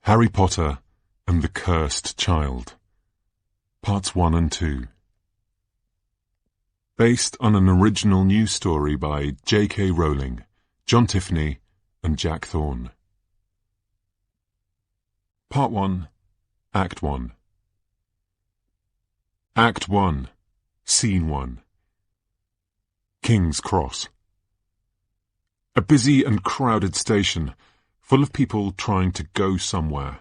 Harry Potter and the Cursed Child, Parts 1 and 2. Based on an original news story by J.K. Rowling, John Tiffany and Jack Thorne. Part 1, Act 1. Act 1, Scene 1. King's Cross. A busy and crowded station, full of people trying to go somewhere.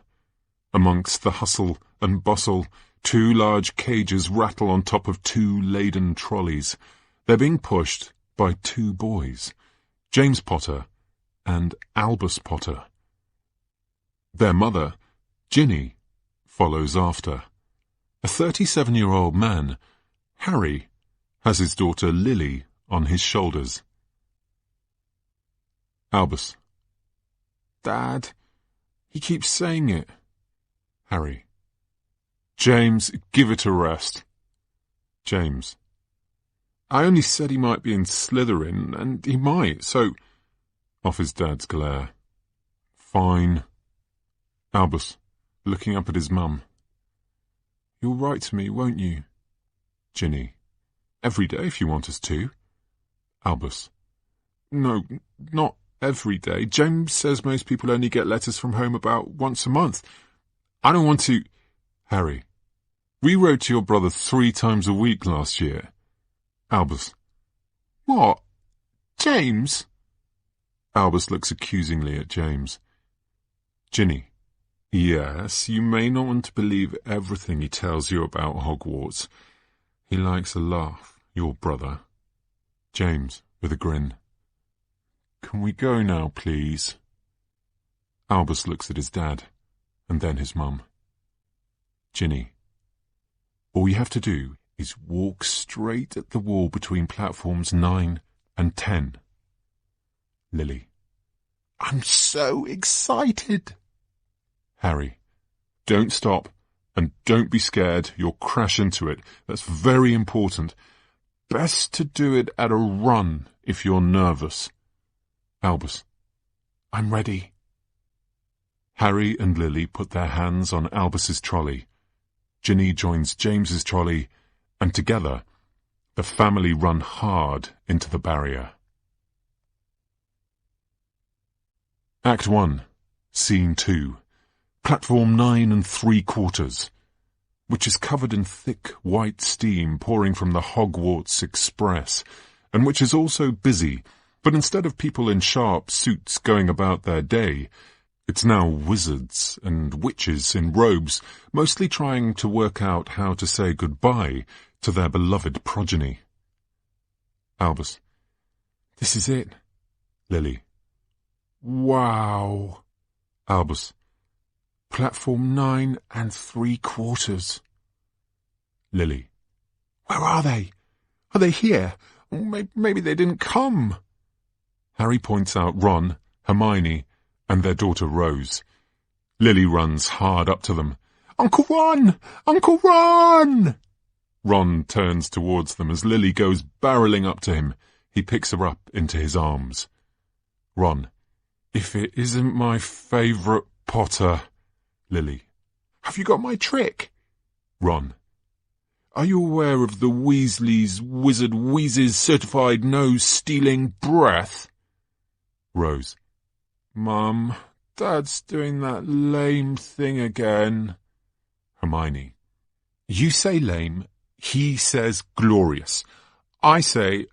Amongst the hustle and bustle, two large cages rattle on top of two laden trolleys. They're being pushed by two boys, James Potter and Albus Potter. Their mother, Ginny, follows after. A 37-year-old man, Harry, has his daughter Lily on his shoulders. Albus. Dad, he keeps saying it. Harry. James, give it a rest. James. I only said he might be in Slytherin, and he might, so... Off his dad's glare. Fine. Albus, looking up at his mum. You'll write to me, won't you? Ginny. Every day if you want us to. Albus. No, not every day. James says most people only get letters from home about once a month. I don't want to... Harry. We wrote to your brother 3 times a week last year. Albus. What? James? Albus looks accusingly at James. Ginny. Yes, you may not want to believe everything he tells you about Hogwarts. He likes a laugh, your brother. James, with a grin. Can we go now, please? Albus looks at his dad, and then his mum. Ginny. All you have to do is walk straight at the wall between platforms 9 and 10. Lily. I'm so excited. Harry. Don't stop, and don't be scared. You'll crash into it. That's very important. Best to do it at a run if you're nervous. Albus. I'm ready. Harry and Lily put their hands on Albus's trolley. Ginny joins James's trolley, and together, the family run hard into the barrier. Act 1, Scene 2. Platform 9 3/4, which is covered in thick white steam pouring from the Hogwarts Express, and which is also busy, but instead of people in sharp suits going about their day, it's now wizards and witches in robes, mostly trying to work out how to say goodbye to their beloved progeny. Albus. This is it. Lily. Wow. Albus. Platform 9 3/4. Lily. Where are they? Are they here? Maybe they didn't come. Harry points out Ron, Hermione, and their daughter Rose. Lily runs hard up to them. Uncle Ron! Uncle Ron! Ron turns towards them as Lily goes barreling up to him. He picks her up into his arms. Ron. If it isn't my favourite Potter... Lily. Have you got my trick? Ron. Are you aware of the Weasleys' Wizard Wheezes certified nose-stealing breath? Rose. Mum, Dad's doing that lame thing again. Hermione. You say lame, he says glorious. I say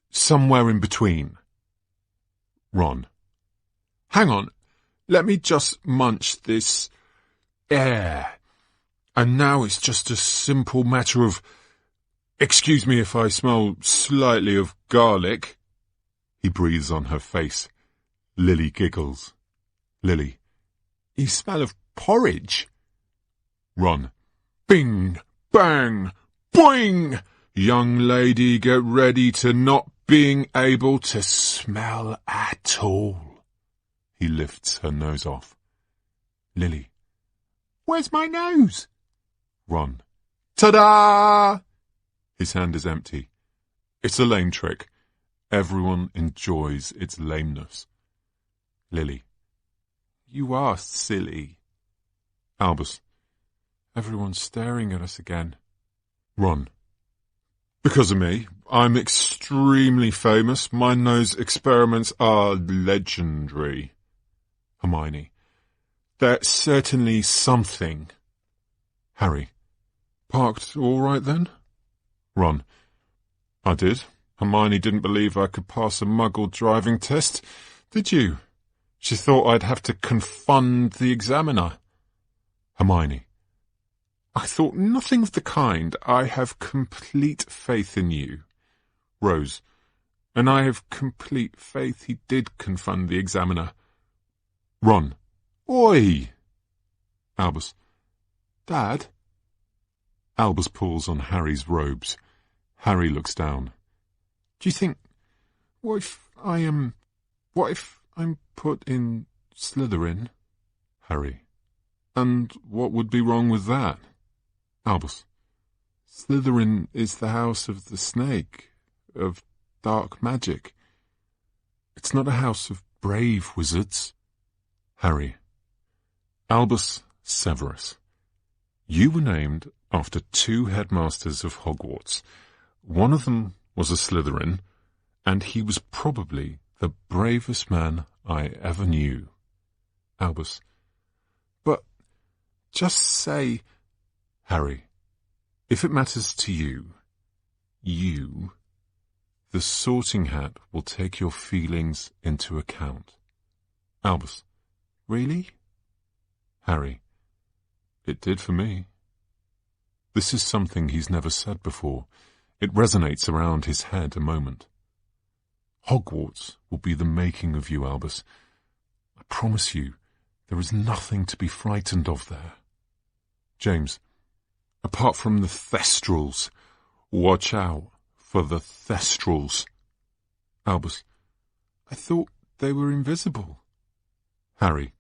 somewhere in between. Ron. Hang on, let me just munch this... air. And now it's just a simple matter of... Excuse me if I smell slightly of garlic. He breathes on her face. Lily giggles. Lily. You smell of porridge. Ron. Bing, bang, boing! Young lady, get ready to not being able to smell at all. He lifts her nose off. Lily. Where's my nose? Ron. Ta-da! His hand is empty. It's a lame trick. Everyone enjoys its lameness. Lily. You are silly. Albus. Everyone's staring at us again. Ron. Because of me. I'm extremely famous. My nose experiments are legendary. Hermione. They're certainly something. Harry. Parked all right then? Ron. I did. Hermione didn't believe I could pass a muggle driving test. Did you? She thought I'd have to confund the examiner. Hermione. I thought nothing of the kind. I have complete faith in you. Rose. And I have complete faith he did confund the examiner. Ron. Oi! Albus. Dad? Albus pulls on Harry's robes. Harry looks down. Do you think... What if I'm put in Slytherin? Harry. And what would be wrong with that? Albus. Slytherin is the house of the snake, of dark magic. It's not a house of brave wizards. Harry. Albus Severus. You were named after 2 headmasters of Hogwarts. One of them was a Slytherin, and he was probably the bravest man I ever knew. Albus. But just say... Harry. If it matters to you, the sorting hat will take your feelings into account. Albus. Really? Harry. It did for me. This is something he's never said before. It resonates around his head a moment. Hogwarts will be the making of you, Albus. I promise you, there is nothing to be frightened of there. James. Apart from the Thestrals. Watch out for the Thestrals. Albus. I thought they were invisible. Harry.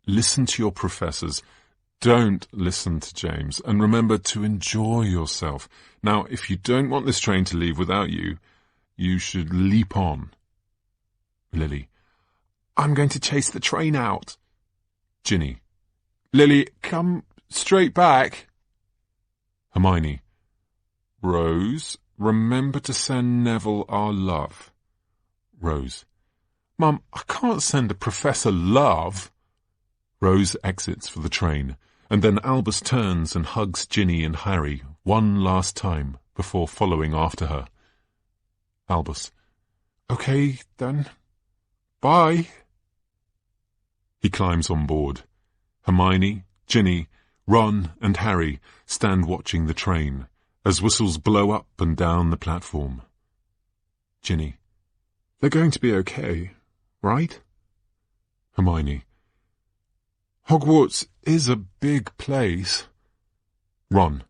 Listen to your professors. Don't listen to James, and remember to enjoy yourself. Now, if you don't want this train to leave without you, you should leap on. Lily. I'm going to chase the train out. Ginny. Lily, come straight back. Hermione. Rose, remember to send Neville our love. Rose. Mum, I can't send a professor love. Rose exits for the train, and then Albus turns and hugs Ginny and Harry one last time before following after her. Albus. Okay, then. Bye. He climbs on board. Hermione, Ginny, Ron and Harry stand watching the train as whistles blow up and down the platform. Ginny. They're going to be okay, right? Hermione. Hogwarts is a big place. Ron.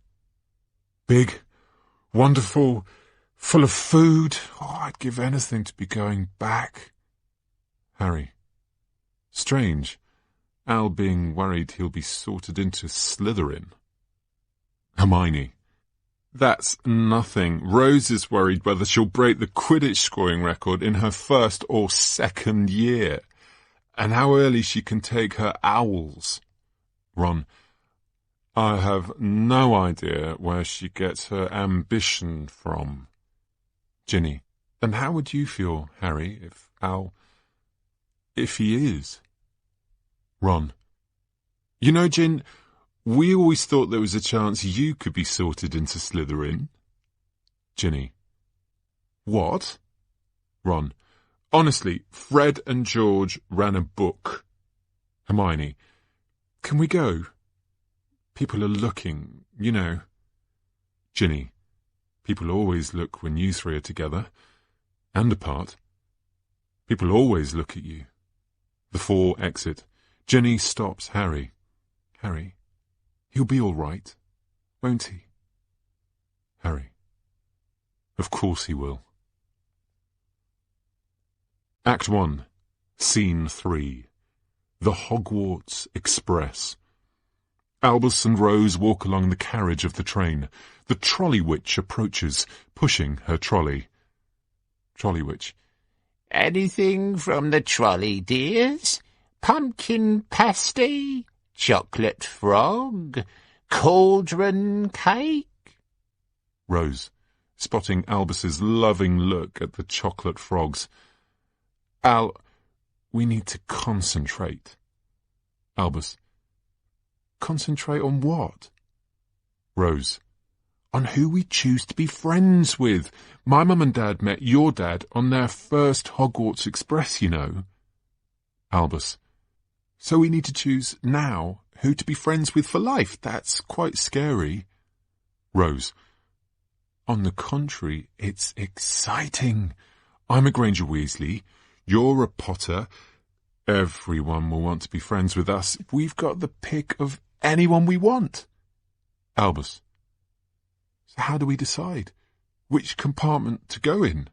Big, wonderful, full of food. Oh, I'd give anything to be going back. Harry. Strange. Al being worried he'll be sorted into Slytherin. Hermione. That's nothing. Rose is worried whether she'll break the Quidditch scoring record in her first or second year, and how early she can take her owls. Ron. I have no idea where she gets her ambition from. Ginny. And how would you feel, Harry, if he is? Ron. You know, Gin, we always thought there was a chance you could be sorted into Slytherin. Ginny. What? Ron. Honestly, Fred and George ran a book. Hermione. Can we go? People are looking, you know. Ginny. People always look when you 3 are together. And apart. People always look at you. The 4 exit. Ginny stops Harry. Harry, he'll be all right, won't he? Harry. Of course he will. Act 1, Scene 3. The Hogwarts Express. Albus and Rose walk along the carriage of the train. The trolley witch approaches, pushing her trolley. Trolley witch. Anything from the trolley, dears? Pumpkin pasty? chocolate frog, cauldron cake. Rose, spotting Albus's loving look at the chocolate frogs. We need to concentrate. Albus, concentrate on what? Rose, on who we choose to be friends with. My mum and dad met your dad on their first Hogwarts Express, you know. Albus, so we need to choose now who to be friends with for life. That's quite scary. Rose, on the contrary, it's exciting. I'm a Granger Weasley. You're a Potter. Everyone will want to be friends with us. We've got the pick of anyone we want. Albus, so how do we decide which compartment to go in?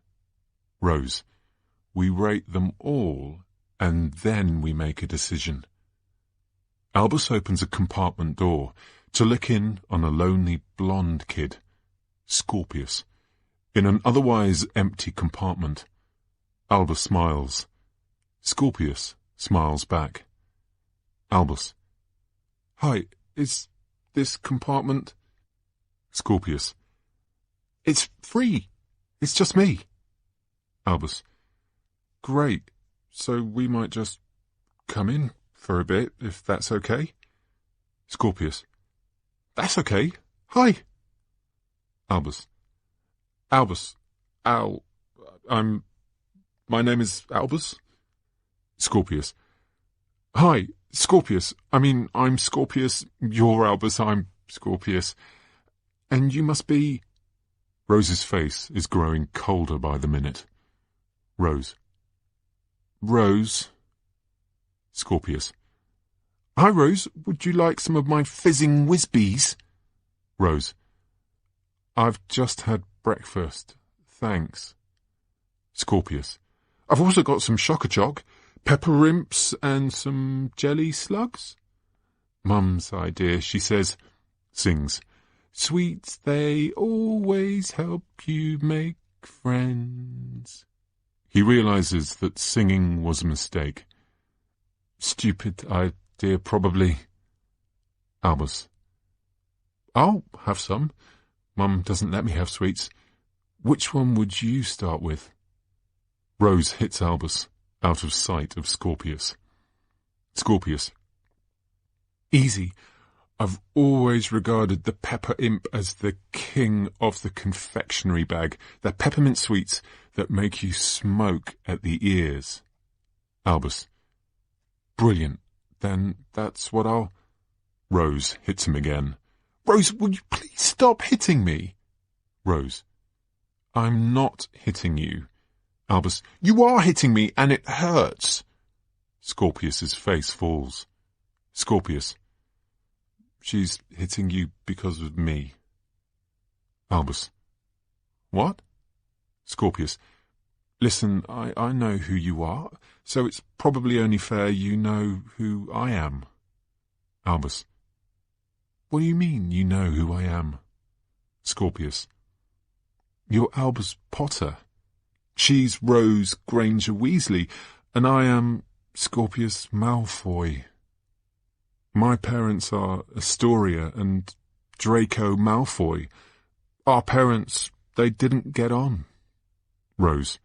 Rose, we rate them all, and then we make a decision. Albus opens a compartment door to look in on a lonely blonde kid, Scorpius, in an otherwise empty compartment. Albus smiles. Scorpius smiles back. Albus, hi, is this compartment? Scorpius, it's free. It's just me. Albus, great. So we might just come in for a bit, if that's okay. Scorpius, that's okay. Hi. Albus, my name is Albus. Scorpius, hi, Scorpius. I'm Scorpius. You're Albus. I'm Scorpius. And you must be... Rose's face is growing colder by the minute. Rose. Scorpius. Hi, Rose. Would you like some of my fizzing whiz-bees? Rose. I've just had breakfast. Thanks. Scorpius. I've also got some chock, pepper imps, and some jelly slugs. Mum's idea, she says. Sings. Sweets, they always help you make friends. He realizes that singing was a mistake. Stupid idea, probably. Albus. I'll have some. Mum doesn't let me have sweets. Which one would you start with? Rose hits Albus, out of sight of Scorpius. Scorpius. Easy. I've always regarded the pepper imp as the king of the confectionery bag. They're peppermint sweets that make you smoke at the ears. Albus. Brilliant. Then that's what I'll... Rose hits him again. Rose, will you please stop hitting me? Rose. I'm not hitting you. Albus. You are hitting me, and it hurts. Scorpius's face falls. Scorpius. She's hitting you because of me. Albus. What? Scorpius. Listen, I know who you are, so it's probably only fair you know who I am. Albus. What do you mean, you know who I am? Scorpius. You're Albus Potter. She's Rose Granger Weasley, and I am Scorpius Malfoy. My parents are Astoria and Draco Malfoy. Our parents, they didn't get on. Rose.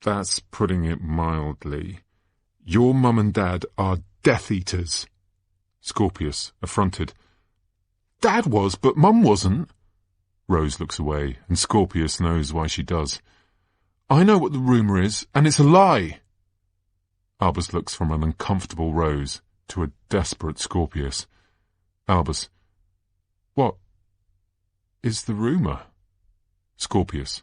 That's putting it mildly. Your mum and dad are Death Eaters. Scorpius, affronted. Dad was, but Mum wasn't. Rose looks away, and Scorpius knows why she does. I know what the rumour is, and it's a lie. Albus looks from an uncomfortable Rose to a desperate Scorpius. Albus. What is the rumour? Scorpius.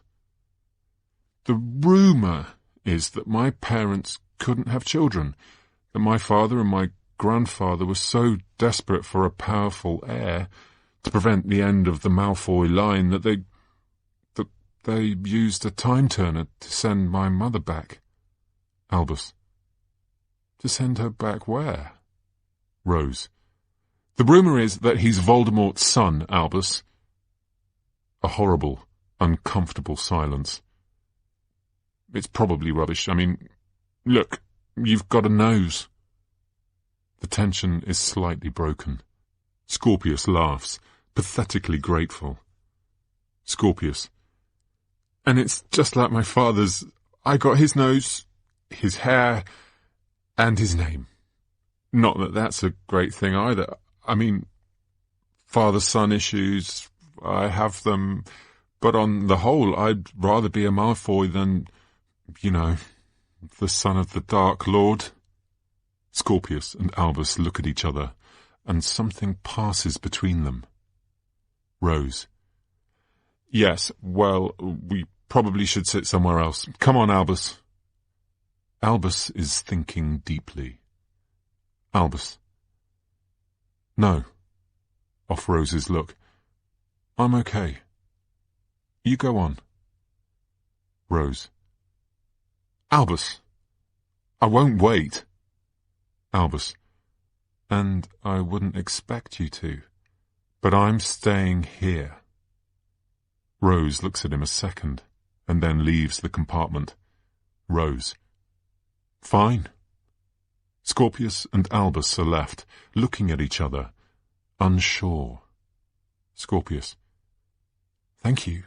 The rumour is that my parents couldn't have children, that my father and my grandfather were so desperate for a powerful heir to prevent the end of the Malfoy line that they used a time-turner to send my mother back. Albus. To send her back where? Rose. The rumour is that he's Voldemort's son, Albus. A horrible, uncomfortable silence. It's probably rubbish. Look, you've got a nose. The tension is slightly broken. Scorpius laughs, pathetically grateful. Scorpius. And it's just like my father's. I got his nose, his hair, and his name. Not that that's a great thing either. I mean, father-son issues, I have them, but on the whole, I'd rather be a Malfoy than, the son of the Dark Lord. Scorpius and Albus look at each other, and something passes between them. Rose. Yes, well, we probably should sit somewhere else. Come on, Albus. Albus is thinking deeply. Albus. No. Off Rose's look. I'm okay. You go on. Rose. Albus. I won't wait. Albus. And I wouldn't expect you to. But I'm staying here. Rose looks at him a second, and then leaves the compartment. Rose. Fine. Scorpius and Albus are left, looking at each other, unsure. Scorpius. Thank you.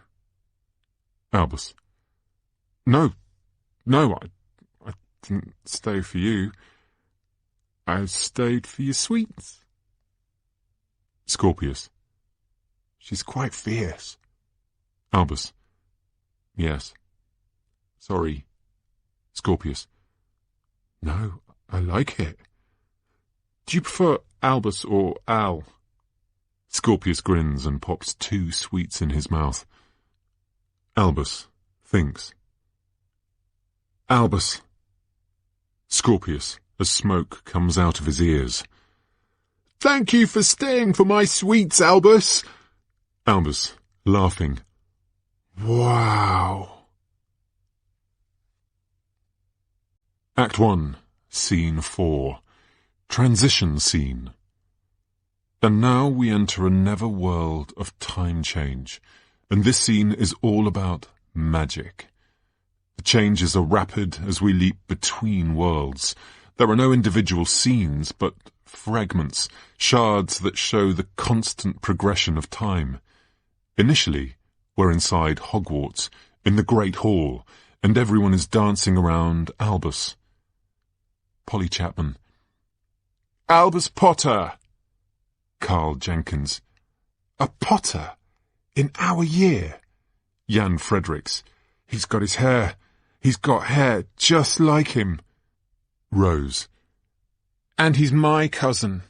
Albus. No, I didn't stay for you. I stayed for your sweets. Scorpius. She's quite fierce. Albus. Yes. Sorry. Scorpius. No, I like it. Do you prefer Albus or Al? Scorpius grins and pops 2 sweets in his mouth. Albus thinks. Albus. Scorpius, as smoke comes out of his ears. Thank you for staying for my sweets, Albus. Albus, laughing. Wow. Act 1, Scene 4. Transition scene. And now we enter a never-world of time change, and this scene is all about magic. The changes are rapid as we leap between worlds. There are no individual scenes, but fragments, shards that show the constant progression of time. Initially, we're inside Hogwarts, in the Great Hall, and everyone is dancing around Albus. Polly Chapman. Albus Potter! Carl Jenkins. A Potter? In our year? Jan Fredericks. He's got his hair. He's got hair just like him. Rose. And he's my cousin.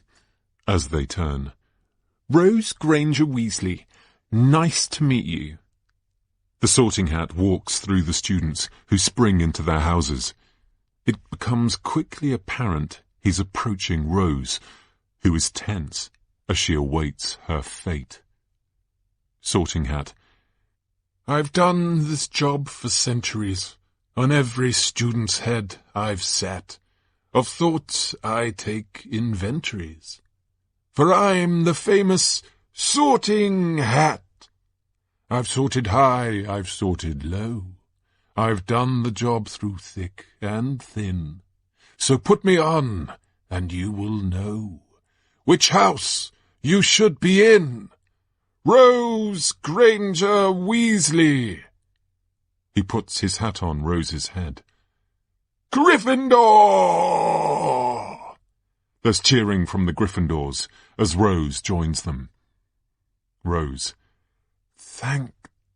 As they turn. Rose Granger Weasley. Nice to meet you. The Sorting Hat walks through the students, who spring into their houses. It becomes quickly apparent he's approaching Rose, who is tense as she awaits her fate. Sorting Hat. I've done this job for centuries. On every student's head I've sat. Of thoughts I take inventories. For I'm the famous Sorting Hat. I've sorted high, I've sorted low. I've done the job through thick and thin. So put me on, and you will know which house you should be in. Rose Granger Weasley. He puts his hat on Rose's head. Gryffindor! There's cheering from the Gryffindors as Rose joins them. Rose. Thank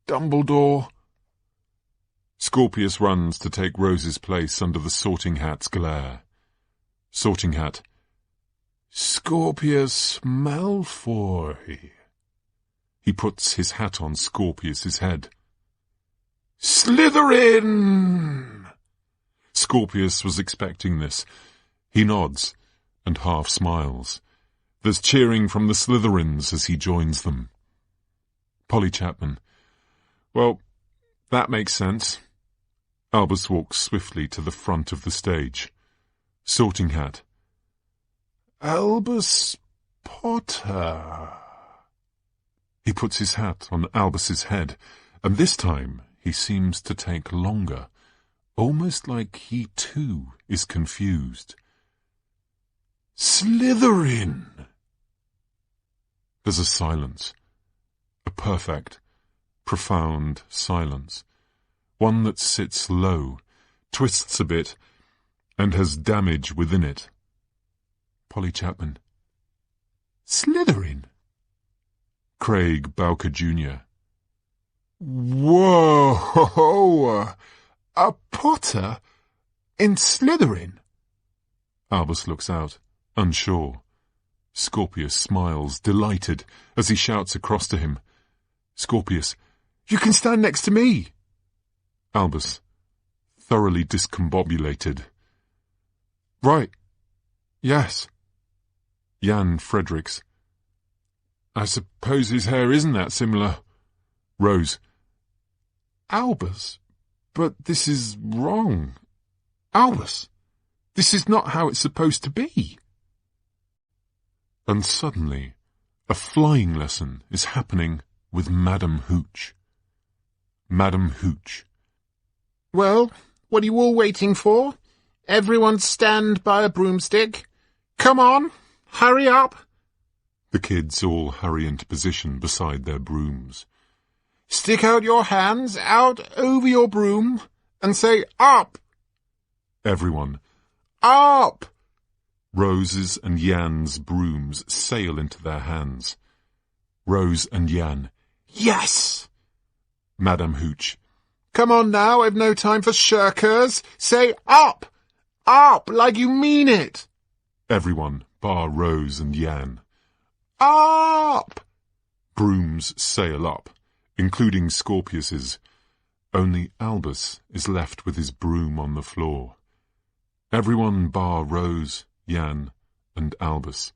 Dumbledore. Scorpius runs to take Rose's place under the Sorting Hat's glare. Sorting Hat. Scorpius Malfoy. He puts his hat on Scorpius's head. Slytherin! Scorpius was expecting this. He nods and half smiles. There's cheering from the Slytherins as he joins them. Polly Chapman. Well, that makes sense. Albus walks swiftly to the front of the stage. Sorting Hat. Albus Potter. He puts his hat on Albus's head, and this time he seems to take longer, almost like he too is confused. Slytherin! There's a silence. A perfect, profound silence. One that sits low, twists a bit, and has damage within it. Polly Chapman. Slytherin? Craig Bowker Jr. Whoa! A Potter in Slytherin? Albus looks out, unsure. Scorpius smiles, delighted, as he shouts across to him. Scorpius, you can stand next to me! Albus, thoroughly discombobulated. Right. Yes. Jan Fredericks. I suppose his hair isn't that similar. Rose. Albus, but this is wrong. Albus, this is not how it's supposed to be. And suddenly, a flying lesson is happening with Madam Hooch. Madam Hooch. Well, what are you all waiting for? Everyone stand by a broomstick. Come on, hurry up. The kids all hurry into position beside their brooms. Stick out your hands out over your broom and say up. Everyone. Up! Rose's and Jan's brooms sail into their hands. Rose and Jan. Yes! Madam Hooch. Come on now, I've no time for shirkers. Say up! Up, like you mean it. Everyone, bar Rose and Jan. Up! Brooms sail up, including Scorpius's. Only Albus is left with his broom on the floor. Everyone bar Rose, Jan, and Albus.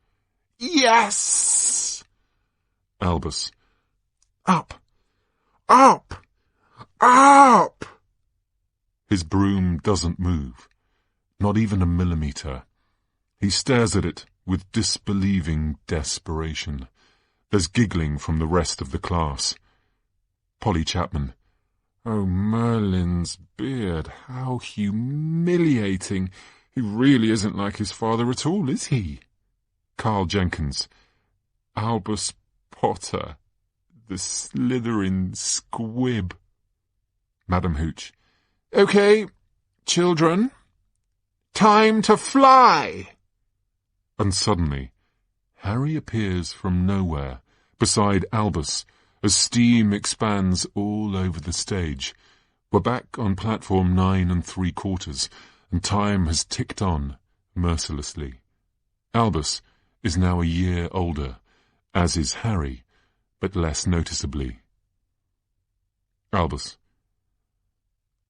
Yes! Albus. Up! Up! Up! His broom doesn't move, not even a millimetre. He stares at it with disbelieving desperation. There's giggling from the rest of the class. Polly Chapman. Oh, Merlin's beard, how humiliating. He really isn't like his father at all, is he? Carl Jenkins. Albus Potter, the Slytherin squib. Madam Hooch. Okay, children, time to fly. And suddenly, Harry appears from nowhere, beside Albus, as steam expands all over the stage. We're back on platform 9 3/4, and time has ticked on, mercilessly. Albus is now a year older, as is Harry, but less noticeably. Albus.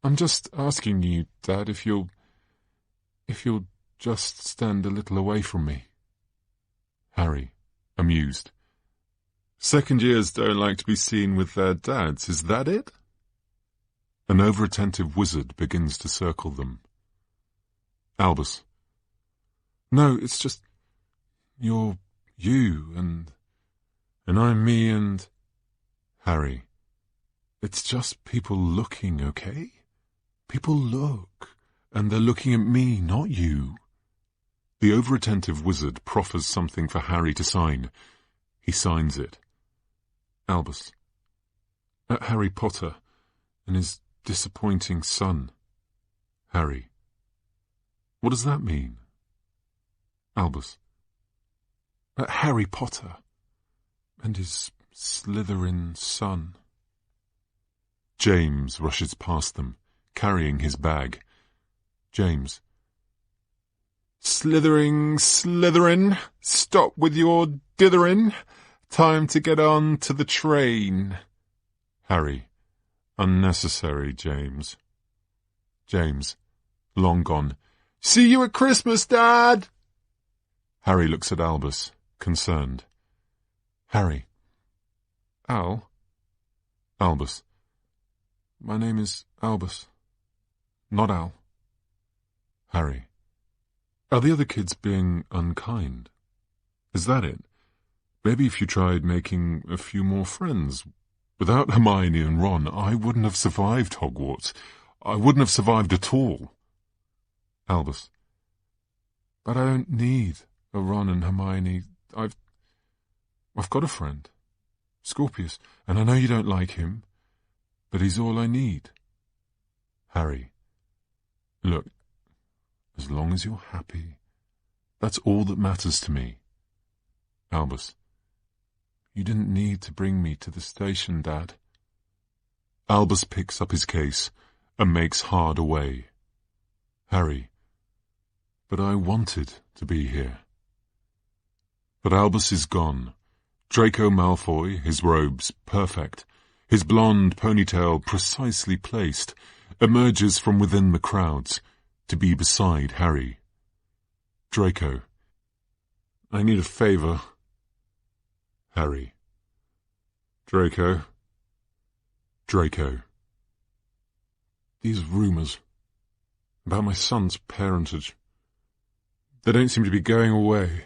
I'm just asking you, Dad, if you'll just stand a little away from me. Harry, amused. Second years don't like to be seen with their dads, is that it? An over-attentive wizard begins to circle them. Albus. No, it's just, you're you, and I'm me, and... Harry. It's just people looking, okay? People look, and they're looking at me, not you. The over-attentive wizard proffers something for Harry to sign. He signs it. Albus. At Harry Potter and his disappointing son. Harry. What does that mean? Albus. At Harry Potter and his Slytherin son. James rushes past them, carrying his bag. James. Slytherin, stop with your ditherin'. Time to get on to the train. Harry. Unnecessary, James. James. Long gone. See you at Christmas, Dad! Harry looks at Albus, concerned. Harry. Al? Albus. My name is Albus, not Al. Harry. Are the other kids being unkind? Is that it? Maybe if you tried making a few more friends. Without Hermione and Ron, I wouldn't have survived Hogwarts. I wouldn't have survived at all. Albus. But I don't need Ron and Hermione, I've got a friend, Scorpius, and I know you don't like him, but he's all I need. Harry, look, as long as you're happy, that's all that matters to me. Albus, you didn't need to bring me to the station, Dad. Albus picks up his case and makes hard away. Harry, but I wanted to be here. But Albus is gone. Draco Malfoy, his robes perfect, his blonde ponytail precisely placed, emerges from within the crowds to be beside Harry. Draco, I need a favor. Harry. Draco. Draco. These rumours about my son's parentage, they don't seem to be going away.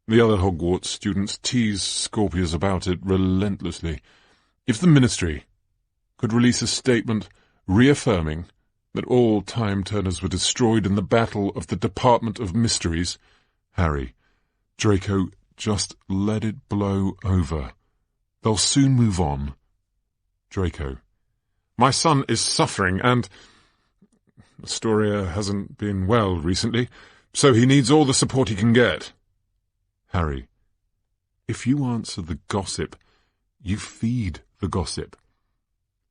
The other Hogwarts students tease Scorpius about it relentlessly. If the Ministry could release a statement reaffirming that all time-turners were destroyed in the Battle of the Department of Mysteries, Harry, Draco, just let it blow over. They'll soon move on. Draco, my son is suffering and Astoria hasn't been well recently, so he needs all the support he can get. Harry, if you answer the gossip, you feed the gossip.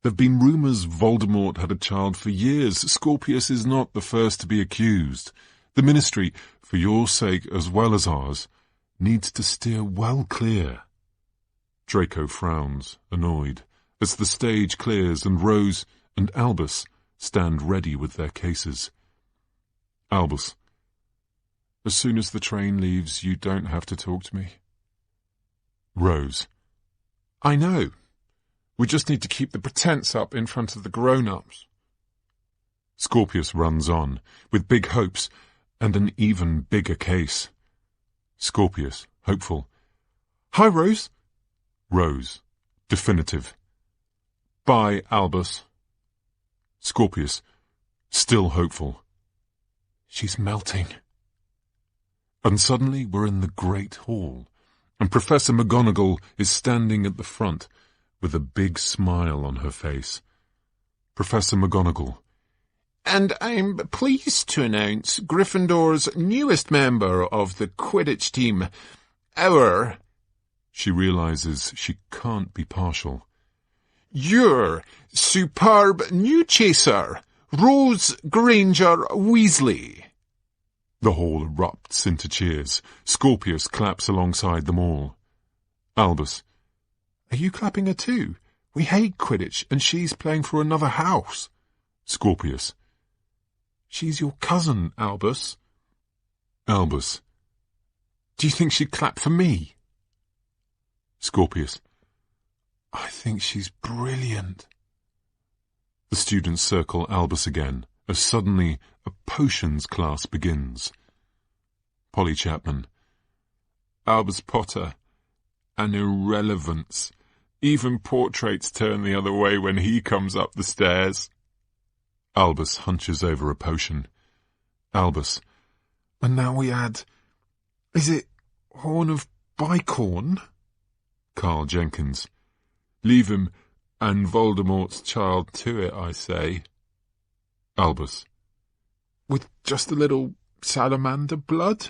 There've been rumours Voldemort had a child for years. Scorpius is not the first to be accused. The Ministry, for your sake as well as ours, needs to steer well clear. Draco frowns, annoyed, as the stage clears and Rose and Albus stand ready with their cases. Albus, as soon as the train leaves, you don't have to talk to me. Rose, I know. We just need to keep the pretense up in front of the grown-ups. Scorpius runs on, with big hopes and an even bigger case. Scorpius, hopeful. Hi, Rose. Rose, definitive. Bye, Albus. Scorpius, still hopeful. She's melting. And suddenly we're in the Great Hall, and Professor McGonagall is standing at the front with a big smile on her face. Professor McGonagall. And I'm pleased to announce Gryffindor's newest member of the Quidditch team, our... She realizes she can't be partial. Your superb new chaser, Rose Granger Weasley. The hall erupts into cheers. Scorpius claps alongside them all. Albus. Are you clapping her too? We hate Quidditch, and she's playing for another house. Scorpius. She's your cousin, Albus. Albus. Do you think she'd clap for me? Scorpius. I think she's brilliant. The students circle Albus again, as suddenly a potions class begins. Polly Chapman. Albus Potter. An irrelevance. Even portraits turn the other way when he comes up the stairs. Albus hunches over a potion. Albus. And now we add... Is it Horn of Bicorn? Carl Jenkins. Leave him and Voldemort's child to it, I say. Albus. With just a little salamander blood?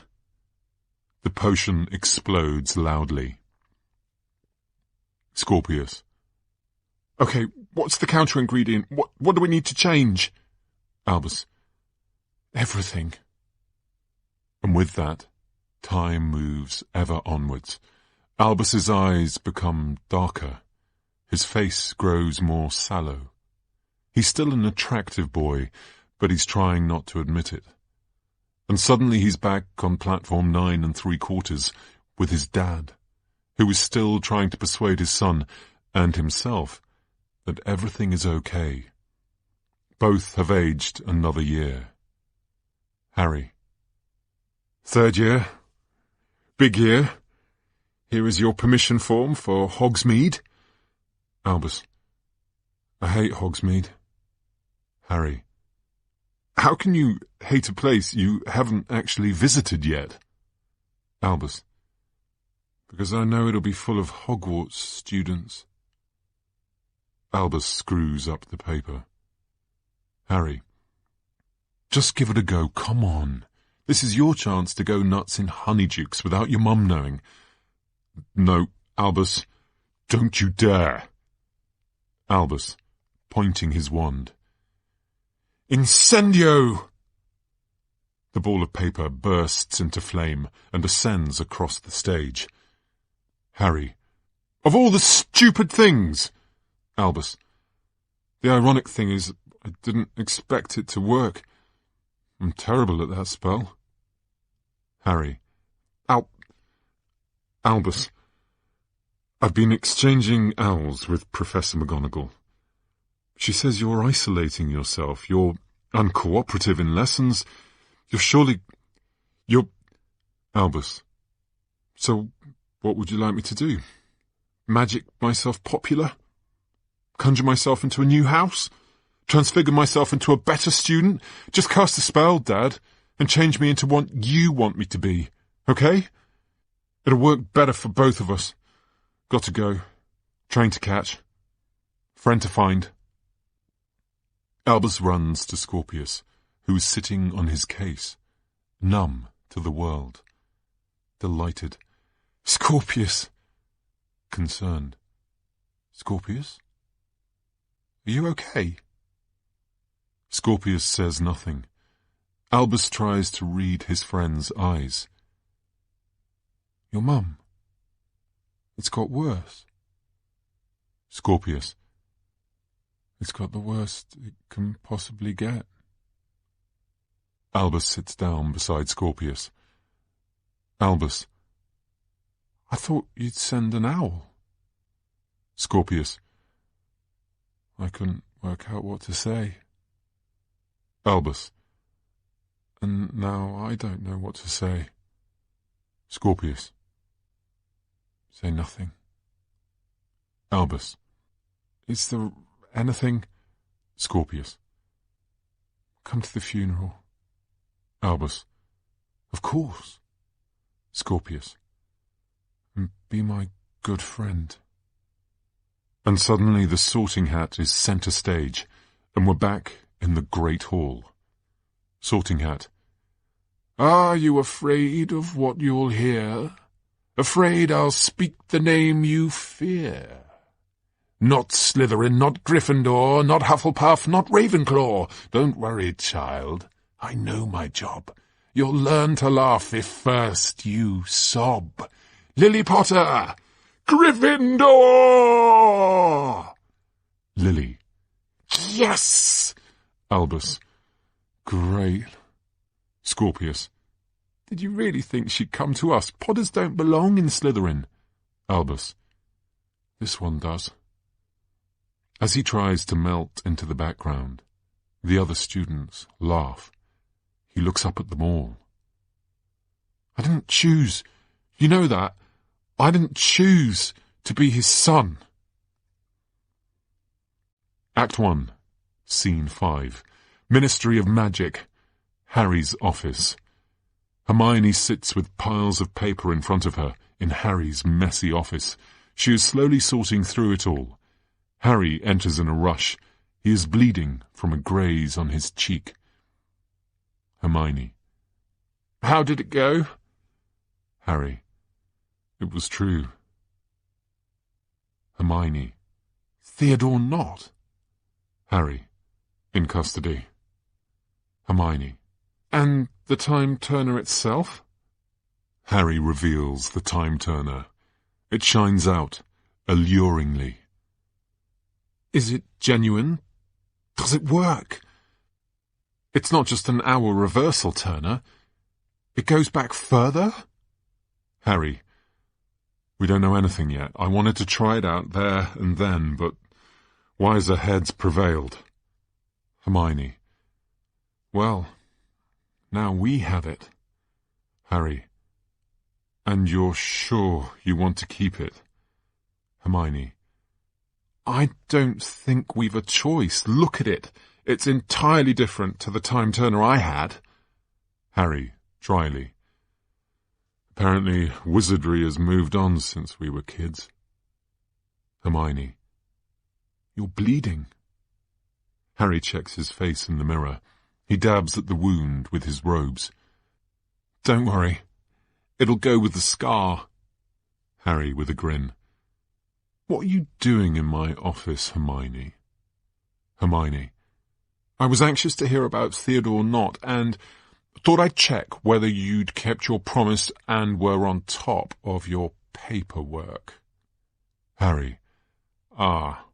The potion explodes loudly. Scorpius. Okay, what's the counter-ingredient? What do we need to change? Albus. Everything. And with that, time moves ever onwards. Albus's eyes become darker. His face grows more sallow. He's still an attractive boy, but he's trying not to admit it. And suddenly he's back on platform 9 3/4 with his dad, who is still trying to persuade his son and himself that everything is okay. Both have aged another year. Harry. Third year. Big year. Here is your permission form for Hogsmeade. Albus. I hate Hogsmeade. Harry. How can you hate a place you haven't actually visited yet? Albus. Because I know it'll be full of Hogwarts students. Albus screws up the paper. Harry. Just give it a go, come on. This is your chance to go nuts in Honeydukes without your mum knowing. No, Albus, don't you dare. Albus, pointing his wand. Incendio! The ball of paper bursts into flame and ascends across the stage. Harry. Of all the stupid things! Albus. The ironic thing is, I didn't expect it to work. I'm terrible at that spell. Harry. Albus. I've been exchanging owls with Professor McGonagall. She says you're isolating yourself, you're uncooperative in lessons, you're... Albus. So, what would you like me to do? Magic myself popular? Conjure myself into a new house? Transfigure myself into a better student? Just cast a spell, Dad, and change me into what you want me to be, okay? It'll work better for both of us. Got to go. Train to catch. Friend to find. Albus runs to Scorpius, who is sitting on his case, numb to the world. Delighted. Scorpius! Concerned. Scorpius? Are you okay? Scorpius says nothing. Albus tries to read his friend's eyes. Your mum. It's got worse. Scorpius. It's got the worst it can possibly get. Albus sits down beside Scorpius. Albus. I thought you'd send an owl. Scorpius. I couldn't work out what to say. Albus. And now I don't know what to say. Scorpius. Say nothing. Albus. Is there anything? Scorpius. Come to the funeral. Albus. Of course. Scorpius. And be my good friend. And suddenly the Sorting Hat is centre stage, and we're back in the Great Hall. Sorting Hat. Are you afraid of what you'll hear? Afraid I'll speak the name you fear? Not Slytherin, not Gryffindor, not Hufflepuff, not Ravenclaw. Don't worry, child. I know my job. You'll learn to laugh if first you sob. Lily Potter! Gryffindor! Lily. Yes! Albus. Great. Scorpius. Did you really think she'd come to us? Potters don't belong in Slytherin. Albus. This one does. As he tries to melt into the background, the other students laugh. He looks up at them all. I didn't choose. You know that. I didn't choose to be his son. Act 1, Scene 5. Ministry of Magic. Harry's office. Hermione sits with piles of paper in front of her in Harry's messy office. She is slowly sorting through it all. Harry enters in a rush. He is bleeding from a graze on his cheek. Hermione. How did it go? Harry. It was true. Hermione. Theodore not. Harry. In custody. Hermione. And the Time Turner itself? Harry reveals the Time Turner. It shines out, alluringly. Is it genuine? Does it work? It's not just an hour reversal turner. It goes back further? Harry. We don't know anything yet. I wanted to try it out there and then, but wiser heads prevailed. Hermione. Well, now we have it. Harry. And you're sure you want to keep it? Hermione. I don't think we've a choice. Look at it. It's entirely different to the Time Turner I had. Harry, dryly. Apparently, wizardry has moved on since we were kids. Hermione. You're bleeding. Harry checks his face in the mirror. He dabs at the wound with his robes. Don't worry. It'll go with the scar. Harry with a grin. What are you doing in my office, Hermione? Hermione. I was anxious to hear about Theodore Nott and thought I'd check whether you'd kept your promise and were on top of your paperwork. Harry. Ah.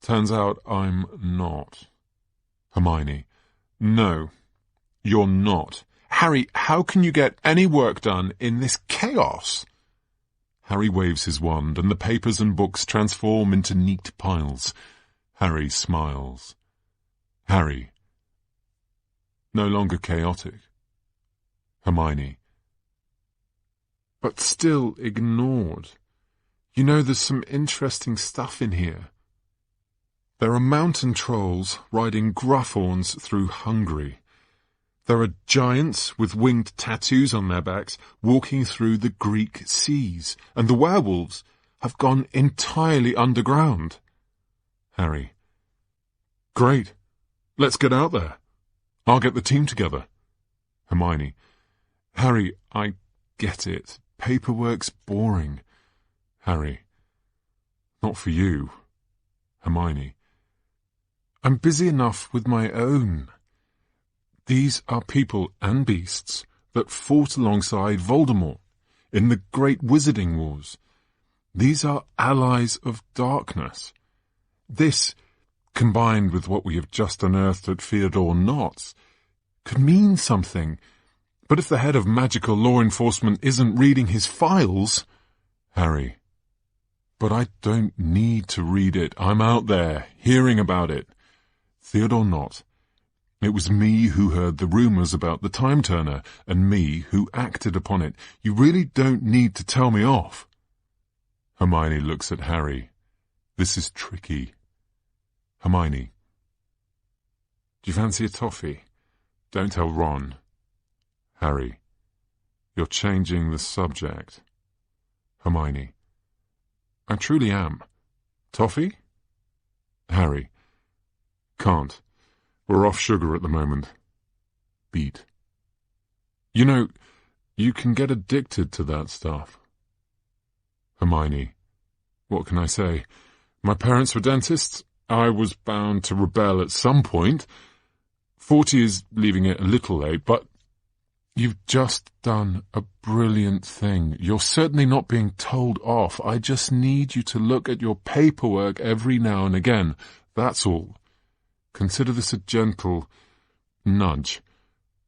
Turns out I'm not. Hermione. No, you're not. Harry, how can you get any work done in this chaos? Harry waves his wand, and the papers and books transform into neat piles. Harry smiles. Harry. No longer chaotic. Hermione. But still ignored. You know, there's some interesting stuff in here. There are mountain trolls riding Gruffhorns through Hungary. There are giants with winged tattoos on their backs walking through the Greek seas, and the werewolves have gone entirely underground. Harry. Great. Let's get out there. I'll get the team together. Hermione. Harry, I get it. Paperwork's boring. Harry. Not for you. Hermione. I'm busy enough with my own. These are people and beasts that fought alongside Voldemort in the Great Wizarding Wars. These are allies of darkness. This, combined with what we have just unearthed at Theodore Nott's, could mean something. But if the head of magical law enforcement isn't reading his files... Harry. But I don't need to read it. I'm out there, hearing about it. Theodore Nott. It was me who heard the rumours about the Time Turner, and me who acted upon it. You really don't need to tell me off. Hermione looks at Harry. This is tricky. Hermione. Do you fancy a toffee? Don't tell Ron. Harry. You're changing the subject. Hermione. I truly am. Toffee? Harry. Can't. We're off sugar at the moment. Beat. You know, you can get addicted to that stuff. Hermione. What can I say? My parents were dentists. I was bound to rebel at some point. 40 is leaving it a little late, but you've just done a brilliant thing. You're certainly not being told off. I just need you to look at your paperwork every now and again. That's all. Consider this a gentle nudge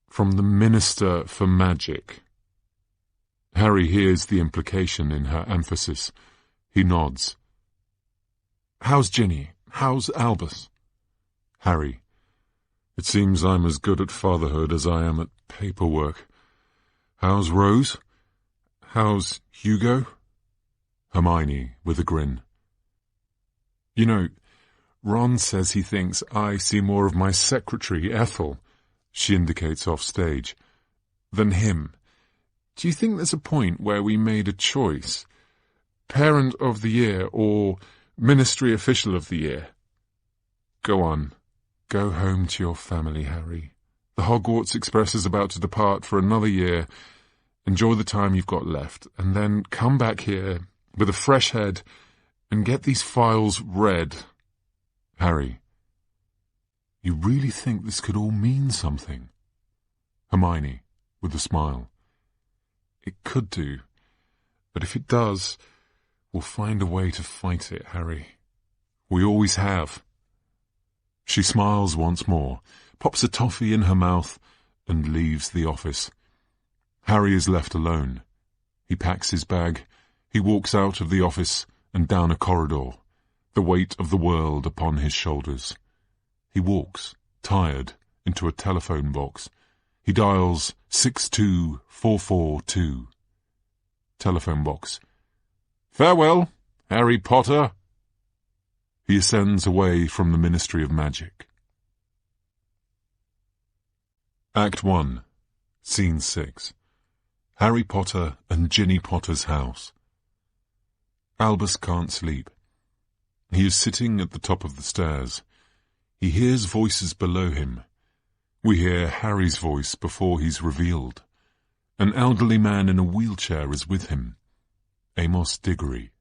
from the Minister for Magic. Harry hears the implication in her emphasis. He nods. How's Ginny? How's Albus? Harry. It seems I'm as good at fatherhood as I am at paperwork. How's Rose? How's Hugo? Hermione, with a grin. You know, Ron says he thinks I see more of my secretary, Ethel, she indicates off stage, than him. Do you think there's a point where we made a choice? Parent of the Year or Ministry Official of the Year? Go on. Go home to your family, Harry. The Hogwarts Express is about to depart for another year. Enjoy the time you've got left, and then come back here with a fresh head and get these files read. Harry. You really think this could all mean something? Hermione, with a smile. It could do, but if it does, we'll find a way to fight it, Harry. We always have. She smiles once more, pops a toffee in her mouth, and leaves the office. Harry is left alone. He packs his bag. He walks out of the office and down a corridor, the weight of the world upon his shoulders. He walks, tired, into a telephone box. He dials 62442. Telephone box. Farewell, Harry Potter. He ascends away from the Ministry of Magic. Act 1, Scene 6. Harry Potter and Ginny Potter's house. Albus can't sleep. He is sitting at the top of the stairs. He hears voices below him. We hear Harry's voice before he's revealed. An elderly man in a wheelchair is with him. Amos Diggory.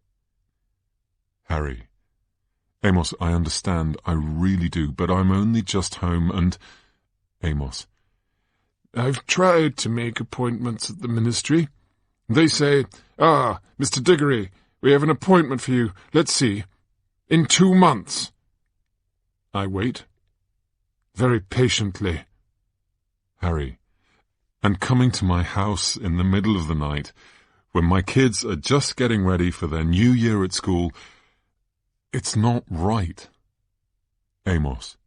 Harry. Amos, I understand, I really do, but I'm only just home and... Amos. I've tried to make appointments at the ministry. They say, Mr. Diggory, we have an appointment for you, let's see, in 2 months. I wait, very patiently. Harry. And coming to my house in the middle of the night, when my kids are just getting ready for their new year at school, it's not right. Amos.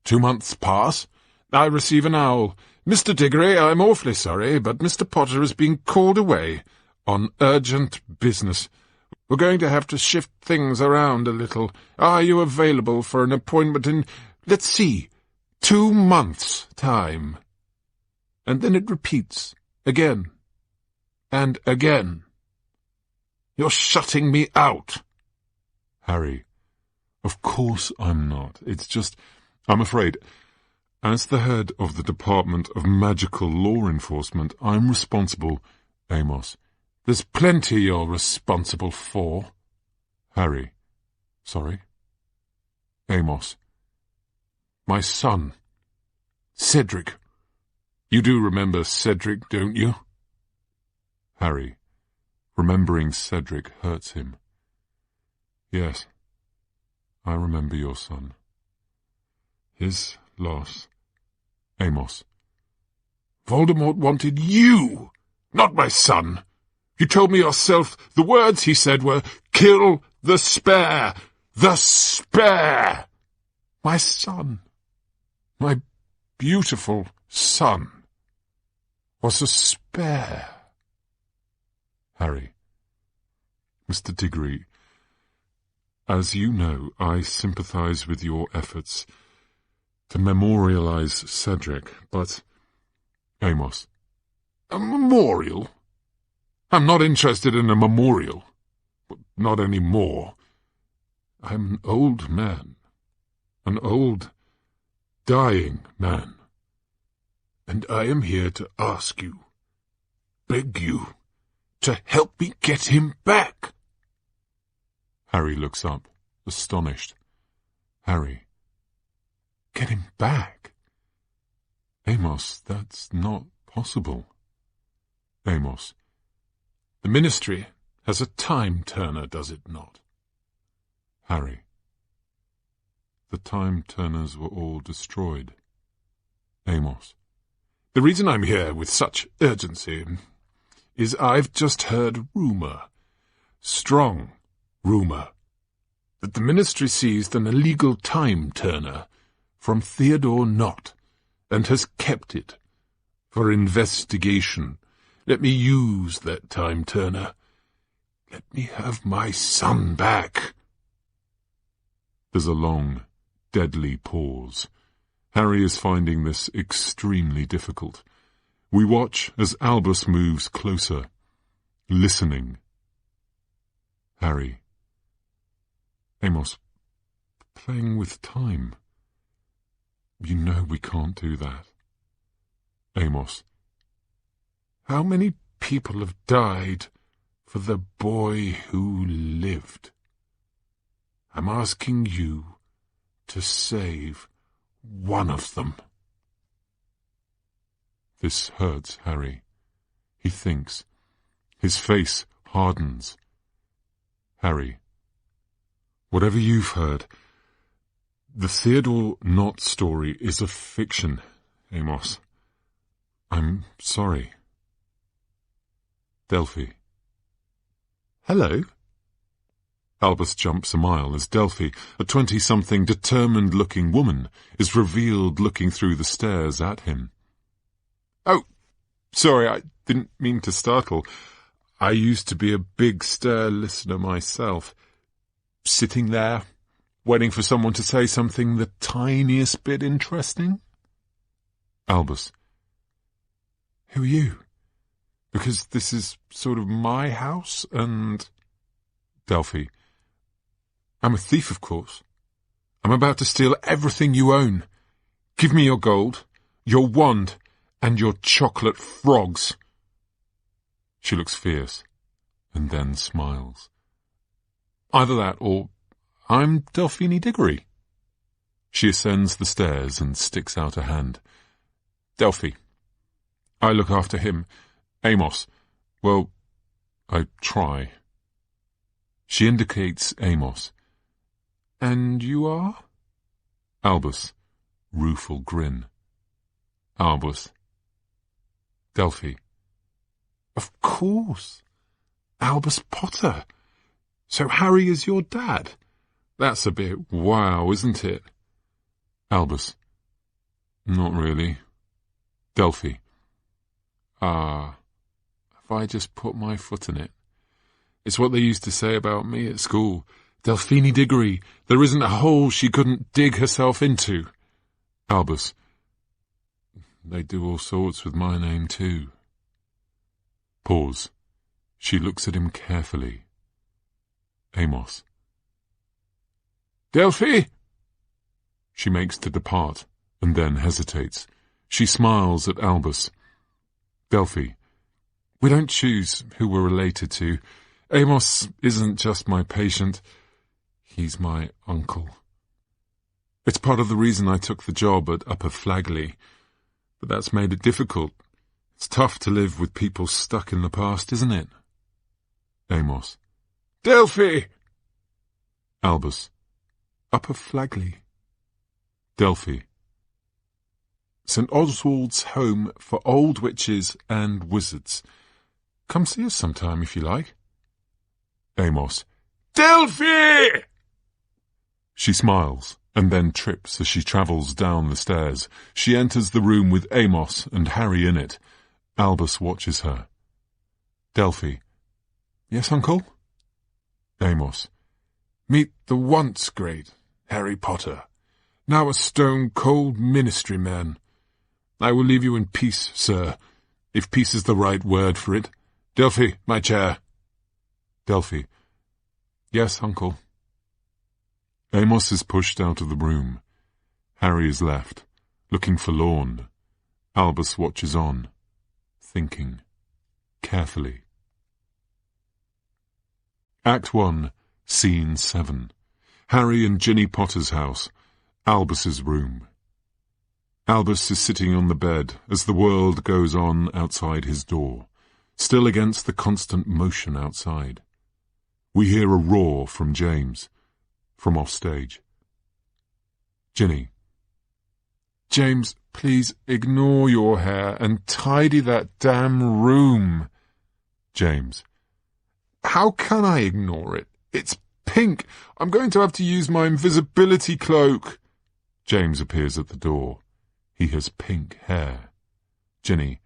2 months pass. I receive an owl. Mr. Diggory, I'm awfully sorry, but Mr. Potter is being called away on urgent business. We're going to have to shift things around a little. Are you available for an appointment in, let's see, 2 months' time? And then it repeats, again, and again. You're shutting me out. Harry. Of course I'm not. It's just, I'm afraid, as the head of the Department of Magical Law Enforcement, I'm responsible. Amos. There's plenty you're responsible for. Harry. Sorry? Amos. My son. Cedric. You do remember Cedric, don't you? Harry. Remembering Cedric hurts him. Yes. I remember your son. His loss. Amos. Voldemort wanted you, not my son. You told me yourself the words he said were, "Kill the spare! The spare!" My son, my beautiful son, was a spare. Harry. Mr. Diggory, as you know, I sympathize with your efforts to memorialize Cedric, but... Amos. A memorial? I'm not interested in a memorial. Not any more. I'm an old man. An old, dying man. And I am here to ask you, beg you, to help me get him back. Harry looks up, astonished. Harry. Get him back? Amos, that's not possible. Amos. The ministry has a time-turner, does it not? Harry. The time-turners were all destroyed. Amos. The reason I'm here with such urgency is I've just heard rumour, strong rumour, that the ministry seized an illegal time-turner from Theodore Nott and has kept it for investigation. Let me use that time-turner. Let me have my son back. There's a long, deadly pause. Harry is finding this extremely difficult. We watch as Albus moves closer, listening. Harry. Amos, playing with time. You know we can't do that. Amos. How many people have died for the boy who lived? I'm asking you to save one of them. This hurts Harry. He thinks. His face hardens. Harry. Whatever you've heard, the Theodore Nott story is a fiction, Amos. I'm sorry. Delphi. Hello. Albus jumps a mile as Delphi, a 20-something determined-looking woman, is revealed looking through the stairs at him. Oh, sorry, I didn't mean to startle. I used to be a big stir listener myself. Sitting there, waiting for someone to say something the tiniest bit interesting. Albus. Who are you? Because this is sort of my house and... Delphi. I'm a thief, of course. I'm about to steal everything you own. Give me your gold, your wand, and your chocolate frogs. She looks fierce, and then smiles. Either that, or I'm Delphine Diggory. She ascends the stairs and sticks out a hand. Delphi. I look after him. Amos. Well, I try. She indicates Amos. And you are? Albus. Rueful grin. Albus. Delphi. Of course. Albus Potter. So Harry is your dad? That's a bit wow, isn't it? Albus. Not really. Delphi. Have I just put my foot in it? It's what they used to say about me at school. Delphine Diggory, there isn't a hole she couldn't dig herself into. Albus. They do all sorts with my name too. Pause. She looks at him carefully. Amos. Delphi! She makes to depart, and then hesitates. She smiles at Albus. Delphi. We don't choose who we're related to. Amos isn't just my patient. He's my uncle. It's part of the reason I took the job at Upper Flagley, but that's made it difficult. It's tough to live with people stuck in the past, isn't it? Amos. Delphi! Albus. Upper Flagley. Delphi. St. Oswald's home for old witches and wizards. Come see us sometime if you like. Amos. Delphi! She smiles, and then trips as she travels down the stairs. She enters the room with Amos and Harry in it. Albus watches her. Delphi. Yes, Uncle? Amos. Meet the once great Harry Potter, now a stone-cold ministry man. I will leave you in peace, sir, if peace is the right word for it. Delphi, my chair. Delphi. Yes, Uncle. Amos is pushed out of the room. Harry is left, looking forlorn. Albus watches on, thinking, carefully. Act 1, Scene 7. Harry and Ginny Potter's house, Albus's room. Albus is sitting on the bed as the world goes on outside his door, still against the constant motion outside. We hear a roar from James, from off stage. Ginny. James, please ignore your hair and tidy that damn room. James. How can I ignore it? It's pink. I'm going to have to use my invisibility cloak. James appears at the door. He has pink hair. Ginny.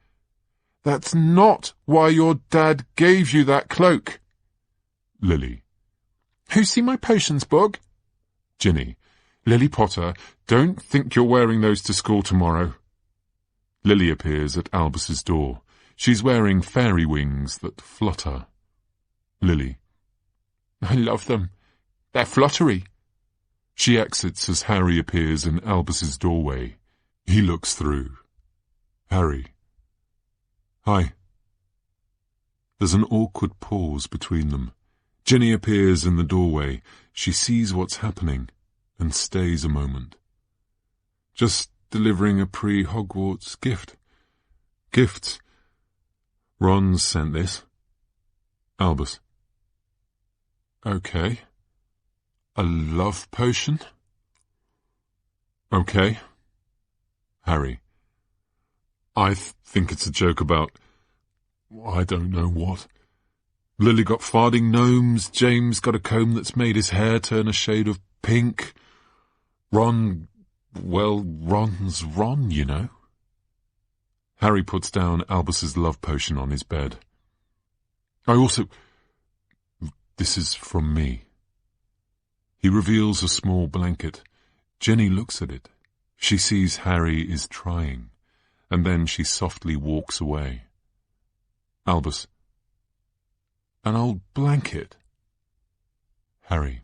That's not why your dad gave you that cloak. Lily. Who's seen my potions book? Ginny. Lily Potter, don't think you're wearing those to school tomorrow. Lily appears at Albus's door. She's wearing fairy wings that flutter. Lily. I love them. They're fluttery. She exits as Harry appears in Albus's doorway. He looks through. Harry. Hi. There's an awkward pause between them. Ginny appears in the doorway. She sees what's happening and stays a moment. Just delivering a pre-Hogwarts gift. Gifts. Ron sent this. Albus. Okay. A love potion? Okay. Harry. I think it's a joke about... I don't know what. Lily got farting gnomes, James got a comb that's made his hair turn a shade of pink. Ron... well, Ron's Ron, you know. Harry puts down Albus's love potion on his bed. I also... This is from me. He reveals a small blanket. Jenny looks at it. She sees Harry is trying, and then she softly walks away. Albus. An old blanket? Harry.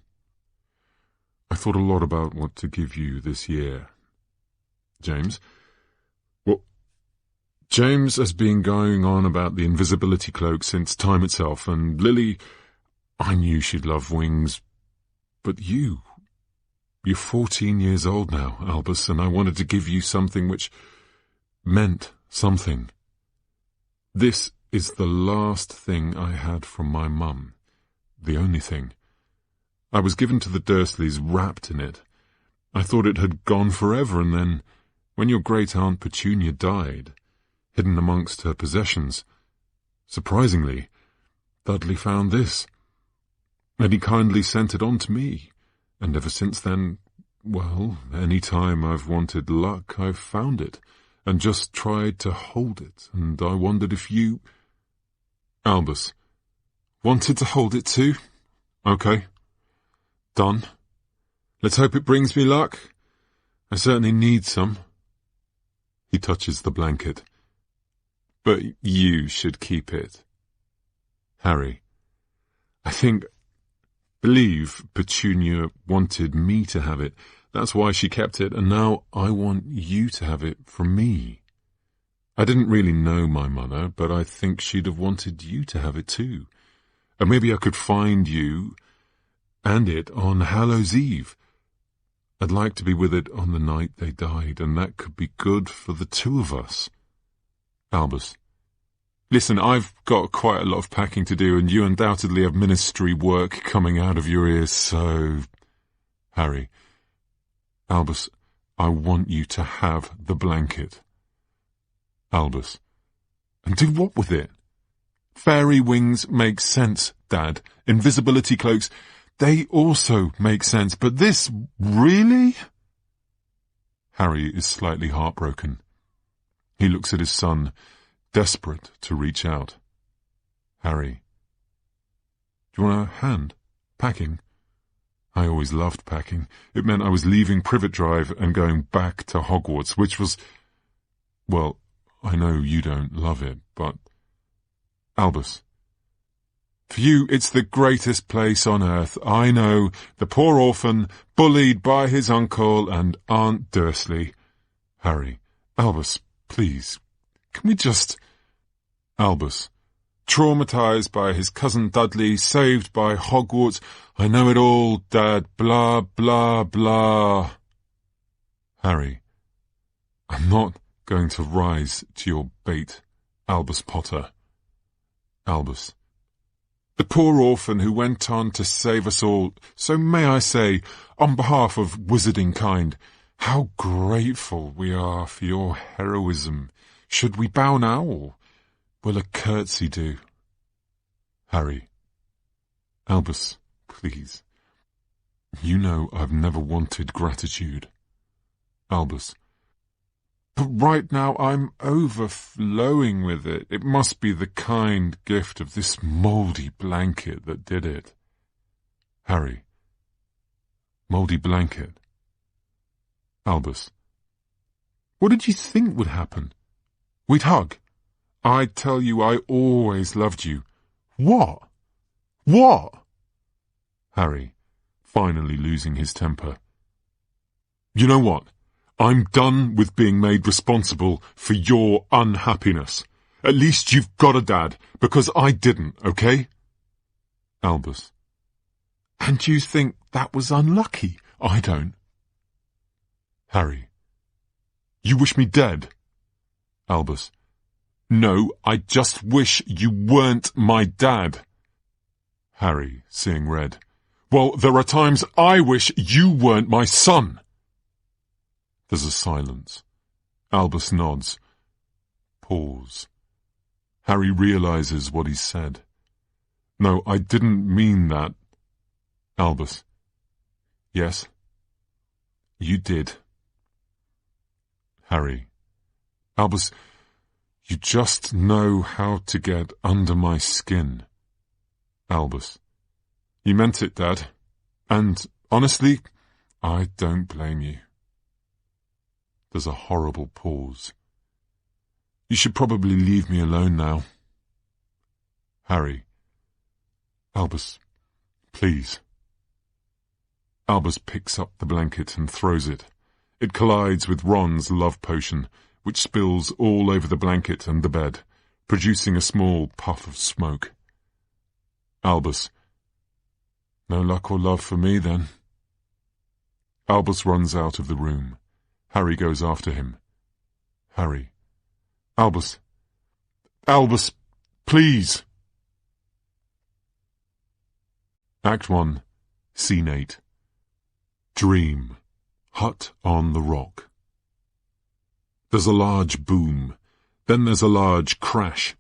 I thought a lot about what to give you this year. James? Well, James has been going on about the invisibility cloak since time itself, and Lily, I knew she'd love wings. But you're 14 years old now, Albus, and I wanted to give you something which meant something. This is the last thing I had from my mum. The only thing. I was given to the Dursleys wrapped in it. I thought it had gone forever, and then, when your great-aunt Petunia died, hidden amongst her possessions, surprisingly, Dudley found this. And he kindly sent it on to me. And ever since then, well, any time I've wanted luck, I've found it, and just tried to hold it, and I wondered if you... Albus. Wanted to hold it too? Okay. Done. Let's hope it brings me luck. I certainly need some. He touches the blanket. But you should keep it. Harry. I believe Petunia wanted me to have it. That's why she kept it, and now I want you to have it from me. I didn't really know my mother, but I think she'd have wanted you to have it too. And maybe I could find you and it on Hallows Eve. I'd like to be with it on the night they died, and that could be good for the two of us. Albus. Listen, I've got quite a lot of packing to do, and you undoubtedly have ministry work coming out of your ears, so... Harry. Albus, I want you to have the blanket. Albus. And do what with it? Fairy wings make sense, Dad. Invisibility cloaks, they also make sense, but this, really? Harry is slightly heartbroken. He looks at his son, desperate to reach out. Harry. Do you want a hand? Packing? I always loved packing. It meant I was leaving Privet Drive and going back to Hogwarts, which was... Well, I know you don't love it, but... Albus. For you, it's the greatest place on earth. I know, the poor orphan, bullied by his uncle and Aunt Dursley. Harry. Albus, please, can we just... Albus. Traumatized by his cousin Dudley, saved by Hogwarts. I know it all, Dad. Blah, blah, blah. Harry. I'm not going to rise to your bait, Albus Potter. Albus. The poor orphan who went on to save us all. So may I say, on behalf of wizarding kind, how grateful we are for your heroism. Should we bow now, or will a curtsy do? Harry. Albus, please. You know I've never wanted gratitude. Albus. But right now I'm overflowing with it. It must be the kind gift of this mouldy blanket that did it. Harry. Mouldy blanket. Albus. What did you think would happen? We'd hug. I tell you, I always loved you. What? What? Harry, finally losing his temper. You know what? I'm done with being made responsible for your unhappiness. At least you've got a dad, because I didn't, okay? Albus. And you think that was unlucky? I don't. Harry. You wish me dead? Albus. No, I just wish you weren't my dad. Harry, seeing red. Well, there are times I wish you weren't my son. There's a silence. Albus nods. Pause. Harry realizes what he's said. No, I didn't mean that. Albus. Yes? You did. Harry. Albus, you just know how to get under my skin. Albus. You meant it, Dad. And, honestly, I don't blame you. There's a horrible pause. You should probably leave me alone now. Harry. Albus, please. Albus picks up the blanket and throws it. It collides with Ron's love potion, which spills all over the blanket and the bed, producing a small puff of smoke. Albus. No luck or love for me, then. Albus runs out of the room. Harry goes after him. Harry. Albus. Albus, please. Act 1, Scene 8. Dream. Hut on the rock. There's a large boom. Then there's a large crash.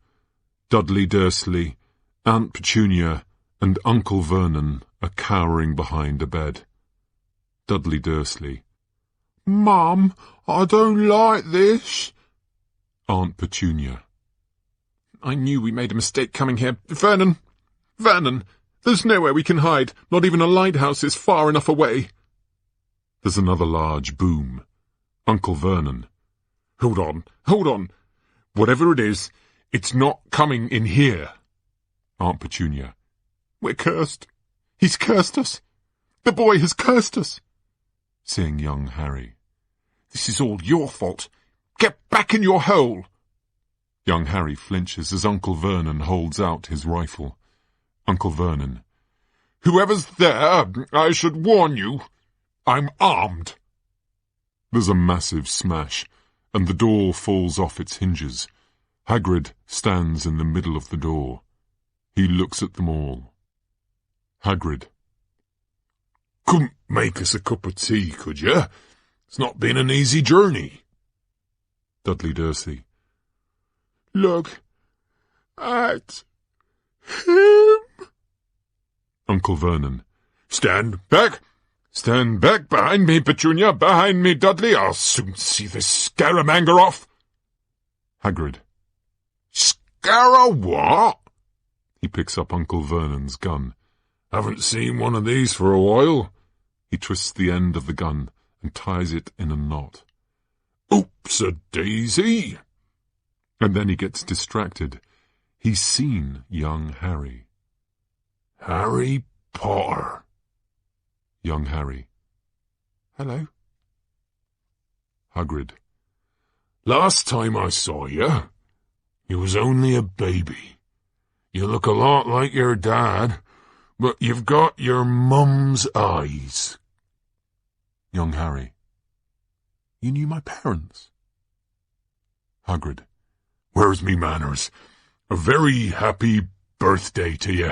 Dudley Dursley, Aunt Petunia, and Uncle Vernon are cowering behind a bed. Dudley Dursley. Mum, I don't like this. Aunt Petunia. I knew we made a mistake coming here. Vernon! Vernon! There's nowhere we can hide. Not even a lighthouse is far enough away. There's another large boom. Uncle Vernon. Hold on. Whatever it is, it's not coming in here. Aunt Petunia. We're cursed. He's cursed us. The boy has cursed us. Seeing young Harry. This is all your fault. Get back in your hole. Young Harry flinches as Uncle Vernon holds out his rifle. Uncle Vernon. Whoever's there, I should warn you. I'm armed. There's a massive smash, and the door falls off its hinges. Hagrid stands in the middle of the door. He looks at them all. Hagrid. Couldn't make us a cup of tea, could you? It's not been an easy journey. Dudley Dursley. Look at him. Uncle Vernon. Stand back. Stand back behind me, Petunia. Behind me, Dudley. I'll soon see this scaramander off. Hagrid. What? He picks up Uncle Vernon's gun. Haven't seen one of these for a while. He twists the end of the gun and ties it in a knot. Oops-a-daisy. And then he gets distracted. He's seen young Harry. Harry Potter. Young Harry. Hello. Hagrid. Last time I saw you, you was only a baby. You look a lot like your dad, but you've got your mum's eyes. Young Harry. You knew my parents? Hagrid. Where's me manners? A very happy birthday to you.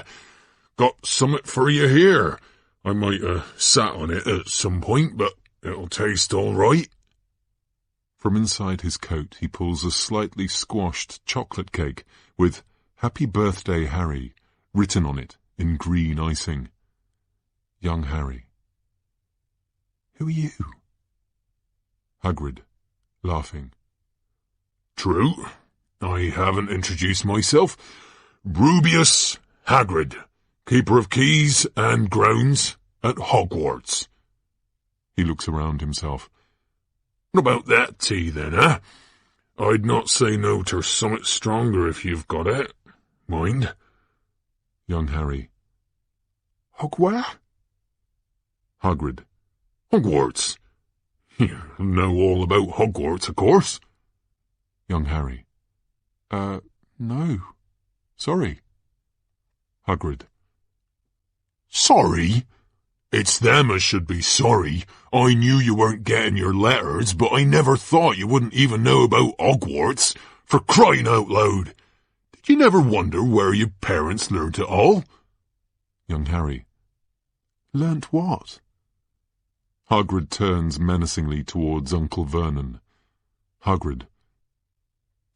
Got summat for you here. I might have sat on it at some point, but it'll taste all right. From inside his coat he pulls a slightly squashed chocolate cake with Happy Birthday, Harry, written on it in green icing. Young Harry. Who are you? Hagrid, laughing. True, I haven't introduced myself. Rubeus Hagrid, Keeper of Keys and Grounds at Hogwarts. He looks around himself. What about that tea then, eh? I'd not say no to something stronger if you've got it. Mind? Young Harry. Hogwarts? Hagrid. Hogwarts. You know all about Hogwarts, of course. Young Harry. No. Sorry. Hagrid. Sorry? It's them as should be sorry. I knew you weren't getting your letters, but I never thought you wouldn't even know about Hogwarts. For crying out loud. Did you never wonder where your parents learnt it all? Young Harry. Learnt what? Hagrid turns menacingly towards Uncle Vernon. Hagrid.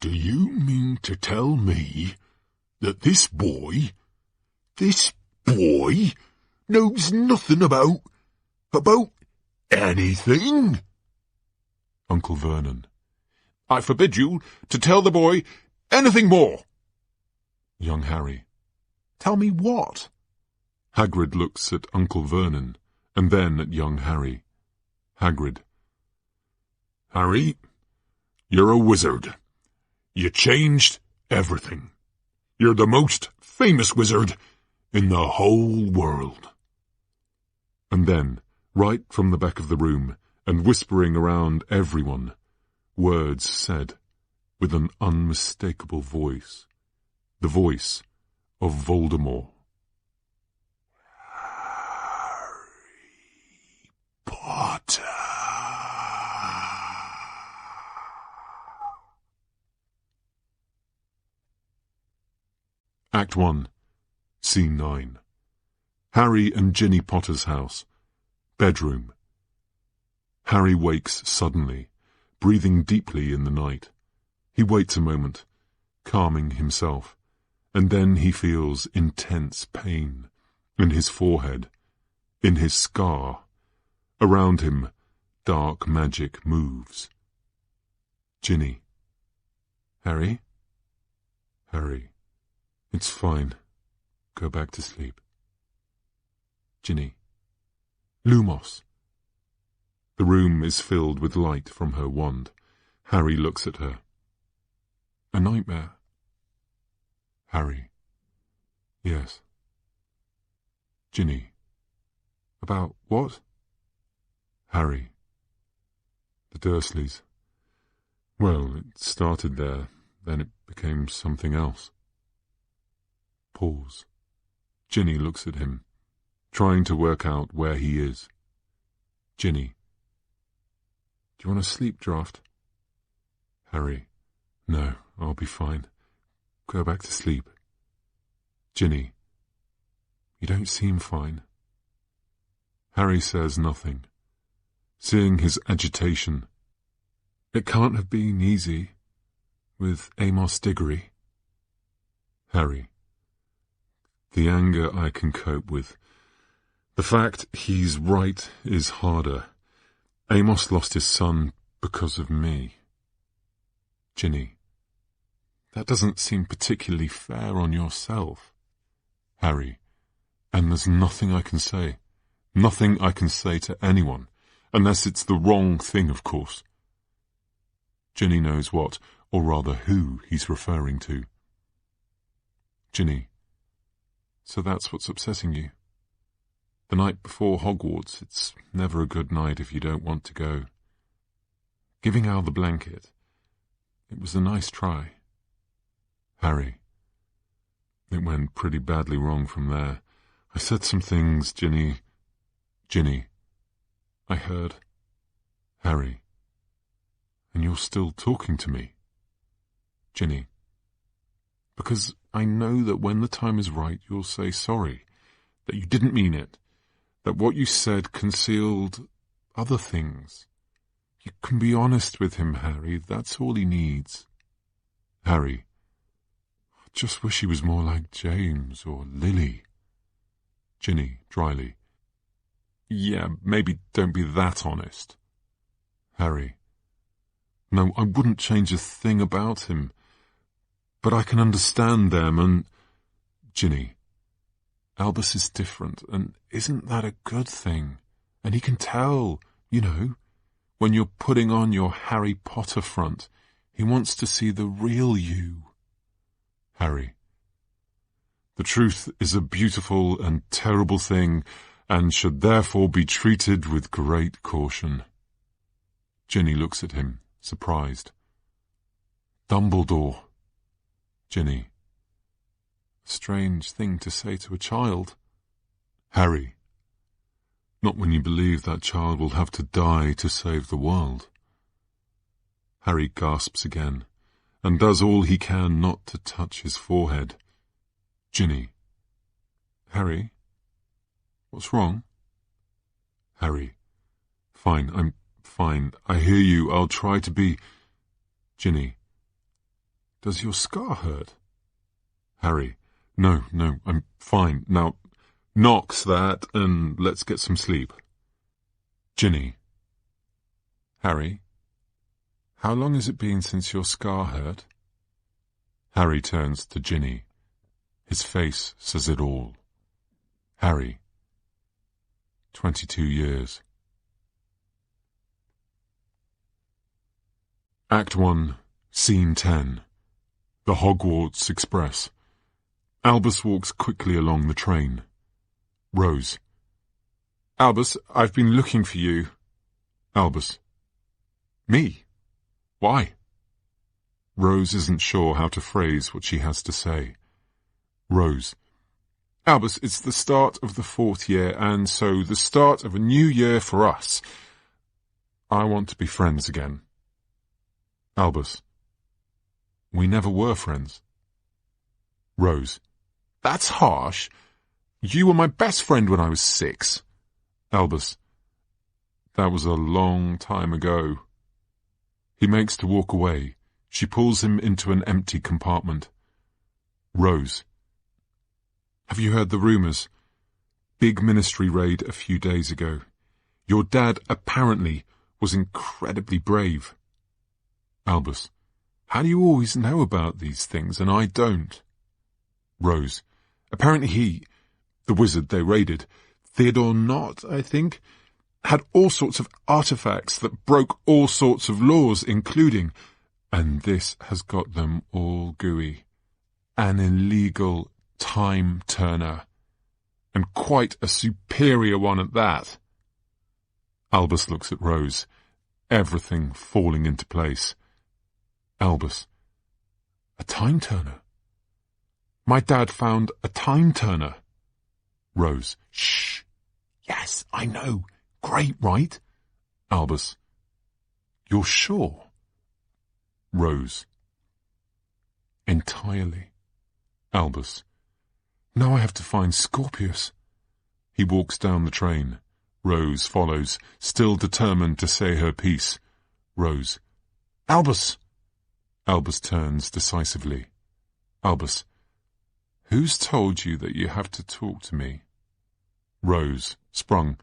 Do you mean to tell me that this boy knows nothing about anything? Uncle Vernon. I forbid you to tell the boy anything more. Young Harry. Tell me what? Hagrid looks at Uncle Vernon, and then at young Harry. Hagrid. Harry, you're a wizard. You changed everything. You're the most famous wizard in the whole world." And then, right from the back of the room, and whispering around everyone, words said, with an unmistakable voice, the voice of Voldemort. "Harry Potter." Act 1, Scene 9. Harry and Ginny Potter's house. Bedroom. Harry wakes suddenly, breathing deeply in the night. He waits a moment, calming himself, and then he feels intense pain in his forehead, in his scar. Around him, dark magic moves. Ginny. "Harry? Harry, it's fine. Go back to sleep." Ginny. "Lumos." The room is filled with light from her wand. Harry looks at her. "A nightmare?" Harry. "Yes." Ginny. "About what?" Harry. "The Dursleys. Well, it started there, then it became something else." Pause. Ginny looks at him, trying to work out where he is. Ginny. "Do you want a sleep draft?" Harry. "No, I'll be fine. Go back to sleep." Ginny. "You don't seem fine." Harry says nothing, seeing his agitation. "It can't have been easy with Amos Diggory." Harry. "The anger I can cope with. The fact he's right is harder. Amos lost his son because of me." Ginny. "That doesn't seem particularly fair on yourself." Harry. "And there's nothing I can say. Nothing I can say to anyone, unless it's the wrong thing, of course." Ginny knows what, or rather who, he's referring to. Ginny. "So that's what's upsetting you? The night before Hogwarts, it's never a good night if you don't want to go. Giving Al the blanket, it was a nice try." Harry. "It went pretty badly wrong from there. I said some things, Ginny." Ginny. "I heard." Harry. "And you're still talking to me?" Ginny. "Because I know that when the time is right, you'll say sorry, that you didn't mean it, that what you said concealed other things. You can be honest with him, Harry. That's all he needs." Harry. "I just wish he was more like James or Lily." Ginny, dryly. "Yeah, maybe don't be that honest." Harry. "No, I wouldn't change a thing about him. But I can understand them and—" Ginny. "Albus is different, and isn't that a good thing? And he can tell, you know, when you're putting on your Harry Potter front. He wants to see the real you." Harry. "The truth is a beautiful and terrible thing, and should therefore be treated with great caution." Ginny looks at him, surprised. "Dumbledore." Ginny. "Strange thing to say to a child." Harry. "Not when you believe that child will have to die to save the world." Harry gasps again, and does all he can not to touch his forehead. Ginny. "Harry? What's wrong?" Harry. "Fine, I'm fine. I hear you. I'll try to be—" Ginny. "Does your scar hurt?" Harry. No, I'm fine. Now, Knox that, and let's get some sleep." Ginny. "Harry, how long has it been since your scar hurt?" Harry turns to Ginny. His face says it all. Harry. 22 years. Act 1, Scene 10. The Hogwarts Express. Albus walks quickly along the train. Rose. Albus, I've been looking for you. Albus. Me? Why? Rose isn't sure how to phrase what she has to say. Rose. Albus, it's the start of the 4th year, and so the start of a new year for us. I want to be friends again. Albus. We never were friends. Rose. That's harsh. You were my best friend when I was 6. Albus. That was a long time ago. He makes to walk away. She pulls him into an empty compartment. Rose. Have you heard the rumours? Big ministry raid a few days ago. Your dad apparently was incredibly brave. Albus. How do you always know about these things and I don't? Rose. Apparently he, the wizard they raided, Theodore Knott, I think, had all sorts of artifacts that broke all sorts of laws, including, and this has got them all gooey, an illegal time turner, and quite a superior one at that. Albus looks at Rose, everything falling into place. Albus. A time turner? My dad found a time turner. Rose. Shh. Yes, I know. Great, right? Albus. You're sure? Rose. Entirely. Albus. Now I have to find Scorpius. He walks down the train. Rose follows, still determined to say her piece. Rose. Albus! Albus turns decisively. Albus. Who's told you that you have to talk to me? Rose, sprung.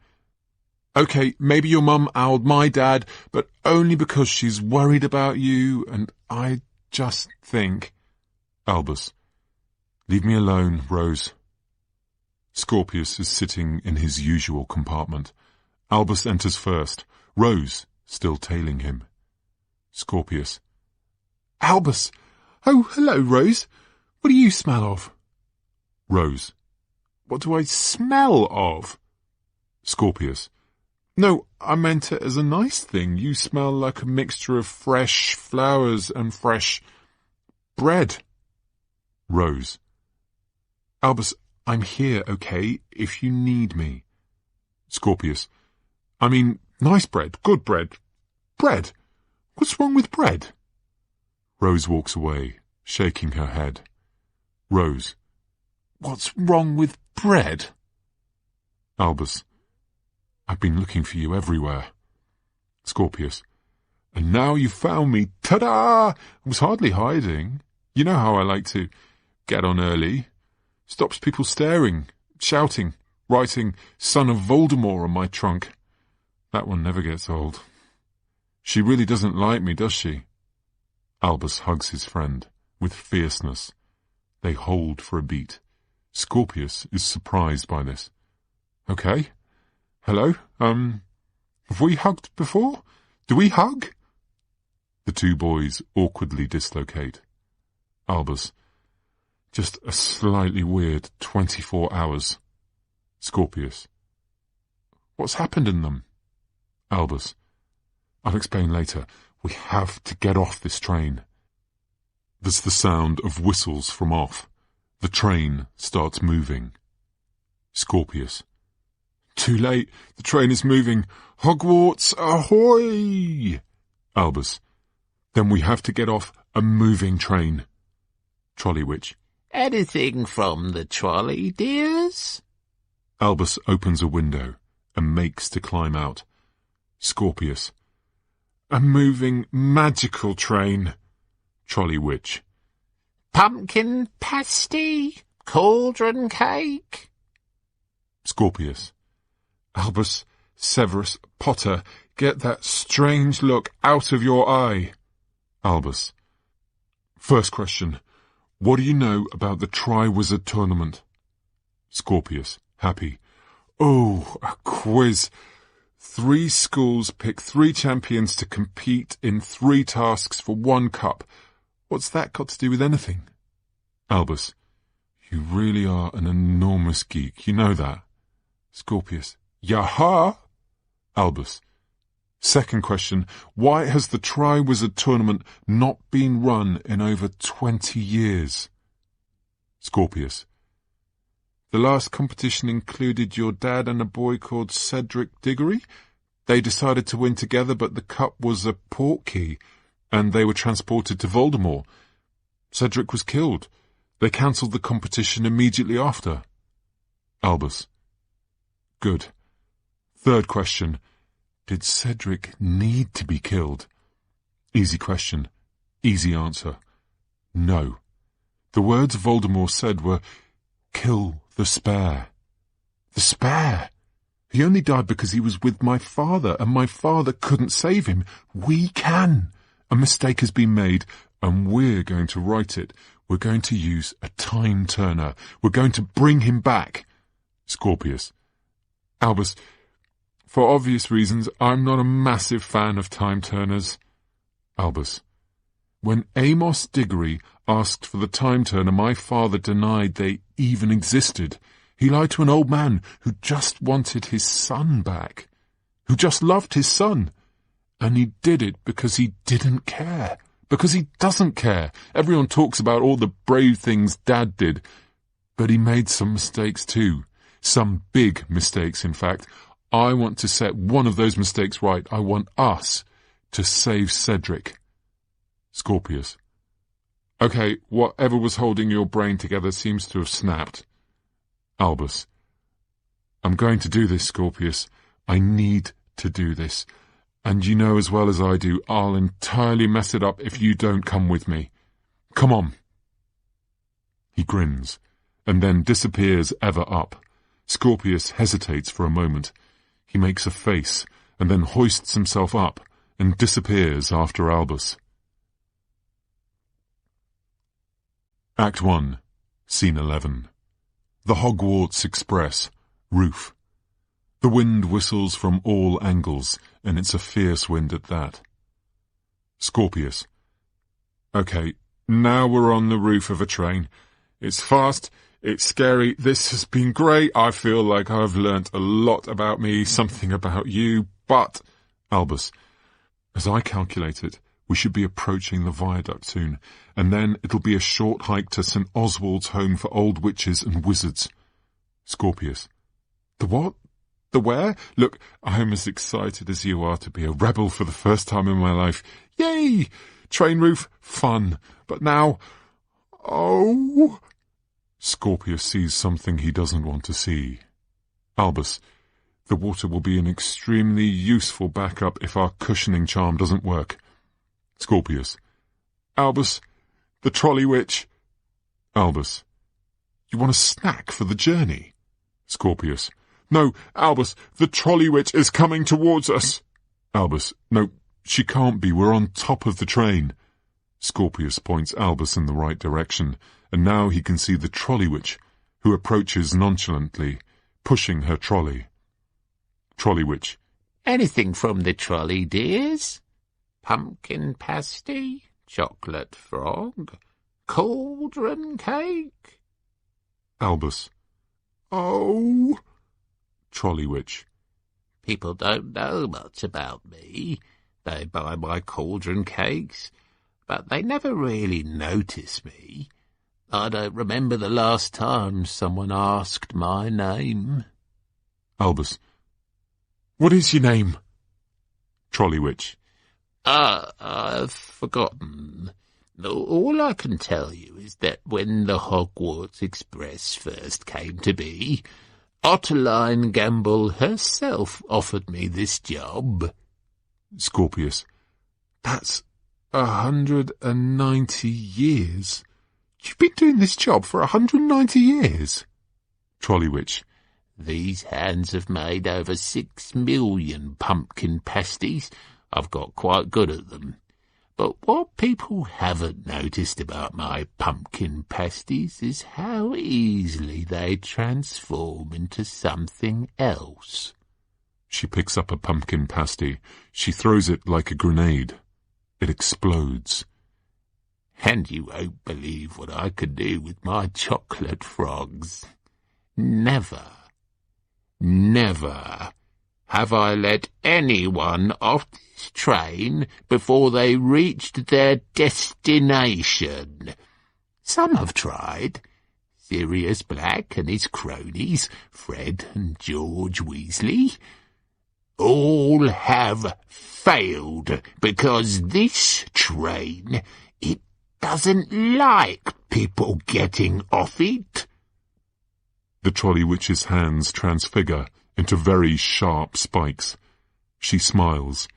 Okay, maybe your mum owled my dad, but only because she's worried about you, and I just think... Albus. Leave me alone, Rose. Scorpius is sitting in his usual compartment. Albus enters first, Rose still tailing him. Scorpius. Albus! Oh, hello, Rose. What do you smell of? Rose. What do I smell of? Scorpius. No, I meant it as a nice thing. You smell like a mixture of fresh flowers and fresh bread. Rose. Albus, I'm here, okay, if you need me. Scorpius. I mean, nice bread, good bread. Bread? What's wrong with bread? Rose walks away, shaking her head. Rose. What's wrong with bread? Albus. I've been looking for you everywhere. Scorpius. And now you found me. Ta-da! I was hardly hiding. You know how I like to get on early. Stops people staring, shouting, writing Son of Voldemort on my trunk. That one never gets old. She really doesn't like me, does she? Albus hugs his friend, with fierceness. They hold for a beat. Scorpius is surprised by this. Okay. Hello? Have we hugged before? Do we hug? The two boys awkwardly dislocate. Albus. Just a slightly weird 24 hours. Scorpius. What's happened in them? Albus. I'll explain later. We have to get off this train. There's the sound of whistles from off. The train starts moving. Scorpius. Too late. The train is moving. Hogwarts, ahoy! Albus. Then we have to get off a moving train. Trolley Witch. Anything from the trolley, dears? Albus opens a window and makes to climb out. Scorpius. A moving magical train. Trolley Witch. Pumpkin pasty? Cauldron cake? Scorpius. Albus Severus Potter, get that strange look out of your eye. Albus. First question. What do you know about the Tri-Wizard Tournament? Scorpius, happy. Oh, a quiz. 3 schools pick 3 champions to compete in 3 tasks for 1 cup. What's that got to do with anything? Albus. You really are an enormous geek, you know that. Scorpius. Yaha! Albus. Second question, why has the Triwizard Tournament not been run in over 20 years? Scorpius. The last competition included your dad and a boy called Cedric Diggory. They decided to win together, but the cup was a portkey, and they were transported to Voldemort. Cedric was killed. They cancelled the competition immediately after. Albus. Good. Third question. Did Cedric need to be killed? Easy question. Easy answer. No. The words Voldemort said were, "Kill the spare." The spare! He only died because he was with my father, and my father couldn't save him. We can. A mistake has been made, and we're going to right it. We're going to use a time turner. We're going to bring him back. Scorpius. Albus, for obvious reasons, I'm not a massive fan of time turners. Albus. When Amos Diggory asked for the time turner, my father denied they even existed. He lied to an old man who just wanted his son back, who just loved his son. And he did it because he didn't care, because he doesn't care. Everyone talks about all the brave things Dad did, but he made some mistakes too. Some big mistakes, in fact. I want to set one of those mistakes right. I want us to save Cedric. Scorpius. Okay, whatever was holding your brain together seems to have snapped. Albus. I'm going to do this, Scorpius. I need to do this. And you know as well as I do, I'll entirely mess it up if you don't come with me. Come on. He grins, and then disappears ever up. Scorpius hesitates for a moment. He makes a face, and then hoists himself up, and disappears after Albus. Act 1, Scene 11. The Hogwarts Express, roof. The wind whistles from all angles, and it's a fierce wind at that. Scorpius. Okay, now we're on the roof of a train. It's fast, it's scary, this has been great, I feel like I've learnt a lot about me, something about you, but... Albus. As I calculate it, we should be approaching the viaduct soon, and then it'll be a short hike to St. Oswald's home for old witches and wizards. Scorpius. The what? The where? Look, I'm as excited as you are to be a rebel for the first time in my life. Yay! Train roof, fun. But now... Oh... Scorpius sees something he doesn't want to see. Albus. The water will be an extremely useful backup if our cushioning charm doesn't work. Scorpius. Albus, the trolley witch. Albus. You want a snack for the journey? Scorpius. No, Albus, the trolley witch is coming towards us. Albus. No, she can't be. We're on top of the train. Scorpius points Albus in the right direction, and now he can see the trolley witch, who approaches nonchalantly, pushing her trolley. Trolley witch. Anything from the trolley, dears? Pumpkin pasty, chocolate frog, cauldron cake? Albus. Oh... Trolley witch. People don't know much about me. They buy my cauldron cakes, but they never really notice me. I don't remember the last time someone asked my name. Albus. What is your name? Trolley witch. I've forgotten. All I can tell you is that when the Hogwarts Express first came to be, Otterline Gamble herself offered me this job. Scorpius. That's 190 years. You've been doing this job for 190 years. Trolley witch. These hands have made over 6 million pumpkin pasties. I've got quite good at them. But what people haven't noticed about my pumpkin pasties is how easily they transform into something else. She picks up a pumpkin pasty. She throws it like a grenade. It explodes. And you won't believe what I could do with my chocolate frogs. Never, never have I let anyone off this train before they reached their destination. Some have tried. Sirius Black and his cronies, Fred and George Weasley. All have failed because this train, it doesn't like people getting off it. The trolley witch's hands transfigure into very sharp spikes. She smiles.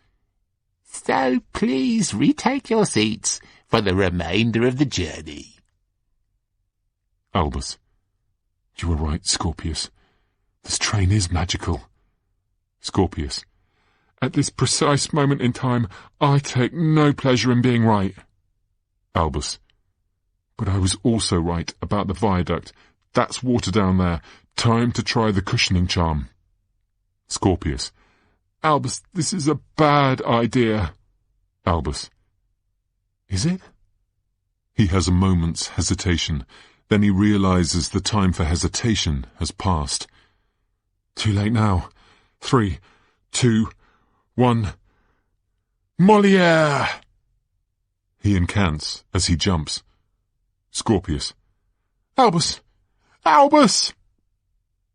So please retake your seats for the remainder of the journey. Albus. You were right, Scorpius. This train is magical. Scorpius. At this precise moment in time, I take no pleasure in being right. Albus. But I was also right about the viaduct. That's water down there. Time to try the cushioning charm. Scorpius. Albus, this is a bad idea. Albus. Is it? He has a moment's hesitation. Then he realizes the time for hesitation has passed. Too late now. 3, 2, 1. Molière! He incants as he jumps. Scorpius. Albus! Albus!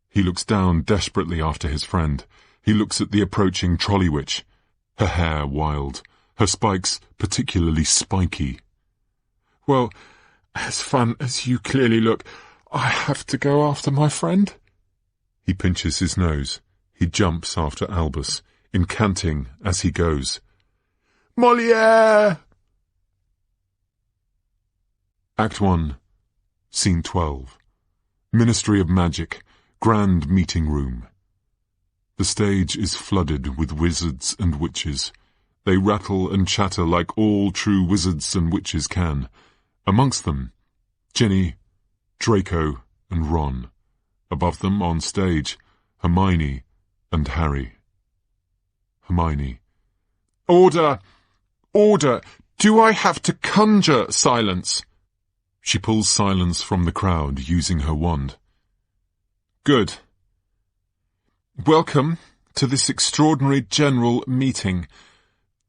He looks down desperately after his friend. He looks at the approaching trolley witch, her hair wild, her spikes particularly spiky. Well, as fun as you clearly look, I have to go after my friend. He pinches his nose. He jumps after Albus, incanting as he goes. Molière! Act 1, Scene 12. Ministry of Magic, Grand Meeting Room. The stage is flooded with wizards and witches. They rattle and chatter like all true wizards and witches can. Amongst them, Ginny, Draco, and Ron. Above them, on stage, Hermione and Harry. Hermione. Order! Order! Do I have to conjure silence? She pulls silence from the crowd using her wand. Good. Welcome to this extraordinary general meeting.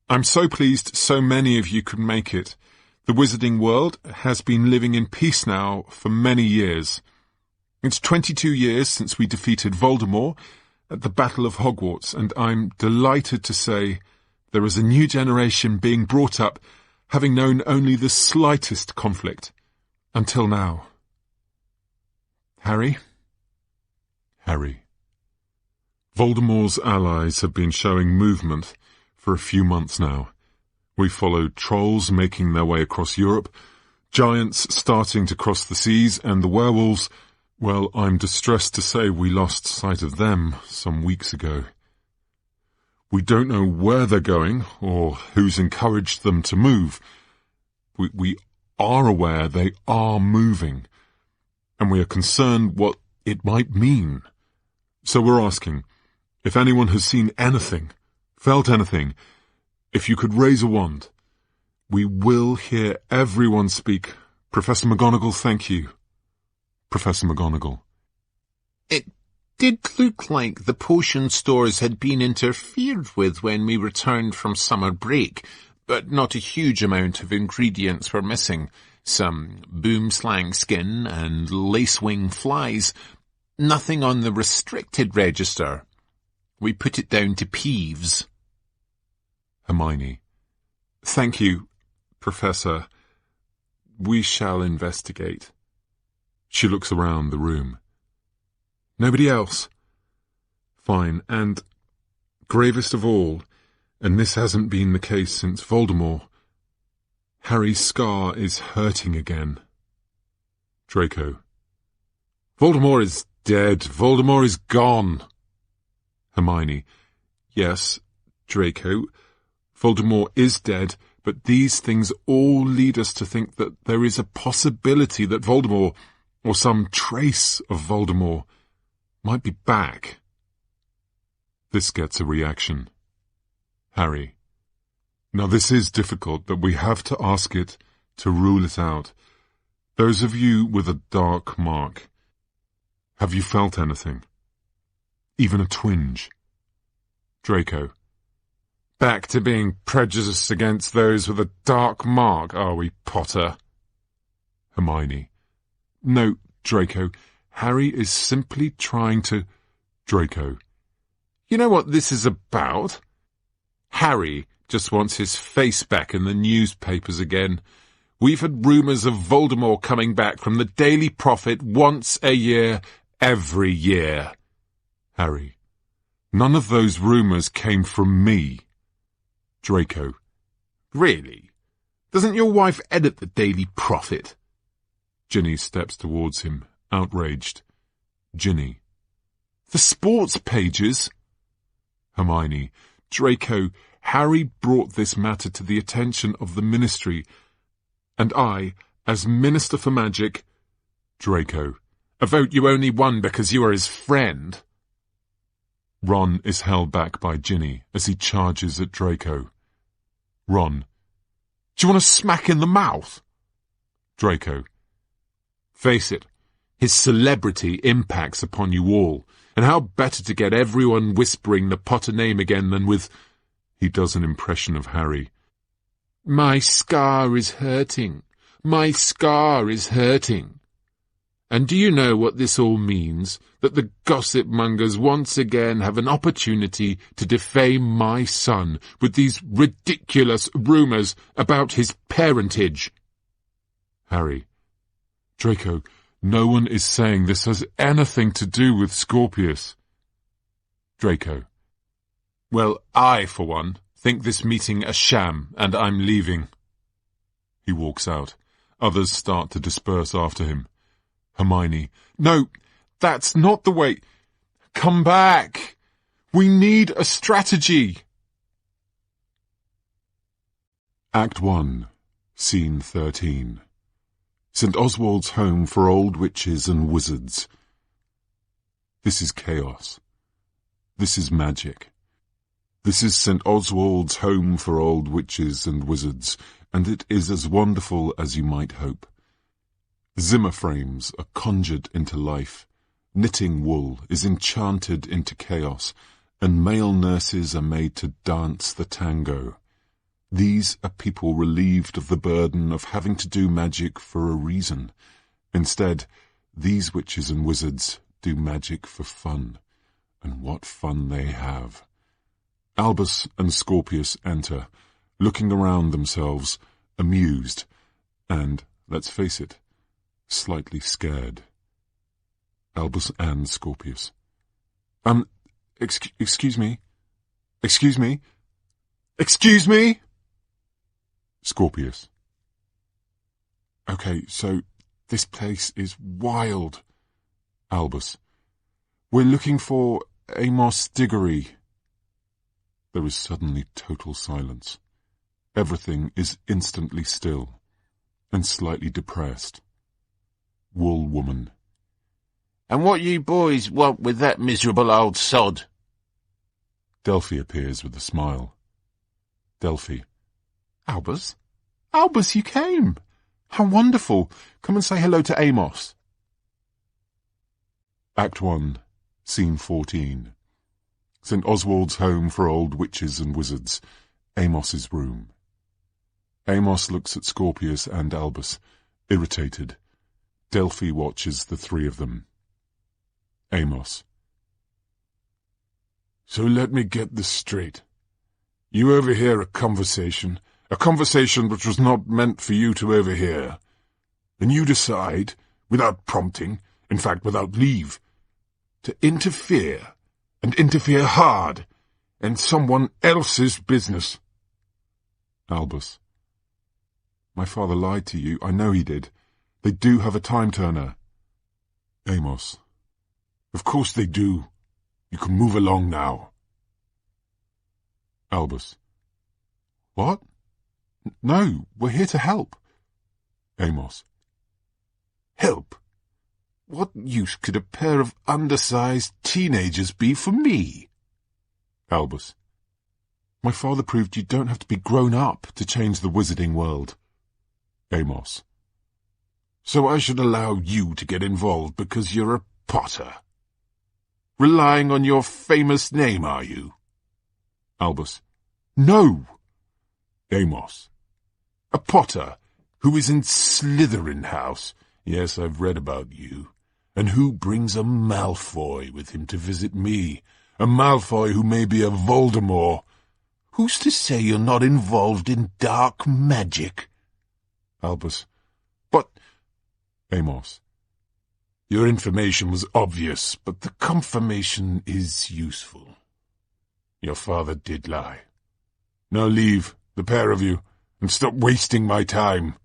I'm so pleased so many of you could make it. The wizarding world has been living in peace now for many years. It's 22 years since we defeated Voldemort at the Battle of Hogwarts, and I'm delighted to say there is a new generation being brought up having known only the slightest conflict until now. Harry? Harry. Voldemort's allies have been showing movement for a few months now. We followed trolls making their way across Europe, giants starting to cross the seas, and the werewolves, well, I'm distressed to say we lost sight of them some weeks ago. We don't know where they're going, or who's encouraged them to move. We are aware they are moving, and we are concerned what it might mean. So we're asking, if anyone has seen anything, felt anything, if you could raise a wand. We will hear everyone speak. Professor McGonagall, thank you. Professor McGonagall. It did look like the potion stores had been interfered with when we returned from summer break, but not a huge amount of ingredients were missing. Some boomslang skin and lacewing flies. Nothing on the restricted register. We put it down to Peeves. Hermione. Thank you, Professor. We shall investigate. She looks around the room. Nobody else? Fine, and gravest of all, and this hasn't been the case since Voldemort, Harry's scar is hurting again. Draco. Voldemort is dead. Voldemort is gone. Hermione. Yes, Draco. Voldemort is dead, but these things all lead us to think that there is a possibility that Voldemort, or some trace of Voldemort, might be back. This gets a reaction. Harry. Now this is difficult, but we have to ask it to rule it out. Those of you with a dark mark, have you felt anything? Even a twinge? Draco. Back to being prejudiced against those with a dark mark, are we, Potter? Hermione. No, Draco. Harry is simply trying to... Draco. You know what this is about? Harry just wants his face back in the newspapers again. We've had rumours of Voldemort coming back from the Daily Prophet once a year, every year. Harry. None of those rumours came from me. Draco. Really? Doesn't your wife edit the Daily Prophet? Ginny steps towards him, outraged. Ginny. The sports pages? Hermione. Draco, Harry brought this matter to the attention of the Ministry, and I, as Minister for Magic... Draco. A vote you only won because you are his friend. Ron is held back by Ginny as he charges at Draco. Ron. Do you want a smack in the mouth? Draco. Face it, his celebrity impacts upon you all, and how better to get everyone whispering the Potter name again than with... He does an impression of Harry. My scar is hurting. My scar is hurting. And do you know what this all means? That the gossip mongers once again have an opportunity to defame my son with these ridiculous rumours about his parentage. Harry. Draco, no one is saying this has anything to do with Scorpius. Draco. Well, I, for one, think this meeting a sham, and I'm leaving. He walks out. Others start to disperse after him. Hermione. No, that's not the way. Come back. We need a strategy. Act 1, Scene 13. St. Oswald's home for old witches and wizards. This is chaos. This is magic. This is St. Oswald's home for old witches and wizards, and it is as wonderful as you might hope. Zimmer frames are conjured into life, knitting wool is enchanted into chaos, and male nurses are made to dance the tango. These are people relieved of the burden of having to do magic for a reason. Instead, these witches and wizards do magic for fun, and what fun they have. Albus and Scorpius enter, looking around themselves, amused, and, let's face it, slightly scared. Albus and Scorpius. Excuse me? Excuse me? Excuse me? Scorpius. Okay, so this place is wild. Albus. We're looking for Amos Diggory. There is suddenly total silence. Everything is instantly still, and slightly depressed. Wool Woman. And what you boys want with that miserable old sod? Delphi appears with a smile. Delphi. Albus? Albus, you came! How wonderful! Come and say hello to Amos. Act 1, Scene 14. St. Oswald's home for old witches and wizards. Amos's room. Amos looks at Scorpius and Albus, irritated. Delphi watches the three of them. Amos. So let me get this straight. You overhear a conversation which was not meant for you to overhear. Then you decide, without prompting, in fact without leave, to interfere, and interfere hard, in someone else's business. Albus. My father lied to you. I know he did. They do have a time-turner. Amos. Of course they do. You can move along now. Albus. What? No, we're here to help. Amos. Help? What use could a pair of undersized teenagers be for me? Albus. My father proved you don't have to be grown up to change the wizarding world. Amos. So I should allow you to get involved because you're a Potter? Relying on your famous name, are you? Albus. No! Amos. A Potter who is in Slytherin House. Yes, I've read about you. And who brings a Malfoy with him to visit me. A Malfoy who may be a Voldemort. Who's to say you're not involved in dark magic? Albus. But... Amos. Your information was obvious, but the confirmation is useful. Your father did lie. Now leave, the pair of you, and stop wasting my time.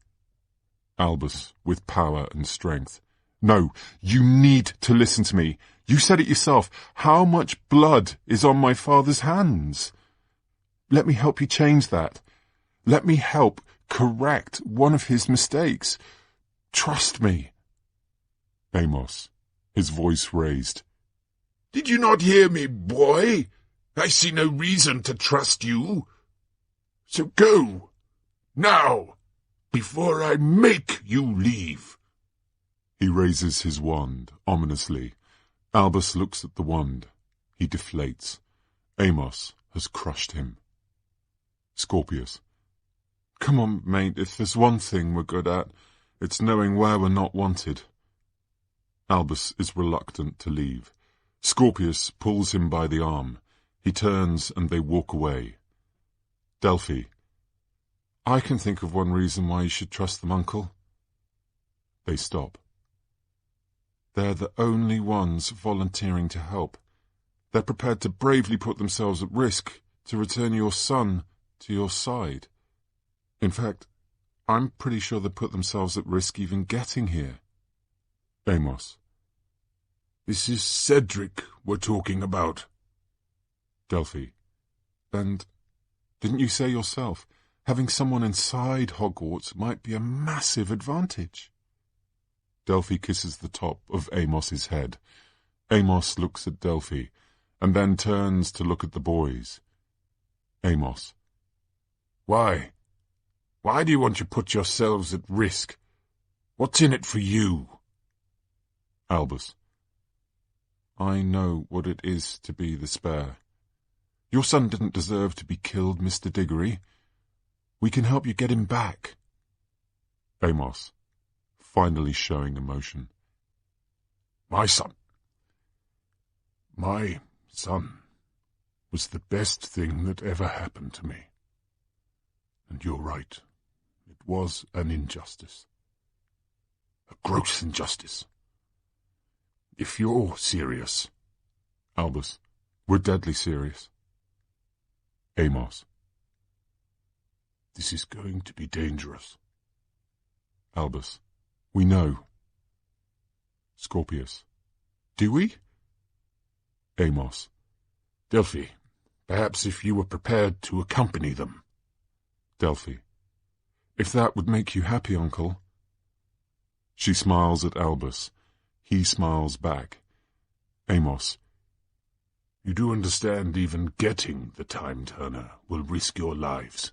Albus, with power and strength. No, you need to listen to me. You said it yourself. How much blood is on my father's hands? Let me help you change that. Let me help correct one of his mistakes. Trust me. Amos, his voice raised. Did you not hear me, boy? I see no reason to trust you. So go, now, before I make you leave. He raises his wand, ominously. Albus looks at the wand. He deflates. Amos has crushed him. Scorpius. Come on, mate, if there's one thing we're good at, it's knowing where we're not wanted. Albus is reluctant to leave. Scorpius pulls him by the arm. He turns and they walk away. Delphi. I can think of one reason why you should trust them, Uncle. They stop. They're the only ones volunteering to help. They're prepared to bravely put themselves at risk to return your son to your side. In fact, I'm pretty sure they put themselves at risk even getting here. Amos. This is Cedric we're talking about. Delphi. And didn't you say yourself, having someone inside Hogwarts might be a massive advantage? Delphi kisses the top of Amos's head. Amos looks at Delphi, and then turns to look at the boys. Amos. Why? Why do you want to put yourselves at risk? What's in it for you? Albus. I know what it is to be the spare. Your son didn't deserve to be killed, Mr. Diggory. We can help you get him back. Amos, finally showing emotion. My son was the best thing that ever happened to me. And you're right, it was an injustice. A gross injustice. If you're serious... Albus, we're deadly serious. Amos. This is going to be dangerous. Albus, we know. Scorpius. Do we? Amos. Delphi, perhaps if you were prepared to accompany them. Delphi. If that would make you happy, Uncle. She smiles at Albus. He smiles back. Amos. You do understand even getting the Time Turner will risk your lives.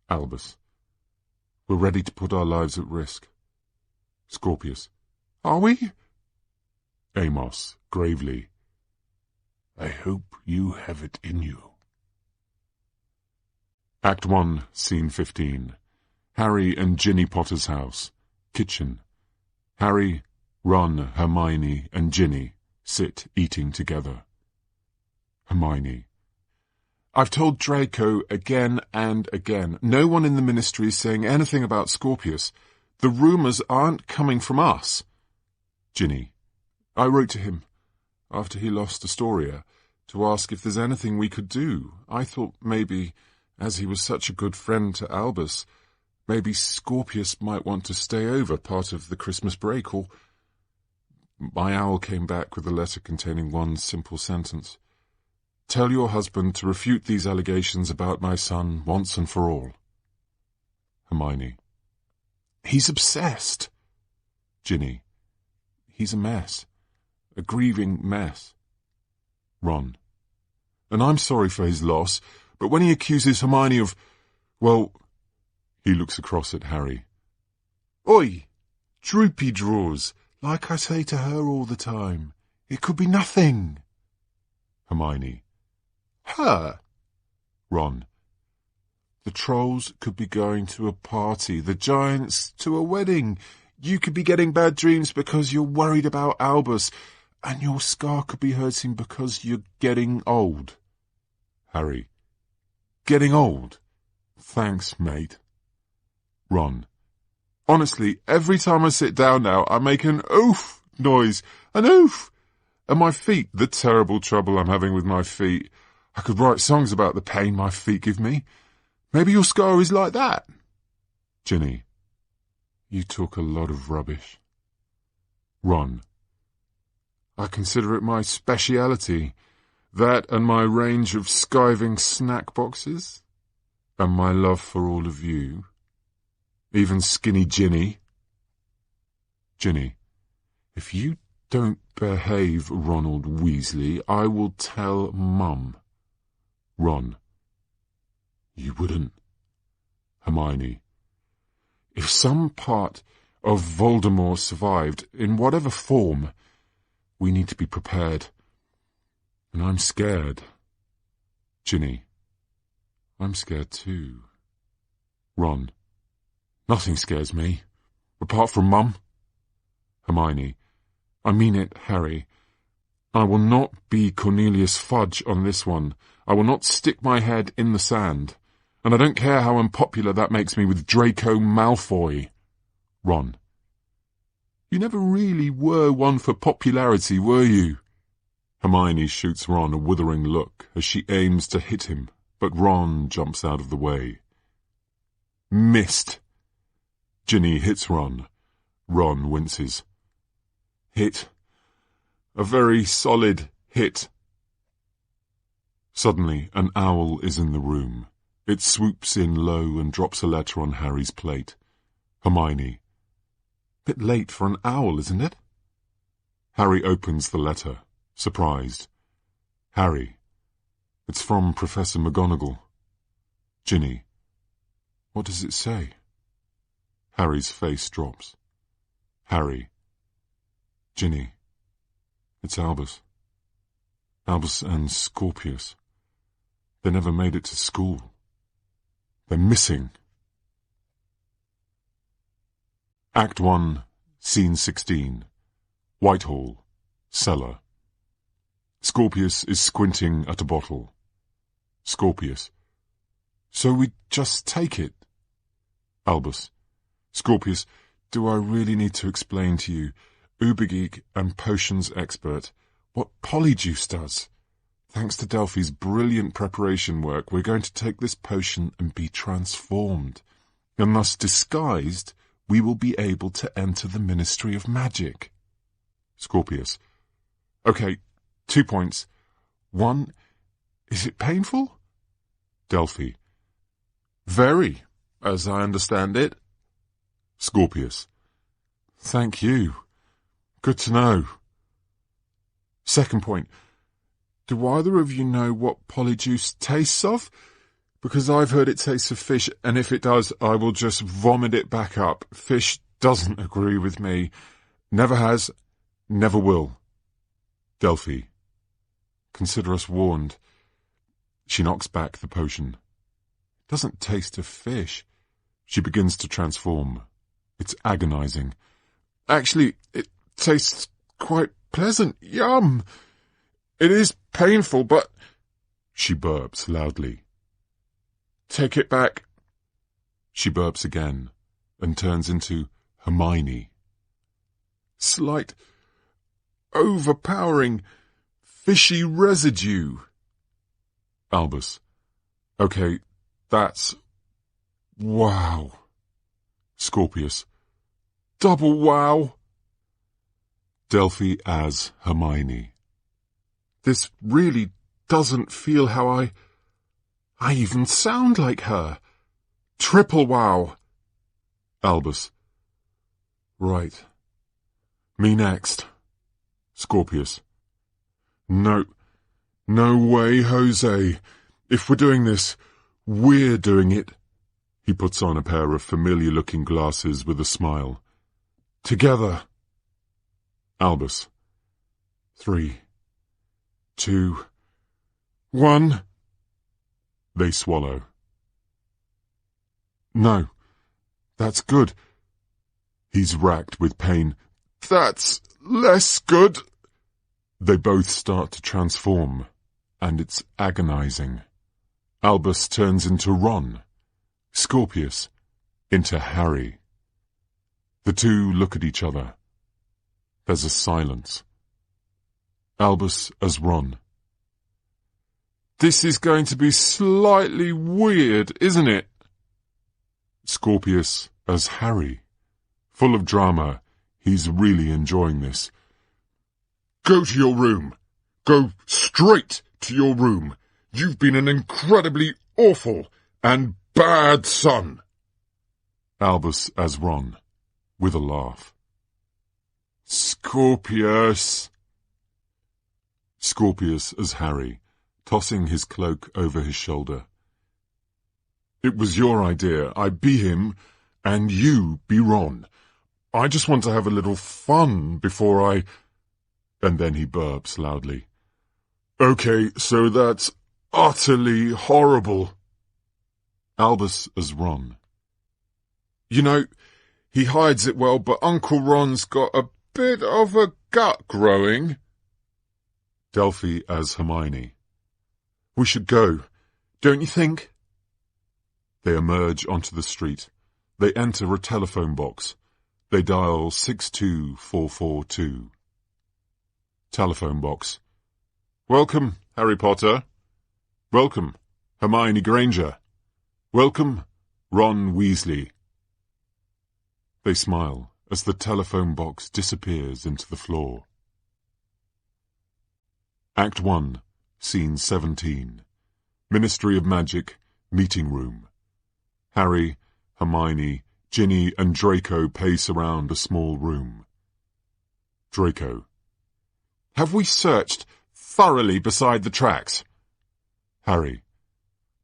Albus. We're ready to put our lives at risk. Scorpius. Are we? Amos, gravely. I hope you have it in you. Act 1, Scene 15. Harry and Ginny Potter's house. Kitchen. Harry, Ron, Hermione, and Ginny sit eating together. Hermione. I've told Draco again and again. No one in the Ministry is saying anything about Scorpius. The rumours aren't coming from us. Ginny. I wrote to him, after he lost Astoria, to ask if there's anything we could do. I thought maybe, as he was such a good friend to Albus, maybe Scorpius might want to stay over part of the Christmas break, or... My owl came back with a letter containing one simple sentence. Tell your husband to refute these allegations about my son once and for all. Hermione. He's obsessed. Ginny. He's a mess. A grieving mess. Ron. And I'm sorry for his loss, but when he accuses Hermione of... Well... He looks across at Harry. Oi! Droopy drawers, like I say to her all the time. It could be nothing. Hermione. Her? Ron. The trolls could be going to a party, the giants to a wedding. You could be getting bad dreams because you're worried about Albus, and your scar could be hurting because you're getting old. Harry. Getting old? Thanks, mate. Ron. Honestly, every time I sit down now, I make an oof noise. An oof! And my feet, the terrible trouble I'm having with my feet. I could write songs about the pain my feet give me. Maybe your scar is like that. Ginny. You talk a lot of rubbish. Ron. I consider it my speciality. That and my range of skiving snack boxes. And my love for all of you. Even skinny Ginny. Ginny. If you don't behave, Ronald Weasley, I will tell Mum. Ron. You wouldn't. Hermione. If some part of Voldemort survived, in whatever form, we need to be prepared. And I'm scared. Ginny. I'm scared too. Ron. Nothing scares me, apart from Mum. Hermione. I mean it, Harry. I will not be Cornelius Fudge on this one. I will not stick my head in the sand. And I don't care how unpopular that makes me with Draco Malfoy. Ron. You never really were one for popularity, were you? Hermione shoots Ron a withering look as she aims to hit him, but Ron jumps out of the way. Missed. Ginny hits Ron. Ron winces. Hit. A very solid hit. Suddenly, an owl is in the room. It swoops in low and drops a letter on Harry's plate. Hermione. Bit late for an owl, isn't it? Harry opens the letter, surprised. Harry. It's from Professor McGonagall. Ginny. What does it say? Harry's face drops. Harry. Ginny. It's Albus. Albus and Scorpius. They never made it to school. They're missing. Act 1, Scene 16. Whitehall. Cellar. Scorpius is squinting at a bottle. Scorpius. So we just take it? Albus. Scorpius, do I really need to explain to you, ubergeek and potions expert, what polyjuice does? Thanks to Delphi's brilliant preparation work, we're going to take this potion and be transformed. And thus disguised, we will be able to enter the Ministry of Magic. Scorpius. Okay, 2 points. 1, is it painful? Delphi. Very, as I understand it. Scorpius. Thank you. Good to know. 2nd point. Do either of you know what polyjuice tastes of? Because I've heard it tastes of fish, and if it does, I will just vomit it back up. Fish doesn't agree with me. Never has, never will. Delphi. Consider us warned. She knocks back the potion. It doesn't taste of fish. She begins to transform. It's agonizing. Actually, it tastes quite pleasant. Yum! It is painful, but... She burps loudly. Take it back. She burps again and turns into Hermione. Slight, overpowering, fishy residue. Albus. Okay, that's... wow. Scorpius. Double wow. Delphi as Hermione. This really doesn't feel how I even sound like her. Triple wow. Albus. Right. Me next. Scorpius. No way, Jose. If we're doing this, we're doing it. He puts on a pair of familiar-looking glasses with a smile. Together. Albus. 3, 2, 1. They swallow. No, that's good. He's racked with pain. That's less good. They both start to transform, and it's agonizing. Albus turns into Ron, Scorpius into Harry. The two look at each other. There's a silence. Albus as Ron. This is going to be slightly weird, isn't it? Scorpius as Harry. Full of drama, he's really enjoying this. Go to your room. Go straight to your room. You've been an incredibly awful and bad son. Albus as Ron, with a laugh. Scorpius. Scorpius as Harry, tossing his cloak over his shoulder. It was your idea. I be him, and you be Ron. I just want to have a little fun before I... And then he burps loudly. Okay, so that's utterly horrible. Albus as Ron. You know, he hides it well, but Uncle Ron's got a bit of a gut growing. Delphi as Hermione. We should go, don't you think? They emerge onto the street. They enter a telephone box. They dial 62442. Telephone box. Welcome, Harry Potter. Welcome, Hermione Granger. Welcome, Ron Weasley. They smile as the telephone box disappears into the floor. Act 1, Scene 17. Ministry of Magic, Meeting Room. Harry, Hermione, Ginny and Draco pace around a small room. Draco. Have we searched thoroughly beside the tracks? Harry.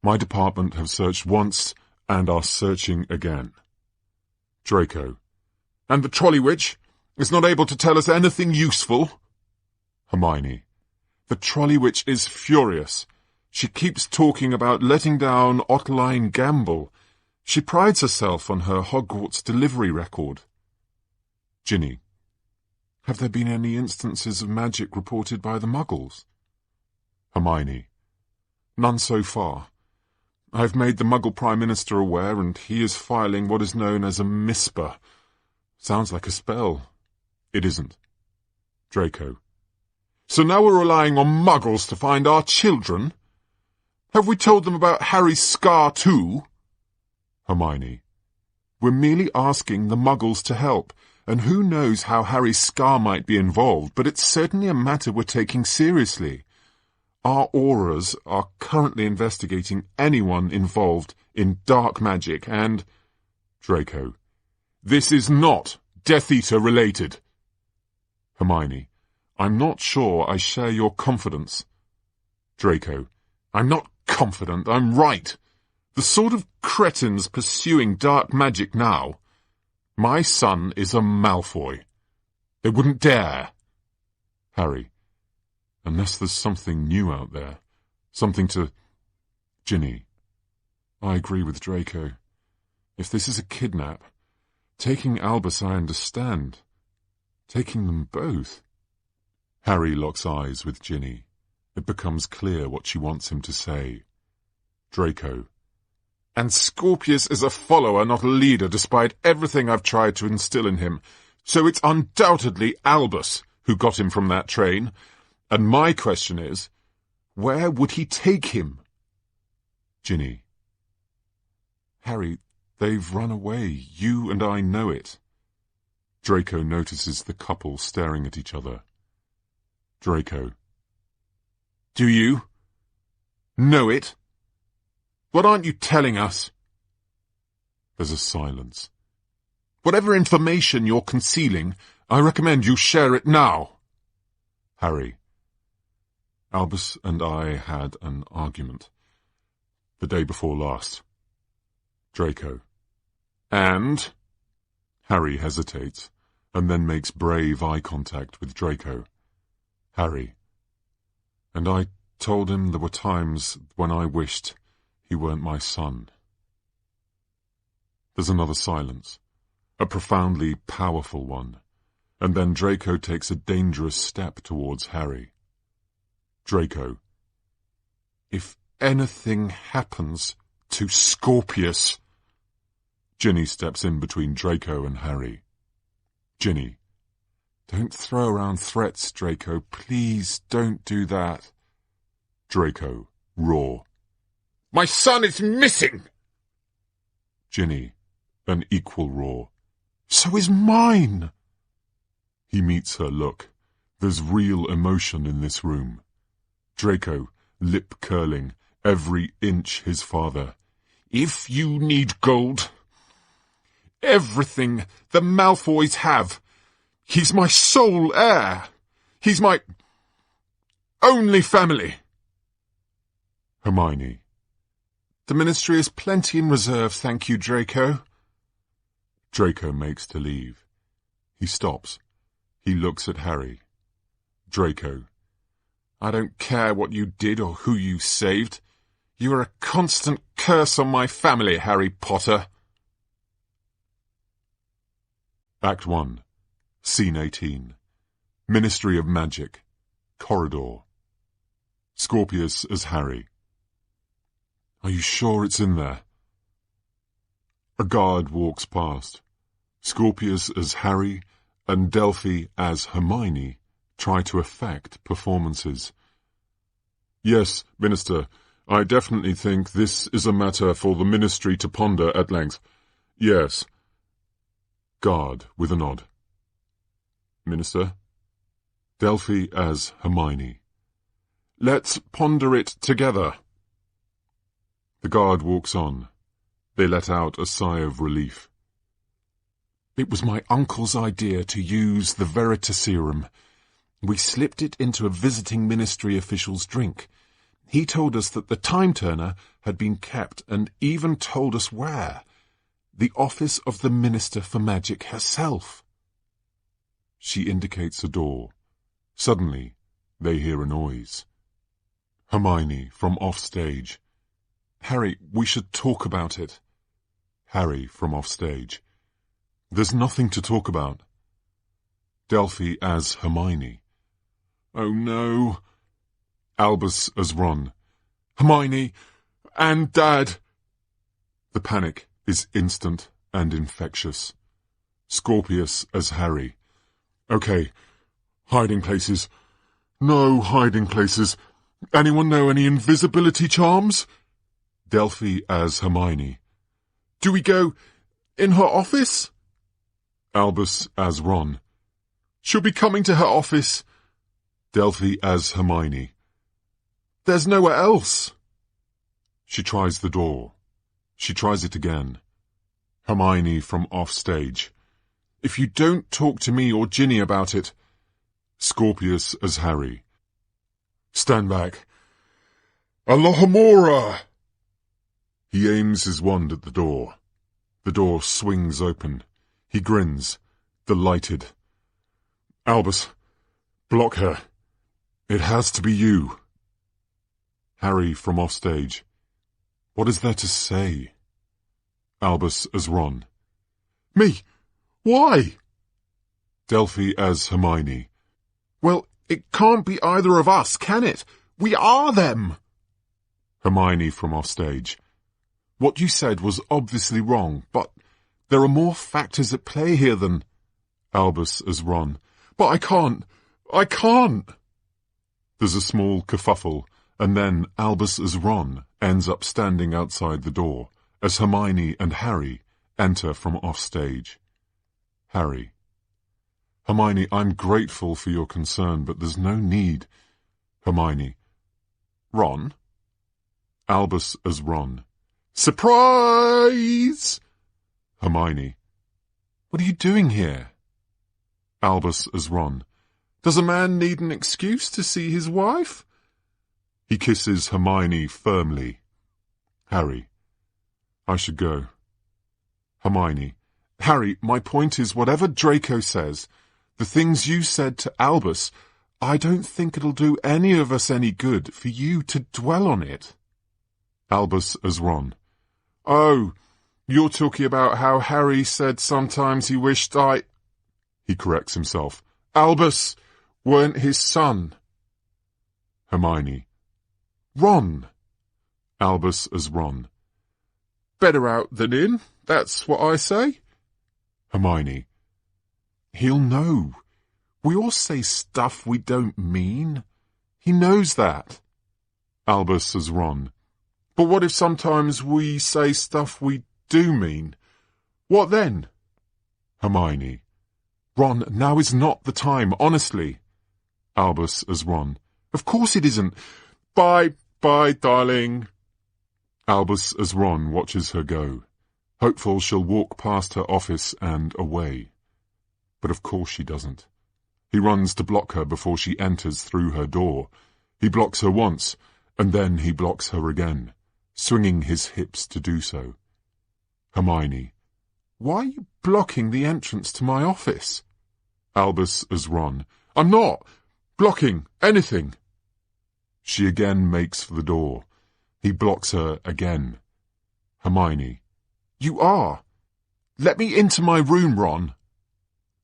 My department have searched once and are searching again. Draco. And the trolley witch is not able to tell us anything useful? Hermione. The trolley witch is furious. She keeps talking about letting down Ottoline Gamble. She prides herself on her Hogwarts delivery record. Ginny. Have there been any instances of magic reported by the Muggles? Hermione. None so far. I've made the Muggle Prime Minister aware, and he is filing what is known as a misper. Sounds like a spell. It isn't. Draco. So now we're relying on Muggles to find our children? Have we told them about Harry's scar too? Hermione. We're merely asking the Muggles to help, and who knows how Harry's scar might be involved, but it's certainly a matter we're taking seriously. Our auras are currently investigating anyone involved in dark magic and... Draco. This is not Death Eater related. Hermione. I'm not sure I share your confidence. Draco. I'm not confident, I'm right. The sort of cretins pursuing dark magic now. My son is a Malfoy. They wouldn't dare. Harry. Unless there's something new out there. Something to... Ginny. I agree with Draco. If this is a kidnap, taking Albus I understand. Taking them both... Harry locks eyes with Ginny. It becomes clear what she wants him to say. Draco. And Scorpius is a follower, not a leader, despite everything I've tried to instill in him. So it's undoubtedly Albus who got him from that train. And my question is, where would he take him? Ginny. Harry, they've run away. You and I know it. Draco notices the couple staring at each other. Draco. Do you know it? What aren't you telling us? There's a silence. Whatever information you're concealing, I recommend you share it now. Harry. Albus and I had an argument. The day before last. Draco. And? Harry hesitates, and then makes brave eye contact with Draco. Harry. And I told him there were times when I wished he weren't my son. There's another silence, a profoundly powerful one, and then Draco takes a dangerous step towards Harry. Draco. If anything happens to Scorpius... Ginny steps in between Draco and Harry. Ginny. Don't throw around threats, Draco. Please don't do that. Draco. Roar. My son is missing! Ginny. An equal roar. So is mine! He meets her look. There's real emotion in this room. Draco, lip curling, every inch his father. If you need gold, everything the Malfoys have, he's my sole heir. He's my only family. Hermione. The Ministry has plenty in reserve, thank you, Draco. Draco makes to leave. He stops. He looks at Harry. Draco. I don't care what you did or who you saved. You are a constant curse on my family, Harry Potter. Act 1. Scene 18. Ministry of Magic. Corridor. Scorpius as Harry. Are you sure it's in there? A guard walks past. Scorpius as Harry and Delphi as Hermione try to affect performances. Yes, Minister, I definitely think this is a matter for the Ministry to ponder at length. Yes. Guard with a nod. Minister. Delphi as Hermione. Let's ponder it together. The guard walks on. They let out a sigh of relief. It was my uncle's idea to use the Veritaserum. We slipped it into a visiting ministry official's drink. He told us that the time-turner had been kept and even told us where. The office of the Minister for Magic herself. She indicates a door. Suddenly, they hear a noise. Hermione from offstage. Harry, we should talk about it. Harry from offstage. There's nothing to talk about. Delphi as Hermione. Oh no. Albus as Ron. Hermione and Dad. The panic is instant and infectious. Scorpius as Harry. Okay, hiding places. No hiding places. Anyone know any invisibility charms? Delphi as Hermione. Do we go in her office? Albus as Ron. She'll be coming to her office. Delphi as Hermione. There's nowhere else. She tries the door. She tries it again. Hermione from offstage. If you don't talk to me or Ginny about it. Scorpius as Harry. Stand back. Alohomora! He aims his wand at the door. The door swings open. He grins, delighted. Albus, block her. It has to be you. Harry from offstage. What is there to say? Albus as Ron. Me? Why? Delphi as Hermione. Well, it can't be either of us, can it? We are them. Hermione from offstage. What you said was obviously wrong, but there are more factors at play here than... Albus as Ron. But I can't. There's a small kerfuffle, and then Albus as Ron ends up standing outside the door, as Hermione and Harry enter from offstage. Harry. Hermione, I'm grateful for your concern, but there's no need. Hermione. Ron? Albus as Ron. Surprise! Hermione. What are you doing here? Albus as Ron. Does a man need an excuse to see his wife? He kisses Hermione firmly. Harry. I should go. Hermione. Harry, my point is whatever Draco says, the things you said to Albus, I don't think it'll do any of us any good for you to dwell on it. Albus as Ron. Oh, you're talking about how Harry said sometimes he wished He corrects himself. Albus weren't his son. Hermione. Ron. Albus as Ron. Better out than in, that's what I say. Hermione. He'll know. We all say stuff we don't mean. He knows that. Albus as Ron. But what if sometimes we say stuff we do mean? What then? Hermione. Ron, now is not the time, honestly. Albus as Ron. Of course it isn't. Bye, darling. Albus as Ron watches her go. Hopeful she'll walk past her office and away. But of course she doesn't. He runs to block her before she enters through her door. He blocks her once, and then he blocks her again, swinging his hips to do so. Hermione. Why are you blocking the entrance to my office? Albus as Ron. I'm not blocking anything. She again makes for the door. He blocks her again. Hermione. You are. Let me into my room, Ron.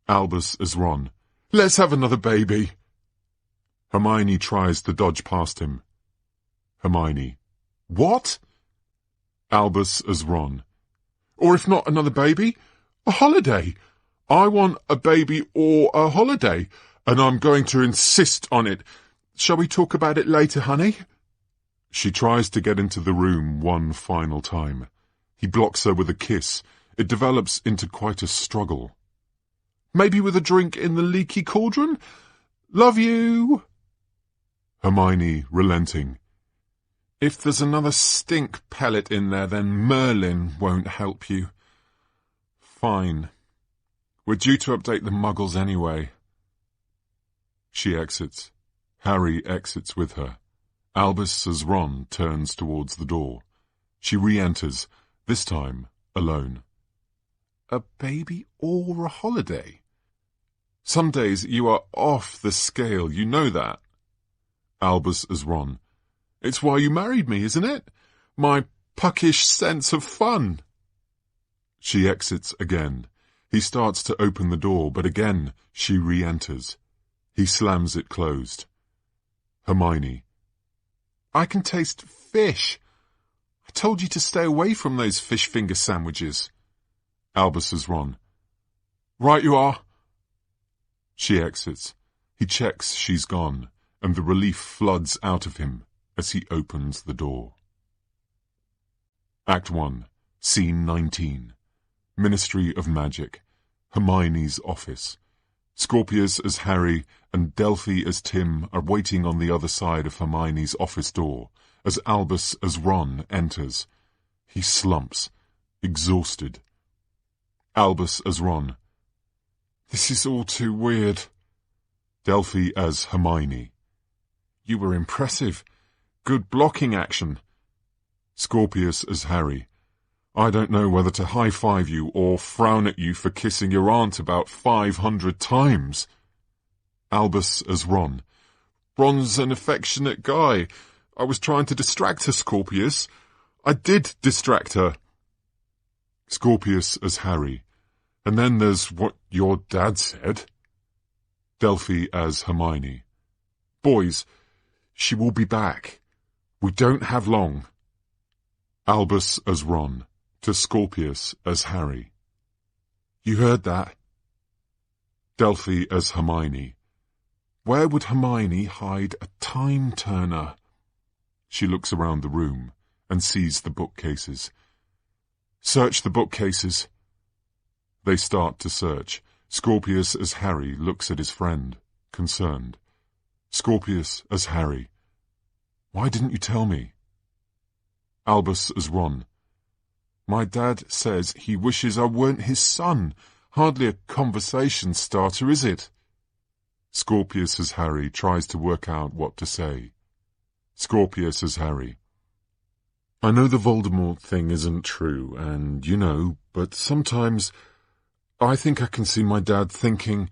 Albus as Ron. Let's have another baby. Hermione tries to dodge past him. Hermione. What? Albus as Ron. Or if not another baby, a holiday. I want a baby or a holiday, and I'm going to insist on it. Shall we talk about it later, honey? She tries to get into the room one final time. He blocks her with a kiss. It develops into quite a struggle. Maybe with a drink in the leaky cauldron? Love you. Hermione, relenting. If there's another stink pellet in there, then Merlin won't help you. Fine. We're due to update the muggles anyway. She exits. Harry exits with her. Albus as Ron turns towards the door. She re-enters, this time alone. A baby or a holiday? Some days you are off the scale, you know that. Albus as Ron. It's why you married me, isn't it? My puckish sense of fun. She exits again. He starts to open the door, but again she re-enters. He slams it closed. Hermione. I can taste fish. I told you to stay away from those fish finger sandwiches. Albus as Ron. Right you are. She exits. He checks she's gone, and the relief floods out of him as he opens the door. Act 1, Scene 19. Ministry of Magic. Hermione's office. Scorpius as Harry and Delphi as Tim are waiting on the other side of Hermione's office door as Albus as Ron enters. He slumps, exhausted. Albus as Ron. This is all too weird. Delphi as Hermione. You were impressive. Good blocking action. Scorpius as Harry. I don't know whether to high-five you or frown at you for kissing your aunt about 500 times. Albus as Ron. Ron's an affectionate guy. I was trying to distract her, Scorpius. I did distract her. Scorpius as Harry. And then there's what your dad said. Delphi as Hermione. Boys, she will be back. We don't have long. Albus as Ron. To Scorpius as Harry. You heard that? Delphi as Hermione. Where would Hermione hide a time-turner? She looks around the room and sees the bookcases. Search the bookcases. They start to search. Scorpius as Harry looks at his friend, concerned. Scorpius as Harry. Why didn't you tell me? Albus as Ron. My dad says he wishes I weren't his son. Hardly a conversation starter, is it? Scorpius as Harry tries to work out what to say. Scorpius as Harry. I know the Voldemort thing isn't true, and you know, but sometimes I think I can see my dad thinking,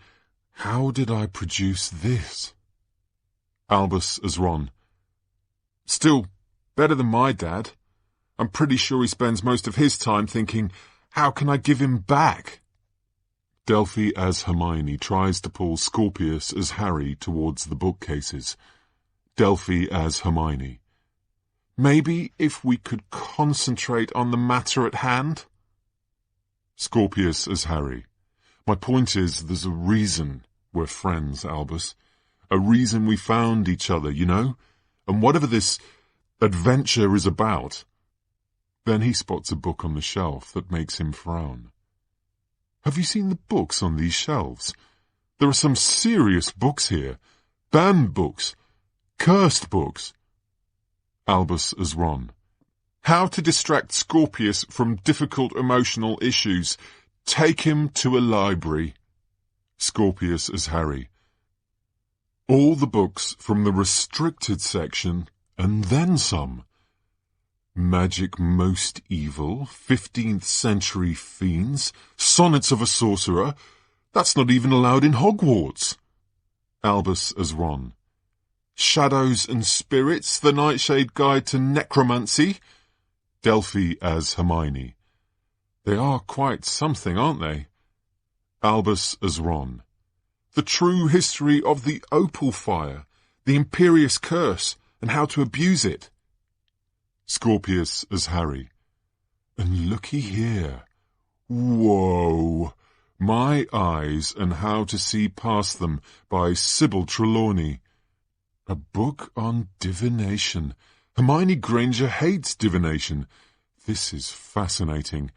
how did I produce this? Albus as Ron. Still, better than my dad. I'm pretty sure he spends most of his time thinking, how can I give him back? Delphi as Hermione tries to pull Scorpius as Harry towards the bookcases. Delphi as Hermione. Maybe if we could concentrate on the matter at hand? Scorpius as Harry. My point is, there's a reason we're friends, Albus. A reason we found each other, you know? And whatever this adventure is about. Then he spots a book on the shelf that makes him frown. Have you seen the books on these shelves? There are some serious books here. Banned books. Cursed books. Albus as Ron. How to distract Scorpius from difficult emotional issues. Take him to a library. Scorpius as Harry. All the books from the restricted section, and then some. Magic Most Evil, 15th Century Fiends, Sonnets of a Sorcerer. That's not even allowed in Hogwarts. Albus as Ron. Shadows and Spirits, The Nightshade Guide to Necromancy. Delphi as Hermione. They are quite something, aren't they? Albus as Ron. The True History of the Opal Fire, the Imperious Curse, and how to abuse it. Scorpius as Harry. And looky here. Whoa! My Eyes and How to See Past Them by Sybil Trelawney. A book on divination. Hermione Granger hates divination. This is fascinating.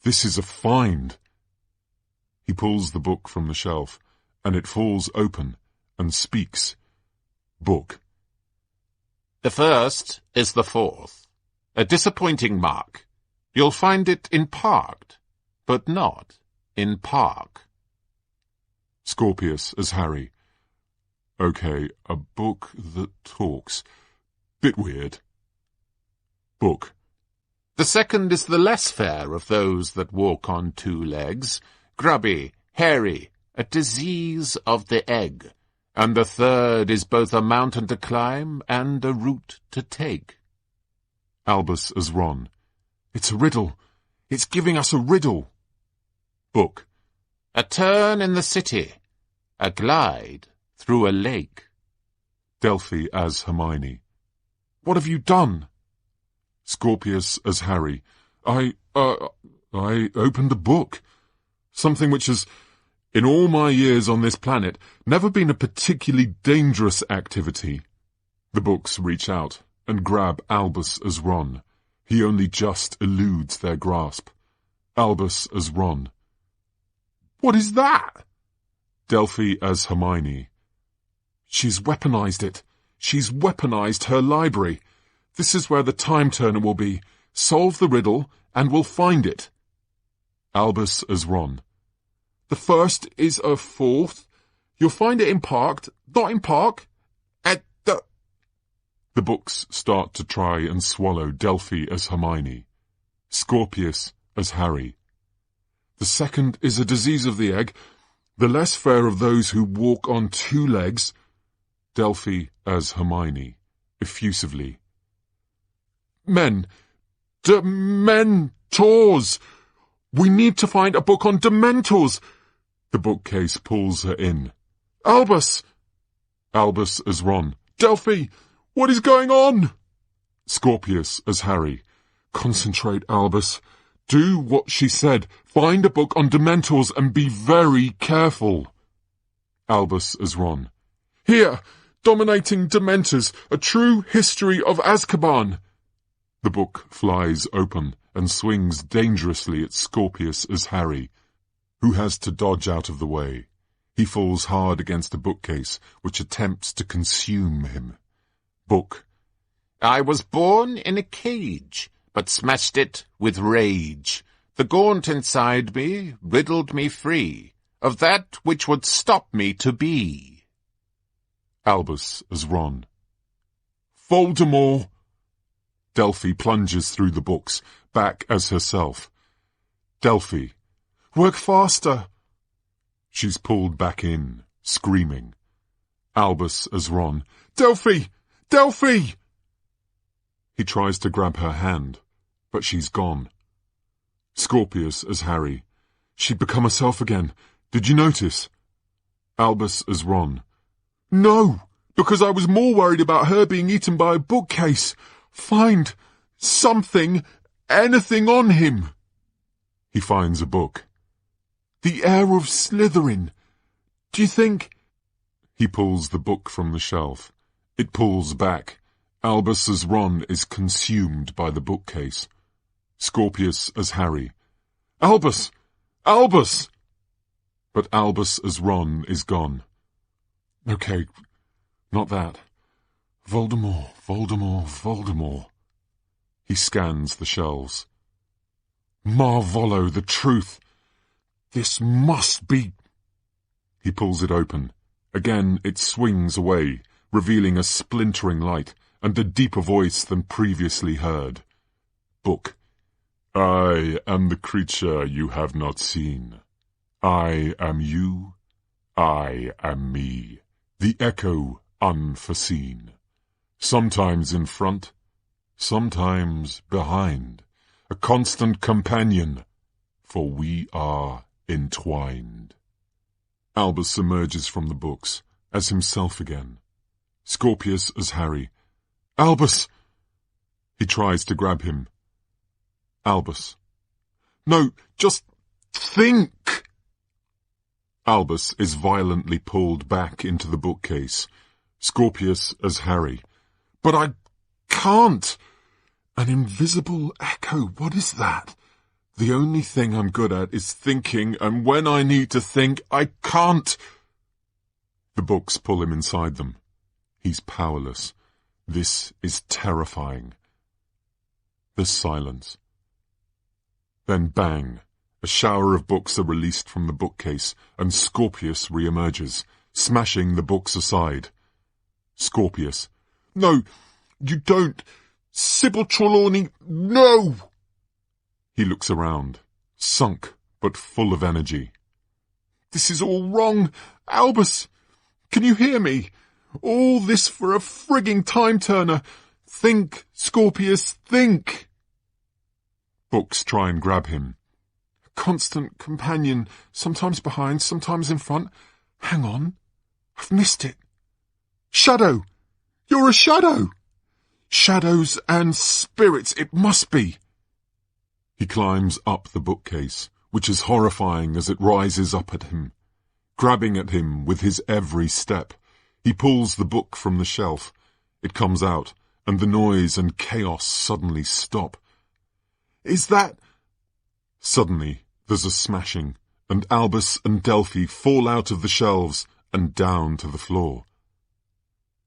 This is a find. He pulls the book from the shelf, and it falls open and speaks. Book. The first is the fourth. A disappointing mark. You'll find it in parked, but not in park. Scorpius as Harry. Okay, a book that talks. Bit weird. Book. The second is the less fair of those that walk on two legs. Grubby, hairy, a disease of the egg. And the third is both a mountain to climb and a route to take. Albus as Ron. It's a riddle. It's giving us a riddle. Book. A turn in the city. A glide through a lake. Delphi as Hermione. What have you done? Scorpius as Harry. I opened a book. Something which has, in all my years on this planet, never been a particularly dangerous activity. The books reach out and grab Albus as Ron. He only just eludes their grasp. Albus as Ron. What is that? Delphi as Hermione. She's weaponized it. She's weaponized her library. This is where the time turner will be. Solve the riddle, and we'll find it. Albus as Ron. The first is a fourth. You'll find it in parked, not in park. At the books start to try and swallow Delphi as Hermione. Scorpius as Harry. The second is a disease of the egg, the less fair of those who walk on two legs. Delphi as Hermione, effusively. Men. Dementors! We need to find a book on Dementors! The bookcase pulls her in. Albus! Albus as Ron. Delphi! What is going on? Scorpius as Harry. Concentrate, Albus. Do what she said. Find a book on Dementors and be very careful. Albus as Ron. Here! Dominating Dementors, a true history of Azkaban. The book flies open and swings dangerously at Scorpius as Harry, who has to dodge out of the way. He falls hard against a bookcase, which attempts to consume him. Book. I was born in a cage, but smashed it with rage. The gaunt inside me riddled me free of that which would stop me to be. Albus as Ron. Voldemort. Delphi plunges through the books, back as herself. Delphi. Work faster! She's pulled back in, screaming. Albus as Ron. Delphi! Delphi! He tries to grab her hand, but she's gone. Scorpius as Harry. She'd become herself again. Did you notice? Albus as Ron. No, because I was more worried about her being eaten by a bookcase. Find something, anything on him. He finds a book. The Heir of Slytherin. Do you think... He pulls the book from the shelf. It pulls back. Albus as Ron is consumed by the bookcase. Scorpius as Harry. Albus! Albus! But Albus as Ron is gone. Okay, not that. Voldemort, Voldemort, Voldemort. He scans the shelves. Marvolo, the truth. This must be... He pulls it open. Again it swings away, revealing a splintering light and a deeper voice than previously heard. Book. I am the creature you have not seen. I am you. I am me. The echo unforeseen. Sometimes in front, sometimes behind. A constant companion, for we are entwined. Albus emerges from the books, as himself again. Scorpius as Harry. Albus! He tries to grab him. Albus. No, just think! Albus is violently pulled back into the bookcase. Scorpius as Harry. But I can't! An invisible echo, what is that? The only thing I'm good at is thinking, and when I need to think, I can't. The books pull him inside them. He's powerless. This is terrifying. There's silence. Then bang! A shower of books are released from the bookcase, and Scorpius re-emerges, smashing the books aside. Scorpius. No, you don't! Sybil Trelawney, no! He looks around, sunk but full of energy. This is all wrong! Albus! Can you hear me? All this for a frigging time-turner! Think, Scorpius, think! Books try and grab him. A constant companion, sometimes behind, sometimes in front. Hang on, I've missed it. Shadow! You're a shadow! Shadows and spirits, it must be. He climbs up the bookcase, which is horrifying as it rises up at him. Grabbing at him with his every step, he pulls the book from the shelf. It comes out, and the noise and chaos suddenly stop. Is that... Suddenly, there's a smashing, and Albus and Delphi fall out of the shelves and down to the floor.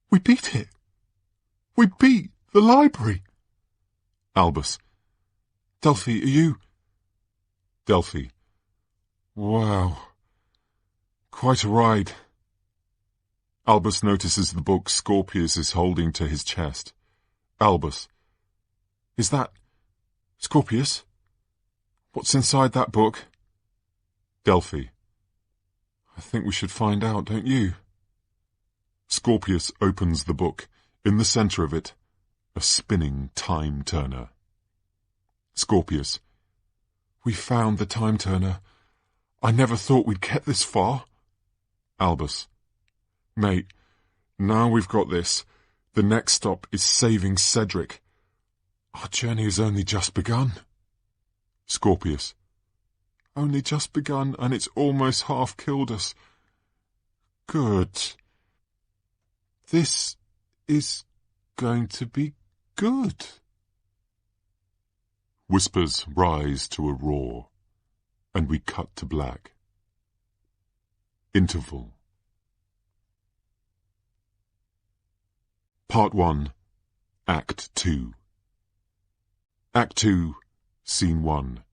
We beat it. We beat the library. Albus. Delphi, are you... Delphi. Wow. Quite a ride. Albus notices the book Scorpius is holding to his chest. Albus. Is that... Scorpius? What's inside that book? Delphi. I think we should find out, don't you? Scorpius opens the book. In the centre of it, a spinning time-turner. Scorpius. We found the time-turner. I never thought we'd get this far. Albus. Mate, now we've got this. The next stop is saving Cedric. Our journey has only just begun. Scorpius. Only just begun, and it's almost half killed us. Good. This is going to be good. Whispers rise to a roar, and we cut to black. Interval. Part 1, Act 2. Act 2, Scene 1.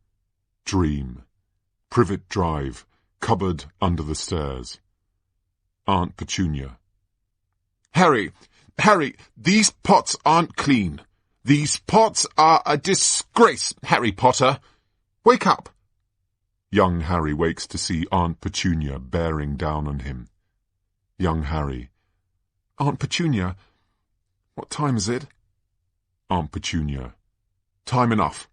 Dream. Privet Drive, cupboard under the stairs. Aunt Petunia. Harry, these pots aren't clean. These pots are a disgrace, Harry Potter. Wake up! Young Harry wakes to see Aunt Petunia bearing down on him. Young Harry. Aunt Petunia, what time is it? Aunt Petunia. Time enough.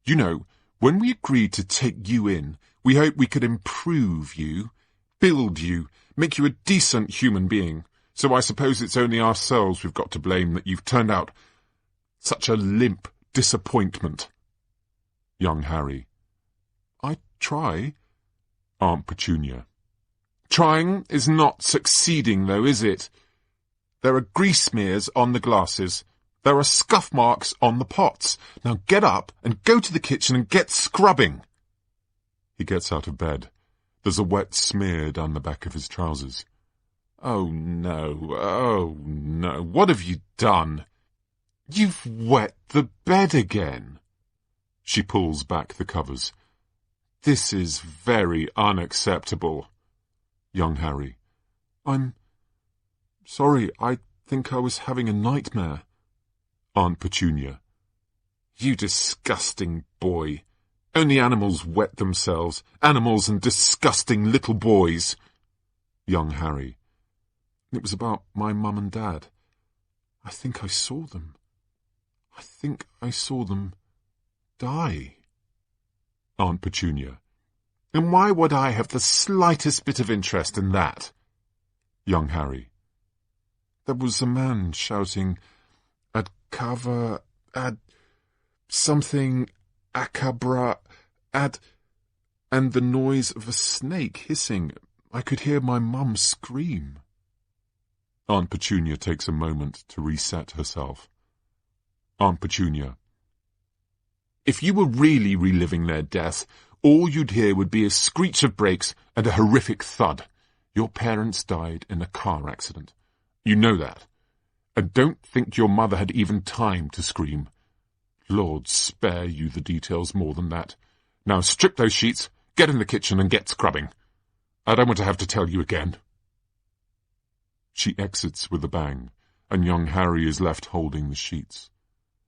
You know, when we agreed to take you in, we hoped we could improve you, build you, make you a decent human being. So I suppose it's only ourselves we've got to blame that you've turned out such a limp disappointment. Young Harry. I try. Aunt Petunia. Trying is not succeeding, though, is it? There are grease smears on the glasses. There are scuff marks on the pots. Now get up and go to the kitchen and get scrubbing. He gets out of bed. There's a wet smear down the back of his trousers. Oh, no. What have you done? You've wet the bed again. She pulls back the covers. This is very unacceptable. Young Harry. I'm sorry, I think I was having a nightmare. Aunt Petunia. You disgusting boy. Only animals wet themselves. Animals and disgusting little boys. Young Harry. It was about my mum and dad. I think I saw them. I think I saw them die. Aunt Petunia. And why would I have the slightest bit of interest in that? Young Harry. There was a man shouting, "Ad cava, ad something, acabra, ad," and the noise of a snake hissing. I could hear my mum scream. Aunt Petunia takes a moment to reset herself. Aunt Petunia. If you were really reliving their death, all you'd hear would be a screech of brakes and a horrific thud. Your parents died in a car accident. You know that. And don't think your mother had even time to scream. Lord spare you the details more than that. Now strip those sheets, get in the kitchen and get scrubbing. I don't want to have to tell you again. She exits with a bang, and young Harry is left holding the sheets.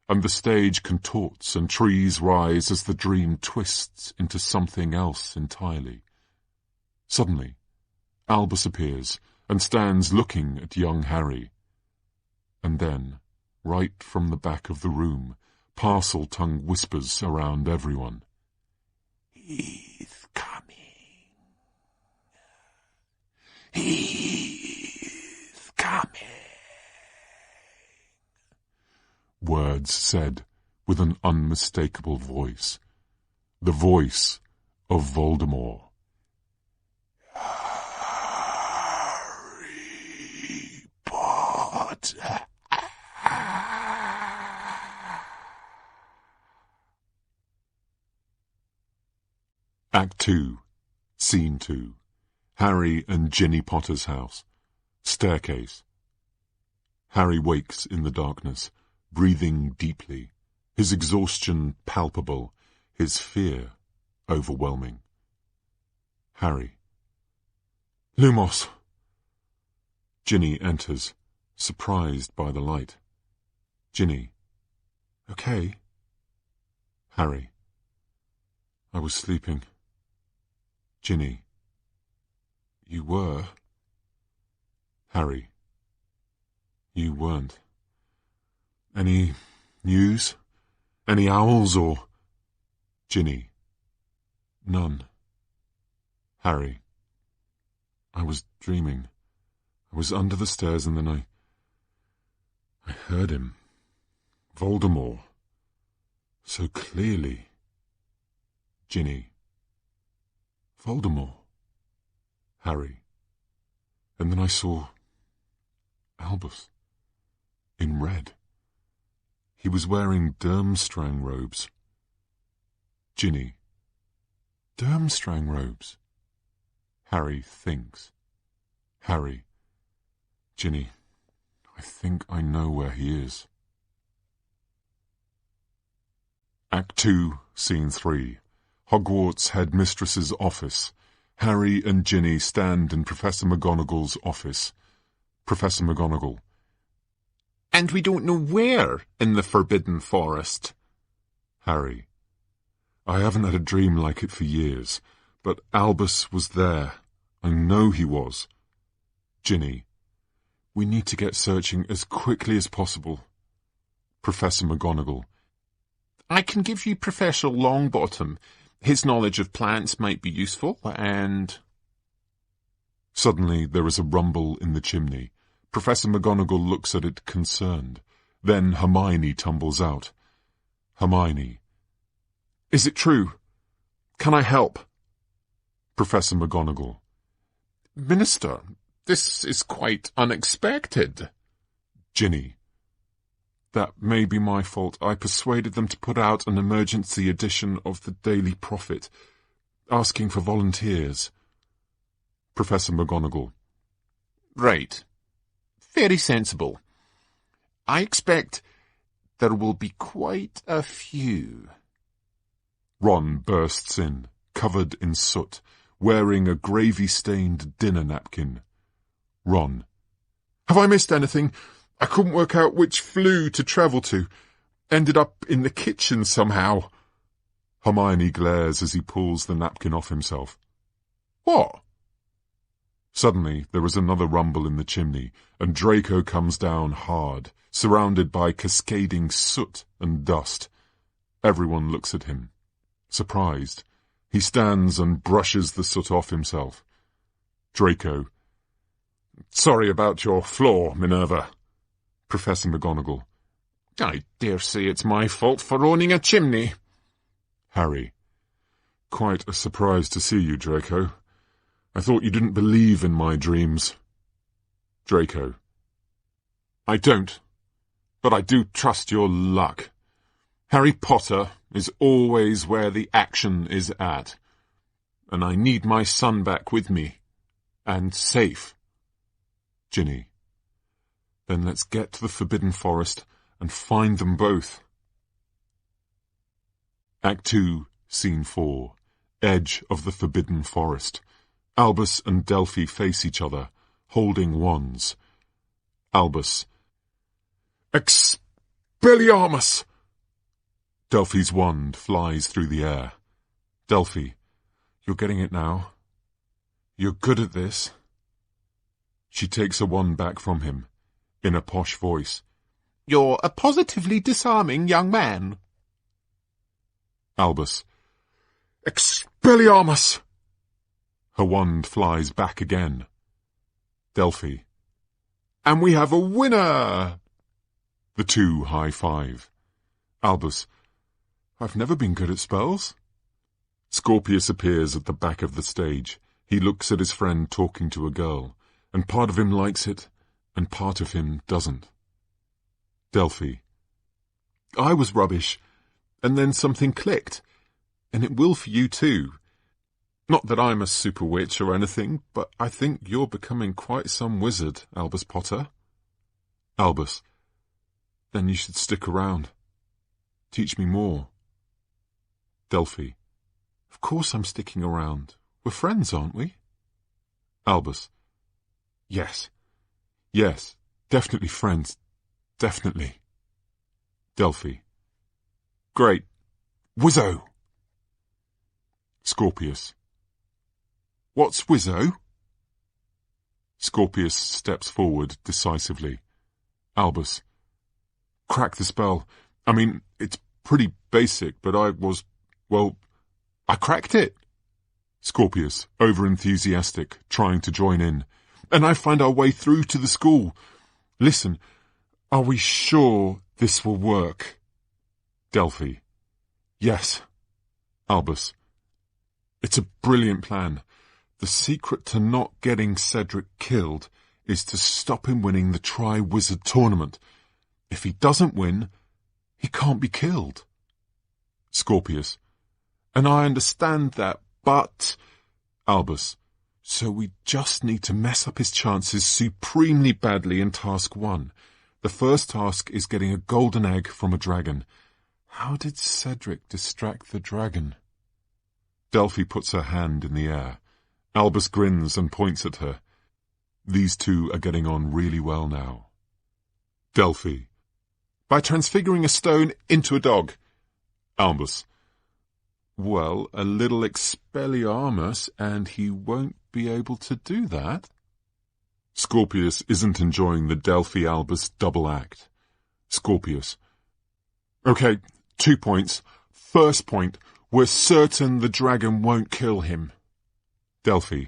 And the stage contorts and trees rise as the dream twists into something else entirely. Suddenly, Albus appears and stands looking at young Harry. And then, right from the back of the room, Parseltongue whispers around everyone. He's coming. He's coming. Words said with an unmistakable voice. The voice of Voldemort. Harry Potter. Act 2, Scene 2. Harry and Ginny Potter's house. Staircase. Harry wakes in the darkness, breathing deeply, his exhaustion palpable, his fear overwhelming. Harry. Lumos. Ginny enters, surprised by the light. Ginny. Okay. Harry. I was sleeping. Ginny. You were. Harry. You weren't. Any news? Any owls or... Ginny. None. Harry. I was dreaming. I was under the stairs and then I heard him. Voldemort. So clearly. Ginny. Voldemort. Harry. And then I saw Albus. In red. He was wearing Durmstrang robes. Ginny. Durmstrang robes. Harry thinks. Harry. Ginny, I think I know where he is. Act 2, Scene 3. Hogwarts Headmistress's office. Harry and Ginny stand in Professor McGonagall's office. Professor McGonagall. And we don't know where in the Forbidden Forest. Harry. I haven't had a dream like it for years, but Albus was there. I know he was. Ginny. We need to get searching as quickly as possible. Professor McGonagall. I can give you Professor Longbottom. His knowledge of plants might be useful, and... Suddenly there is a rumble in the chimney. Professor McGonagall looks at it concerned. Then Hermione tumbles out. Hermione. Is it true? Can I help? Professor McGonagall. Minister, this is quite unexpected. Ginny. That may be my fault. I persuaded them to put out an emergency edition of the Daily Prophet, asking for volunteers. Professor McGonagall. Right. Very sensible. I expect there will be quite a few. Ron bursts in, covered in soot, wearing a gravy-stained dinner napkin. Ron. Have I missed anything? I couldn't work out which flue to travel to. Ended up in the kitchen somehow. Hermione glares as he pulls the napkin off himself. What? Suddenly there is another rumble in the chimney, and Draco comes down hard, surrounded by cascading soot and dust. Everyone looks at him. Surprised, he stands and brushes the soot off himself. Draco. Sorry about your floor, Minerva. Professor McGonagall. I dare say it's my fault for owning a chimney. Harry. Quite a surprise to see you, Draco. I thought you didn't believe in my dreams. Draco. I don't, but I do trust your luck. Harry Potter is always where the action is at, and I need my son back with me, and safe. Ginny. Then let's get to the Forbidden Forest and find them both. Act 2, Scene 4. Edge of the Forbidden Forest. Albus and Delphi face each other, holding wands. Albus. Expelliarmus! Delphi's wand flies through the air. Delphi. You're getting it now. You're good at this. She takes a wand back from him, in a posh voice. You're a positively disarming young man. Albus. Expelliarmus! Her wand flies back again. Delphi. And we have a winner! The two high-five. Albus. I've never been good at spells. Scorpius appears at the back of the stage. He looks at his friend talking to a girl, and part of him likes it, and part of him doesn't. Delphi. I was rubbish, and then something clicked, and it will for you too. Not that I'm a super witch or anything, but I think you're becoming quite some wizard, Albus Potter. Albus. Then you should stick around. Teach me more. Delphi. Of course I'm sticking around. We're friends, aren't we? Albus. Yes. Yes, definitely friends. Definitely. Delphi. Great. Wizzo! Scorpius. What's Wizzo? Scorpius steps forward decisively. Albus. Crack the spell. I mean, it's pretty basic, but I cracked it. Scorpius, over-enthusiastic, trying to join in. And I find our way through to the school. Listen, are we sure this will work? Delphi. Yes. Albus. It's a brilliant plan. The secret to not getting Cedric killed is to stop him winning the Tri-Wizard tournament. If he doesn't win, he can't be killed. Scorpius. And I understand that, but... Albus. So we just need to mess up his chances supremely badly in task 1. The first task is getting a golden egg from a dragon. How did Cedric distract the dragon? Delphi puts her hand in the air. Albus grins and points at her. These two are getting on really well now. Delphi. By transfiguring a stone into a dog. Albus. Well, a little Expelliarmus, and he won't be able to do that. Scorpius isn't enjoying the Delphi-Albus double act. Scorpius. Okay, 2 points. First point, we're certain the dragon won't kill him. Delphi.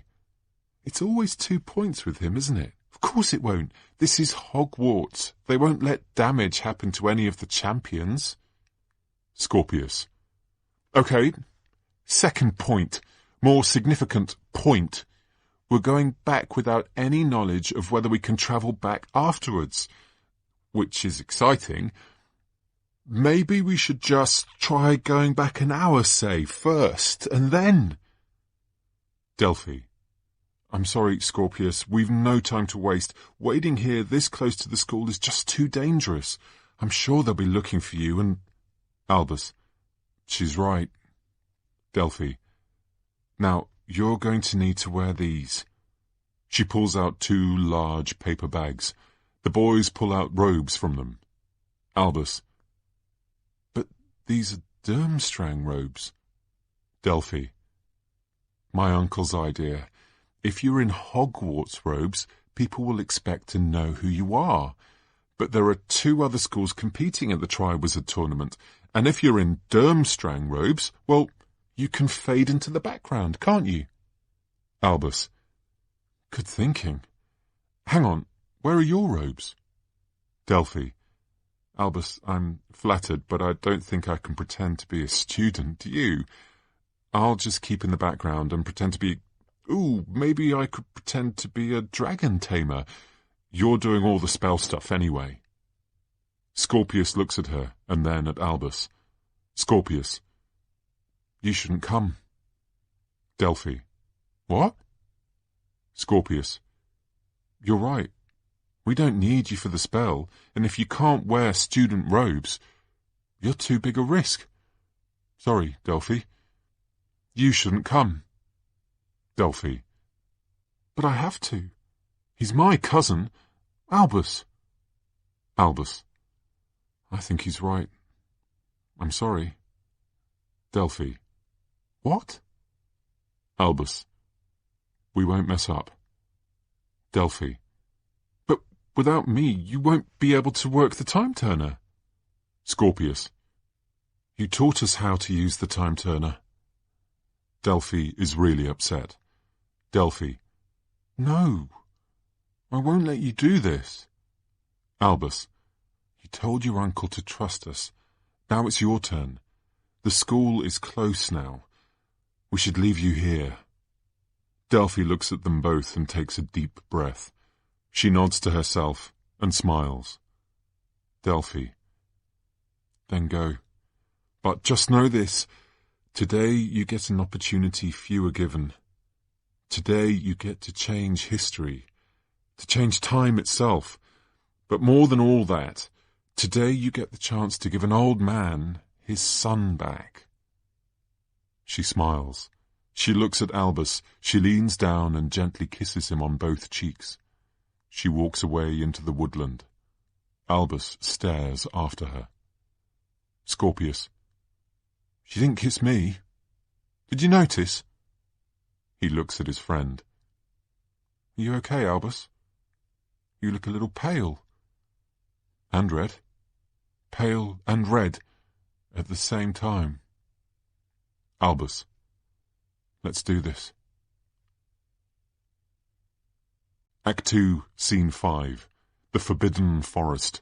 It's always 2 points with him, isn't it? Of course it won't. This is Hogwarts. They won't let damage happen to any of the champions. Scorpius. Okay, second point, more significant point. We're going back without any knowledge of whether we can travel back afterwards, which is exciting. Maybe we should just try going back an hour, say, first, and then... Delphi. I'm sorry, Scorpius, we've no time to waste. Waiting here this close to the school is just too dangerous. I'm sure they'll be looking for you and... Albus. She's right. Delphi. Now, you're going to need to wear these. She pulls out 2 large paper bags. The boys pull out robes from them. Albus. But these are Durmstrang robes. Delphi. My uncle's idea. If you're in Hogwarts robes, people will expect to know who you are. But there are 2 other schools competing at the Triwizard Tournament, and if you're in Durmstrang robes, well, you can fade into the background, can't you? Albus. Good thinking. Hang on, where are your robes? Delphi. Albus, I'm flattered, but I don't think I can pretend to be a student, do you? I'll just keep in the background and pretend to be... Ooh, maybe I could pretend to be a dragon tamer. You're doing all the spell stuff anyway. Scorpius looks at her, and then at Albus. Scorpius. You shouldn't come. Delphi. What? Scorpius. You're right. We don't need you for the spell, and if you can't wear student robes, you're too big a risk. Sorry, Delphi. You shouldn't come. Delphi. But I have to. He's my cousin, Albus. Albus. I think he's right. I'm sorry. Delphi. What? Albus. We won't mess up. Delphi. But without me, you won't be able to work the time turner. Scorpius. You taught us how to use the time turner. Delphi is really upset. Delphi. No. I won't let you do this. Albus. You told your uncle to trust us. Now it's your turn. The school is close now. We should leave you here. Delphi looks at them both and takes a deep breath. She nods to herself and smiles. Delphi. Then go. But just know this. Today you get an opportunity few are given. Today you get to change history, to change time itself. But more than all that, today you get the chance to give an old man his son back. She smiles. She looks at Albus. She leans down and gently kisses him on both cheeks. She walks away into the woodland. Albus stares after her. Scorpius. She didn't kiss me. Did you notice? He looks at his friend. Are you okay, Albus? You look a little pale. And red. Pale and red at the same time. Albus. Let's do this. Act 2, Scene 5. The Forbidden Forest.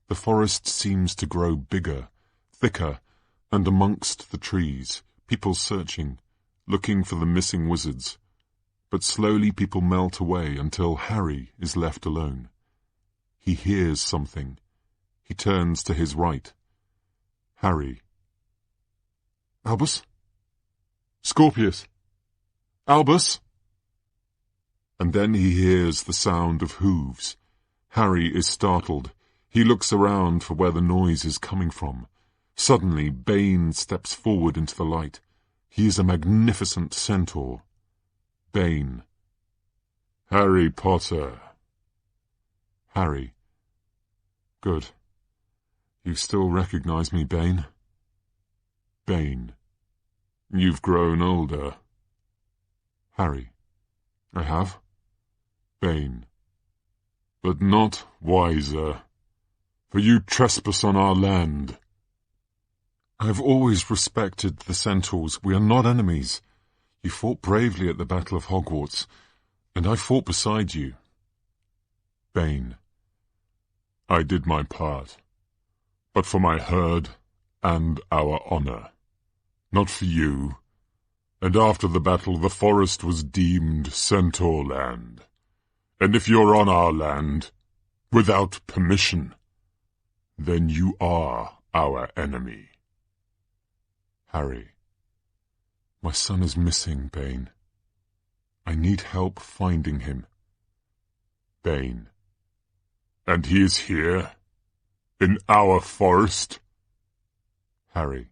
The forest seems to grow bigger, thicker, and amongst the trees, people searching, looking for the missing wizards. But slowly people melt away until Harry is left alone. He hears something. He turns to his right. Harry. Albus? Scorpius? Albus? And then he hears the sound of hooves. Harry is startled. He looks around for where the noise is coming from. Suddenly, Bane steps forward into the light. He is a magnificent centaur. Bane. Harry Potter. Harry. Good. You still recognize me, Bane? Bane. You've grown older. Harry. I have? Bane. But not wiser, for you trespass on our land. I have always respected the Centaurs. We are not enemies. You fought bravely at the Battle of Hogwarts, and I fought beside you. Bane. I did my part, but for my herd and our honor, not for you. And after the battle, the forest was deemed Centaur land. And if you're on our land, without permission, then you are our enemy. Harry. My son is missing, Bane. I need help finding him. Bane. And he is here? In our forest? Harry.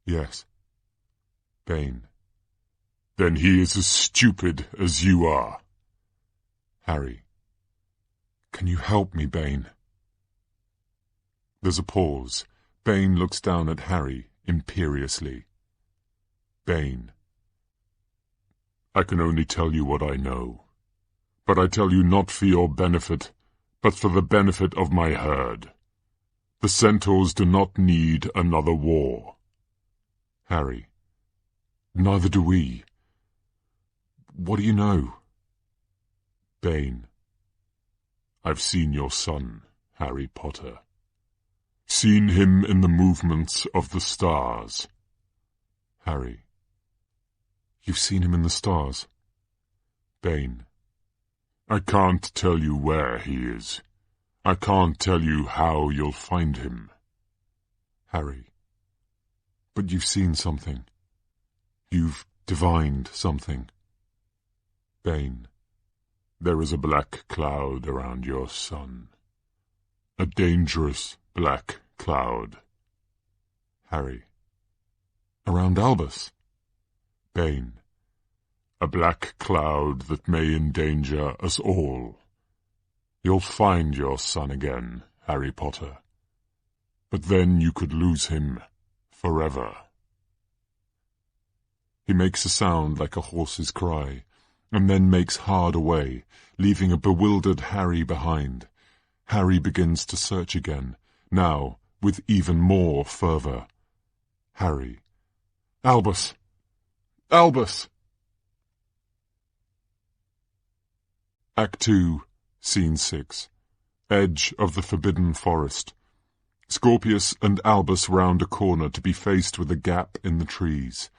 Yes. Bane. Then he is as stupid as you are. Harry. Can you help me, Bane? There's a pause. Bane looks down at Harry imperiously. Bane. I can only tell you what I know, but I tell you not for your benefit, but for the benefit of my herd. The Centaurs do not need another war. Harry. Neither do we. What do you know? Bane. I've seen your son, Harry Potter. Seen him in the movements of the stars. Harry. You've seen him in the stars? Bane. I can't tell you where he is. I can't tell you how you'll find him. Harry. But you've seen something. You've divined something. Bane. There is a black cloud around your son. A dangerous black cloud. Harry. Around Albus? Bane. A black cloud that may endanger us all. You'll find your son again, Harry Potter. But then you could lose him forever. He makes a sound like a horse's cry, and then makes hard away, leaving a bewildered Harry behind. Harry begins to search again, now with even more fervour. Harry. Albus! Albus! Act 2, Scene 6. Edge of the Forbidden Forest. Scorpius and Albus round a corner to be faced with a gap in the trees,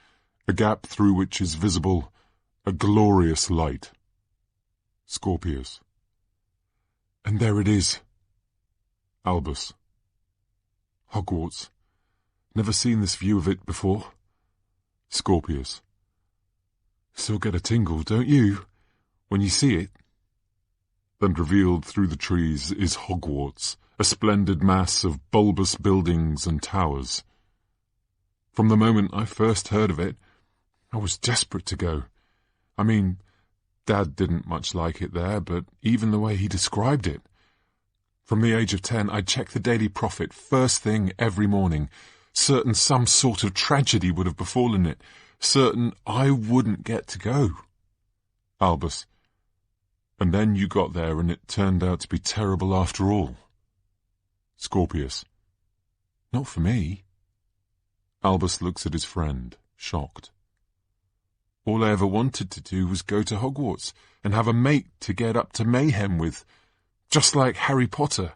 a gap through which is visible a glorious light. Scorpius. And there it is. Albus. Hogwarts. Never seen this view of it before. Scorpius. Still get a tingle, don't you, when you see it? And revealed through the trees is Hogwarts, a splendid mass of bulbous buildings and towers. From the moment I first heard of it, I was desperate to go. I mean, Dad didn't much like it there, but even the way he described it. From the age of 10, I'd check the Daily Prophet first thing every morning, certain some sort of tragedy would have befallen it, certain I wouldn't get to go. Albus. And then you got there and it turned out to be terrible after all. Scorpius. Not for me. Albus looks at his friend, shocked. All I ever wanted to do was go to Hogwarts and have a mate to get up to mayhem with, just like Harry Potter.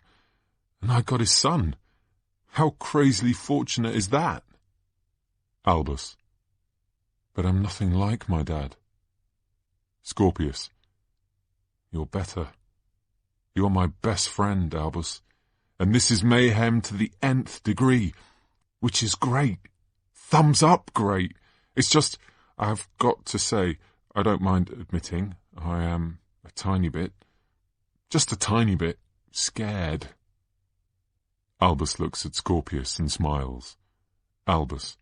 And I got his son. How crazily fortunate is that? Albus. But I'm nothing like my dad. Scorpius. You're better. You're my best friend, Albus. And this is mayhem to the nth degree, which is great. Thumbs up great. It's just, I've got to say, I don't mind admitting, I am a tiny bit, just a tiny bit, scared. Albus looks at Scorpius and smiles. Albus.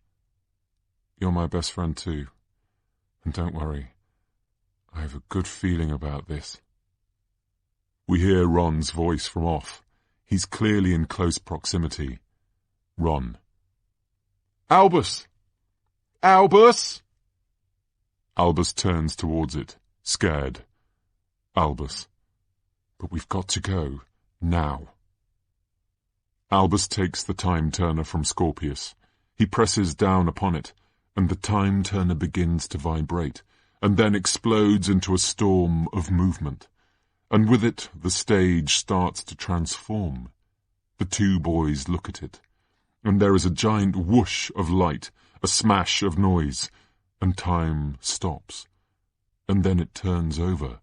You're my best friend too. And don't worry, I have a good feeling about this. We hear Ron's voice from off. He's clearly in close proximity. Ron. Albus! Albus! Albus turns towards it, scared. Albus. But we've got to go. Now. Albus takes the time-turner from Scorpius. He presses down upon it, and the time-turner begins to vibrate, and then explodes into a storm of movement. And with it, the stage starts to transform. The two boys look at it, and there is a giant whoosh of light, a smash of noise, and time stops. And then it turns over,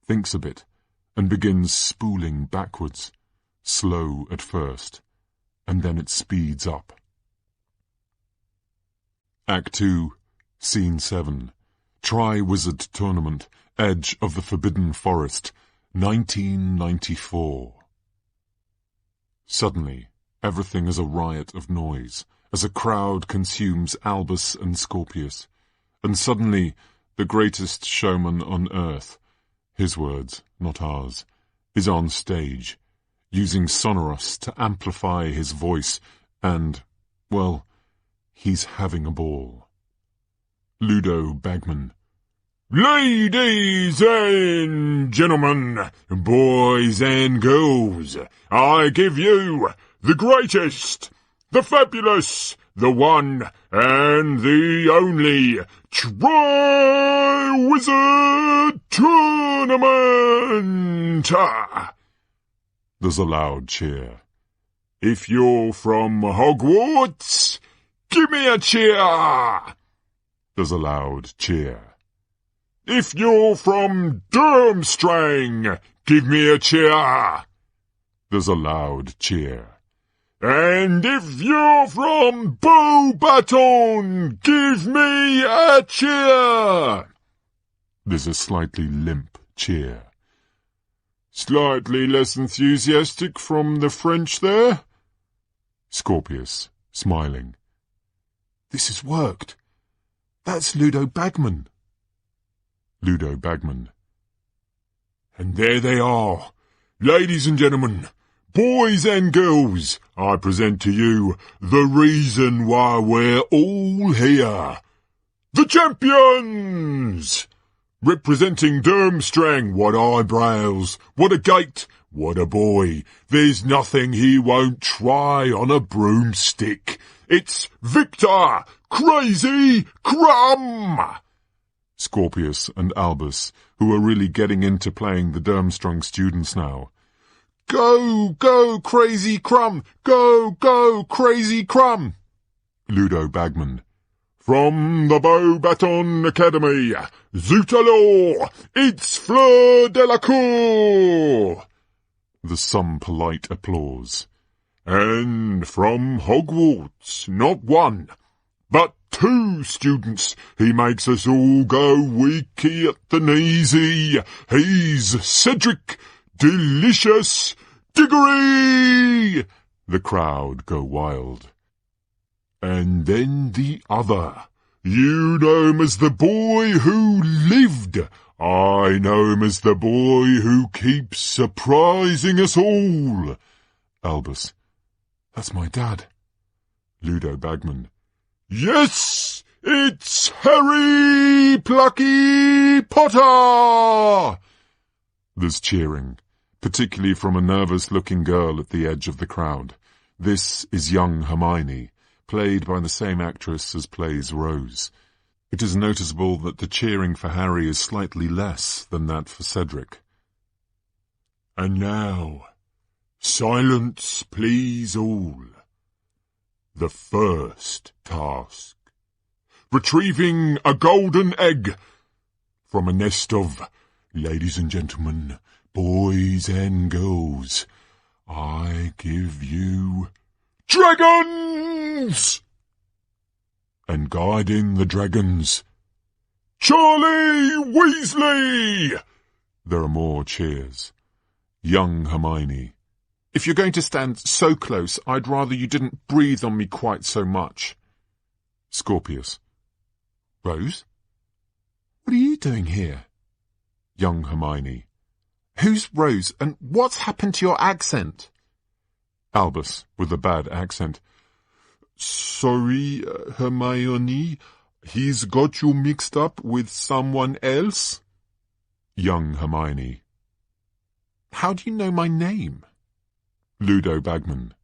thinks a bit, and begins spooling backwards, slow at first, and then it speeds up. Act 2, Scene 7. Tri-Wizard Tournament, Edge of the Forbidden Forest, 1994. Suddenly, everything is a riot of noise, as a crowd consumes Albus and Scorpius. And suddenly, the greatest showman on earth, his words, not ours, is on stage, using sonorous to amplify his voice, and, well, he's having a ball. Ludo Bagman. Ladies and gentlemen, boys and girls, I give you the greatest, the fabulous, the one and the only Tri-Wizard Tournament! There's a loud cheer. If you're from Hogwarts, give me a cheer! There's a loud cheer. If you're from Durmstrang, give me a cheer! There's a loud cheer. And if you're from Beaubaton, give me a cheer! There's a slightly limp cheer. Slightly less enthusiastic from the French there? Scorpius, smiling. This has worked. That's Ludo Bagman. Ludo Bagman. And there they are. Ladies and gentlemen, boys and girls, I present to you the reason why we're all here. The champions! Representing Durmstrang, what eyebrows, what a gait, what a boy. There's nothing he won't try on a broomstick. It's Victor Crazy Crumb! Scorpius and Albus, who are really getting into playing the Durmstrang students now. Go, go, Crazy Crumb! Go, go, Crazy Crumb! Ludo Bagman. From the Beaubaton Academy, Zoutalor, it's Fleur Delacour! There's some polite applause. And from Hogwarts, not one, but 2 students, he makes us all go weaky at the kneesy. He's Cedric Delicious Diggory! The crowd go wild. And then the other. You know him as the boy who lived. I know him as the boy who keeps surprising us all. Albus. That's my dad. Ludo Bagman. Yes, it's Harry Plucky Potter! There's cheering, particularly from a nervous-looking girl at the edge of the crowd. This is young Hermione, played by the same actress as plays Rose. It is noticeable that the cheering for Harry is slightly less than that for Cedric. And now, silence please all. The first task. Retrieving a golden egg from a nest of, ladies and gentlemen, boys and girls, I give you dragons! And guiding the dragons, Charlie Weasley! There are more cheers. Young Hermione. If you're going to stand so close, I'd rather you didn't breathe on me quite so much. Scorpius. Rose? What are you doing here? Young Hermione. Who's Rose, and what's happened to your accent? Albus, with a bad accent. Sorry, Hermione, he's got you mixed up with someone else? Young Hermione. How do you know my name? Ludo Bagman.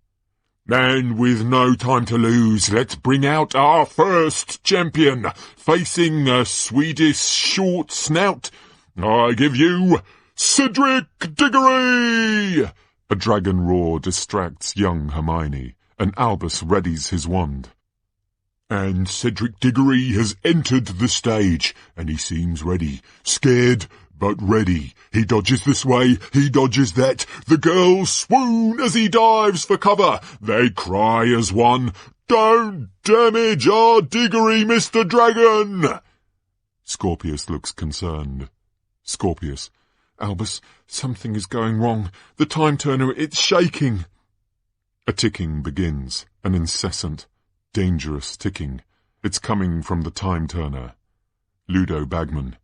And with no time to lose, let's bring out our first champion, facing a Swedish short snout. I give you Cedric Diggory! A dragon roar distracts young Hermione, and Albus readies his wand. And Cedric Diggory has entered the stage, and he seems ready, scared, but ready. He dodges this way, he dodges that. The girls swoon as he dives for cover. They cry as one, "Don't damage our Diggory, Mr. Dragon!" Scorpius looks concerned. Scorpius. Albus, something is going wrong. The time turner, it's shaking. A ticking begins, an incessant, dangerous ticking. It's coming from the time turner. Ludo Bagman.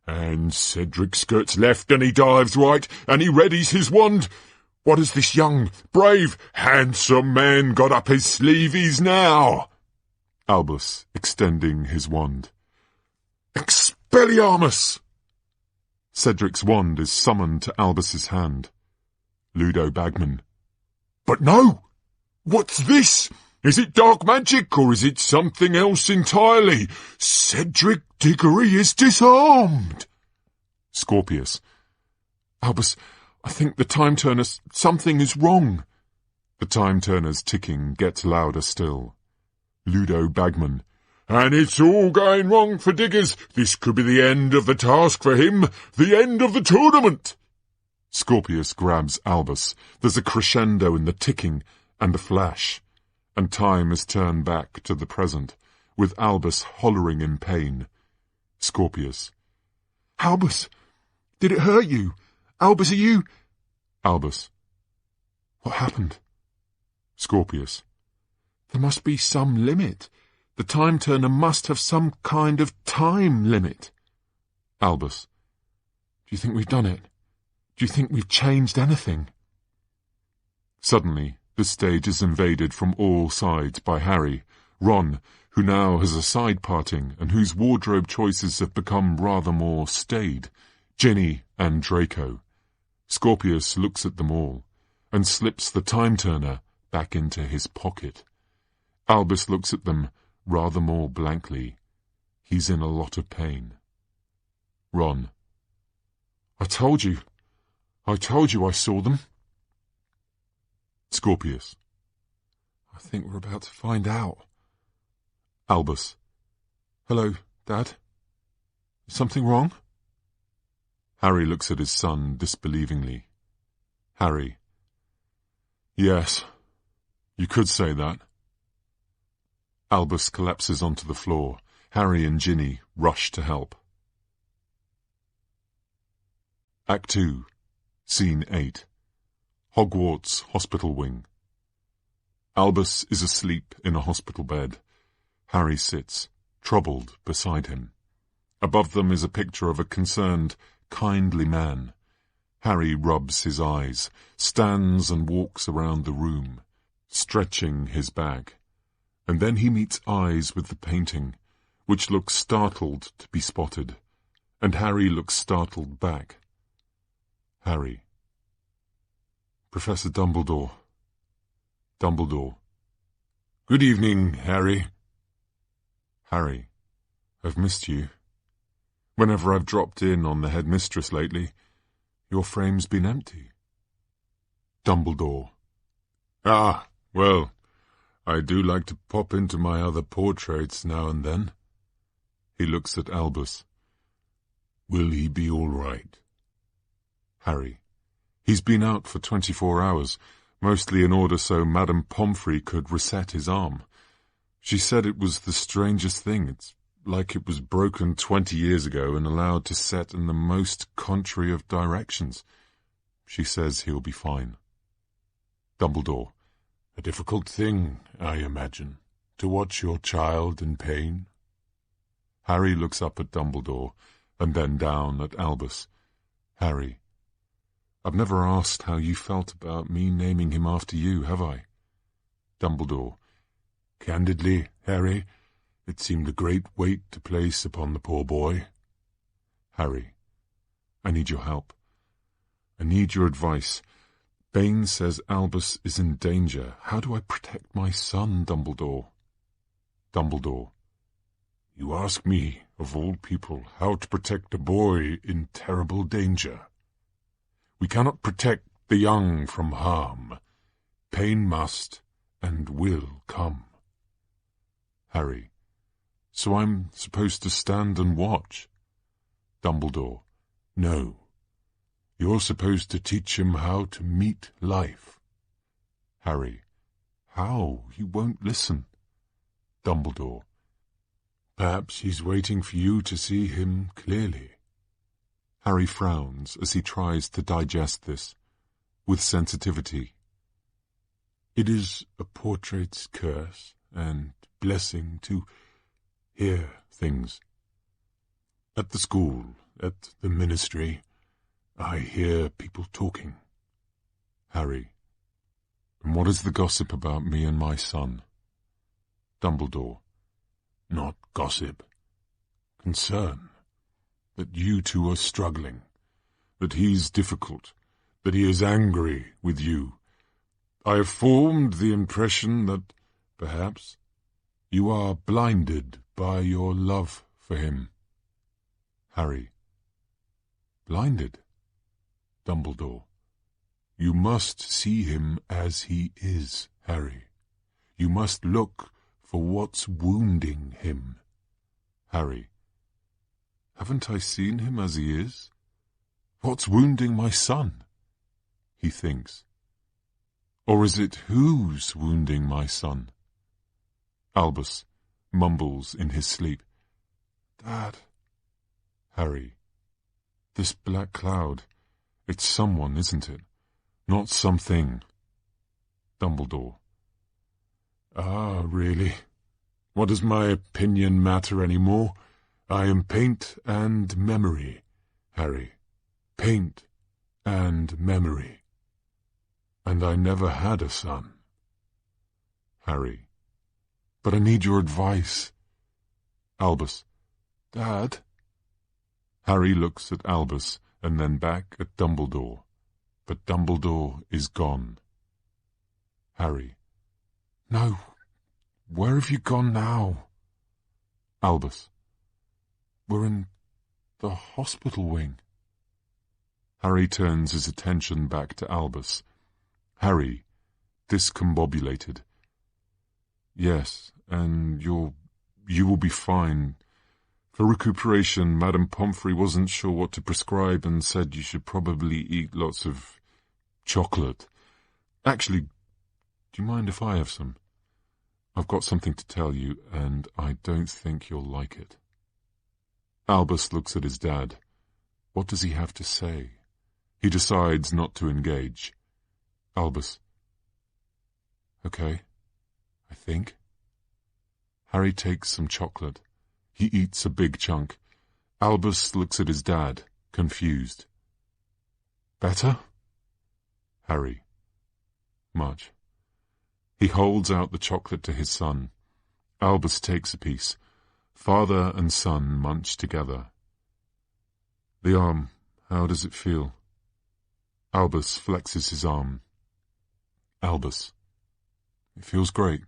And Cedric skirts left, and he dives right, and he readies his wand. What has this young, brave, handsome man got up his sleeves now? Albus, extending his wand. Expelliarmus! Cedric's wand is summoned to Albus's hand. Ludo Bagman. But no! What's this? Is it dark magic, or is it something else entirely? Cedric Diggory is disarmed! Scorpius. Albus, I think the time turner, something is wrong. The time turner's ticking gets louder still. Ludo Bagman. And it's all going wrong for Diggers. This could be the end of the task for him, the end of the tournament. Scorpius grabs Albus. There's a crescendo in the ticking and a flash, and time is turned back to the present, with Albus hollering in pain. Scorpius. Albus, did it hurt you? Albus, are you... Albus. What happened? Scorpius. There must be some limit. The time turner must have some kind of time limit. Albus. Do you think we've done it? Do you think we've changed anything? Suddenly, the stage is invaded from all sides by Harry, Ron, who now has a side parting and whose wardrobe choices have become rather more staid, Ginny and Draco. Scorpius looks at them all, and slips the time turner back into his pocket. Albus looks at them rather more blankly. He's in a lot of pain. Ron. I told you I saw them. Scorpius. I think we're about to find out. Albus. Hello, Dad. Is something wrong? Harry looks at his son disbelievingly. Harry. Yes, you could say that. Albus collapses onto the floor. Harry and Ginny rush to help. Act 2, Scene 8. Hogwarts Hospital Wing. Albus is asleep in a hospital bed. Harry sits, troubled, beside him. Above them is a picture of a concerned, kindly man. Harry rubs his eyes, stands and walks around the room, stretching his back. And then he meets eyes with the painting, which looks startled to be spotted, and Harry looks startled back. Harry. Professor Dumbledore. Dumbledore. Good evening, Harry. Harry. I've missed you. Whenever I've dropped in on the headmistress lately, your frame's been empty. Dumbledore. Ah, well, I do like to pop into my other portraits now and then. He looks at Albus. Will he be all right? Harry. He's been out for 24 hours, mostly in order so Madame Pomfrey could reset his arm. She said it was the strangest thing. It's like it was broken 20 years ago and allowed to set in the most contrary of directions. She says he'll be fine. Dumbledore. A difficult thing, I imagine, to watch your child in pain. Harry looks up at Dumbledore, and then down at Albus. Harry. I've never asked how you felt about me naming him after you, have I? Dumbledore. Candidly, Harry, it seemed a great weight to place upon the poor boy. Harry. I need your help. I need your advice. Bane says Albus is in danger. How do I protect my son, Dumbledore? Dumbledore. You ask me, of all people, how to protect a boy in terrible danger. We cannot protect the young from harm. Pain must and will come. Harry. So I'm supposed to stand and watch? Dumbledore. No. You're supposed to teach him how to meet life. Harry. How? He won't listen. Dumbledore. Perhaps he's waiting for you to see him clearly. Harry frowns as he tries to digest this, with sensitivity. It is a portrait's curse and blessing to hear things. At the school, at the ministry, I hear people talking. Harry. And what is the gossip about me and my son? Dumbledore. Not gossip. Concern. That you two are struggling. That he's difficult. That he is angry with you. I have formed the impression that, perhaps, you are blinded by your love for him. Harry. Blinded? Dumbledore. You must see him as he is, Harry. You must look for what's wounding him. Harry. Haven't I seen him as he is? What's wounding my son? He thinks. Or is it who's wounding my son? Albus mumbles in his sleep. Dad. Harry. This black cloud, it's someone, isn't it? Not something. Dumbledore. Ah, really? What does my opinion matter any more? I am paint and memory, Harry. Paint and memory. And I never had a son. Harry. But I need your advice. Albus. Dad? Harry looks at Albus and then back at Dumbledore. But Dumbledore is gone. Harry. No. Where have you gone now? Albus. We're in the hospital wing. Harry turns his attention back to Albus. Harry, discombobulated. Yes, and you will be fine. For recuperation, Madame Pomfrey wasn't sure what to prescribe and said you should probably eat lots of chocolate. Actually, do you mind if I have some? I've got something to tell you, and I don't think you'll like it. Albus looks at his dad. What does he have to say? He decides not to engage. Albus. Okay, I think. Harry takes some chocolate. He eats a big chunk. Albus looks at his dad, confused. Better? Harry. Much. He holds out the chocolate to his son. Albus takes a piece. Father and son munch together. The arm, how does it feel? Albus flexes his arm. Albus. It feels great.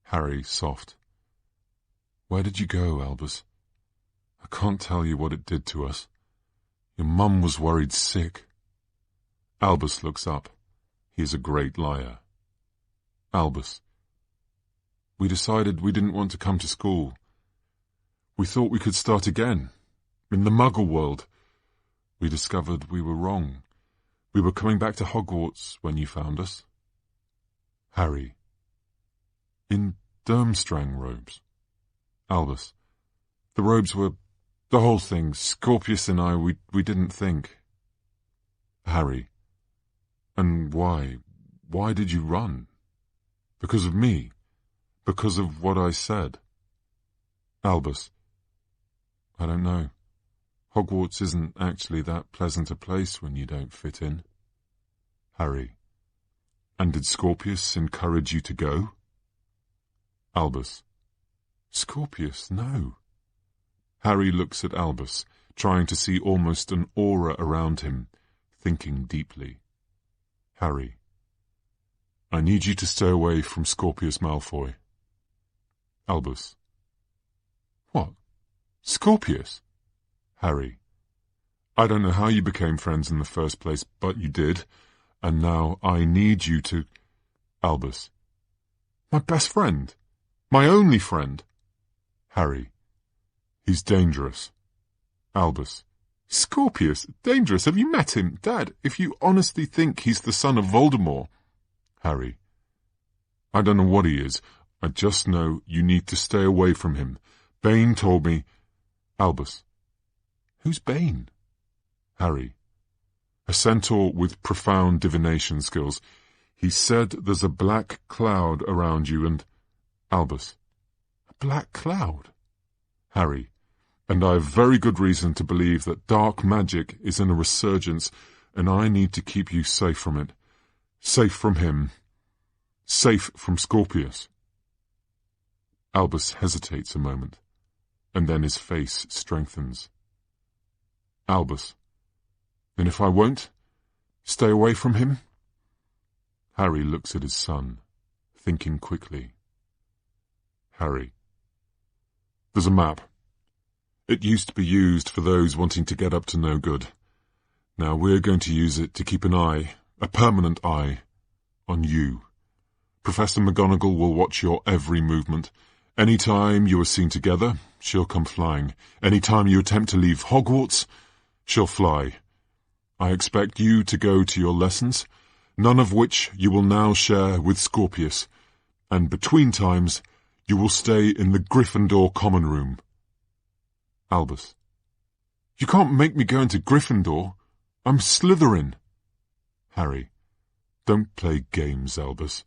Harry, soft. Where did you go, Albus? I can't tell you what it did to us. Your mum was worried sick. Albus looks up. He is a great liar. Albus. We decided we didn't want to come to school. We thought we could start again. In the Muggle world. We discovered we were wrong. We were coming back to Hogwarts when you found us. Harry. In Durmstrang robes. Albus. The robes were... the whole thing. Scorpius and I, we didn't think. Harry. And why? Why did you run? Because of me? Because of what I said? Albus. I don't know. Hogwarts isn't actually that pleasant a place when you don't fit in. Harry. And did Scorpius encourage you to go? Albus. Scorpius, no. Harry looks at Albus, trying to see almost an aura around him, thinking deeply. Harry. I need you to stay away from Scorpius Malfoy. Albus. What? Scorpius? Harry. I don't know how you became friends in the first place, but you did, and now I need you to... Albus. My best friend? My only friend? Harry. He's dangerous. Albus. Scorpius? Dangerous? Have you met him? Dad, if you honestly think he's the son of Voldemort... Harry. I don't know what he is. I just know you need to stay away from him. Bane told me... Albus. Who's Bane? Harry. A centaur with profound divination skills. He said there's a black cloud around you and... Albus. A black cloud? Harry. And I have very good reason to believe that dark magic is in a resurgence, and I need to keep you safe from it. Safe from him. Safe from Scorpius. Albus hesitates a moment, and then his face strengthens. Albus. Then if I won't, stay away from him? Harry looks at his son, thinking quickly. Harry. There's a map. It used to be used for those wanting to get up to no good. Now we're going to use it to keep an eye, a permanent eye, on you. Professor McGonagall will watch your every movement. Any time you are seen together, she'll come flying. Any time you attempt to leave Hogwarts, she'll fly. I expect you to go to your lessons, none of which you will now share with Scorpius, and between times you will stay in the Gryffindor common room. Albus. You can't make me go into Gryffindor. I'm Slytherin. Harry. Don't play games, Albus.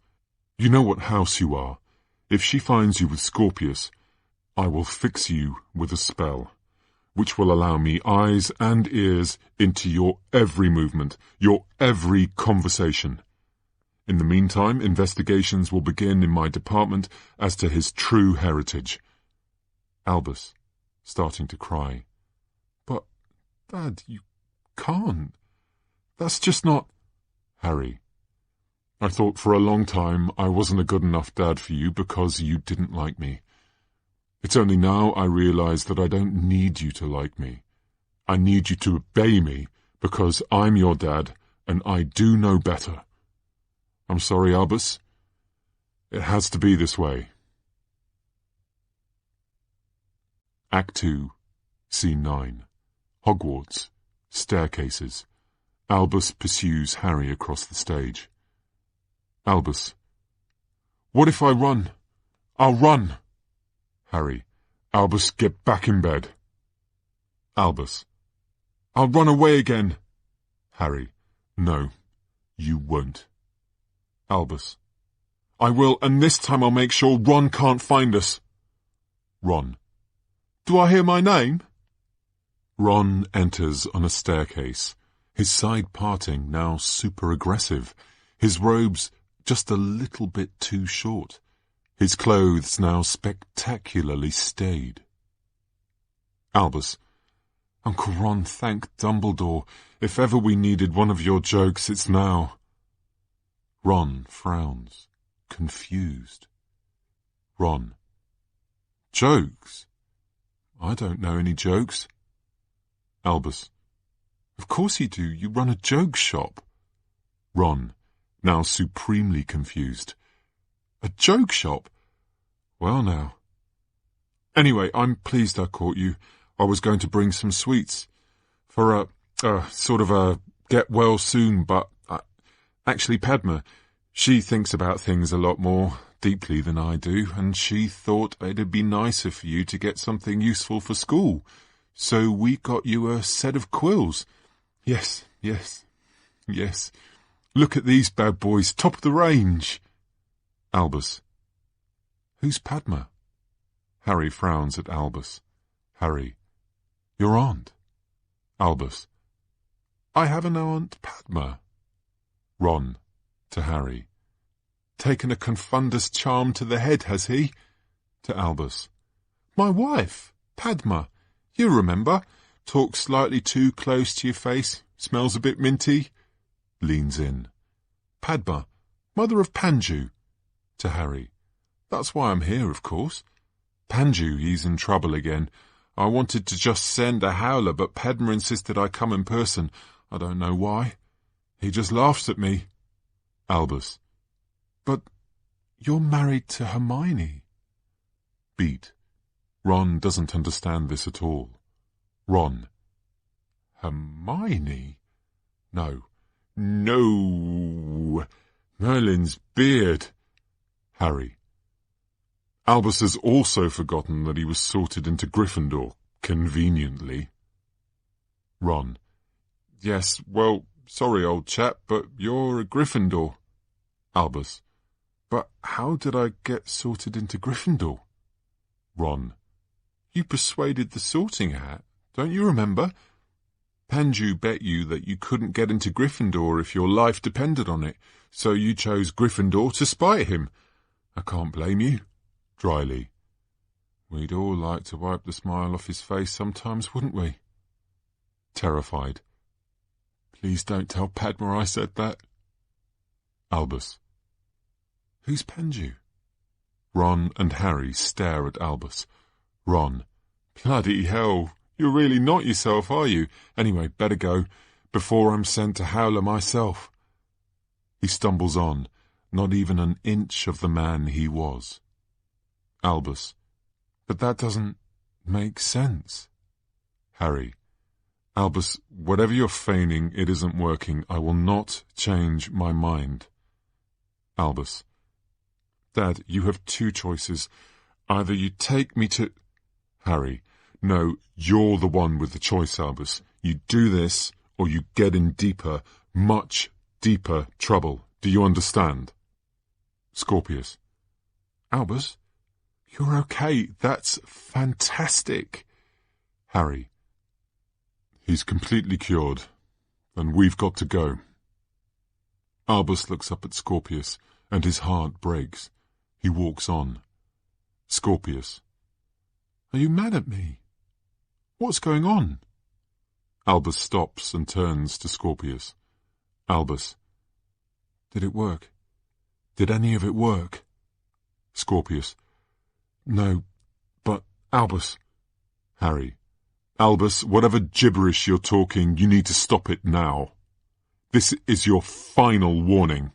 You know what house you are. If she finds you with Scorpius, I will fix you with a spell, which will allow me eyes and ears into your every movement, your every conversation. In the meantime, investigations will begin in my department as to his true heritage. Albus, starting to cry. But, Dad, you can't. That's just not... Harry. I thought for a long time I wasn't a good enough dad for you because you didn't like me. It's only now I realize that I don't need you to like me. I need you to obey me because I'm your dad and I do know better. I'm sorry, Albus. It has to be this way. Act 2, Scene 9. Hogwarts. Staircases. Albus pursues Harry across the stage. Albus. What if I run? I'll run. Harry. Albus, get back in bed. Albus. I'll run away again. Harry. No, you won't. Albus. I will, and this time I'll make sure Ron can't find us. Ron. Do I hear my name? Ron enters on a staircase, his side parting now super aggressive, his robes just a little bit too short, his clothes now spectacularly staid. Albus. Uncle Ron, thank Dumbledore. If ever we needed one of your jokes, it's now. Ron frowns, confused. Ron. Jokes? I don't know any jokes. Albus. Of course you do. You run a joke shop. Ron, now supremely confused. A joke shop? Well now. Anyway, I'm pleased I caught you. I was going to bring some sweets for sort of a get well soon, but actually Padma, she thinks about things a lot more deeply than I do, and she thought it'd be nicer for you to get something useful for school. So we got you a set of quills. Yes. Look at these bad boys, top of the range. Albus. Who's Padma? Harry frowns at Albus. Harry. Your aunt. Albus. I have an Aunt Padma. Ron, to Harry. Taken a confundus charm to the head, has he? To Albus. My wife, Padma. You remember. Talks slightly too close to your face. Smells a bit minty. Leans in. Padma, mother of Panju. To Harry. That's why I'm here, of course. Panju, he's in trouble again. I wanted to just send a howler, but Padma insisted I come in person. I don't know why. He just laughs at me. Albus. But you're married to Hermione. Beat. Ron doesn't understand this at all. Ron. Hermione? No. No. Merlin's beard. Harry. Albus has also forgotten that he was sorted into Gryffindor, conveniently. Ron. Yes, well, sorry, old chap, but you're a Gryffindor. Albus. But how did I get sorted into Gryffindor? Ron. You persuaded the sorting hat, don't you remember? Panju bet you that you couldn't get into Gryffindor if your life depended on it, so you chose Gryffindor to spite him. I can't blame you. Dryly. We'd all like to wipe the smile off his face sometimes, wouldn't we? Terrified. Please don't tell Padma I said that. Albus. Who's Panju? Ron and Harry stare at Albus. Ron. Bloody hell, you're really not yourself, are you? Anyway, better go, before I'm sent to howler myself. He stumbles on, not even an inch of the man he was. Albus. But that doesn't make sense. Harry. Albus, whatever you're feigning, it isn't working. I will not change my mind. Albus. Dad, you have two choices. Either you take me to... Harry. No, you're the one with the choice, Albus. You do this, or you get in deeper, much deeper trouble. Do you understand? Scorpius. Albus? You're okay. That's fantastic. Harry. He's completely cured, and we've got to go. Albus looks up at Scorpius, and his heart breaks. He walks on. Scorpius. Are you mad at me? What's going on? Albus stops and turns to Scorpius. Albus. Did it work? Did any of it work? Scorpius. No, but Albus. Harry. Albus, whatever gibberish you're talking, you need to stop it now. This is your final warning.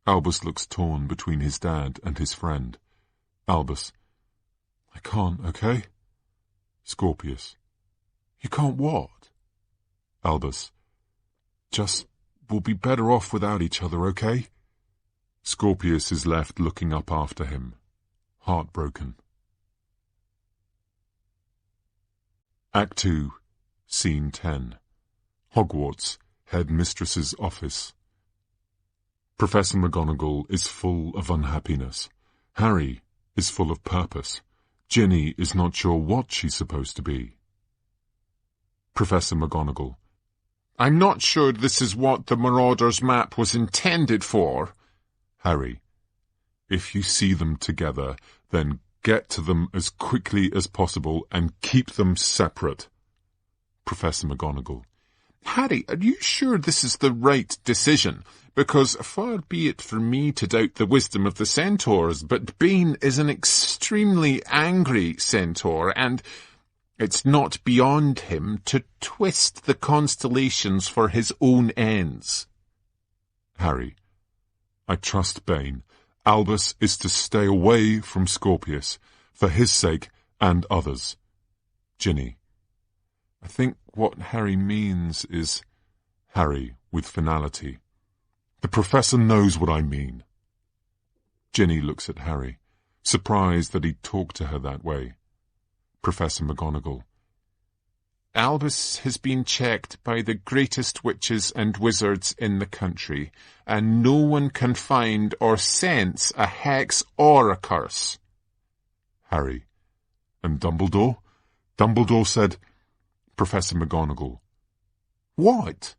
Albus looks torn between his dad and his friend. Albus. I can't, okay? Scorpius. You can't what? Albus. Just, we'll be better off without each other, okay? Scorpius is left looking up after him, heartbroken. Act 2, Scene 10. Hogwarts, Headmistress's office. Professor McGonagall is full of unhappiness. Harry is full of purpose. Ginny is not sure what she's supposed to be. Professor McGonagall. I'm not sure this is what the Marauder's map was intended for. Harry. If you see them together, then get to them as quickly as possible and keep them separate. Professor McGonagall. Harry, are you sure this is the right decision? Because far be it for me to doubt the wisdom of the centaurs, but Bane is an extremely angry centaur, and it's not beyond him to twist the constellations for his own ends. Harry. I trust Bane. Albus is to stay away from Scorpius, for his sake and others. Ginny. I think what Harry means is... Harry, with finality. The Professor knows what I mean. Ginny looks at Harry, surprised that he'd talk to her that way. Professor McGonagall. Albus has been checked by the greatest witches and wizards in the country, and no one can find or sense a hex or a curse. Harry. And Dumbledore? Dumbledore said... Professor McGonagall. What?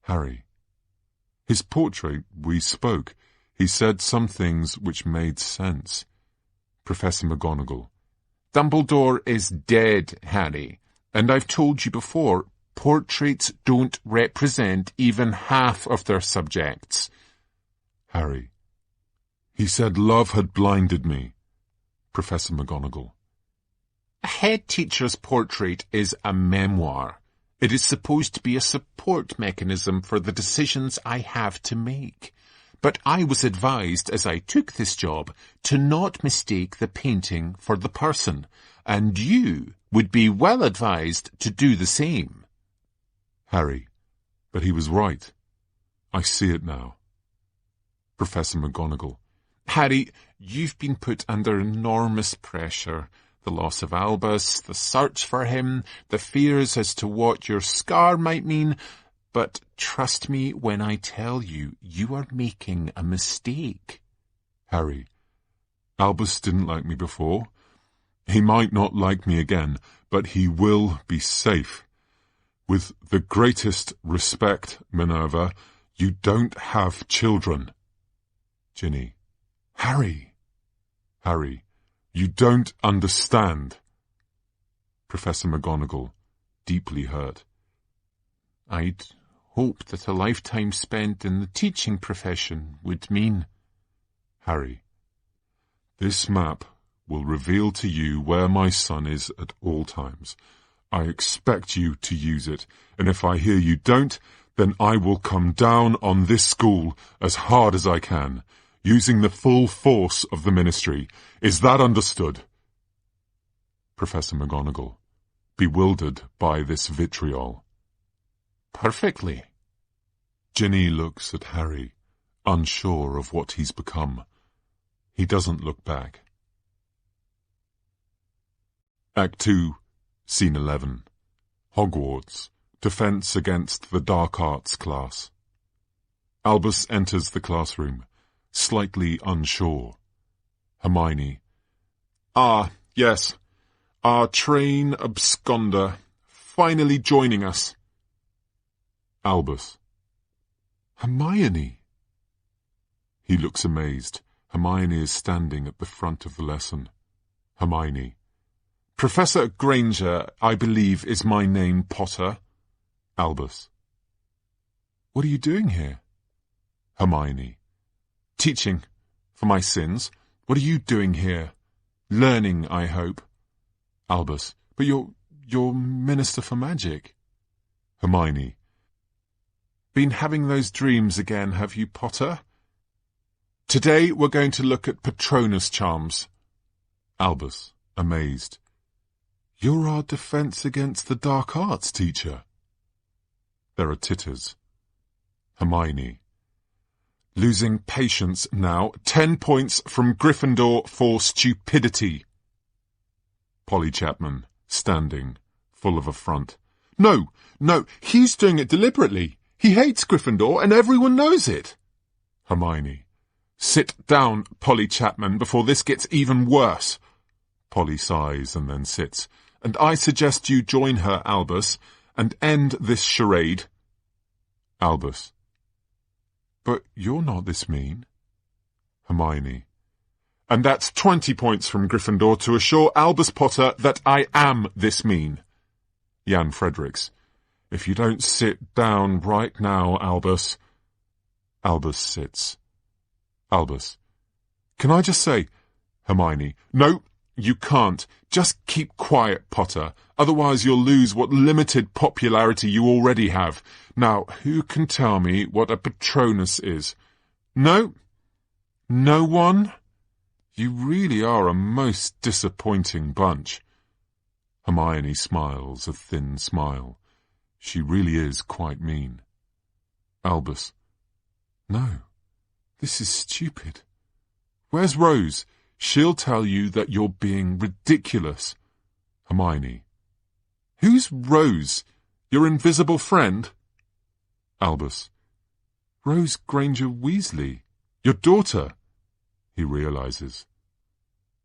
Harry. His portrait, we spoke. He said some things which made sense. Professor McGonagall. Dumbledore is dead, Harry, and I've told you before, portraits don't represent even half of their subjects. Harry. He said love had blinded me. Professor McGonagall. A head teacher's portrait is a memoir. It is supposed to be a support mechanism for the decisions I have to make. But I was advised as I took this job to not mistake the painting for the person, and you would be well advised to do the same. Harry. But he was right. I see it now. Professor McGonagall. Harry, you've been put under enormous pressure. The loss of Albus, the search for him, the fears as to what your scar might mean. But trust me when I tell you, you are making a mistake. Harry. Albus didn't like me before. He might not like me again, but he will be safe. With the greatest respect, Minerva, you don't have children. Ginny. Harry. Harry. You don't understand. Professor McGonagall, deeply hurt. I'd hoped that a lifetime spent in the teaching profession would mean... Harry. This map will reveal to you where my son is at all times. I expect you to use it, and if I hear you don't, then I will come down on this school as hard as I can, using the full force of the ministry. Is that understood? Professor McGonagall, bewildered by this vitriol. Perfectly. Ginny looks at Harry, unsure of what he's become. He doesn't look back. Act 2, Scene 11. Hogwarts, Defense Against the Dark Arts class. Albus enters the classroom, slightly unsure. Hermione. Ah, yes. Our train absconder, finally joining us. Albus. Hermione. He looks amazed. Hermione is standing at the front of the lesson. Hermione. Professor Granger, I believe, is my name, Potter. Albus. What are you doing here? Hermione. Teaching. For my sins. What are you doing here? Learning, I hope. Albus. But you're Minister for Magic. Hermione. Been having those dreams again, have you, Potter? Today we're going to look at Patronus charms. Albus, amazed. You're our Defense Against the Dark Arts teacher. There are titters. Hermione. Losing patience now. 10 points from Gryffindor for stupidity. Polly Chapman, standing, full of affront. No, he's doing it deliberately. He hates Gryffindor and everyone knows it. Hermione. Sit down, Polly Chapman, before this gets even worse. Polly sighs and then sits. And I suggest you join her, Albus, and end this charade. Albus. But you're not this mean. Hermione. And that's 20 points from Gryffindor to assure Albus Potter that I am this mean. Jan Fredericks. If you don't sit down right now, Albus. Albus sits. Albus. Can I just say... Hermione. No, you can't. Just keep quiet, Potter. Otherwise you'll lose what limited popularity you already have. Now, who can tell me what a Patronus is? No? No one? You really are a most disappointing bunch. Hermione smiles a thin smile. She really is quite mean. Albus. No, this is stupid. Where's Rose? She'll tell you that you're being ridiculous. Hermione. Who's Rose? Your invisible friend? Albus. Rose Granger Weasley. Your daughter? He realizes.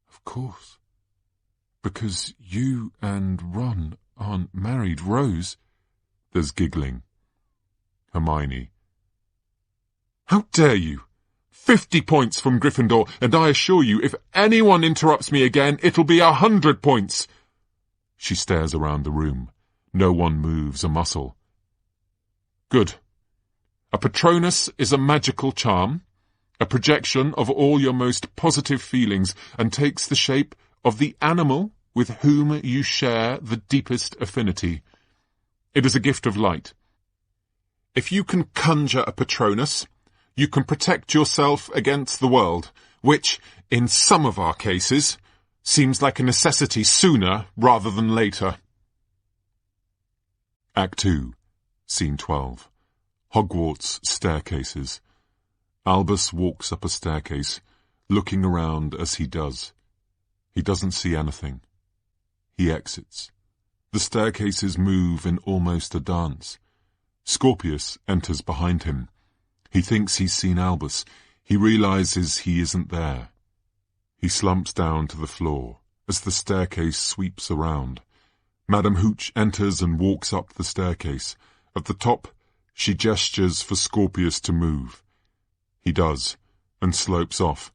Of course. Because you and Ron aren't married, Rose. There's giggling. Hermione. How dare you! 50 points from Gryffindor, and I assure you, if anyone interrupts me again, it'll be 100 points. She stares around the room. No one moves a muscle. Good. A Patronus is a magical charm, a projection of all your most positive feelings, and takes the shape of the animal with whom you share the deepest affinity. It is a gift of light. If you can conjure a Patronus, you can protect yourself against the world, which, in some of our cases, seems like a necessity sooner rather than later. Act 2, Scene 12. Hogwarts staircases. Albus walks up a staircase, looking around as he does. He doesn't see anything. He exits. The staircases move in almost a dance. Scorpius enters behind him. He thinks he's seen Albus. He realizes he isn't there. He slumps down to the floor as the staircase sweeps around. Madame Hooch enters and walks up the staircase. At the top, she gestures for Scorpius to move. He does, and slopes off,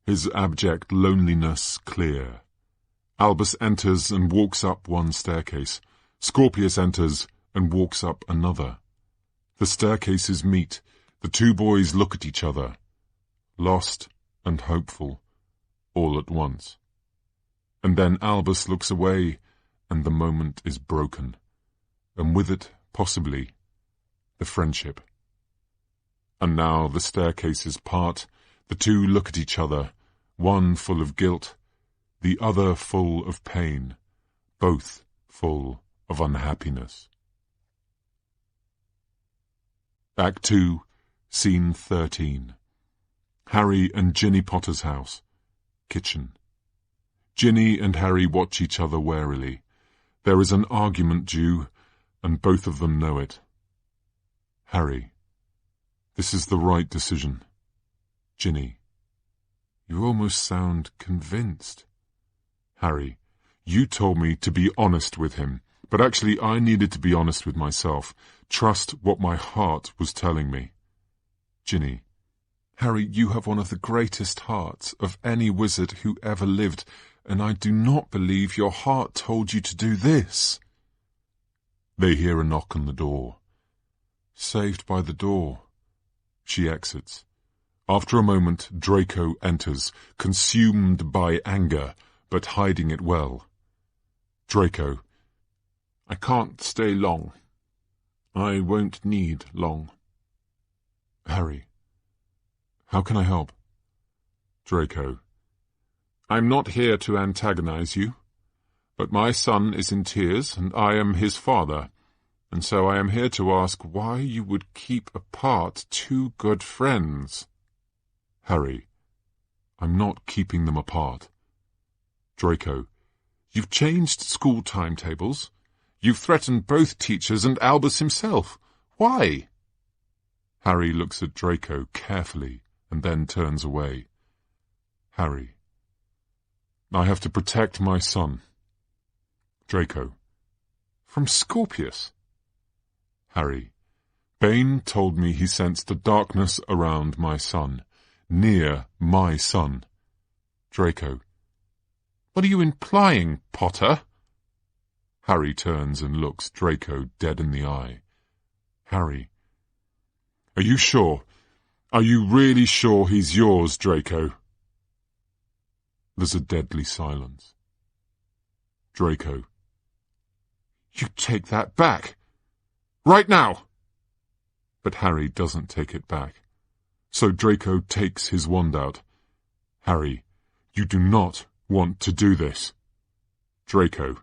his abject loneliness clear. Albus enters and walks up one staircase. Scorpius enters and walks up another. The staircases meet. The two boys look at each other, lost and hopeful, all at once. And then Albus looks away, and the moment is broken, and with it, possibly, the friendship. And now the staircases part. The two look at each other, one full of guilt, the other full of pain, both full of unhappiness. Act 2, Scene 13. Harry and Ginny Potter's house. Kitchen. Ginny and Harry watch each other warily. There is an argument due, and both of them know it. Harry. This is the right decision. Ginny. You almost sound convinced. Harry. You told me to be honest with him, but actually I needed to be honest with myself. Trust what my heart was telling me. Ginny. Harry, you have one of the greatest hearts of any wizard who ever lived, and I do not believe your heart told you to do this. They hear a knock on the door. Saved by the door. She exits. After a moment, Draco enters, consumed by anger, but hiding it well. Draco. I can't stay long. I won't need long. Harry. How can I help? Draco. I'm not here to antagonize you, but my son is in tears, and I am his father, and so I am here to ask why you would keep apart two good friends. Harry. I'm not keeping them apart. Draco. You've changed school timetables. You've threatened both teachers and Albus himself. Why? Harry looks at Draco carefully and then turns away. Harry. I have to protect my son. Draco. From Scorpius? Harry. Bane told me he sensed a darkness around my son, near my son. Draco. What are you implying, Potter? Harry turns and looks Draco dead in the eye. Harry. Are you sure? Are you really sure he's yours, Draco? There's a deadly silence. Draco. You take that back. Right now! But Harry doesn't take it back. So Draco takes his wand out. Harry, you do not want to do this. Draco.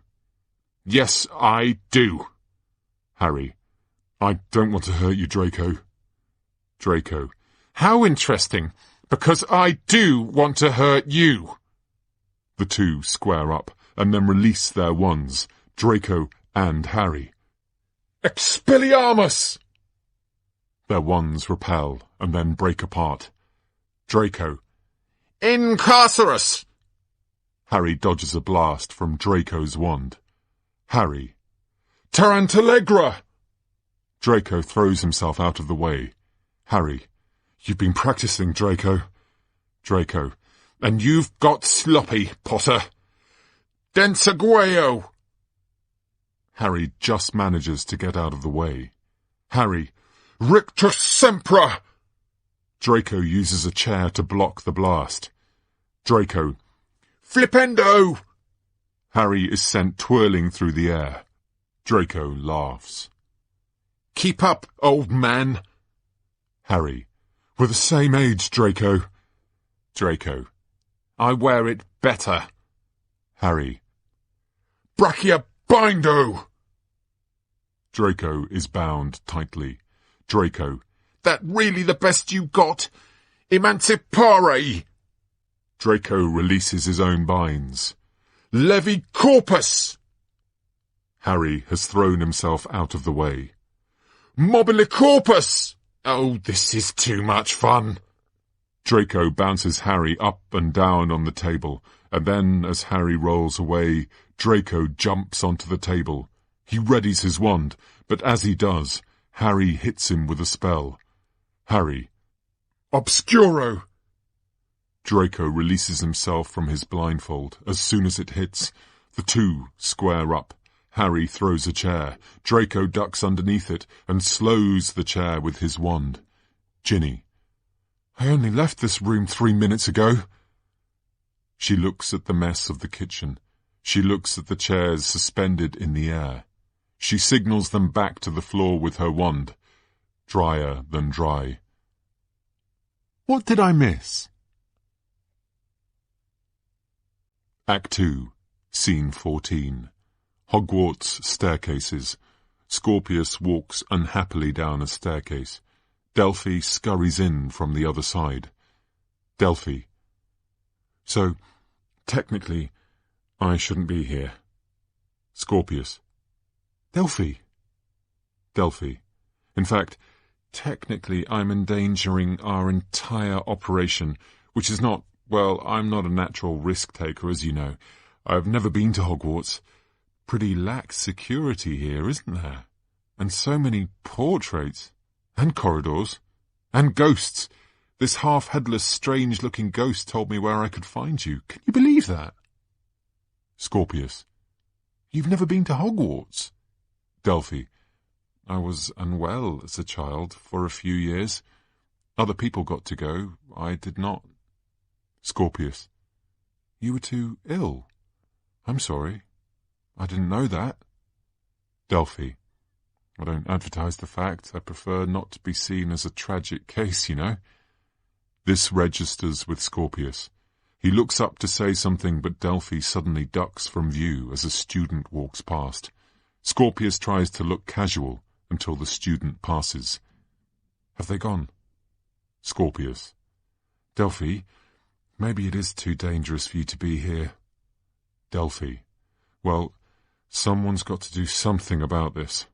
Yes, I do. Harry. I don't want to hurt you, Draco. Draco. How interesting, because I do want to hurt you. The two square up and then release their wands, Draco and Harry. Expelliarmus! Their wands repel and then break apart. Draco. Incarcerus! Harry dodges a blast from Draco's wand. Harry. Tarantallegra! Draco throws himself out of the way. Harry. You've been practicing, Draco. Draco. And you've got sloppy, Potter. Densagueo! Harry just manages to get out of the way. Harry. Rictus Sempra! Draco uses a chair to block the blast. Draco. Flipendo! Harry is sent twirling through the air. Draco laughs. Keep up, old man. Harry. We're the same age, Draco. Draco. I wear it better. Harry. Brachiobindo! Draco is bound tightly. Draco. That really the best you got? Emancipare! Draco releases his own binds. Levi Corpus! Harry has thrown himself out of the way. Mobile Corpus! Oh, this is too much fun. Draco bounces Harry up and down on the table, and then, as Harry rolls away, Draco jumps onto the table. He readies his wand, but as he does, Harry hits him with a spell. Harry. Obscuro! Draco releases himself from his blindfold. As soon as it hits, the two square up. Harry throws a chair. Draco ducks underneath it and slows the chair with his wand. Ginny. I only left this room 3 minutes ago. She looks at the mess of the kitchen. She looks at the chairs suspended in the air. She signals them back to the floor with her wand. Drier than dry. What did I miss? Act 2, Scene 14. Hogwarts staircases. Scorpius walks unhappily down a staircase. Delphi scurries in from the other side. Delphi. So, technically, I shouldn't be here. Scorpius. Delphi. Delphi. In fact, technically I'm endangering our entire operation, which is not, well, I'm not a natural risk-taker, as you know. I've never been to Hogwarts. Pretty lax security here, isn't there? And so many portraits. And corridors. And ghosts. This half-headless, strange-looking ghost told me where I could find you. Can you believe that? Scorpius. You've never been to Hogwarts? Delphi. I was unwell as a child for a few years. Other people got to go. I did not. Scorpius. You were too ill. I'm sorry. I didn't know that. Delphi. I don't advertise the fact. I prefer not to be seen as a tragic case, you know. This registers with Scorpius. He looks up to say something, but Delphi suddenly ducks from view as a student walks past. Scorpius tries to look casual until the student passes. Have they gone? Scorpius. Delphi, maybe it is too dangerous for you to be here. Delphi. Well, someone's got to do something about this.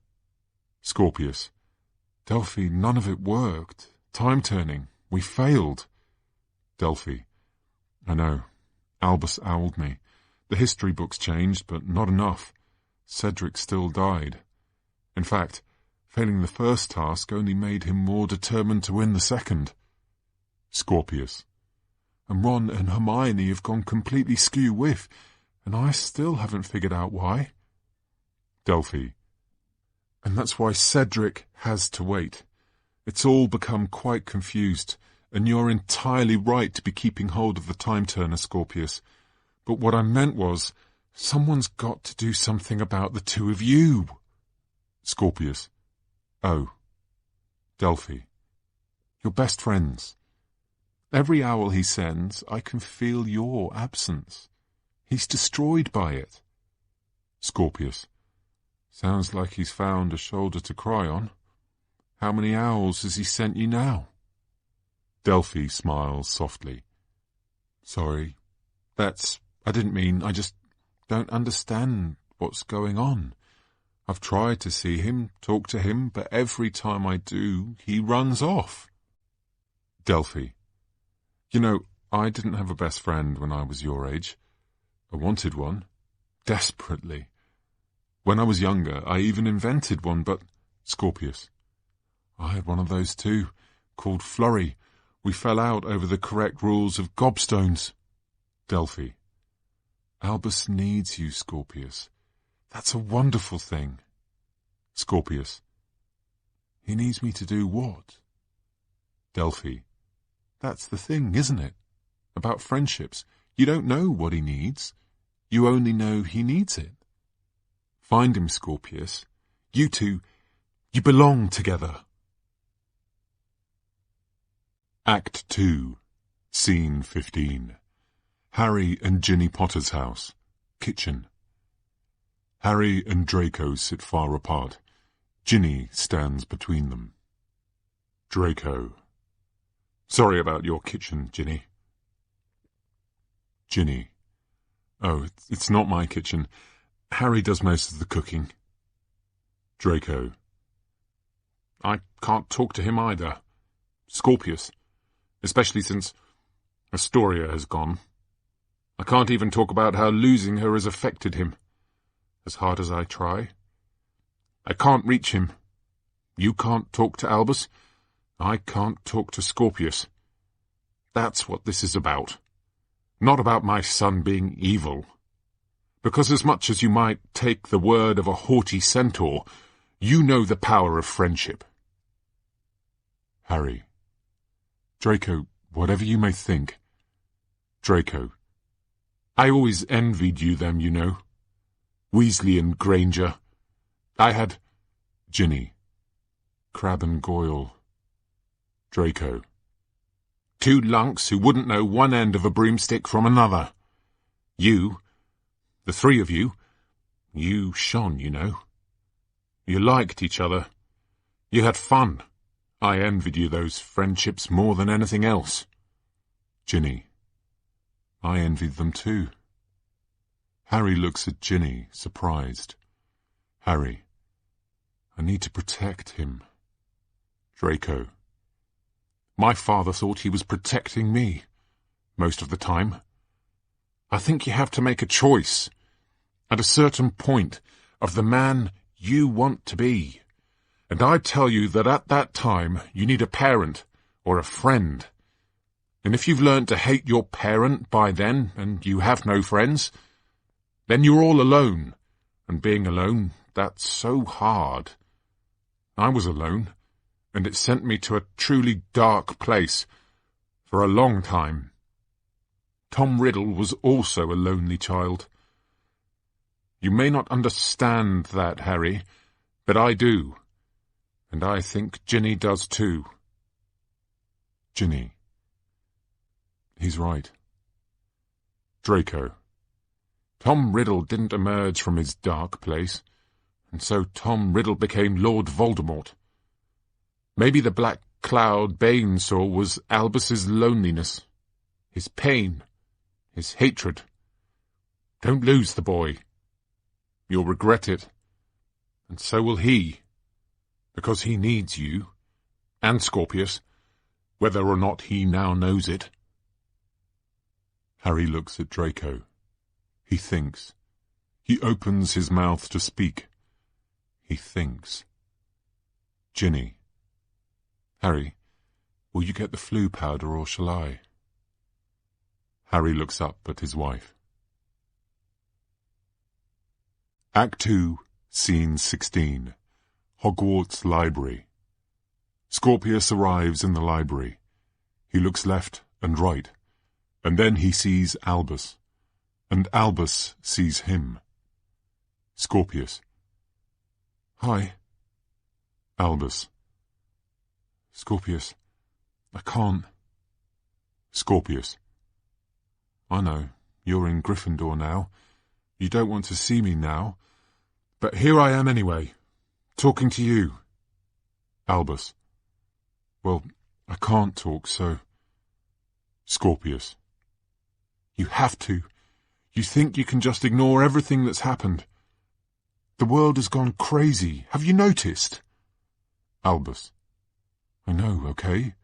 Scorpius. Delphi, none of it worked. Time turning. We failed. Delphi. I know. Albus owled me. The history books changed, but not enough. Cedric still died. In fact, failing the first task only made him more determined to win the second. Scorpius. And Ron and Hermione have gone completely skew-whiff, and I still haven't figured out why. Delphi. And that's why Cedric has to wait. It's all become quite confused, and you're entirely right to be keeping hold of the time-turner, Scorpius. But what I meant was, someone's got to do something about the two of you. Scorpius. Oh. Delphi. You're best friends. Every owl he sends, I can feel your absence. He's destroyed by it. Scorpius. Sounds like he's found a shoulder to cry on. How many owls has he sent you now? Delphi smiles softly. Sorry. I didn't mean, I just don't understand what's going on. I've tried to see him, talk to him, but every time I do, he runs off. Delphi. You know, I didn't have a best friend when I was your age. I wanted one. Desperately. When I was younger, I even invented one, but... Scorpius. I had one of those too, called Flurry. We fell out over the correct rules of gobstones. Delphi. Albus needs you, Scorpius. That's a wonderful thing. Scorpius. He needs me to do what? Delphi. That's the thing, isn't it? About friendships. You don't know what he needs. You only know he needs it. Find him, Scorpius. You two, you belong together. Act 2, Scene 15. Harry and Ginny Potter's house. Kitchen. Harry and Draco sit far apart. Ginny stands between them. Draco. Sorry about your kitchen, Ginny. Ginny. Oh, it's not my kitchen. Harry does most of the cooking. Draco. I can't talk to him either. Scorpius. Especially since Astoria has gone. I can't even talk about how losing her has affected him. As hard as I try. I can't reach him. You can't talk to Albus. I can't talk to Scorpius. That's what this is about. Not about my son being evil. Because as much as you might take the word of a haughty centaur, you know the power of friendship. Harry. Draco, whatever you may think. Draco. I always envied you them, you know. Weasley and Granger. I had... Ginny. Crabbe and Goyle. Draco. Two lunks who wouldn't know one end of a broomstick from another. You, the three of you, you shone, you know. You liked each other. You had fun. I envied you those friendships more than anything else. Ginny. I envied them too. Harry looks at Ginny, surprised. Harry. I need to protect him. Draco. My father thought he was protecting me, most of the time. I think you have to make a choice, at a certain point, of the man you want to be. And I tell you that at that time you need a parent or a friend. And if you've learned to hate your parent by then, and you have no friends, then you're all alone. And being alone, that's so hard. I was alone, and it sent me to a truly dark place for a long time. Tom Riddle was also a lonely child. You may not understand that, Harry, but I do. And I think Ginny does too. Ginny. He's right. Draco. Tom Riddle didn't emerge from his dark place, and so Tom Riddle became Lord Voldemort. Maybe the black cloud Bane saw was Albus's loneliness, his pain, his hatred. Don't lose the boy. You'll regret it, and so will he, because he needs you, and Scorpius, whether or not he now knows it. Harry looks at Draco. He thinks. He opens his mouth to speak. He thinks. Ginny. Harry, will you get the flu powder or shall I? Harry looks up at his wife. Act 2, Scene 16. Hogwarts Library. Scorpius arrives in the library. He looks left and right, and then he sees Albus, and Albus sees him. Scorpius. Hi. Albus. Scorpius, I can't. Scorpius. I know, you're in Gryffindor now. You don't want to see me now. But here I am anyway, talking to you. Albus. Well, I can't talk, so... Scorpius. You have to. You think you can just ignore everything that's happened. The world has gone crazy. Have you noticed? Albus. I know, okay?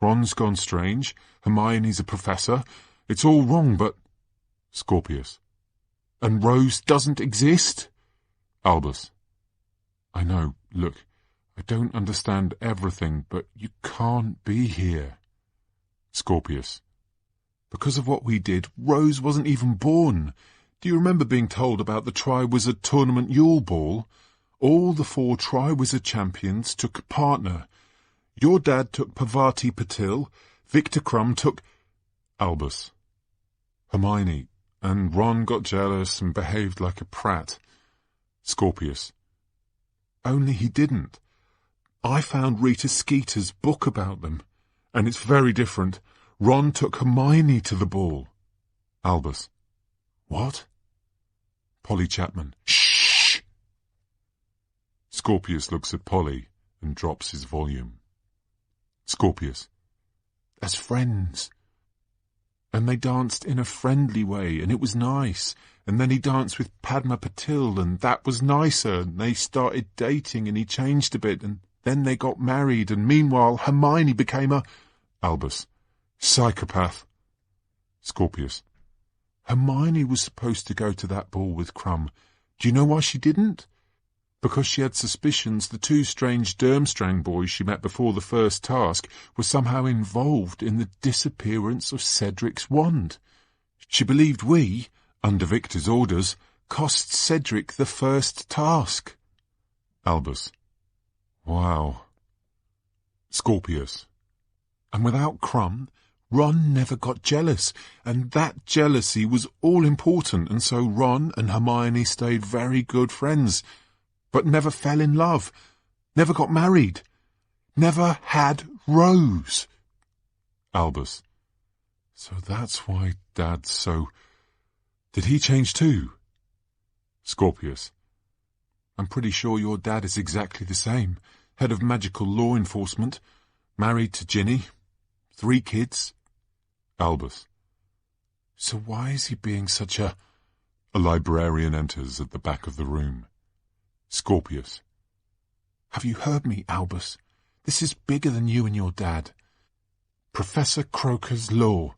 Ron's gone strange. Hermione's a professor. It's all wrong, but... Scorpius. And Rose doesn't exist? Albus. I know, look, I don't understand everything, but you can't be here. Scorpius. Because of what we did, Rose wasn't even born. Do you remember being told about the Triwizard Tournament Yule Ball? All the 4 Triwizard champions took a partner. Your dad took Parvati Patil, Victor Crumb took... Albus. Hermione, and Ron got jealous and behaved like a prat. Scorpius. Only he didn't. I found Rita Skeeter's book about them, and it's very different. Ron took Hermione to the ball. Albus. What? Polly Chapman. Shh! Scorpius looks at Polly and drops his volume. Scorpius. As friends. And they danced in a friendly way, and it was nice. And then he danced with Padma Patil, and that was nicer. And they started dating, and he changed a bit, and then they got married, and meanwhile Hermione became a... Albus. Psychopath. Scorpius. Hermione was supposed to go to that ball with Crumb. Do you know why she didn't? Because she had suspicions the 2 strange Durmstrang boys she met before the first task were somehow involved in the disappearance of Cedric's wand. She believed we, under Victor's orders, cost Cedric the first task. Albus. Wow. Scorpius. And without Crumb, Ron never got jealous, and that jealousy was all important, and so Ron and Hermione stayed very good friends, but never fell in love, never got married, never had Rose. Albus. So that's why Dad's so... Did he change too? Scorpius. I'm pretty sure your dad is exactly the same. Head of magical law enforcement, married to Ginny, 3 kids. Albus. So why is he being such a... A librarian enters at the back of the room. Scorpius. Have you heard me, Albus? This is bigger than you and your dad. Professor Croker's law.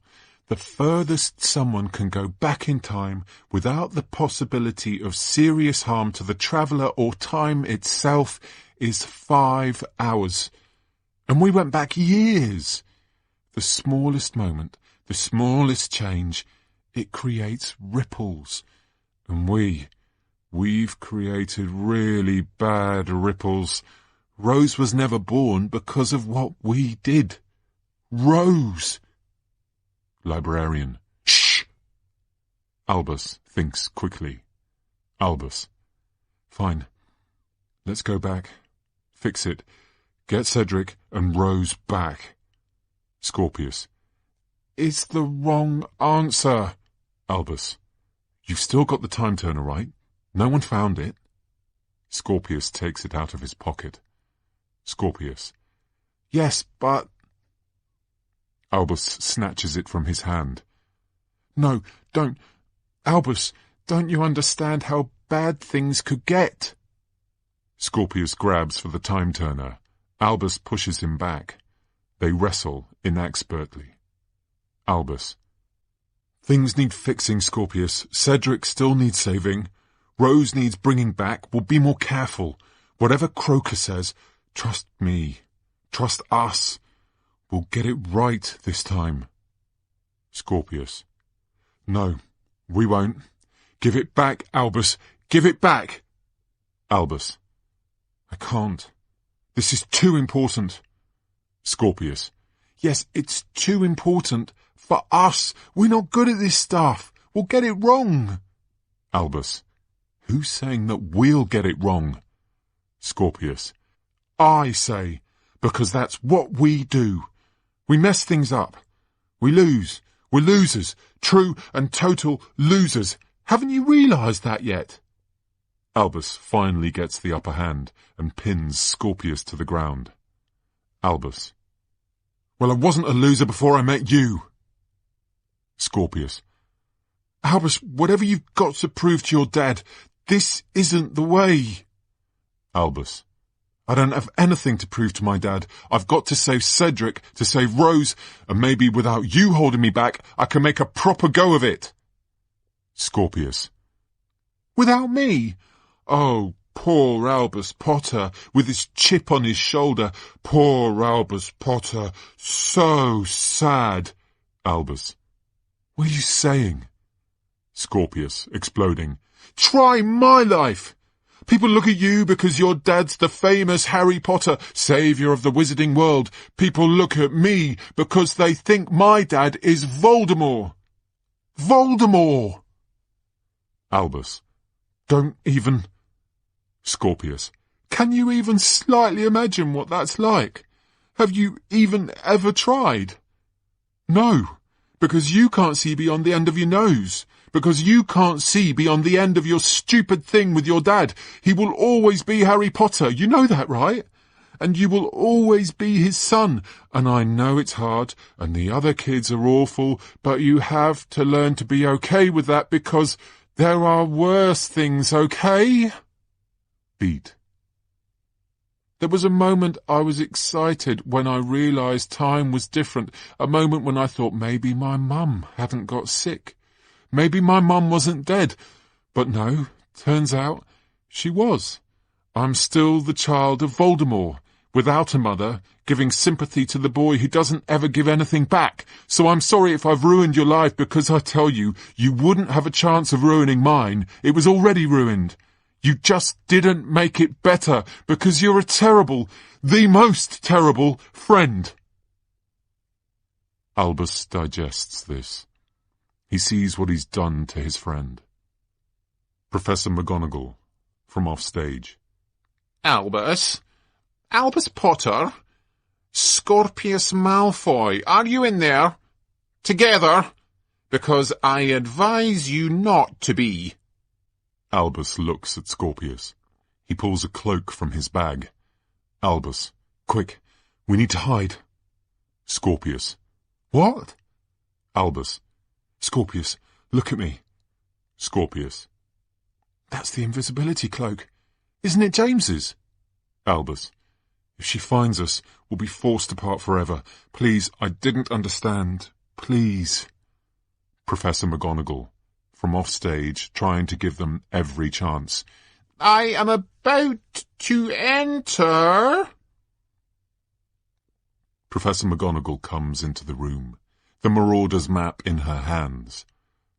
The furthest someone can go back in time without the possibility of serious harm to the traveller or time itself is 5 hours. And we went back years. The smallest moment, the smallest change, it creates ripples. And we've created really bad ripples. Rose was never born because of what we did. Rose! Librarian. Shh! Albus thinks quickly. Albus. Fine. Let's go back. Fix it. Get Cedric and Rose back. Scorpius. It's the wrong answer. Albus. You've still got the time turner, right? No one found it. Scorpius takes it out of his pocket. Scorpius. Yes, but... Albus snatches it from his hand. No, don't. Albus, don't you understand how bad things could get? Scorpius grabs for the time turner. Albus pushes him back. They wrestle inexpertly. Albus. Things need fixing, Scorpius. Cedric still needs saving. Rose needs bringing back. We'll be more careful. Whatever Croker says, trust me. Trust us. We'll get it right this time. Scorpius. No, we won't. Give it back, Albus. Give it back. Albus. I can't. This is too important. Scorpius. Yes, it's too important for us. We're not good at this stuff. We'll get it wrong. Albus. Who's saying that we'll get it wrong? Scorpius. I say, because that's what we do. We mess things up. We lose. We're losers. True and total losers. Haven't you realised that yet? Albus finally gets the upper hand and pins Scorpius to the ground. Albus. Well, I wasn't a loser before I met you. Scorpius. Albus, whatever you've got to prove to your dad, this isn't the way. Albus. I don't have anything to prove to my dad. I've got to save Cedric, to save Rose, and maybe without you holding me back, I can make a proper go of it. Scorpius. Without me? Oh, poor Albus Potter, with his chip on his shoulder. Poor Albus Potter. So sad. Albus. What are you saying? Scorpius, exploding. Try my life! People look at you because your dad's the famous Harry Potter, saviour of the wizarding world. People look at me because they think my dad is Voldemort. Voldemort! Albus. Don't even... Scorpius. Can you even slightly imagine what that's like? Have you even ever tried? No, because you can't see beyond the end of your nose. Because you can't see beyond the end of your stupid thing with your dad. He will always be Harry Potter, you know that, right? And you will always be his son. And I know it's hard, and the other kids are awful, but you have to learn to be okay with that because there are worse things, okay? Beat. There was a moment I was excited when I realised time was different, a moment when I thought maybe my mum hadn't got sick. Maybe my mum wasn't dead, but no, turns out she was. I'm still the child of Voldemort, without a mother, giving sympathy to the boy who doesn't ever give anything back. So I'm sorry if I've ruined your life because I tell you, you wouldn't have a chance of ruining mine. It was already ruined. You just didn't make it better because you're a terrible, the most terrible friend. Albus digests this. He sees what he's done to his friend. Professor McGonagall, from off stage. Albus? Albus Potter? Scorpius Malfoy, are you in there? Together? Because I advise you not to be. Albus looks at Scorpius. He pulls a cloak from his bag. Albus, quick, we need to hide. Scorpius. What? Albus. Scorpius, look at me. Scorpius. That's the invisibility cloak. Isn't it James's? Albus. If she finds us, we'll be forced apart forever. Please, I didn't understand. Please. Professor McGonagall, from off stage, trying to give them every chance. I am about to enter. Professor McGonagall comes into the room, the Marauder's map in her hands.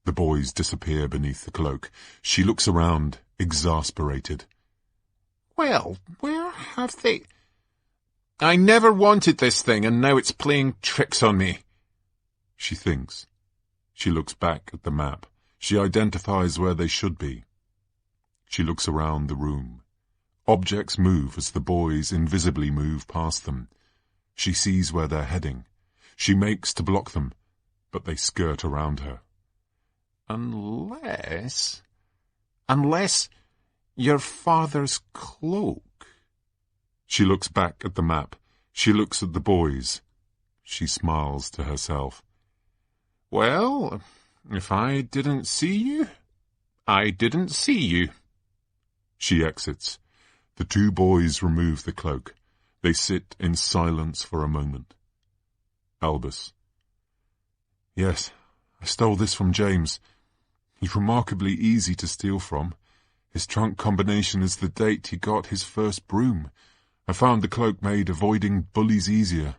The boys disappear beneath the cloak. She looks around, exasperated. Well, where have they... I never wanted this thing, and now it's playing tricks on me. She thinks. She looks back at the map. She identifies where they should be. She looks around the room. Objects move as the boys invisibly move past them. She sees where they're heading. She makes to block them, but they skirt around her. Unless your father's cloak. She looks back at the map. She looks at the boys. She smiles to herself. Well, if I didn't see you, I didn't see you. She exits. The two boys remove the cloak. They sit in silence for a moment. Albus. Yes, I stole this from James. He's remarkably easy to steal from. His trunk combination is the date he got his first broom. I found the cloak made avoiding bullies easier.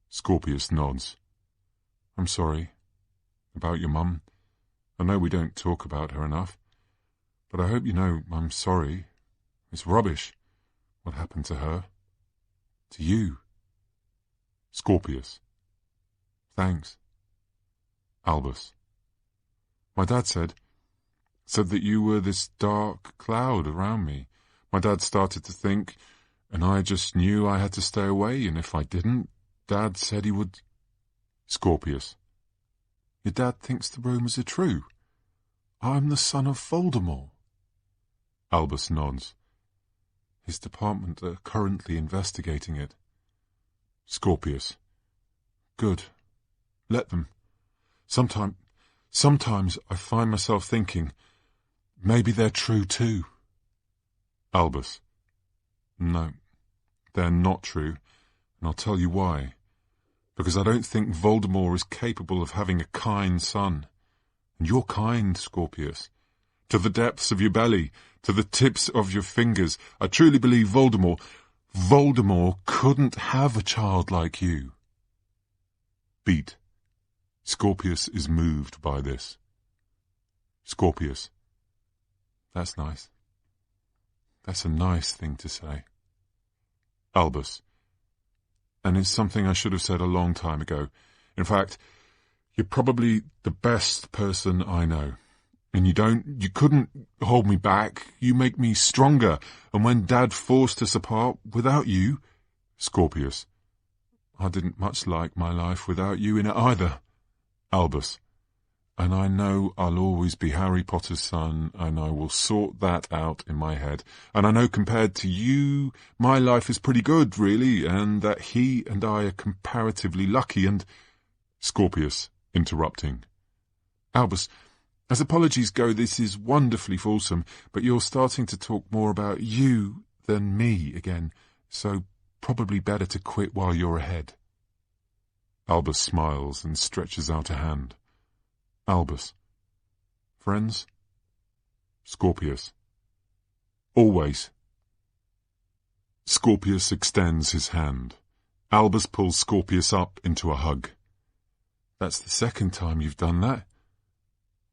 Scorpius nods. I'm sorry. About your mum. I know we don't talk about her enough. But I hope you know I'm sorry. It's rubbish, what happened to her. To you. Scorpius. Thanks. Albus. My dad said that you were this dark cloud around me. My dad started to think, and I just knew I had to stay away, and if I didn't, Dad said he would... Scorpius. Your dad thinks the rumours are true. I'm the son of Voldemort. Albus nods. His department are currently investigating it. Scorpius. Good. Let them. Sometimes I find myself thinking, maybe they're true too. Albus. No, they're not true, and I'll tell you why. Because I don't think Voldemort is capable of having a kind son. And you're kind, Scorpius. to the depths of your belly, to the tips of your fingers. I truly believe Voldemort couldn't have a child like you. Beat. Scorpius is moved by this. Scorpius. That's nice. That's a nice thing to say. Albus. And it's something I should have said a long time ago. In fact, you're probably the best person I know. And you couldn't hold me back. You make me stronger. And when Dad forced us apart, without you... Scorpius. I didn't much like my life without you in it either. Albus. And I know I'll always be Harry Potter's son, and I will sort that out in my head. And I know compared to you, my life is pretty good, really, and that he and I are comparatively lucky, and... Scorpius, interrupting. Albus, as apologies go, this is wonderfully fulsome, but you're starting to talk more about you than me again, so probably better to quit while you're ahead. Albus smiles and stretches out a hand. Albus. Friends? Scorpius. Always. Scorpius extends his hand. Albus pulls Scorpius up into a hug. That's the second time you've done that.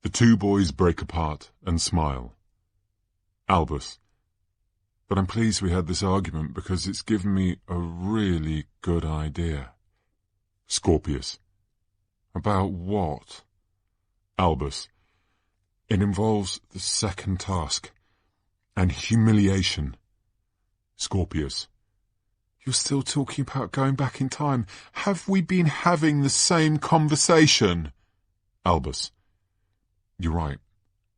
The two boys break apart and smile. Albus. But I'm pleased we had this argument because it's given me a really good idea. Scorpius. About what? Albus. It involves the second task. And humiliation. Scorpius. You're still talking about going back in time. Have we been having the same conversation? Albus. You're right.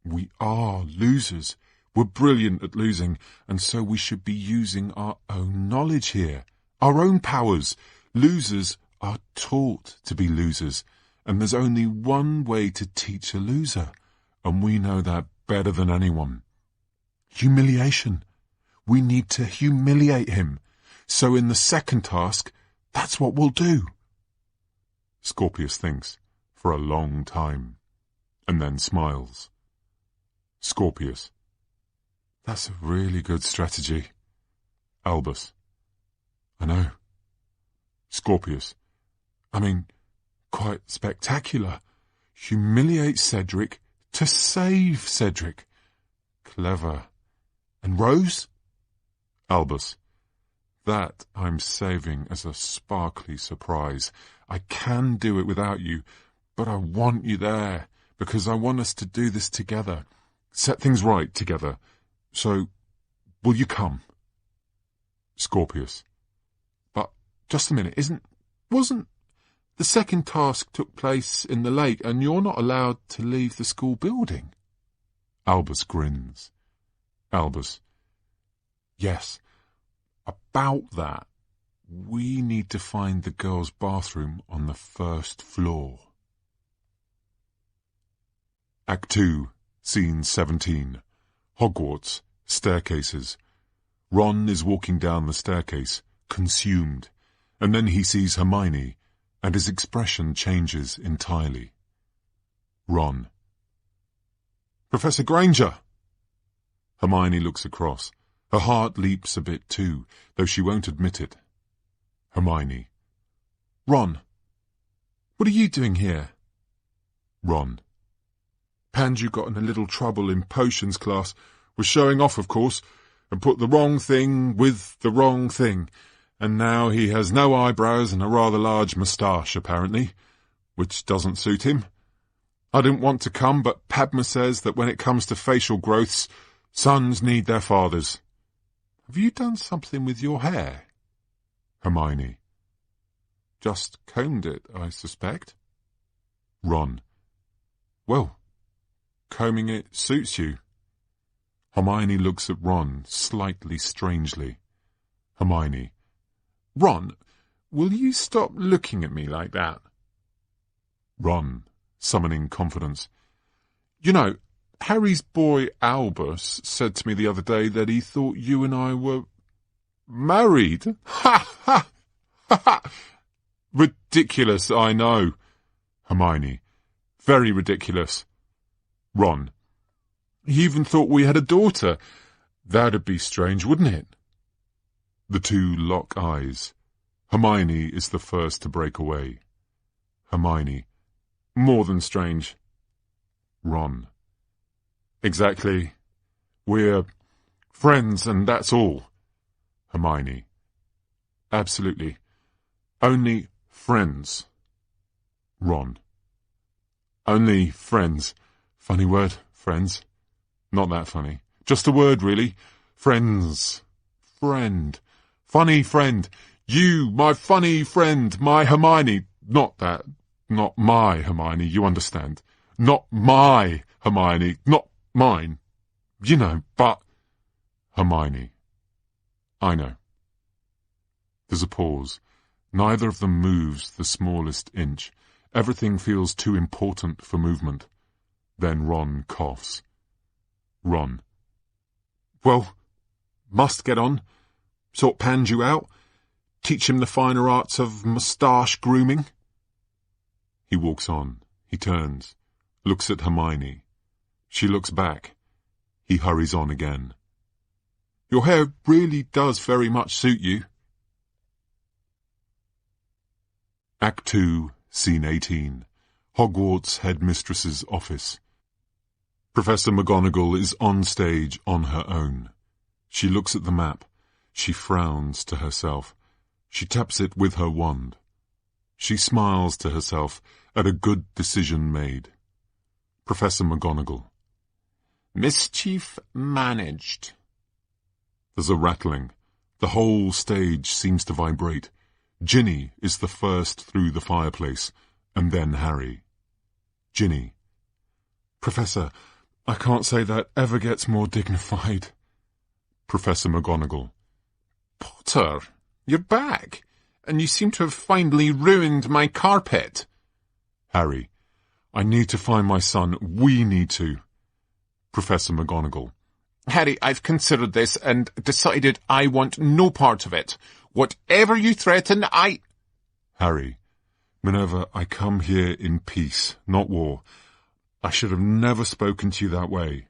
We are losers. We're brilliant at losing, and so we should be using our own knowledge here, our own powers. Losers are taught to be losers, and there's only one way to teach a loser, and we know that better than anyone. Humiliation. We need to humiliate him. So in the second task, that's what we'll do. Scorpius thinks for a long time, and then smiles. Scorpius. That's a really good strategy. Albus. I know. Scorpius. I mean, quite spectacular. Humiliate Cedric to save Cedric. Clever. And Rose? Albus. That I'm saving as a sparkly surprise. I can do it without you, but I want you there, because I want us to do this together. Set things right together. So, will you come? Scorpius. But, just a minute, wasn't... The second task took place in the lake, and you're not allowed to leave the school building. Albus grins. Albus. Yes. About that, we need to find the girls' bathroom on the first floor. Act 2, Scene 17. Hogwarts, staircases. Ron is walking down the staircase, consumed, and then he sees Hermione, and his expression changes entirely. Ron. Professor Granger! Hermione looks across. Her heart leaps a bit too, though she won't admit it. Hermione. Ron. What are you doing here? Ron. Pandju got in a little trouble in potions class, was showing off, of course, and put the wrong thing with the wrong thing, and now he has no eyebrows and a rather large moustache, apparently, which doesn't suit him. I didn't want to come, but Padma says that when it comes to facial growths, sons need their fathers. Have you done something with your hair? Hermione. Just combed it, I suspect. Ron. Well, combing it suits you. Hermione looks at Ron slightly strangely. Hermione. Ron, will you stop looking at me like that? Ron, summoning confidence. You know, Harry's boy Albus said to me the other day that he thought you and I were married. Ha ha ha ha! Ridiculous, I know. Hermione. Very ridiculous. Ron. He even thought we had a daughter. That'd be strange, wouldn't it? The two lock eyes. Hermione is the first to break away. Hermione. More than strange. Ron. Exactly. We're friends, and that's all. Hermione. Absolutely. Only friends. Ron. Only friends. Funny word, friends. Not that funny. Just a word, really. Friends. Friend. Funny friend. You, my funny friend, my Hermione. Not that. Not my Hermione, you understand. Not my Hermione. Not mine. You know, but... Hermione. I know. There's a pause. Neither of them moves the smallest inch. Everything feels too important for movement. Then Ron coughs. Ron. Well, must get on. Sort Panju out. Teach him the finer arts of moustache grooming. He walks on. He turns. Looks at Hermione. She looks back. He hurries on again. Your hair really does very much suit you. Act 2, Scene 18. Hogwarts Headmistress's office. Professor McGonagall is on stage on her own. She looks at the map. She frowns to herself. She taps it with her wand. She smiles to herself at a good decision made. Professor McGonagall. Mischief managed. There's a rattling. The whole stage seems to vibrate. Ginny is the first through the fireplace, and then Harry. Ginny. Professor, I can't say that ever gets more dignified. Professor McGonagall. Potter, you're back, and you seem to have finally ruined my carpet. Harry. I need to find my son. We need to. Professor McGonagall. Harry, I've considered this and decided I want no part of it. Whatever you threaten, Harry. Minerva, I come here in peace, not war. I should have never spoken to you that way.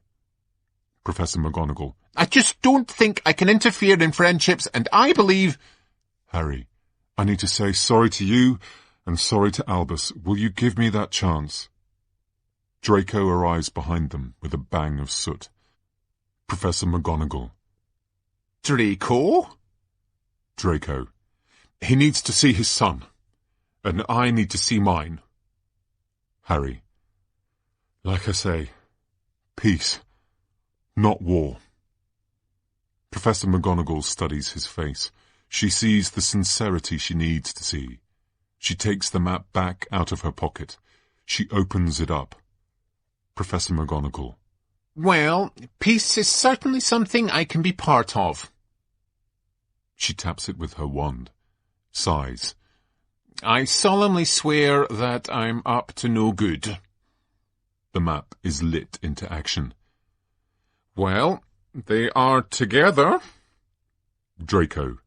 Professor McGonagall. I just don't think I can interfere in friendships, and I believe... Harry. I need to say sorry to you and sorry to Albus. Will you give me that chance? Draco arrives behind them with a bang of soot. Professor McGonagall. Draco? Draco. He needs to see his son, and I need to see mine. Harry. Like I say, peace, not war. Professor McGonagall studies his face. She sees the sincerity she needs to see. She takes the map back out of her pocket. She opens it up. Professor McGonagall. Well, peace is certainly something I can be part of. She taps it with her wand. Sighs. I solemnly swear that I'm up to no good. The map is lit into action. Well, they are together. Draco.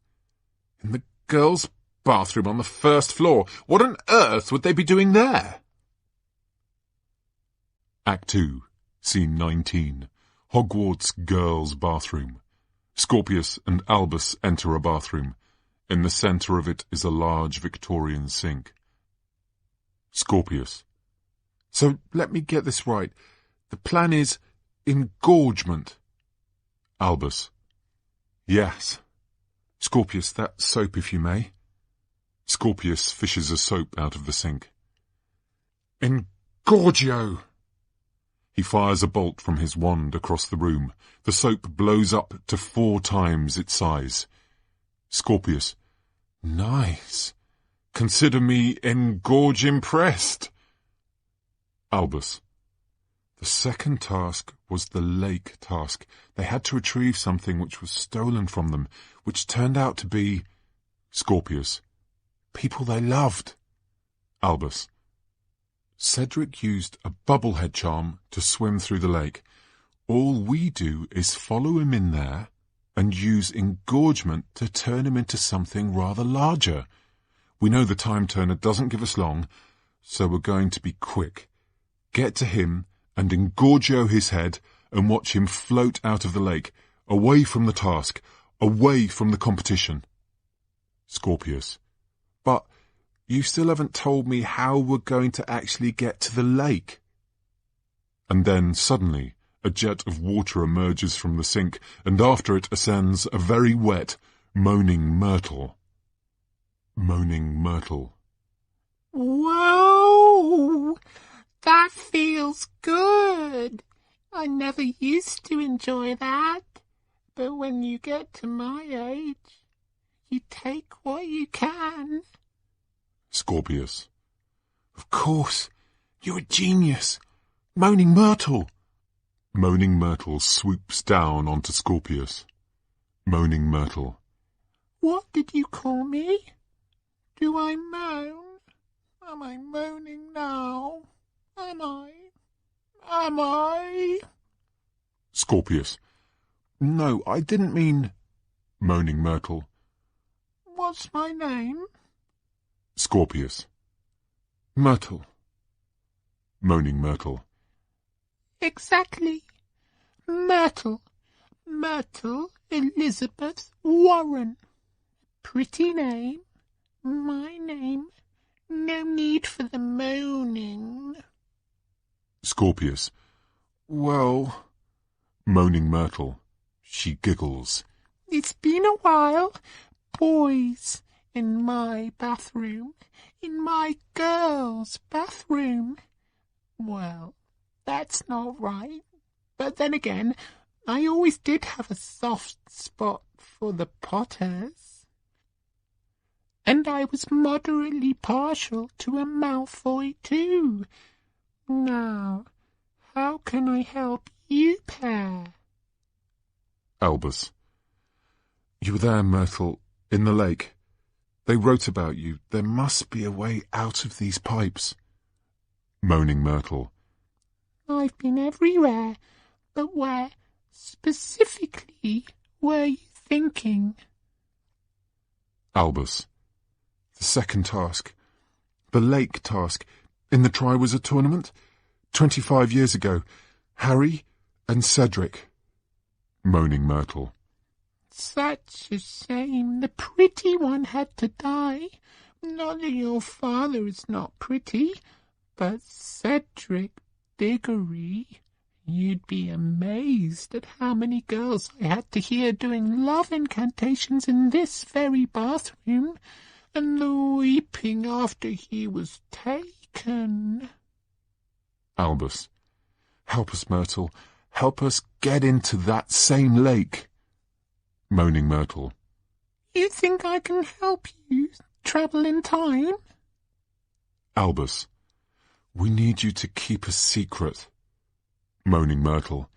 In the girls' bathroom on the first floor. What on earth would they be doing there? Act 2, Scene 19. Hogwarts girls' bathroom. Scorpius and Albus enter a bathroom. In the centre of it is a large Victorian sink. Scorpius. So let me get this right. The plan is engorgement. Albus. Yes. Scorpius, that soap, if you may. Scorpius fishes a soap out of the sink. Engorgio! He fires a bolt from his wand across the room. The soap blows up to 4 times its size. Scorpius. Nice. Consider me engorge impressed. Albus. The second task was the lake task. They had to retrieve something which was stolen from them, which turned out to be... Scorpius. People they loved. Albus. Cedric used a bubblehead charm to swim through the lake. All we do is follow him in there and use engorgement to turn him into something rather larger. We know the time turner doesn't give us long, so we're going to be quick. Get to him and engorgio his head and watch him float out of the lake, away from the task, away from the competition. Scorpius. But you still haven't told me how we're going to actually get to the lake. And then, suddenly, a jet of water emerges from the sink, and after it ascends a very wet, moaning myrtle. Moaning myrtle. Whoa! That feels good. I never used to enjoy that. But when you get to my age, you take what you can. Scorpius. Of course. You're a genius. Moaning myrtle. Moaning myrtle swoops down onto Scorpius. Moaning myrtle. What did you call me? Do I moan? Am I moaning now? Am I? Scorpius. No, I didn't mean... Moaning myrtle. What's my name? Scorpius. Myrtle. Moaning myrtle. Exactly. Myrtle. Myrtle Elizabeth Warren. Pretty name. My name. No need for the moaning. Scorpius. Well... Moaning myrtle. She giggles. It's been a while. Boys in my bathroom. In my girls' bathroom. Well, that's not right. But then again, I always did have a soft spot for the Potters. And I was moderately partial to a Malfoy too. Now, how can I help you pair? Albus. You were there, Myrtle, in the lake. They wrote about you. There must be a way out of these pipes. Moaning myrtle. I've been everywhere, but where specifically were you thinking? Albus. The second task. The lake task. In the Triwizard Tournament. 25 years ago. Harry and Cedric. Moaning myrtle. Such a shame. The pretty one had to die. Not that your father is not pretty, but Cedric Diggory. You'd be amazed at how many girls I had to hear doing love incantations in this very bathroom, and the weeping after he was taken. Albus. Help us, Myrtle. Help us get into that same lake. Moaning myrtle. You think I can help you travel in time? Albus. We need you to keep a secret. Moaning myrtle.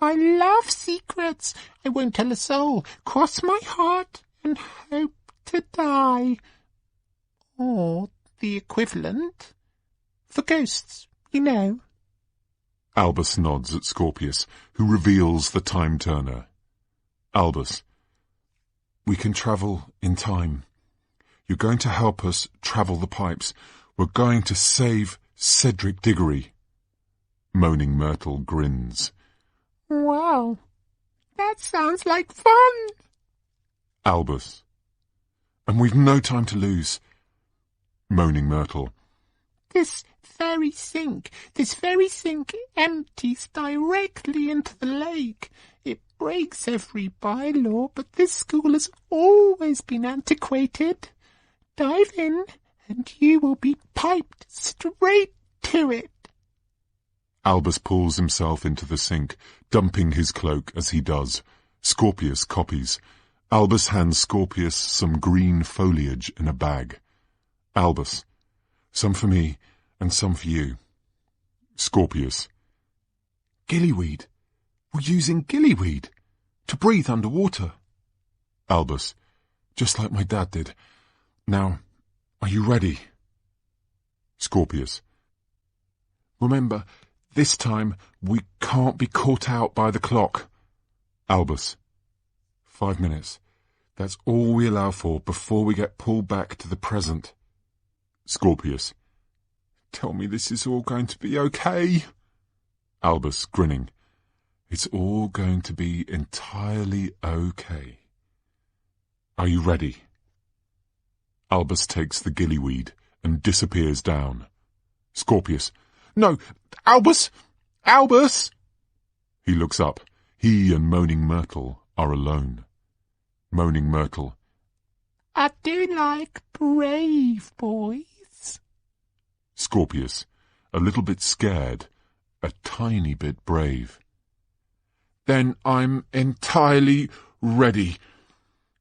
I love secrets. I won't tell a soul. Cross my heart and hope to die. Or the equivalent. For ghosts, you know. Albus nods at Scorpius, who reveals the time turner. Albus. We can travel in time. You're going to help us travel the pipes. We're going to save Cedric Diggory. Moaning myrtle grins. Wow, that sounds like fun. Albus. And we've no time to lose. Moaning myrtle. This very sink empties directly into the lake. It breaks every bylaw, but this school has always been antiquated. Dive in, and you will be piped straight to it. Albus pulls himself into the sink, dumping his cloak as he does. Scorpius copies. Albus hands Scorpius some green foliage in a bag. Albus. Some for me, and some for you. Scorpius. Gillyweed. We're using gillyweed to breathe underwater. Albus. Just like my dad did. Now, are you ready? Scorpius. Remember, this time we can't be caught out by the clock. Albus. 5 minutes. That's all we allow for before we get pulled back to the present. Scorpius. Tell me this is all going to be okay. Albus, grinning. It's all going to be entirely okay. Are you ready? Albus takes the gillyweed and disappears down. Scorpius. No, Albus! Albus! He looks up. He and Moaning Myrtle are alone. Moaning Myrtle. I do like brave boys. Scorpius, a little bit scared, a tiny bit brave. Then I'm entirely ready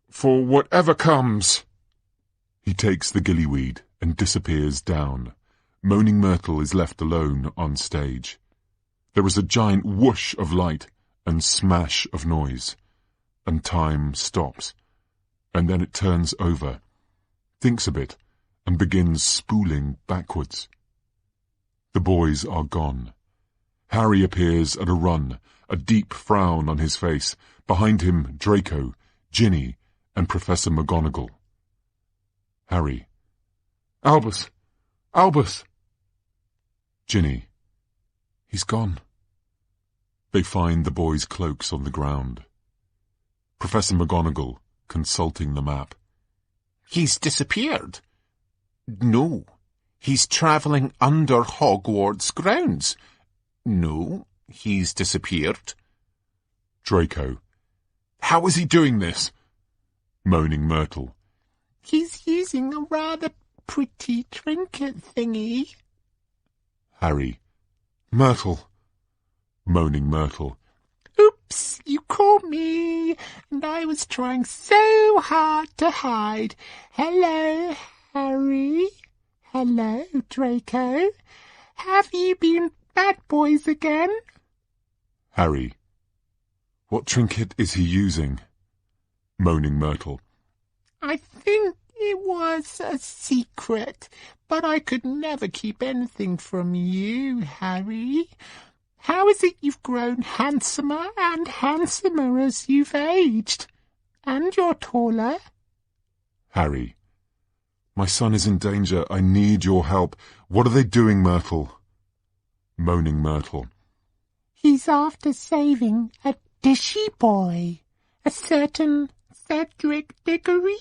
for whatever comes. He takes the gillyweed and disappears down. Moaning Myrtle is left alone on stage. There is a giant whoosh of light and smash of noise, and time stops, and then it turns over, thinks a bit, and begins spooling backwards. The boys are gone. Harry appears at a run, a deep frown on his face. Behind him, Draco, Ginny, and Professor McGonagall. Harry. Albus! Albus! Ginny. He's gone. They find the boys' cloaks on the ground. Professor McGonagall, consulting the map. He's disappeared. No, he's travelling under Hogwarts grounds. No, he's disappeared. Draco. How is he doing this? Moaning Myrtle. He's using a rather pretty trinket thingy. Harry. Myrtle. Moaning Myrtle. Oops, you caught me, and I was trying so hard to hide. Hello, Harry. Hello, Draco. Have you been bad boys again? Harry. What trinket is he using? Moaning Myrtle. I think it was a secret, but I could never keep anything from you, Harry. How is it you've grown handsomer and handsomer as you've aged? And you're taller. Harry. My son is in danger. I need your help. What are they doing, Myrtle? Moaning Myrtle. He's after saving a dishy boy, a certain Cedric Diggory.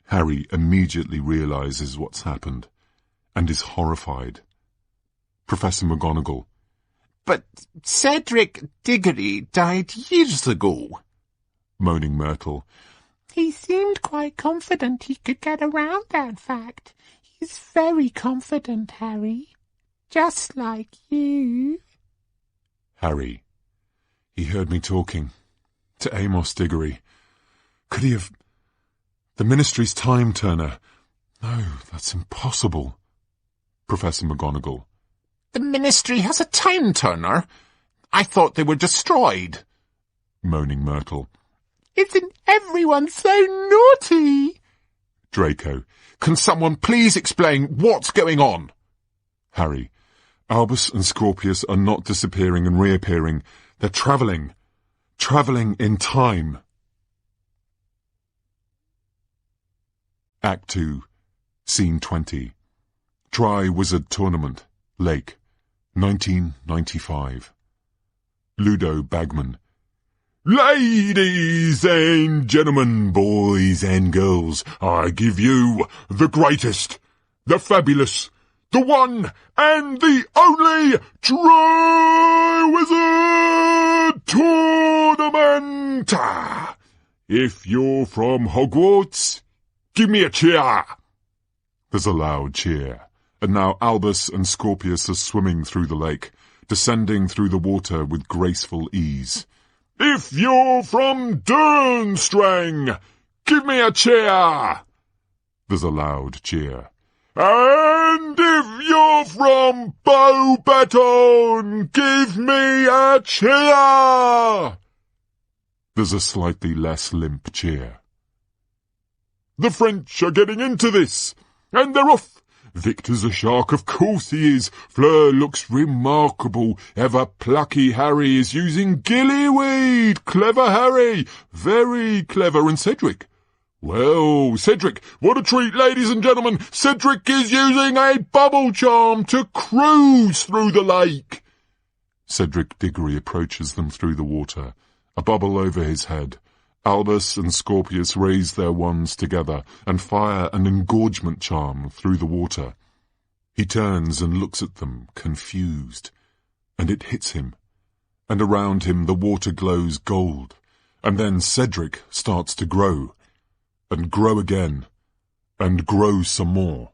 Harry immediately realizes what's happened and is horrified. Professor McGonagall. But Cedric Diggory died years ago. Moaning Myrtle. He seemed quite confident he could get around that fact. He's very confident, Harry. Just like you. Harry. He heard me talking to Amos Diggory. Could he have... The Ministry's time turner. No, that's impossible. Professor McGonagall. The Ministry has a time turner? I thought they were destroyed. Moaning Myrtle. Isn't everyone so naughty? Draco. Can someone please explain what's going on? Harry. Albus and Scorpius are not disappearing and reappearing. They're travelling in time. Act 2, Scene 20. Tri-Wizard Tournament, Lake, 1995. Ludo Bagman. Ladies and gentlemen, boys and girls, I give you the greatest, the fabulous, the one and the only Tri-Wizard Tournament! If you're from Hogwarts, give me a cheer! There's a loud cheer, and now Albus and Scorpius are swimming through the lake, descending through the water with graceful ease. If you're from Durmstrang, give me a cheer! There's a loud cheer. And if you're from Beaubaton, give me a cheer! There's a slightly less limp cheer. The French are getting into this, and they're off. Victor's a shark, of course he is. Fleur looks remarkable. Ever plucky Harry is using gillyweed. Clever Harry. Very clever. And Cedric? Well, Cedric, what a treat, ladies and gentlemen. Cedric is using a bubble charm to cruise through the lake. Cedric Diggory approaches them through the water, a bubble over his head. Albus and Scorpius raise their wands together and fire an engorgement charm through the water. He turns and looks at them, confused, and it hits him, and around him the water glows gold, and then Cedric starts to grow, and grow again, and grow some more.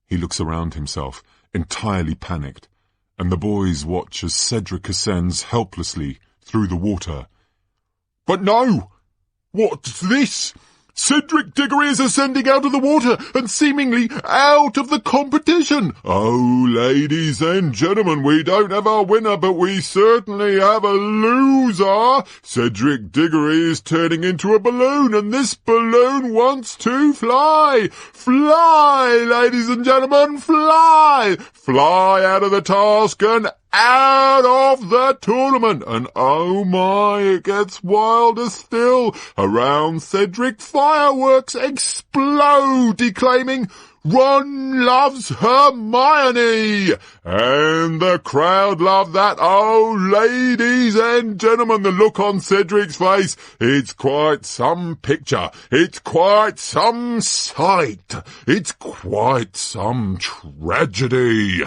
He looks around himself, entirely panicked, and the boys watch as Cedric ascends helplessly through the water. But no! What's this? Cedric Diggory is ascending out of the water and seemingly out of the competition. Oh, ladies and gentlemen, we don't have a winner, but we certainly have a loser. Cedric Diggory is turning into a balloon, and this balloon wants to fly. Fly, ladies and gentlemen, fly! Fly out of the task and out of the tournament, and oh my, it gets wilder still. Around Cedric, fireworks explode, declaiming, "Ron loves Hermione!" And the crowd love that. Oh, ladies and gentlemen, the look on Cedric's face, it's quite some picture. It's quite some sight. It's quite some tragedy.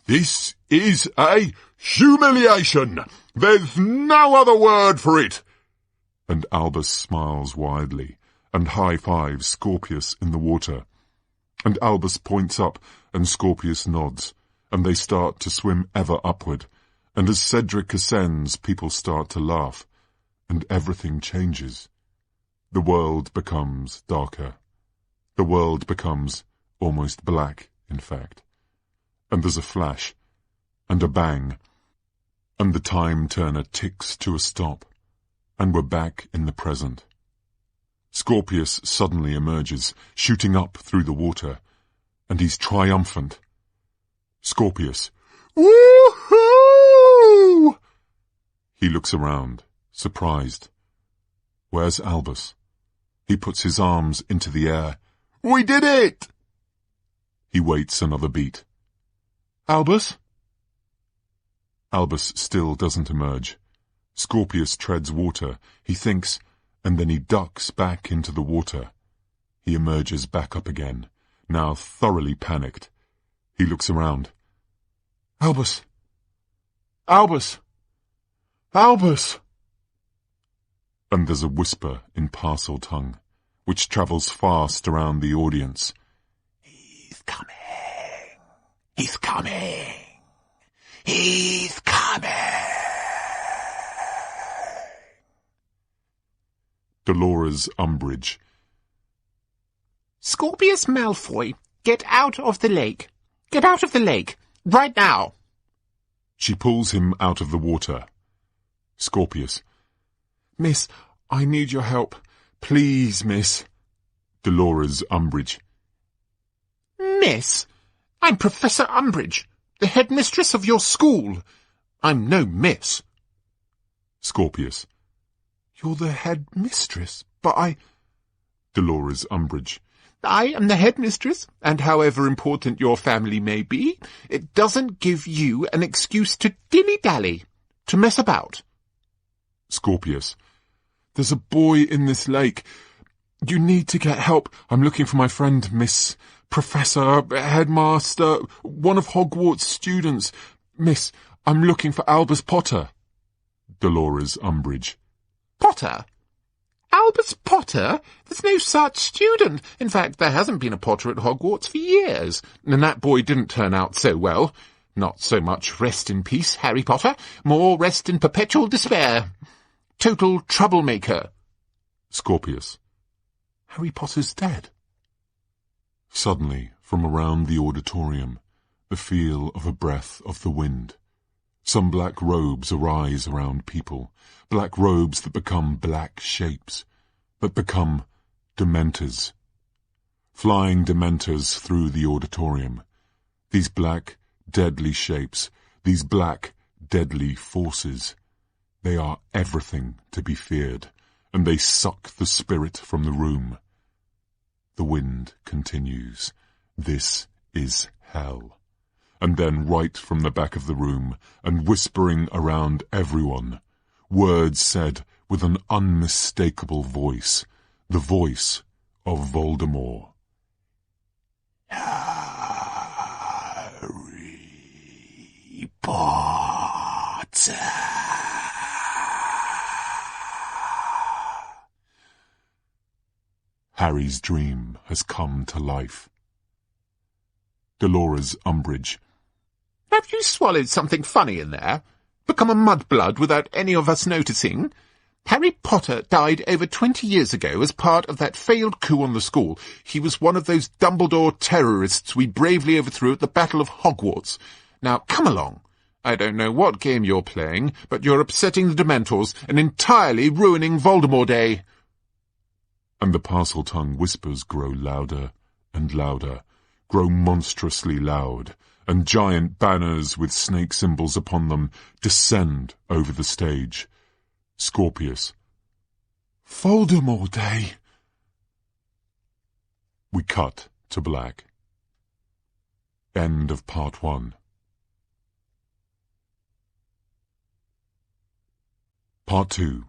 This is a humiliation. There's no other word for it. And Albus smiles widely and high-fives Scorpius in the water. And Albus points up and Scorpius nods, and they start to swim ever upward. And as Cedric ascends, people start to laugh, and everything changes. The world becomes darker. The world becomes almost black, in fact. And there's a flash, and a bang, and the time-turner ticks to a stop, and we're back in the present. Scorpius suddenly emerges, shooting up through the water, and he's triumphant. Scorpius, "Woohoo!" He looks around, surprised. Where's Albus? He puts his arms into the air. "We did it!" He waits another beat. "Albus?" Albus still doesn't emerge. Scorpius treads water. He thinks, and then he ducks back into the water. He emerges back up again, now thoroughly panicked. He looks around. "Albus! Albus! Albus!" And there's a whisper in parcel tongue, which travels fast around the audience. "He's coming! He's coming! He's coming!" Dolores Umbridge. "Scorpius Malfoy, get out of the lake. Get out of the lake, right now." She pulls him out of the water. Scorpius. "Miss, I need your help. Please, miss." Dolores Umbridge. "Miss? I'm Professor Umbridge, the headmistress of your school. I'm no miss." Scorpius. "You're the headmistress, but I—" Dolores Umbridge. "I am the headmistress, and however important your family may be, it doesn't give you an excuse to dilly-dally, to mess about." Scorpius. "There's a boy in this lake. You need to get help. I'm looking for my friend, Miss Professor, Headmaster, one of Hogwarts' students. Miss, I'm looking for Albus Potter." Dolores Umbridge. "Potter? Albus Potter? There's no such student. In fact, there hasn't been a Potter at Hogwarts for years. And that boy didn't turn out so well. Not so much rest in peace, Harry Potter. More rest in perpetual despair. Total troublemaker." Scorpius. "Harry Potter's dead." Suddenly, from around the auditorium, the feel of a breath of the wind. Some black robes arise around people, black robes that become black shapes, that become dementors. Flying dementors through the auditorium. These black, deadly shapes, these black, deadly forces. They are everything to be feared, and they suck the spirit from the room. The wind continues. This is hell. and then right from the back of the room, and whispering around everyone, words said with an unmistakable voice, the voice of Voldemort. Harry Potter. Harry's dream has come to life. Dolores Umbridge. Have you swallowed something funny in there? Become a mudblood without any of us noticing? Harry Potter died over 20 years ago as part of that failed coup on the school. He was one of those Dumbledore terrorists we bravely overthrew at the Battle of Hogwarts. Now, come along. I don't know what game you're playing, but you're upsetting the Dementors and entirely ruining Voldemort Day. And the Parseltongue whispers grow louder and louder, grow monstrously loud, and giant banners with snake symbols upon them descend over the stage. Scorpius. Voldemort Day! We cut to black. End of part 1. Part 2.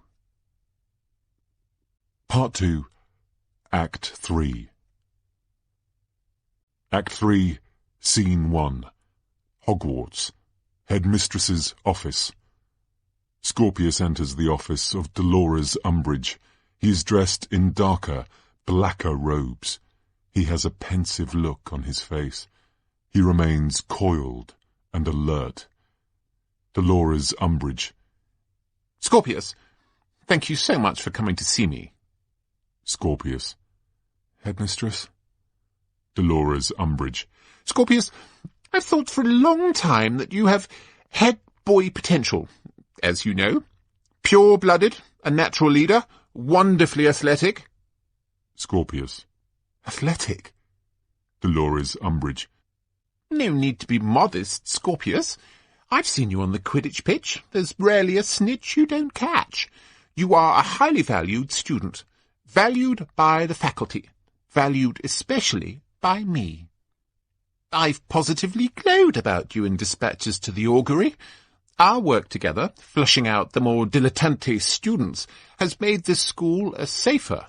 Part 2, Act 3. Act 3, Scene 1. Hogwarts. Headmistress's office. Scorpius enters the office of Dolores Umbridge. He is dressed in darker, blacker robes. He has a pensive look on his face. He remains coiled and alert. Dolores Umbridge. Scorpius, thank you so much for coming to see me. Scorpius. Headmistress? Dolores Umbridge. Scorpius, I've thought for a long time that you have head boy potential. As you know, pure-blooded, a natural leader, wonderfully athletic. Scorpius. Athletic? Dolores Umbridge. No need to be modest, Scorpius. I've seen you on the Quidditch pitch. There's rarely a snitch you don't catch. You are a highly valued student, valued by the faculty, valued especially by me. I've positively glowed about you in dispatches to the augury. Our work together, flushing out the more dilettante students, has made this school a safer,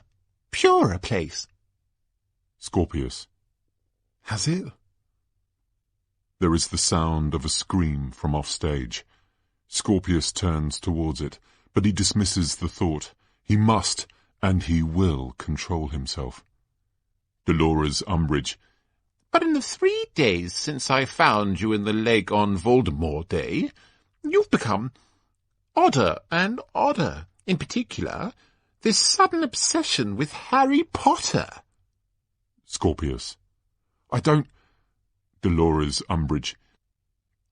purer place. Scorpius. Has it? There is the sound of a scream from offstage. Scorpius turns towards it, but he dismisses the thought. He must, and he will, control himself. Dolores Umbridge. But in the 3 days since I found you in the leg on Voldemort Day, you've become odder and odder. In particular, this sudden obsession with Harry Potter. Scorpius. I don't... Dolores Umbridge.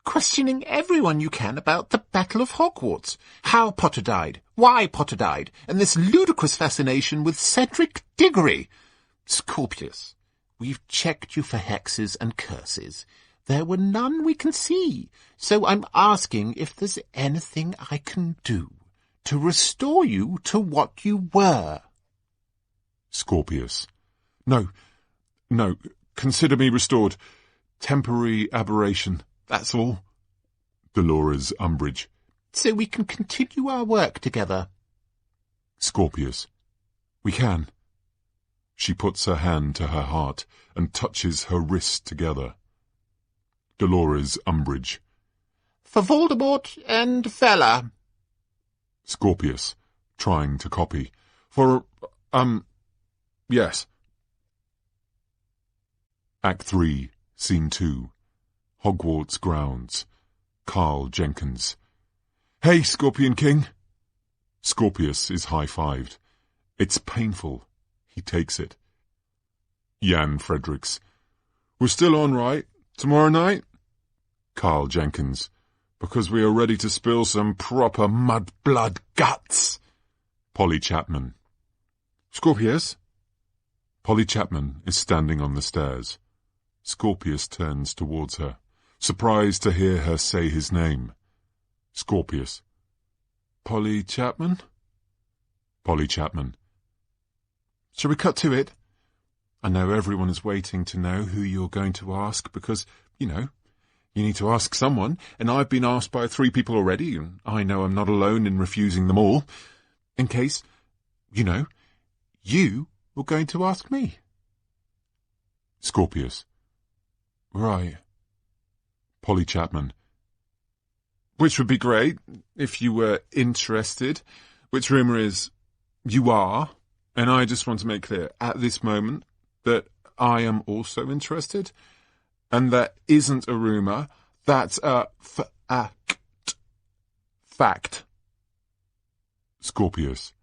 Questioning everyone you can about the Battle of Hogwarts, how Potter died, why Potter died, and this ludicrous fascination with Cedric Diggory. Scorpius, we've checked you for hexes and curses. There were none we can see, so I'm asking if there's anything I can do to restore you to what you were. Scorpius. No, consider me restored. Temporary aberration, that's all. Dolores Umbridge. So we can continue our work together. Scorpius. We can. She puts her hand to her heart and touches her wrists together. Dolores Umbridge. For Voldemort and Fella. Scorpius, trying to copy. For, yes. Act 3, Scene 2. Hogwarts grounds. Carl Jenkins. Hey, Scorpion King. Scorpius is high-fived. It's painful. He takes it. Jan Fredericks. We're still on, right? Tomorrow night? Carl Jenkins. Because we are ready to spill some proper mud-blood guts. Polly Chapman. Scorpius? Polly Chapman is standing on the stairs. Scorpius turns towards her, surprised to hear her say his name. Scorpius. Polly Chapman? Polly Chapman. Shall we cut to it? I know everyone is waiting to know who you're going to ask because, you know, You need to ask someone, and I've been asked by 3 people already, and I know I'm not alone in refusing them all. In case, you were going to ask me. Scorpius. Right. Polly Chapman. Which would be great, if you were interested. Which rumour is, you are, and I just want to make clear, at this moment, that I am also interested. And that isn't a rumour, that's a fact. Scorpius.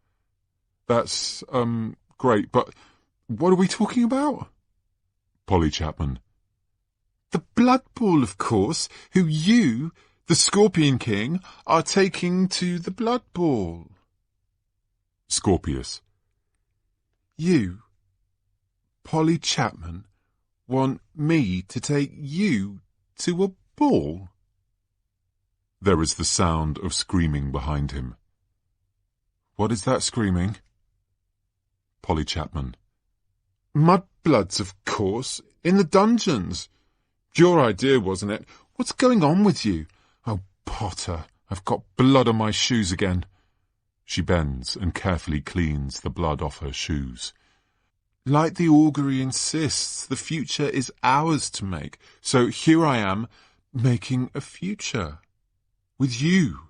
That's, great, but what are we talking about? Polly Chapman. The Blood Bowl, of course, who you, the Scorpion King, are taking to the Blood Bowl. Scorpius. You, Polly Chapman, want me to take you to a ball? There is the sound of screaming behind him. What is that screaming? Polly Chapman. Mudbloods, of course, in the dungeons. Your idea, wasn't it? What's going on with you? Oh, Potter, I've got blood on my shoes again. She bends and carefully cleans the blood off her shoes. Like the augury insists, the future is ours to make. So here I am, making a future. With you.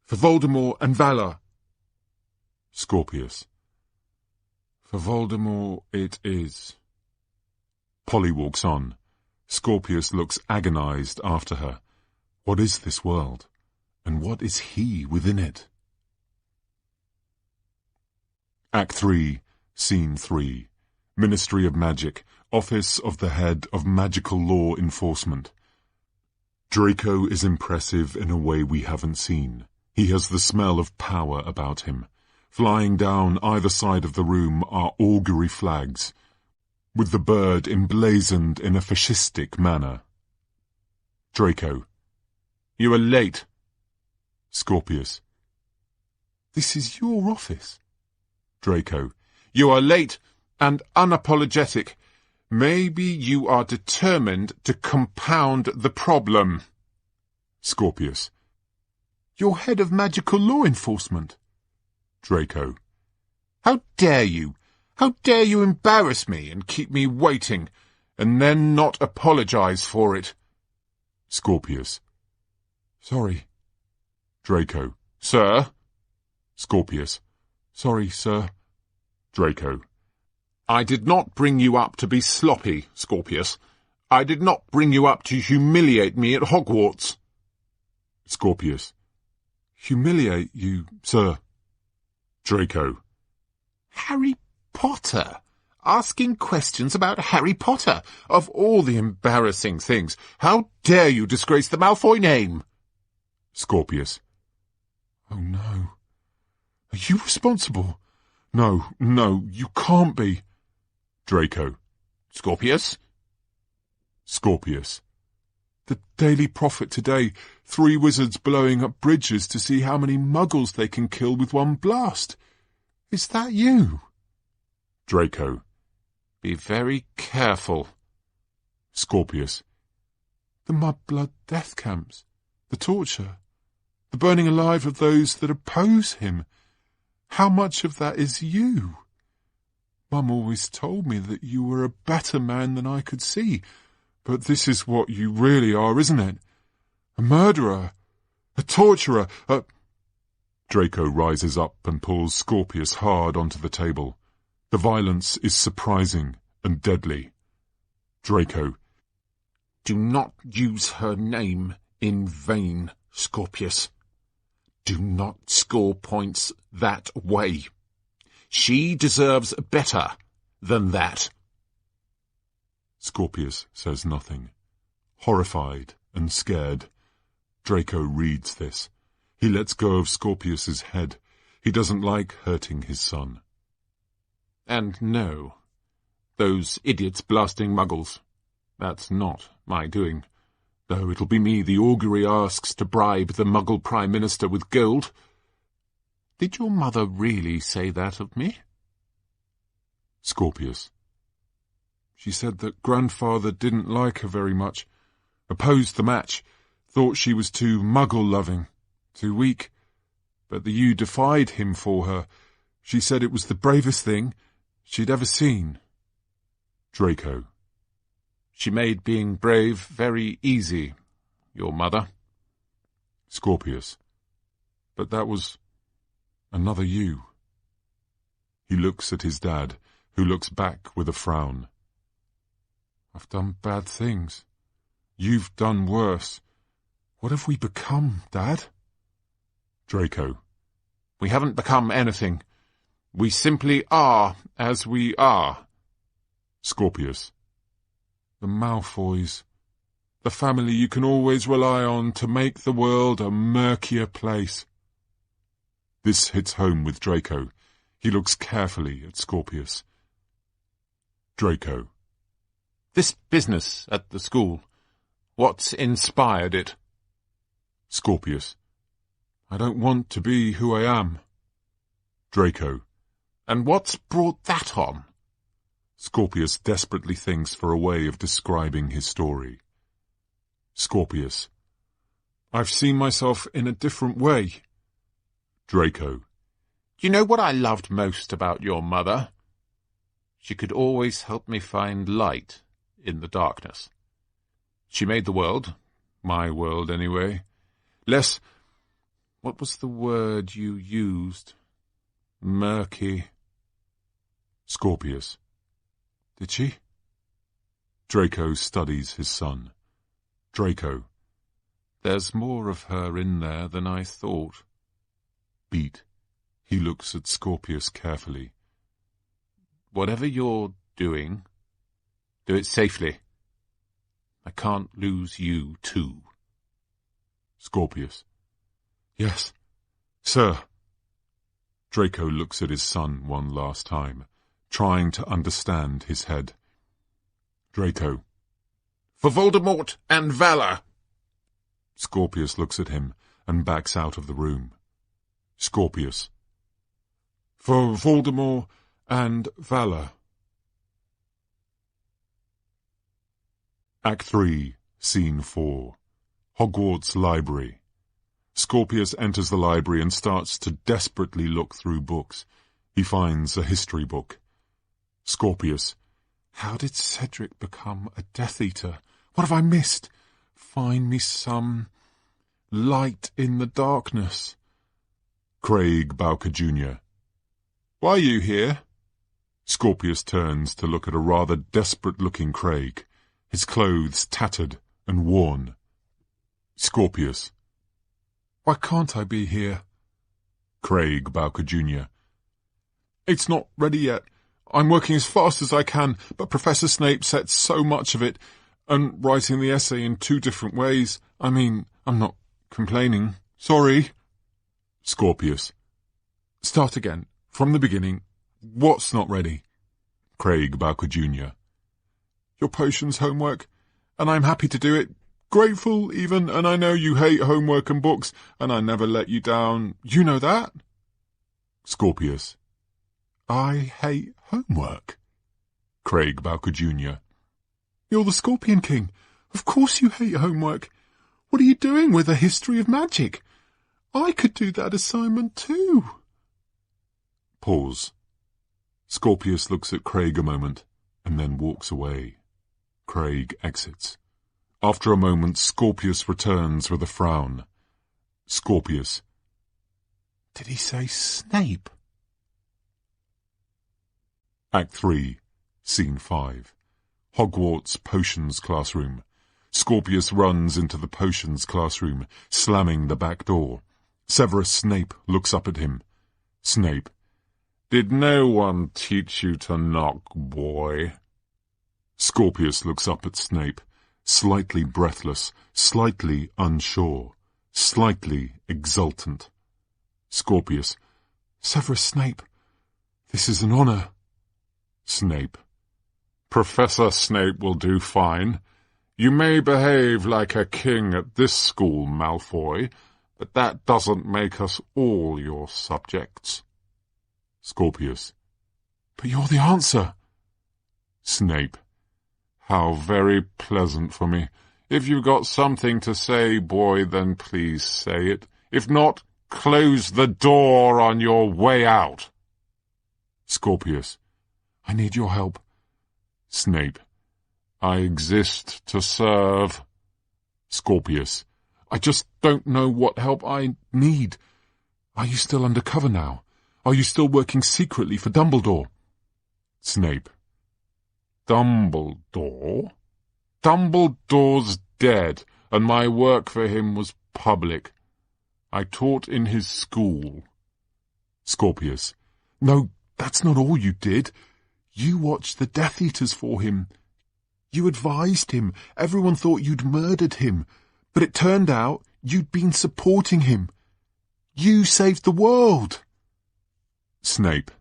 For Voldemort and Valor. Scorpius. For Voldemort it is. Polly walks on. Scorpius looks agonized after her. What is this world? And what is he within it? Act 3, Scene 3. Ministry of Magic, Office of the Head of Magical Law Enforcement. Draco is impressive in a way we haven't seen. He has the smell of power about him. Flying down either side of the room are augury flags, with the bird emblazoned in a fascistic manner. Draco. You are late. Scorpius. This is your office. Draco. You are late and unapologetic. Maybe you are determined to compound the problem. Scorpius. You're head of magical law enforcement. Draco. How dare you? How dare you embarrass me and keep me waiting, and then not apologize for it? Scorpius. Sorry. Draco. Sir? Scorpius. Sorry, sir. Draco. I did not bring you up to be sloppy, Scorpius. I did not bring you up to humiliate me at Hogwarts. Scorpius. Humiliate you, sir. Draco. Harry Potter. Asking questions about Harry Potter. Of all the embarrassing things, how dare you disgrace the Malfoy name? Scorpius. Oh, no. Are you responsible? No, you can't be. Draco. Scorpius? Scorpius. The Daily Prophet today. 3 wizards blowing up bridges to see how many muggles they can kill with one blast. Is that you? Draco. Be very careful. Scorpius. The mudblood death camps. The torture. The burning alive of those that oppose him. How much of that is you? Mum always told me that you were a better man than I could see, but this is what you really are, isn't it? A murderer, a torturer, Draco rises up and pulls Scorpius hard onto the table. The violence is surprising and deadly. Draco. Do not use her name in vain, Scorpius. Do not score points that way. She deserves better than that. Scorpius says nothing. Horrified and scared, Draco reads this. He lets go of Scorpius's head. He doesn't like hurting his son. And no, those idiots blasting muggles. That's not my doing. Though it'll be me the augury asks to bribe the Muggle Prime Minister with gold. Did your mother really say that of me? Scorpius. She said that grandfather didn't like her very much. opposed the match, thought she was too muggle-loving, too weak. But the U defied him for her. She said it was the bravest thing she'd ever seen. Draco. She made being brave very easy, your mother. Scorpius. But that was another you. He looks at his dad, who looks back with a frown. I've done bad things. You've done worse. What have we become, Dad? Draco. We haven't become anything. We simply are as we are. Scorpius. The Malfoys. The family you can always rely on to make the world a murkier place. This hits home with Draco. He looks carefully at Scorpius. Draco. This business at the school, what's inspired it? Scorpius. I don't want to be who I am. Draco. And what's brought that on? Scorpius desperately thinks for a way of describing his story. Scorpius. I've seen myself in a different way. Draco. You know what I loved most about your mother? She could always help me find light in the darkness. She made the world, my world anyway, less... What was the word you used? Murky. Scorpius. Did she? Draco studies his son. Draco. There's more of her in there than I thought. Beat. He looks at Scorpius carefully. Whatever you're doing, do it safely. I can't lose you too. Scorpius. Yes, sir. Draco looks at his son one last time, trying to understand his head. Draco. For Voldemort and Valor. Scorpius looks at him and backs out of the room. Scorpius. For Voldemort and Valor. Act 3, Scene 4. Hogwarts Library. Scorpius enters the library and starts to desperately look through books. He finds a history book. Scorpius. How did Cedric become a Death Eater? What have I missed? Find me some light in the darkness. Craig Bowker Jr. Why are you here? Scorpius turns to look at a rather desperate-looking Craig, his clothes tattered and worn. Scorpius. Why can't I be here? Craig Bowker Jr. It's not ready yet. I'm working as fast as I can, but Professor Snape sets so much of it, and writing the essay in 2 different ways. I mean, I'm not complaining. Sorry. Scorpius. Start again. From the beginning. What's not ready? Craig Bowker Jr. Your potions homework, and I'm happy to do it. Grateful, even, and I know you hate homework and books, and I never let you down. You know that? Scorpius. I hate homework. Craig Bowker Jr. You're the Scorpion King. Of course you hate homework. What are you doing with a history of magic? I could do that assignment too. Pause. Scorpius looks at Craig a moment, and then walks away. Craig exits. After a moment, Scorpius returns with a frown. Scorpius. Did he say Snape? Act 3, Scene 5. Hogwarts Potions Classroom. Scorpius runs into the Potions classroom, slamming the back door. Severus Snape looks up at him. Snape. Did no one teach you to knock, boy? Scorpius looks up at Snape, slightly breathless, slightly unsure, slightly exultant. Scorpius. Severus Snape, this is an honour. Snape. Professor Snape will do fine. You may behave like a king at this school, Malfoy, but that doesn't make us all your subjects. Scorpius. But you're the answer. Snape. How very pleasant for me. If you've got something to say, boy, then please say it. If not, close the door on your way out. Scorpius. I need your help. Snape. I exist to serve. Scorpius. I just don't know what help I need. Are you still undercover now? Are you still working secretly for Dumbledore? Snape. Dumbledore? Dumbledore's dead, and my work for him was public. I taught in his school. Scorpius. No, that's not all you did. You watched the Death Eaters for him. You advised him. Everyone thought you'd murdered him. But it turned out you'd been supporting him. You saved the world. Snape.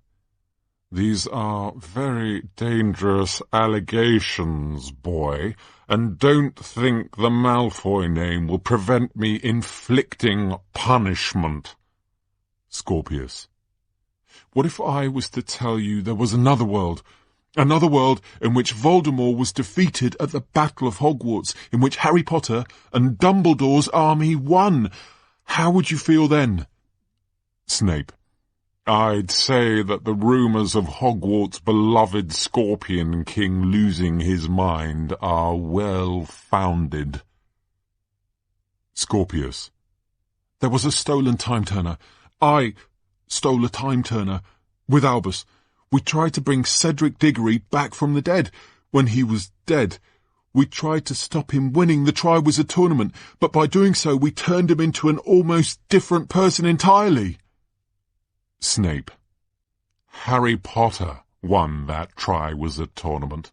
These are very dangerous allegations, boy, and don't think the Malfoy name will prevent me inflicting punishment. Scorpius. What if I was to tell you there was another world in which Voldemort was defeated at the Battle of Hogwarts, in which Harry Potter and Dumbledore's army won? How would you feel then? Snape. I'd say that the rumours of Hogwarts' beloved Scorpion King losing his mind are well-founded. Scorpius. There was a stolen time-turner. I stole a time-turner with Albus. We tried to bring Cedric Diggory back from the dead when he was dead. We tried to stop him winning the Triwizard Tournament, but by doing so we turned him into an almost different person entirely. Snape. Harry Potter won that Triwizard Tournament.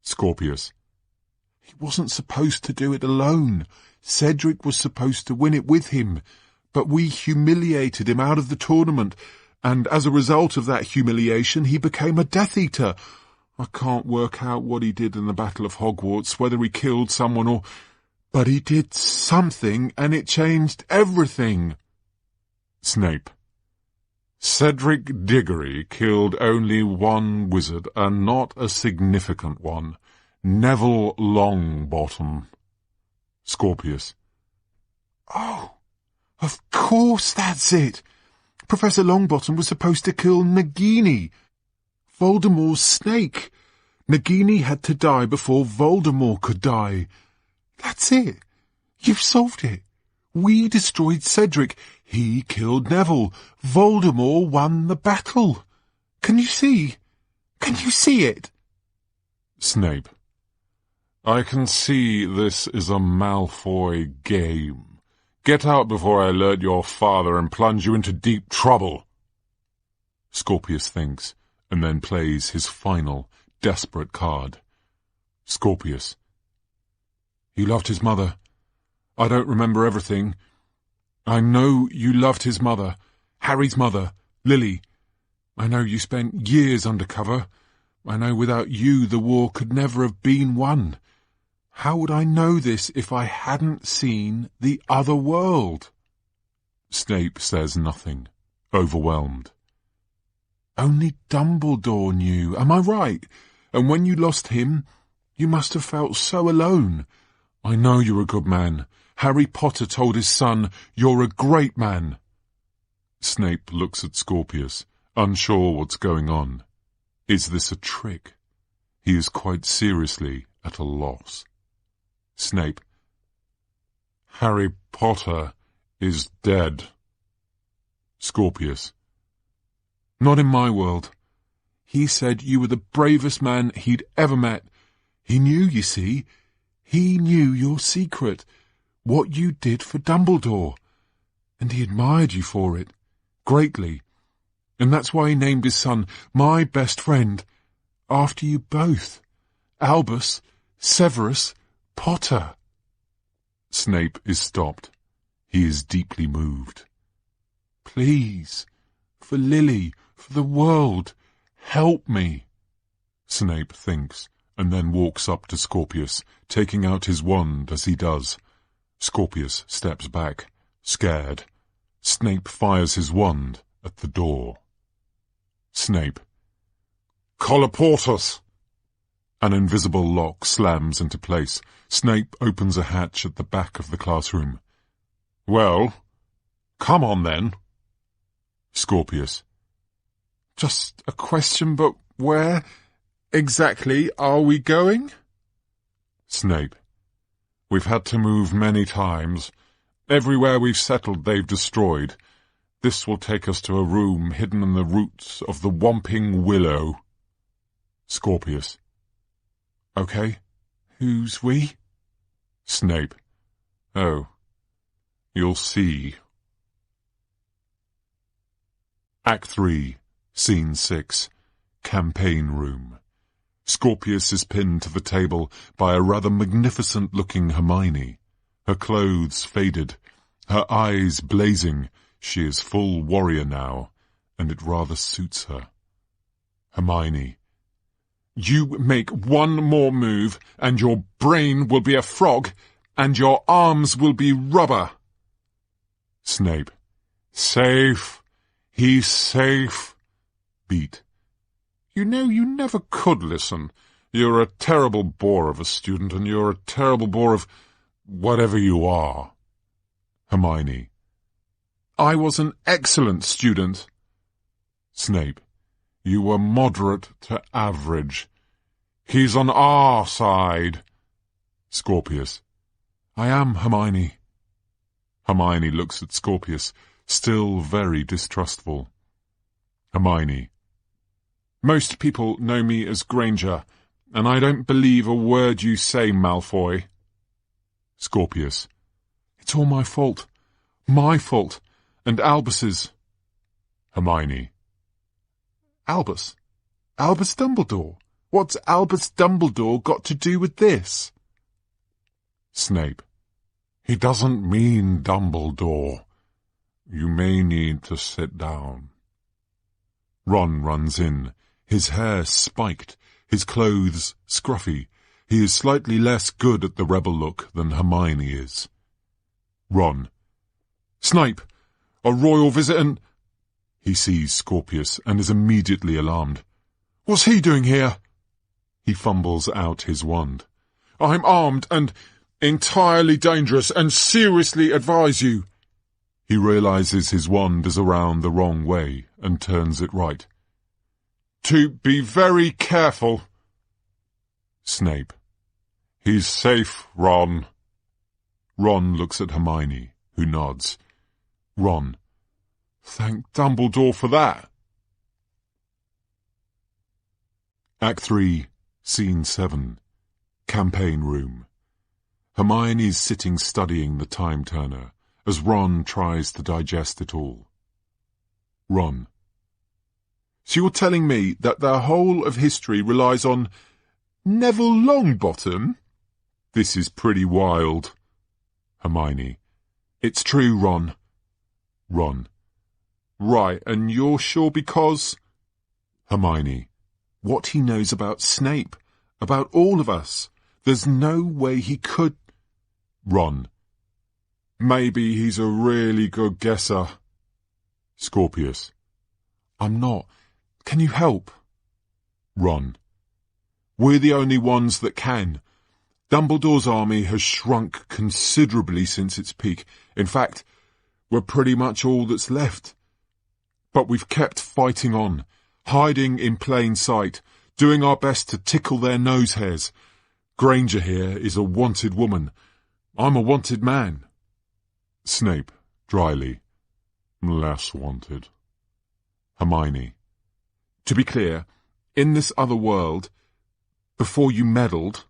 Scorpius. He wasn't supposed to do it alone. Cedric was supposed to win it with him, but we humiliated him out of the tournament, and as a result of that humiliation he became a Death Eater. I can't work out what he did in the Battle of Hogwarts, whether he killed someone or... but he did something, and it changed everything. Snape. Cedric Diggory killed only one wizard, and not a significant one. Neville Longbottom. Scorpius. Oh, of course that's it. Professor Longbottom was supposed to kill Nagini, Voldemort's snake. Nagini had to die before Voldemort could die. That's it. You've solved it. We destroyed Cedric. He killed Neville. Voldemort won the battle. Can you see? Can you see it? Snape. I can see this is a Malfoy game. Get out before I alert your father and plunge you into deep trouble. Scorpius thinks, and then plays his final, desperate card. Scorpius. You loved his mother. I don't remember everything. I know you loved his mother, Harry's mother, Lily. I know you spent years undercover. I know without you the war could never have been won. How would I know this if I hadn't seen the other world? Snape says nothing, overwhelmed. Only Dumbledore knew, am I right? And when you lost him, you must have felt so alone. I know you're a good man. Harry Potter told his son, you're a great man. Snape looks at Scorpius, unsure what's going on. Is this a trick? He is quite seriously at a loss. Snape. Harry Potter is dead. Scorpius. Not in my world. He said you were the bravest man he'd ever met. He knew, you see. He knew your secret, what you did for Dumbledore. And he admired you for it, greatly. And that's why he named his son, my best friend, after you both. Albus Severus Potter. Snape is stopped. He is deeply moved. Please, for Lily, for the world, help me. Snape thinks, and then walks up to Scorpius, taking out his wand as he does. Scorpius steps back, scared. Snape fires his wand at the door. Snape. Colloportus! An invisible lock slams into place. Snape opens a hatch at the back of the classroom. Well, come on then. Scorpius. Just a question, but where exactly are we going? Snape. We've had to move many times. Everywhere we've settled they've destroyed. This will take us to a room hidden in the roots of the Whomping Willow. Scorpius. Okay, who's we? Snape. Oh, you'll see. Act 3, Scene 6, Campaign Room. Scorpius is pinned to the table by a rather magnificent-looking Hermione. Her clothes faded, her eyes blazing. She is full warrior now, and it rather suits her. Hermione. You make one more move, and your brain will be a frog, and your arms will be rubber. Snape. Safe. He's safe. Beat. You know, you never could listen. You're a terrible bore of a student, and you're a terrible bore of whatever you are. Hermione. I was an excellent student. Snape. You were moderate to average. He's on our side. Scorpius. I am, Hermione. Hermione looks at Scorpius, still very distrustful. Hermione. Most people know me as Granger, and I don't believe a word you say, Malfoy. Scorpius. It's all my fault. My fault. And Albus's. Hermione. Albus? Albus Dumbledore? What's Albus Dumbledore got to do with this? Snape. He doesn't mean Dumbledore. You may need to sit down. Ron runs in, his hair spiked, his clothes scruffy. He is slightly less good at the rebel look than Hermione is. Ron. Snape! A royal visit and... He sees Scorpius and is immediately alarmed. What's he doing here? He fumbles out his wand. I'm armed and entirely dangerous and seriously advise you. He realizes his wand is around the wrong way and turns it right. To be very careful. Snape. He's safe, Ron. Ron looks at Hermione, who nods. Ron. Thank Dumbledore for that. Act 3, Scene 7, Campaign Room. Hermione's sitting studying the time turner, as Ron tries to digest it all. Ron. So you're telling me that the whole of history relies on Neville Longbottom? This is pretty wild. Hermione. It's true, Ron. Ron. Right, and you're sure because... Hermione. What he knows about Snape, about all of us. There's no way he could... Ron. Maybe he's a really good guesser. Scorpius. I'm not. Can you help? Ron. We're the only ones that can. Dumbledore's army has shrunk considerably since its peak. In fact, we're pretty much all that's left. But we've kept fighting on, hiding in plain sight, doing our best to tickle their nose hairs. Granger here is a wanted woman. I'm a wanted man. Snape, dryly. Less wanted. Hermione. To be clear, in this other world, before you meddled...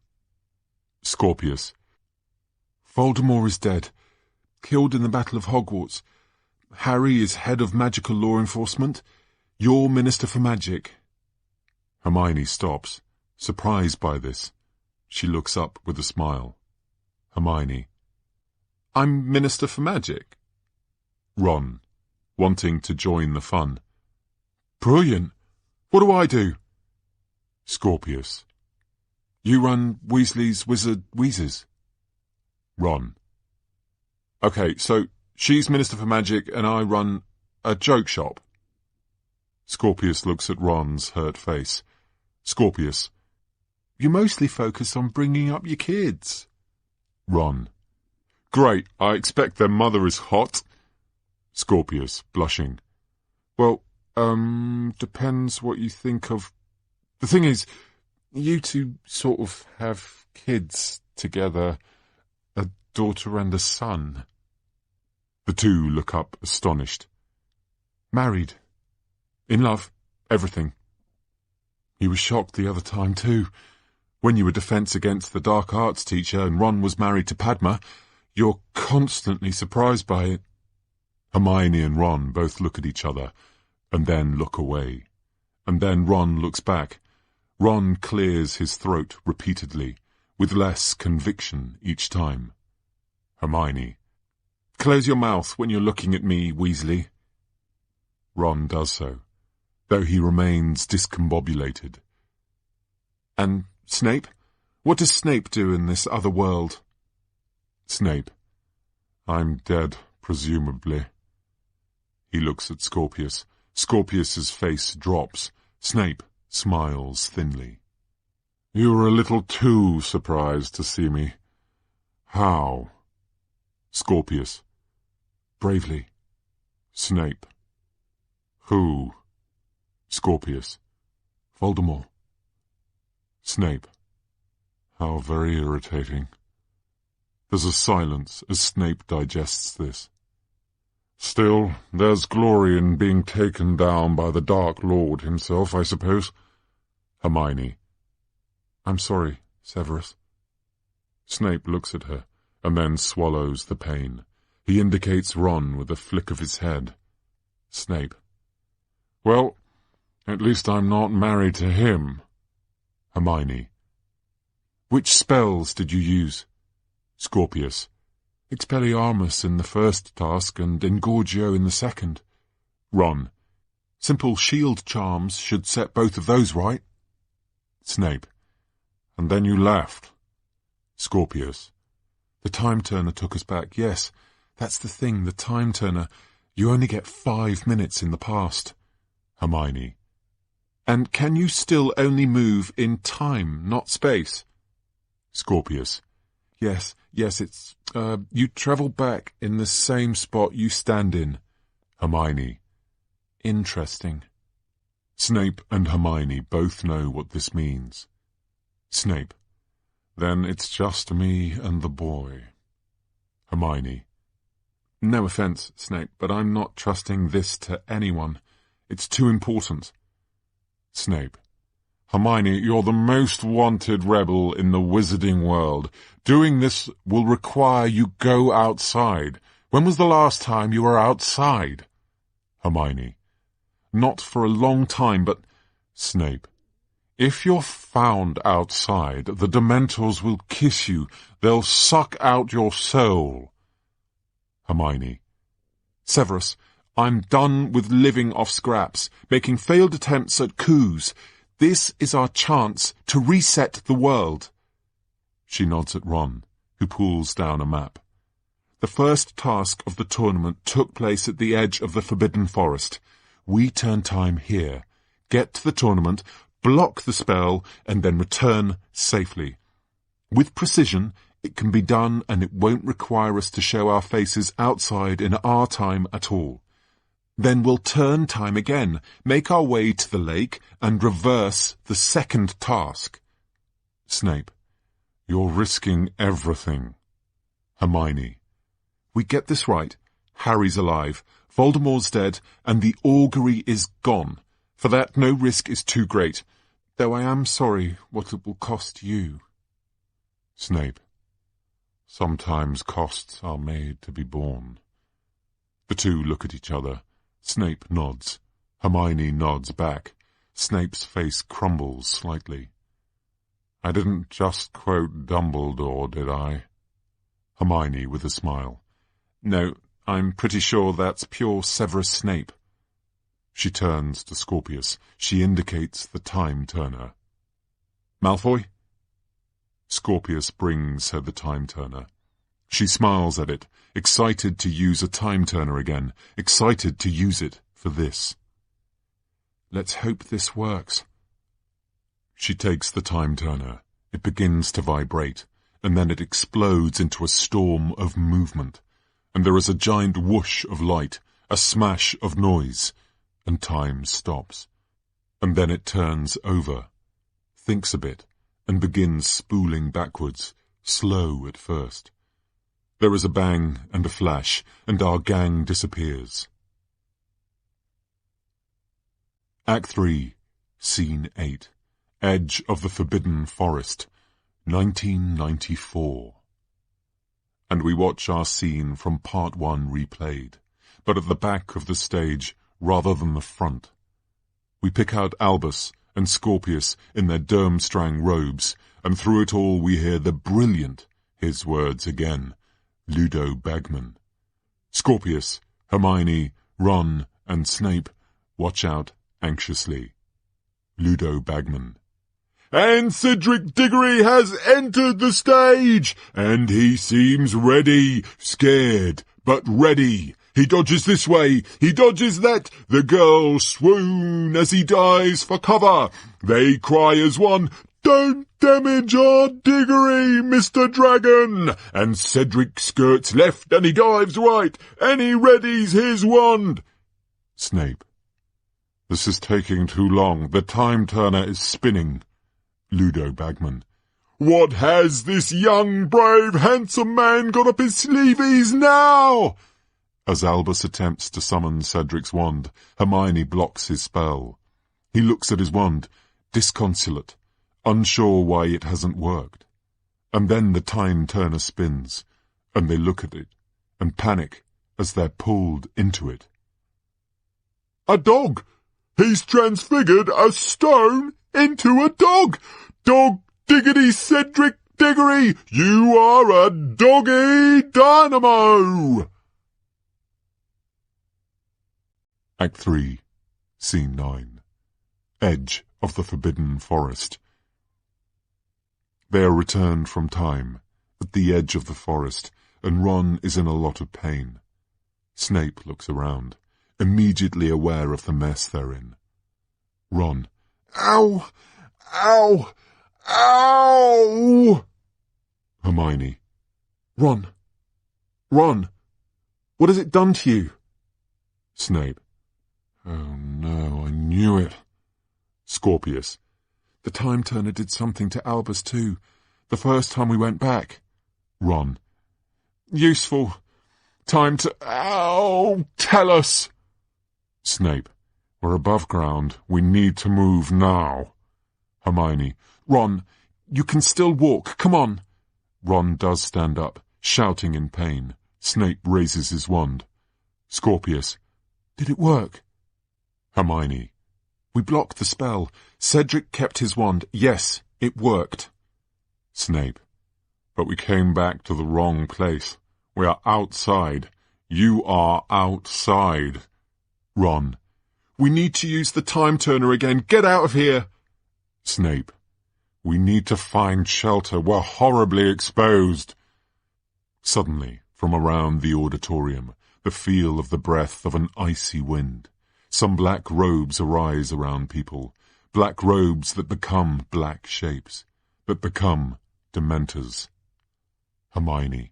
Scorpius. Voldemort is dead, killed in the Battle of Hogwarts. Harry is head of magical law enforcement. You're Minister for Magic. Hermione stops, surprised by this. She looks up with a smile. Hermione. I'm Minister for Magic. Ron, wanting to join the fun. Brilliant. What do I do? Scorpius. You run Weasley's Wizard Wheezes. Ron. Okay, so she's Minister for Magic and I run a joke shop. Scorpius looks at Ron's hurt face. Scorpius. You mostly focus on bringing up your kids. Ron. Great, I expect their mother is hot. Scorpius, blushing. Well, depends what you think of... The thing is, you two sort of have kids together, a daughter and a son. The two look up, astonished. Married. In love. Everything. He was shocked the other time too. When you were Defense Against the Dark Arts teacher and Ron was married to Padma, you're constantly surprised by it. Hermione and Ron both look at each other, and then look away. And then Ron looks back. Ron clears his throat repeatedly, with less conviction each time. Hermione. Close your mouth when you're looking at me, Weasley. Ron does so, though he remains discombobulated. And Snape? What does Snape do in this other world? Snape. I'm dead, presumably. He looks at Scorpius. Scorpius's face drops. Snape smiles thinly. You were a little too surprised to see me. How? Scorpius. Bravely. Snape. Who? Scorpius. Voldemort. Snape. How very irritating. There's a silence as Snape digests this. Still, there's glory in being taken down by the Dark Lord himself, I suppose. Hermione. I'm sorry, Severus. Snape looks at her, and then swallows the pain. He indicates Ron with a flick of his head. Snape. Well, at least I'm not married to him. Hermione. Which spells did you use? Scorpius. Expelliarmus in the first task and Engorgio in the second. Ron. Simple shield charms should set both of those right. Snape. And then you left. Scorpius. The time turner took us back, yes. That's the thing, the time turner. You only get 5 minutes in the past. Hermione. And can you still only move in time, not space? Scorpius. Yes, it's, you travel back in the same spot you stand in. Hermione. Interesting. Snape and Hermione both know what this means. Snape. Then it's just me and the boy. Hermione. No offence, Snape, but I'm not trusting this to anyone. It's too important. Snape. Hermione, you're the most wanted rebel in the wizarding world. Doing this will require you go outside. When was the last time you were outside? Hermione. Not for a long time, but... Snape. If you're found outside, the Dementors will kiss you. They'll suck out your soul. Hermione. Severus, I'm done with living off scraps, making failed attempts at coups. This is our chance to reset the world. She nods at Ron, who pulls down a map. The first task of the tournament took place at the edge of the Forbidden Forest. We turn time here, get to the tournament, block the spell, and then return safely. With precision, it can be done and it won't require us to show our faces outside in our time at all. Then we'll turn time again, make our way to the lake, and reverse the second task. Snape. You're risking everything. Hermione. We get this right. Harry's alive, Voldemort's dead, and the augury is gone. For that, no risk is too great, though I am sorry what it will cost you. Snape. Sometimes costs are made to be borne. The two look at each other. Snape nods. Hermione nods back. Snape's face crumbles slightly. I didn't just quote Dumbledore, did I? Hermione with a smile. No, I'm pretty sure that's pure Severus Snape. She turns to Scorpius. She indicates the time turner. Malfoy? Scorpius brings her the time turner. She smiles at it, excited to use a time turner again, excited to use it for this. Let's hope this works. She takes the time turner. It begins to vibrate, and then it explodes into a storm of movement, and there is a giant whoosh of light, a smash of noise, and time stops. And then it turns over, thinks a bit, and begins spooling backwards, slow at first. There is a bang and a flash, and our gang disappears. Act 3, Scene 8. Edge of the Forbidden Forest, 1994. And we watch our scene from Part 1 replayed, but at the back of the stage rather than the front. We pick out Albus and Scorpius in their Durmstrang robes, and through it all we hear the brilliant, his words again, Ludo Bagman. Scorpius, Hermione, Ron, and Snape watch out anxiously. Ludo Bagman. And Cedric Diggory has entered the stage, and he seems ready, scared, but ready. He dodges this way, he dodges that. The girls swoon as he dives for cover. They cry as one, "Don't damage our Diggory, Mr. Dragon!" And Cedric skirts left and he dives right, and he readies his wand. Snape. This is taking too long. The time turner is spinning. Ludo Bagman. What has this young, brave, handsome man got up his sleeves now? As Albus attempts to summon Cedric's wand, Hermione blocks his spell. He looks at his wand, disconsolate, unsure why it hasn't worked. And then the time turner spins, and they look at it, and panic as they're pulled into it. A dog! He's transfigured a stone into a dog! Dog diggity Cedric Diggory, you are a doggy dynamo! Act 3, Scene 9. Edge of the Forbidden Forest. They are returned from time, at the edge of the forest, and Ron is in a lot of pain. Snape looks around, immediately aware of the mess they're in. Ron. Ow! Ow! Ow! Hermione. Ron! Ron! What has it done to you? Snape. Oh no, I knew it. Scorpius. The time turner did something to Albus too, the first time we went back. Ron. Useful. Time to... Ow! Tell us! Snape. We're above ground. We need to move now. Hermione. Ron, you can still walk. Come on. Ron does stand up, shouting in pain. Snape raises his wand. Scorpius. Did it work? Hermione. We blocked the spell. Cedric kept his wand. Yes, it worked. Snape. But we came back to the wrong place. We are outside. You are outside. Ron. We need to use the time turner again. Get out of here. Snape. We need to find shelter. We're horribly exposed. Suddenly, from around the auditorium, the feel of the breath of an icy wind. Some black robes arise around people, black robes that become black shapes, that become Dementors. Hermione.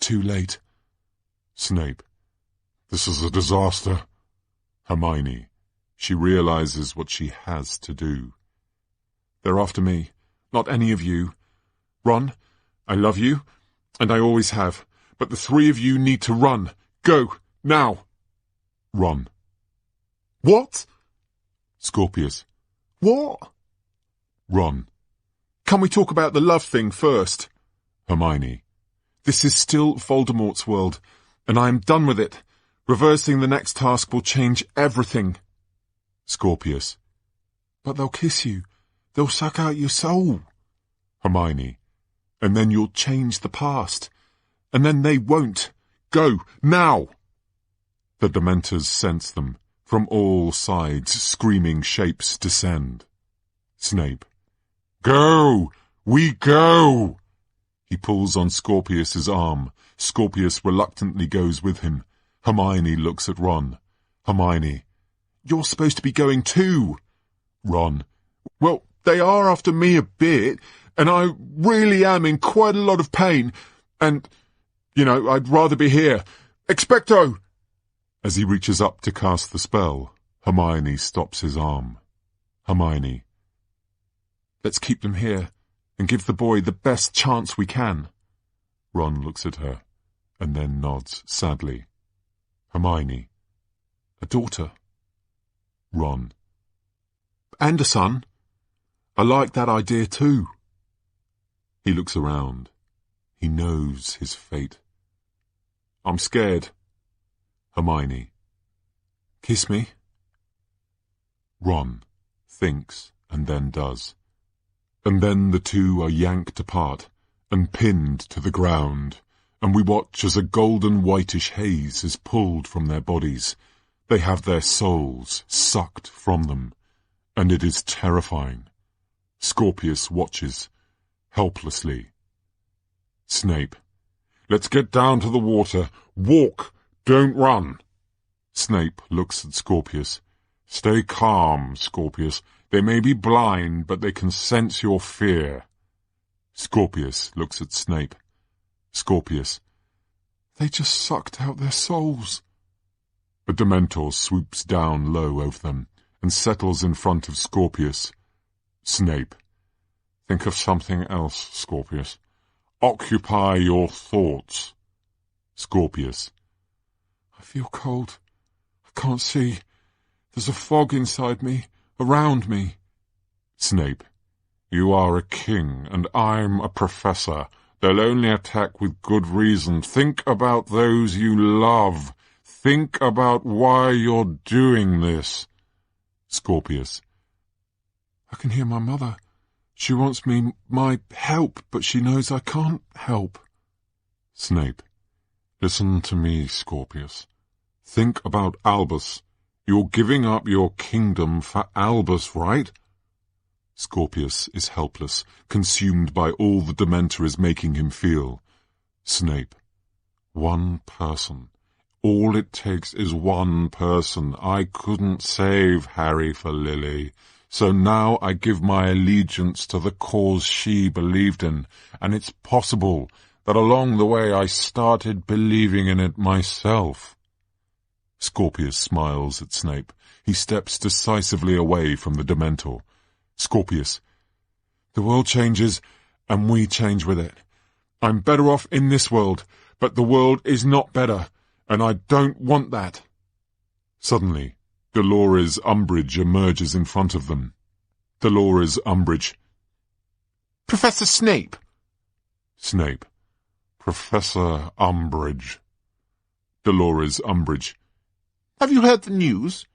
Too late. Snape. This is a disaster. Hermione. She realizes what she has to do. They're after me, not any of you. Ron, I love you, and I always have, but the three of you need to run. Go, now. Ron. What? Scorpius. What? Ron. Can we talk about the love thing first? Hermione. This is still Voldemort's world, and I am done with it. Reversing the next task will change everything. Scorpius. But they'll kiss you. They'll suck out your soul. Hermione. And then you'll change the past. And then they won't. Go, now! The Dementors sense them. From all sides, screaming shapes descend. Snape. Go! We go! He pulls on Scorpius's arm. Scorpius reluctantly goes with him. Hermione looks at Ron. Hermione. You're supposed to be going too. Ron. Well, they are after me a bit. and I really am in quite a lot of pain, and, I'd rather be here. Expecto! As he reaches up to cast the spell, Hermione stops his arm. Hermione. Let's keep them here, and give the boy the best chance we can. Ron looks at her, and then nods sadly. Hermione. A daughter. Ron. And a son. I like that idea too. He looks around. He knows his fate. I'm scared. Hermione. Kiss me. Ron thinks and then does. And then the two are yanked apart and pinned to the ground, and we watch as a golden whitish haze is pulled from their bodies. They have their souls sucked from them, and it is terrifying. Scorpius watches, helplessly. Snape. Let's get down to the water. Walk, don't run. Snape looks at Scorpius. Stay calm, Scorpius. They may be blind, but they can sense your fear. Scorpius looks at Snape. Scorpius. They just sucked out their souls. A Dementor swoops down low over them and settles in front of Scorpius. Snape. Think of something else, Scorpius. Occupy your thoughts. Scorpius. I feel cold. I can't see. There's a fog inside me, around me. Snape. You are a king, and I'm a professor. They'll only attack with good reason. Think about those you love. Think about why you're doing this. Scorpius. I can hear my mother. She wants my help, but she knows I can't help. Snape. Listen to me, Scorpius. Think about Albus. You're giving up your kingdom for Albus, right? Scorpius is helpless, consumed by all the Dementor is making him feel. Snape. One person. All it takes is one person. I couldn't save Harry for Lily. So now I give my allegiance to the cause she believed in, and it's possible that along the way I started believing in it myself. Scorpius smiles at Snape. He steps decisively away from the Dementor. Scorpius. The world changes, and we change with it. I'm better off in this world, but the world is not better, and I don't want that. Suddenly, Dolores Umbridge emerges in front of them. Dolores Umbridge. Professor Snape. Snape. Professor Umbridge. Dolores Umbridge. Have you heard the news?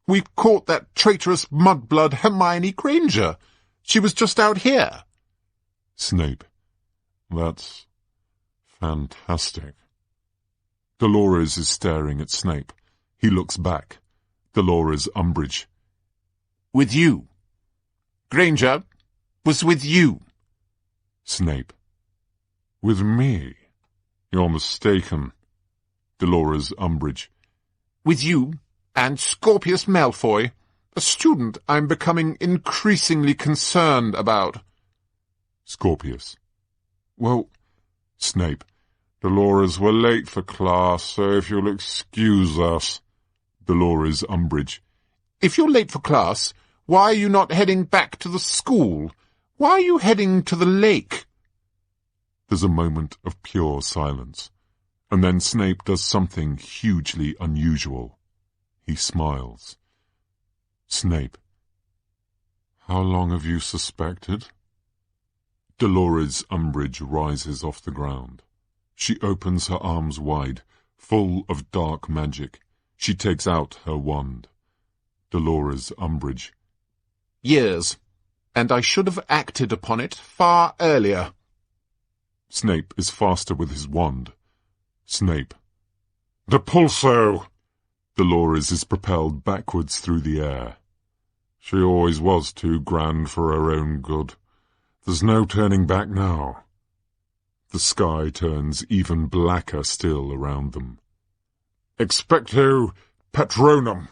We've caught that traitorous mudblood Hermione Granger. She was just out here. Snape. That's fantastic. Dolores is staring at Snape. He looks back. Dolores Umbridge. With you. Granger was with you. Snape. With me? You're mistaken. Dolores Umbridge. With you and Scorpius Malfoy, a student I'm becoming increasingly concerned about. Scorpius. Well, Snape. Dolores, we're late for class, so if you'll excuse us. Dolores Umbridge. If you're late for class, why are you not heading back to the school? Why are you heading to the lake? There's a moment of pure silence, and then Snape does something hugely unusual. He smiles. Snape. How long have you suspected? Dolores Umbridge rises off the ground. She opens her arms wide, full of dark magic. She takes out her wand. Dolores Umbridge. Years, and I should have acted upon it far earlier. Snape is faster with his wand. Snape. Depulso! Dolores is propelled backwards through the air. She always was too grand for her own good. There's no turning back now. The sky turns even blacker still around them. Expecto Patronum!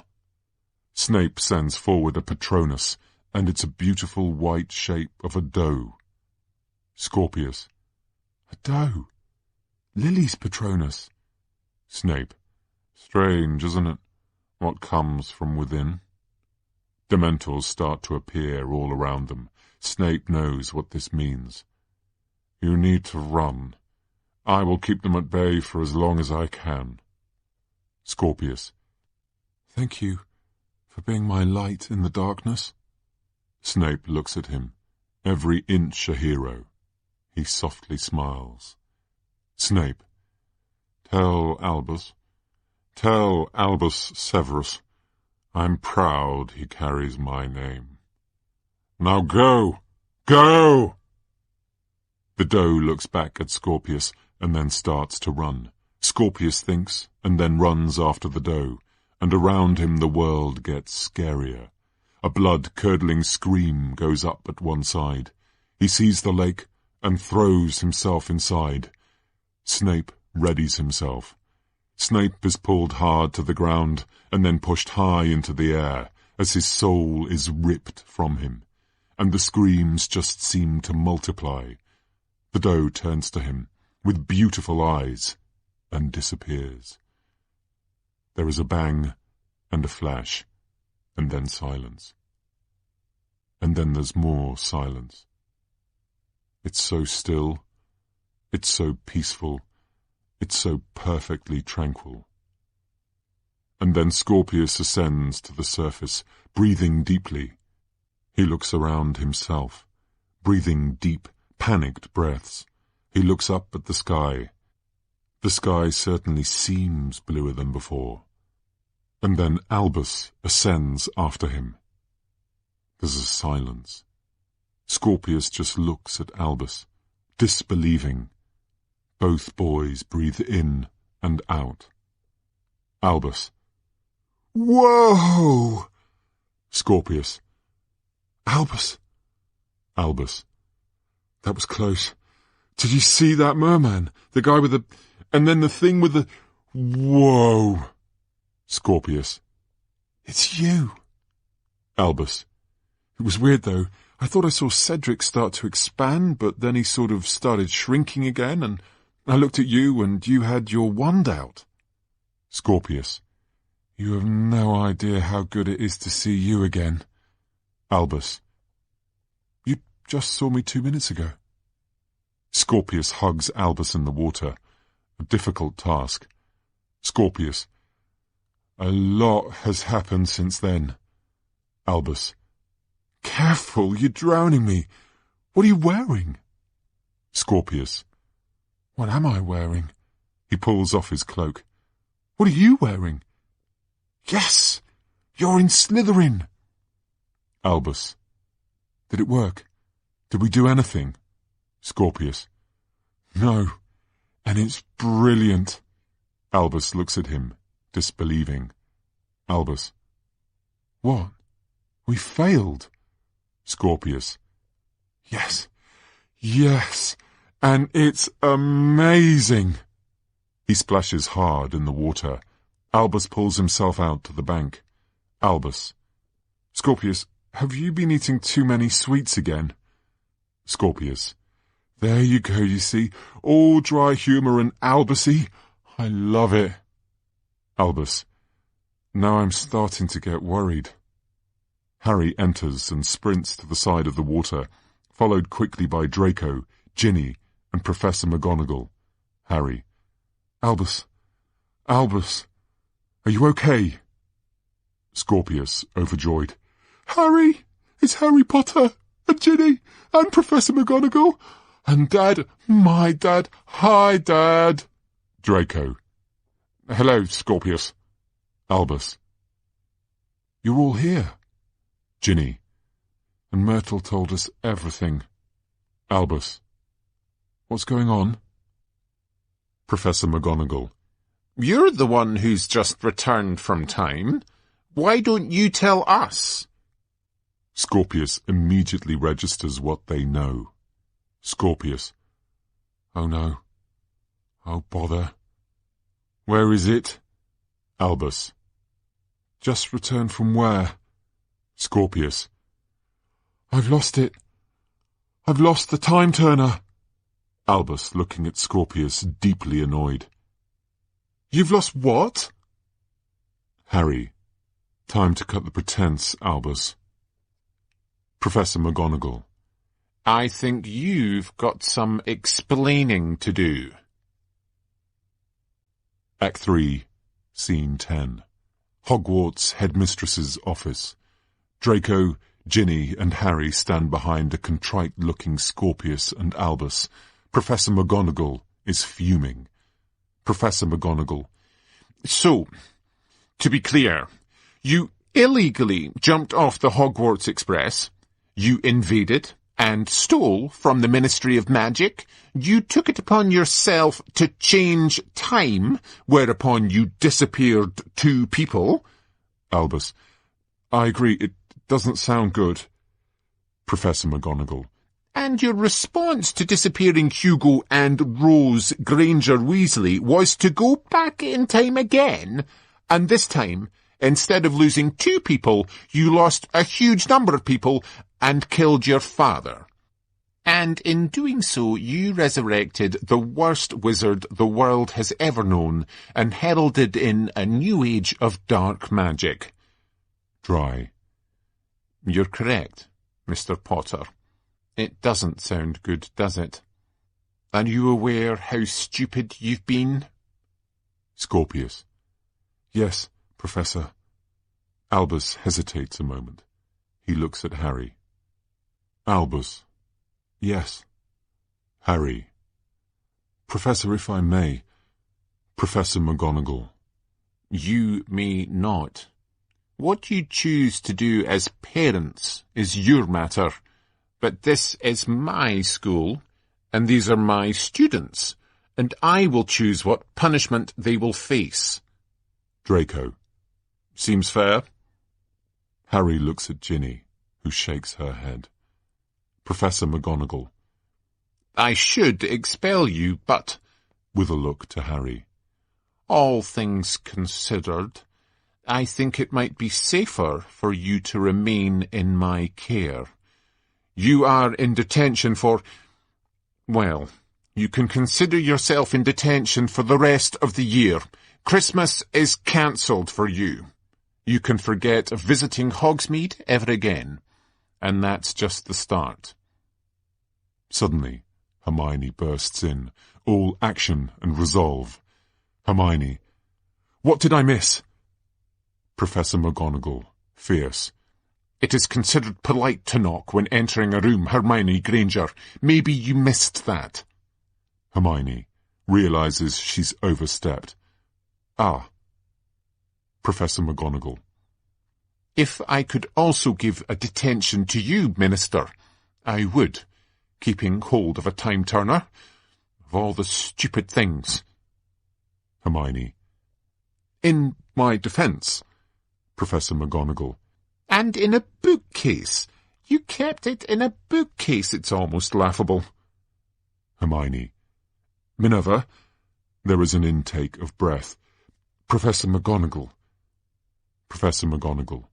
Snape sends forward a Patronus, and it's a beautiful white shape of a doe. Scorpius. A doe. Lily's Patronus. Snape. Strange, isn't it? What comes from within? Dementors start to appear all around them. Snape knows what this means. You need to run. I will keep them at bay for as long as I can. Scorpius. Thank you for being my light in the darkness. Snape looks at him, every inch a hero. He softly smiles. Snape. Tell Albus Severus, I'm proud he carries my name. Now go! Go! The doe looks back at Scorpius and then starts to run. Scorpius thinks and then runs after the doe, and around him the world gets scarier. A blood-curdling scream goes up at one side. He sees the lake and throws himself inside. Snape readies himself. Snape is pulled hard to the ground and then pushed high into the air as his soul is ripped from him, and the screams just seem to multiply. The doe turns to him with beautiful eyes and disappears. There is a bang and a flash, and then silence. And then there's more silence. It's so still, it's so peaceful, it's so perfectly tranquil. And then Scorpius ascends to the surface, breathing deeply. He looks around himself, breathing deep, panicked breaths. He looks up at the sky. The sky certainly seems bluer than before. And then Albus ascends after him. There's a silence. Scorpius just looks at Albus, disbelieving. Both boys breathe in and out. Albus. Whoa! Scorpius. Albus. Albus. That was close. Did you see that merman? The guy with the... And then the thing with the... Whoa! Scorpius. It's you. Albus. It was weird, though. I thought I saw Cedric start to expand, but then he sort of started shrinking again, and I looked at you, and you had your wand out. Scorpius. You have no idea how good it is to see you again. Albus. You just saw me 2 minutes ago. Scorpius hugs Albus in the water. A difficult task. Scorpius. A lot has happened since then. Albus. Careful, you're drowning me. What are you wearing? Scorpius. What am I wearing? He pulls off his cloak. What are you wearing? Yes! You're in Slytherin! Albus. Did it work? Did we do anything? Scorpius. No, and it's brilliant. Albus looks at him, disbelieving. Albus. What? We failed. Scorpius. Yes, yes, and it's amazing. He splashes hard in the water. Albus pulls himself out to the bank. Albus. Scorpius, have you been eating too many sweets again? Scorpius. There you go, you see. All dry humour and Albusy. I love it. Albus. Now I'm starting to get worried. Harry enters and sprints to the side of the water, followed quickly by Draco, Ginny, and Professor McGonagall. Harry. Albus. Albus. Are you okay? Scorpius, overjoyed. Harry! It's Harry Potter, and Ginny, and Professor McGonagall, and Dad, my Dad. Hi, Dad. Draco. Hello, Scorpius. Albus. You're all here. Ginny. And Myrtle told us everything. Albus. What's going on? Professor McGonagall. You're the one who's just returned from time. Why don't you tell us? Scorpius immediately registers what they know. Scorpius. Oh no. Oh bother. Where is it? Albus. Just returned from where? Scorpius. I've lost it. I've lost the time turner. Albus looking at Scorpius, deeply annoyed. You've lost what? Harry. Time to cut the pretense, Albus. Professor McGonagall. I think you've got some explaining to do. Act 3, Scene 10. Hogwarts Headmistress's office. Draco, Ginny and Harry stand behind a contrite-looking Scorpius and Albus. Professor McGonagall is fuming. Professor McGonagall. So, to be clear, you illegally jumped off the Hogwarts Express, you invaded and stole from the Ministry of Magic, you took it upon yourself to change time, whereupon you disappeared 2 people. Albus. I agree, it doesn't sound good. Professor McGonagall. And your response to disappearing Hugo and Rose Granger Weasley was to go back in time again, and this time, instead of losing 2 people, you lost a huge number of people and killed your father. And in doing so, you resurrected the worst wizard the world has ever known and heralded in a new age of dark magic. Dry. You're correct, Mr. Potter. It doesn't sound good, does it? Are you aware how stupid you've been? Scorpius. Yes, Professor. Albus hesitates a moment. He looks at Harry. Albus. Yes. Harry. Professor, if I may. Professor McGonagall. You may not. What you choose to do as parents is your matter, but this is my school, and these are my students, and I will choose what punishment they will face. Draco. Seems fair? Harry looks at Ginny, who shakes her head. Professor McGonagall. I should expel you, but... With a look to Harry. All things considered, I think it might be safer for you to remain in my care. You are in detention for... Well, you can consider yourself in detention for the rest of the year. Christmas is cancelled for you. You can forget visiting Hogsmeade ever again. And that's just the start. Suddenly, Hermione bursts in, all action and resolve. Hermione. What did I miss? Professor McGonagall, fierce. It is considered polite to knock when entering a room, Hermione Granger. Maybe you missed that. Hermione realizes she's overstepped. Ah. Professor McGonagall. If I could also give a detention to you, Minister, I would, keeping hold of a time-turner, of all the stupid things. Hermione. In my defence, Professor McGonagall. And in a bookcase. You kept it in a bookcase, it's almost laughable. Hermione. Minerva. There is an intake of breath. Professor McGonagall. Professor McGonagall.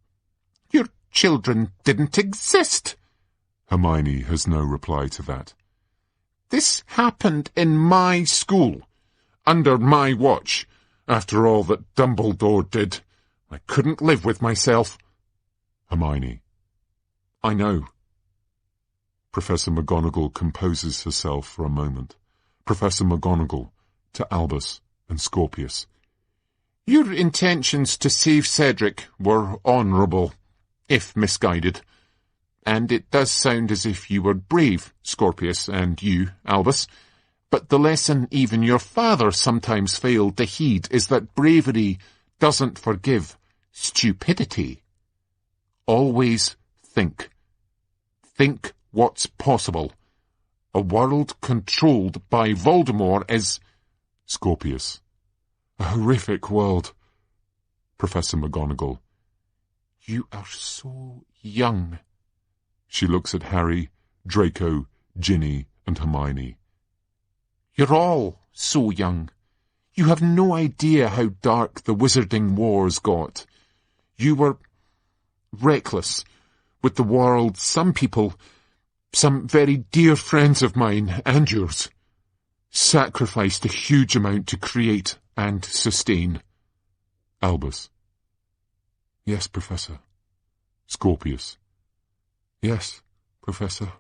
Your children didn't exist. Hermione has no reply to that. This happened in my school, under my watch. After all that Dumbledore did, I couldn't live with myself. Hermione. I know. Professor McGonagall composes herself for a moment. Professor McGonagall to Albus and Scorpius. Your intentions to save Cedric were honourable, if misguided. And it does sound as if you were brave, Scorpius, and you, Albus. But the lesson even your father sometimes failed to heed is that bravery doesn't forgive stupidity. Always think. Think what's possible. A world controlled by Voldemort is... Scorpius. A horrific world. Professor McGonagall. You are so young. She looks at Harry, Draco, Ginny, and Hermione. You're all so young. You have no idea how dark the Wizarding Wars got. You were reckless with the world some people Some very dear friends of mine, and yours, sacrificed a huge amount to create and sustain. Albus. Yes, Professor. Scorpius. Yes, Professor.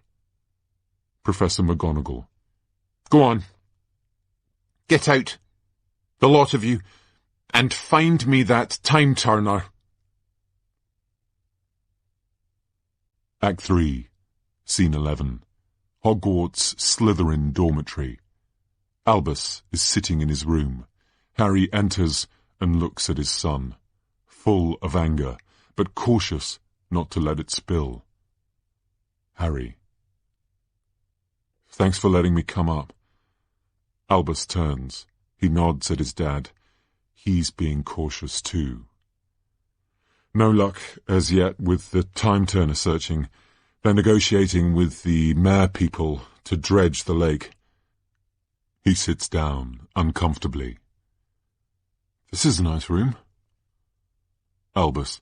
Professor McGonagall. Go on. Get out, the lot of you, and find me that time-turner. Act 3, Scene 11. Hogwarts Slytherin Dormitory. Albus is sitting in his room. Harry enters and looks at his son, full of anger, but cautious not to let it spill. Harry. Thanks for letting me come up. Albus turns. He nods at his dad. He's being cautious too. No luck as yet with the time-turner searching. They're negotiating with the mayor people to dredge the lake. He sits down, uncomfortably. This is a nice room. Albus.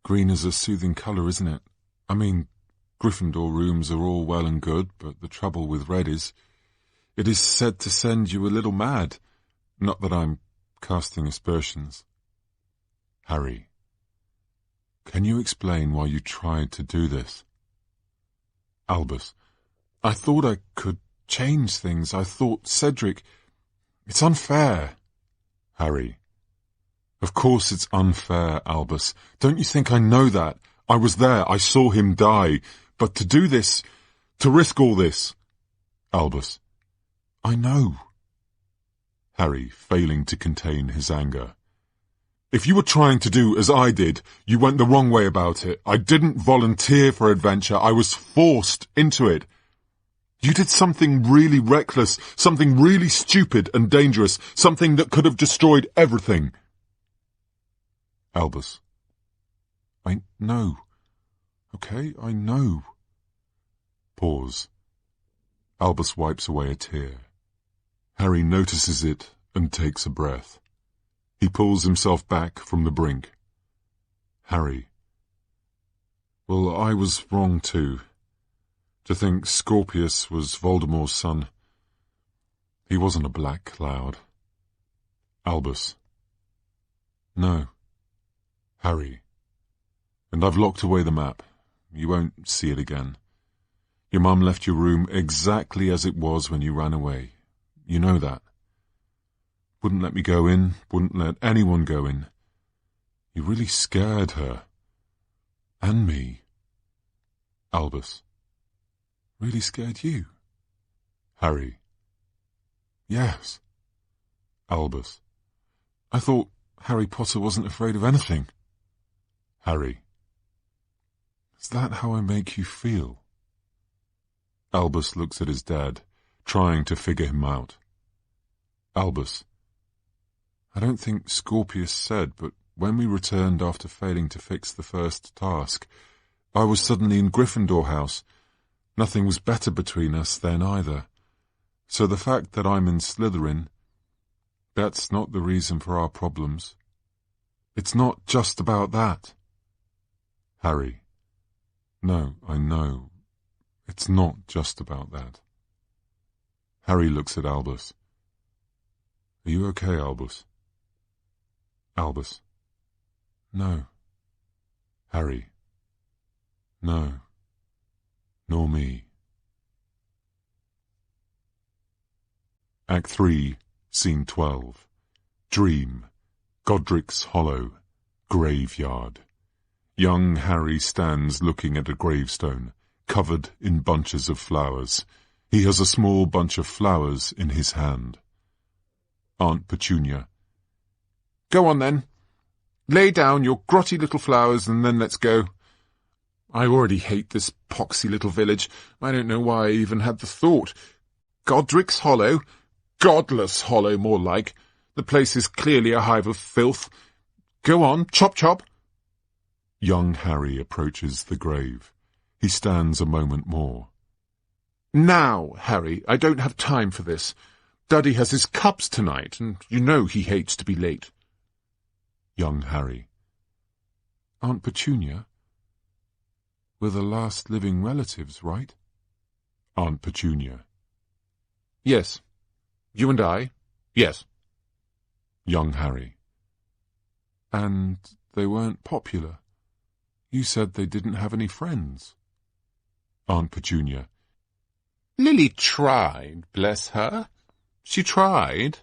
Green is a soothing colour, isn't it? I mean, Gryffindor rooms are all well and good, but the trouble with red is, it is said to send you a little mad. Not that I'm casting aspersions. Harry. Can you explain why you tried to do this? Albus. I thought I could change things. I thought Cedric... It's unfair. Harry. Of course it's unfair, Albus. Don't you think I know that? I was there. I saw him die. But to do this, to risk all this... Albus. I know. Harry, failing to contain his anger. If you were trying to do as I did, you went the wrong way about it. I didn't volunteer for adventure. I was forced into it. You did something really reckless, something really stupid and dangerous, something that could have destroyed everything. Albus. I know. Okay, I know. Pause. Albus wipes away a tear. Harry notices it and takes a breath. He pulls himself back from the brink. Harry. Well, I was wrong too. To think Scorpius was Voldemort's son. He wasn't a black cloud. Albus. No. Harry. And I've locked away the map. You won't see it again. Your mum left your room exactly as it was when you ran away. You know that. Wouldn't let me go in, wouldn't let anyone go in. You really scared her. And me. Albus. Really scared you? Harry. Yes. Albus. I thought Harry Potter wasn't afraid of anything. Harry. Is that how I make you feel? Albus looks at his dad, trying to figure him out. Albus. I don't think Scorpius said, but when we returned after failing to fix the first task, I was suddenly in Gryffindor House. Nothing was better between us then either. So the fact that I'm in Slytherin, that's not the reason for our problems. It's not just about that. Harry. No, I know. It's not just about that. Harry looks at Albus. Are you okay, Albus? Albus. No. Harry. No. Nor me. Act 3, Scene 12. Dream. Godric's Hollow. Graveyard. Young Harry stands looking at a gravestone, covered in bunches of flowers. He has a small bunch of flowers in his hand. Aunt Petunia. Go on then. Lay down your grotty little flowers and then let's go. I already hate this poxy little village. I don't know why I even had the thought. Godric's Hollow? Godless Hollow, more like. The place is clearly a hive of filth. Go on, chop chop. Young Harry approaches the grave. He stands a moment more. Now, Harry, I don't have time for this. Daddy has his cups tonight, and you know he hates to be late. Young Harry. Aunt Petunia? We're the last living relatives, right? Aunt Petunia. Yes. You and I? Yes. Young Harry. And they weren't popular. You said they didn't have any friends. Aunt Petunia. Lily tried, bless her. She tried.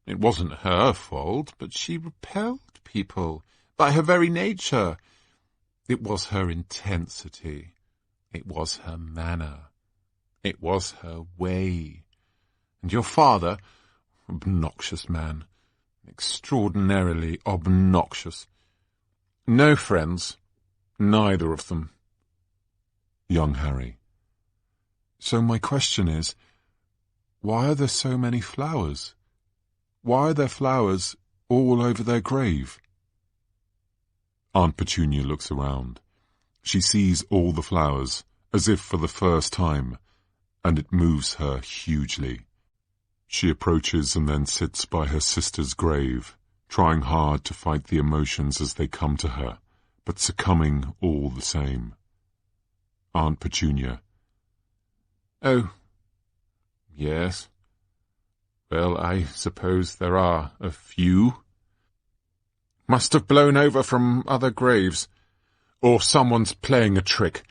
It wasn't her fault, but she repelled people by her very nature. It was her intensity. It was her manner. It was her way. And your father, obnoxious man, extraordinarily obnoxious. No friends, neither of them. Young Harry. So my question is, why are there so many flowers? Why are there flowers all over their grave? Aunt Petunia looks around. She sees all the flowers, as if for the first time, and it moves her hugely. She approaches and then sits by her sister's grave, trying hard to fight the emotions as they come to her, but succumbing all the same. Aunt Petunia. Oh, yes. Well, I suppose there are a few. Must have blown over from other graves. Or someone's playing a trick.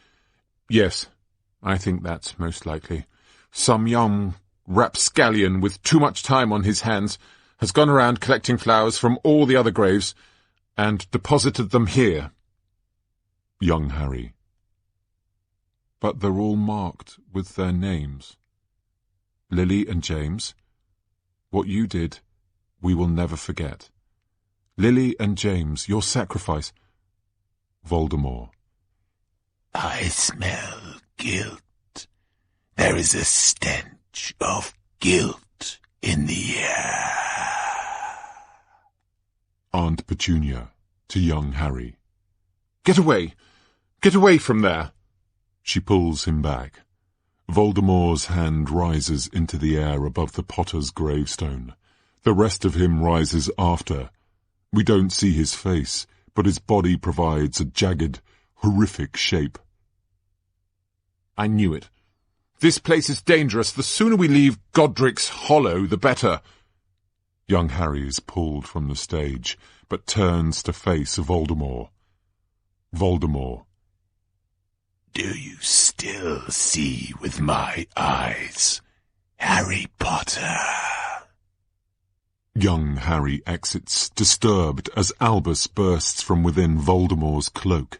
Yes, I think that's most likely. Some young rapscallion with too much time on his hands has gone around collecting flowers from all the other graves and deposited them here. Young Harry. But they're all marked with their names. Lily and James, what you did, we will never forget. Lily and James, your sacrifice. Voldemort. I smell guilt. There is a stench of guilt in the air. Aunt Petunia to young Harry. Get away! Get away from there! She pulls him back. Voldemort's hand rises into the air above the Potter's gravestone. The rest of him rises after. We don't see his face, but his body provides a jagged, horrific shape. I knew it. This place is dangerous. The sooner we leave Godric's Hollow, the better. Young Harry is pulled from the stage, but turns to face Voldemort. Voldemort. Do you still see with my eyes, Harry Potter? Young Harry exits, disturbed, as Albus bursts from within Voldemort's cloak.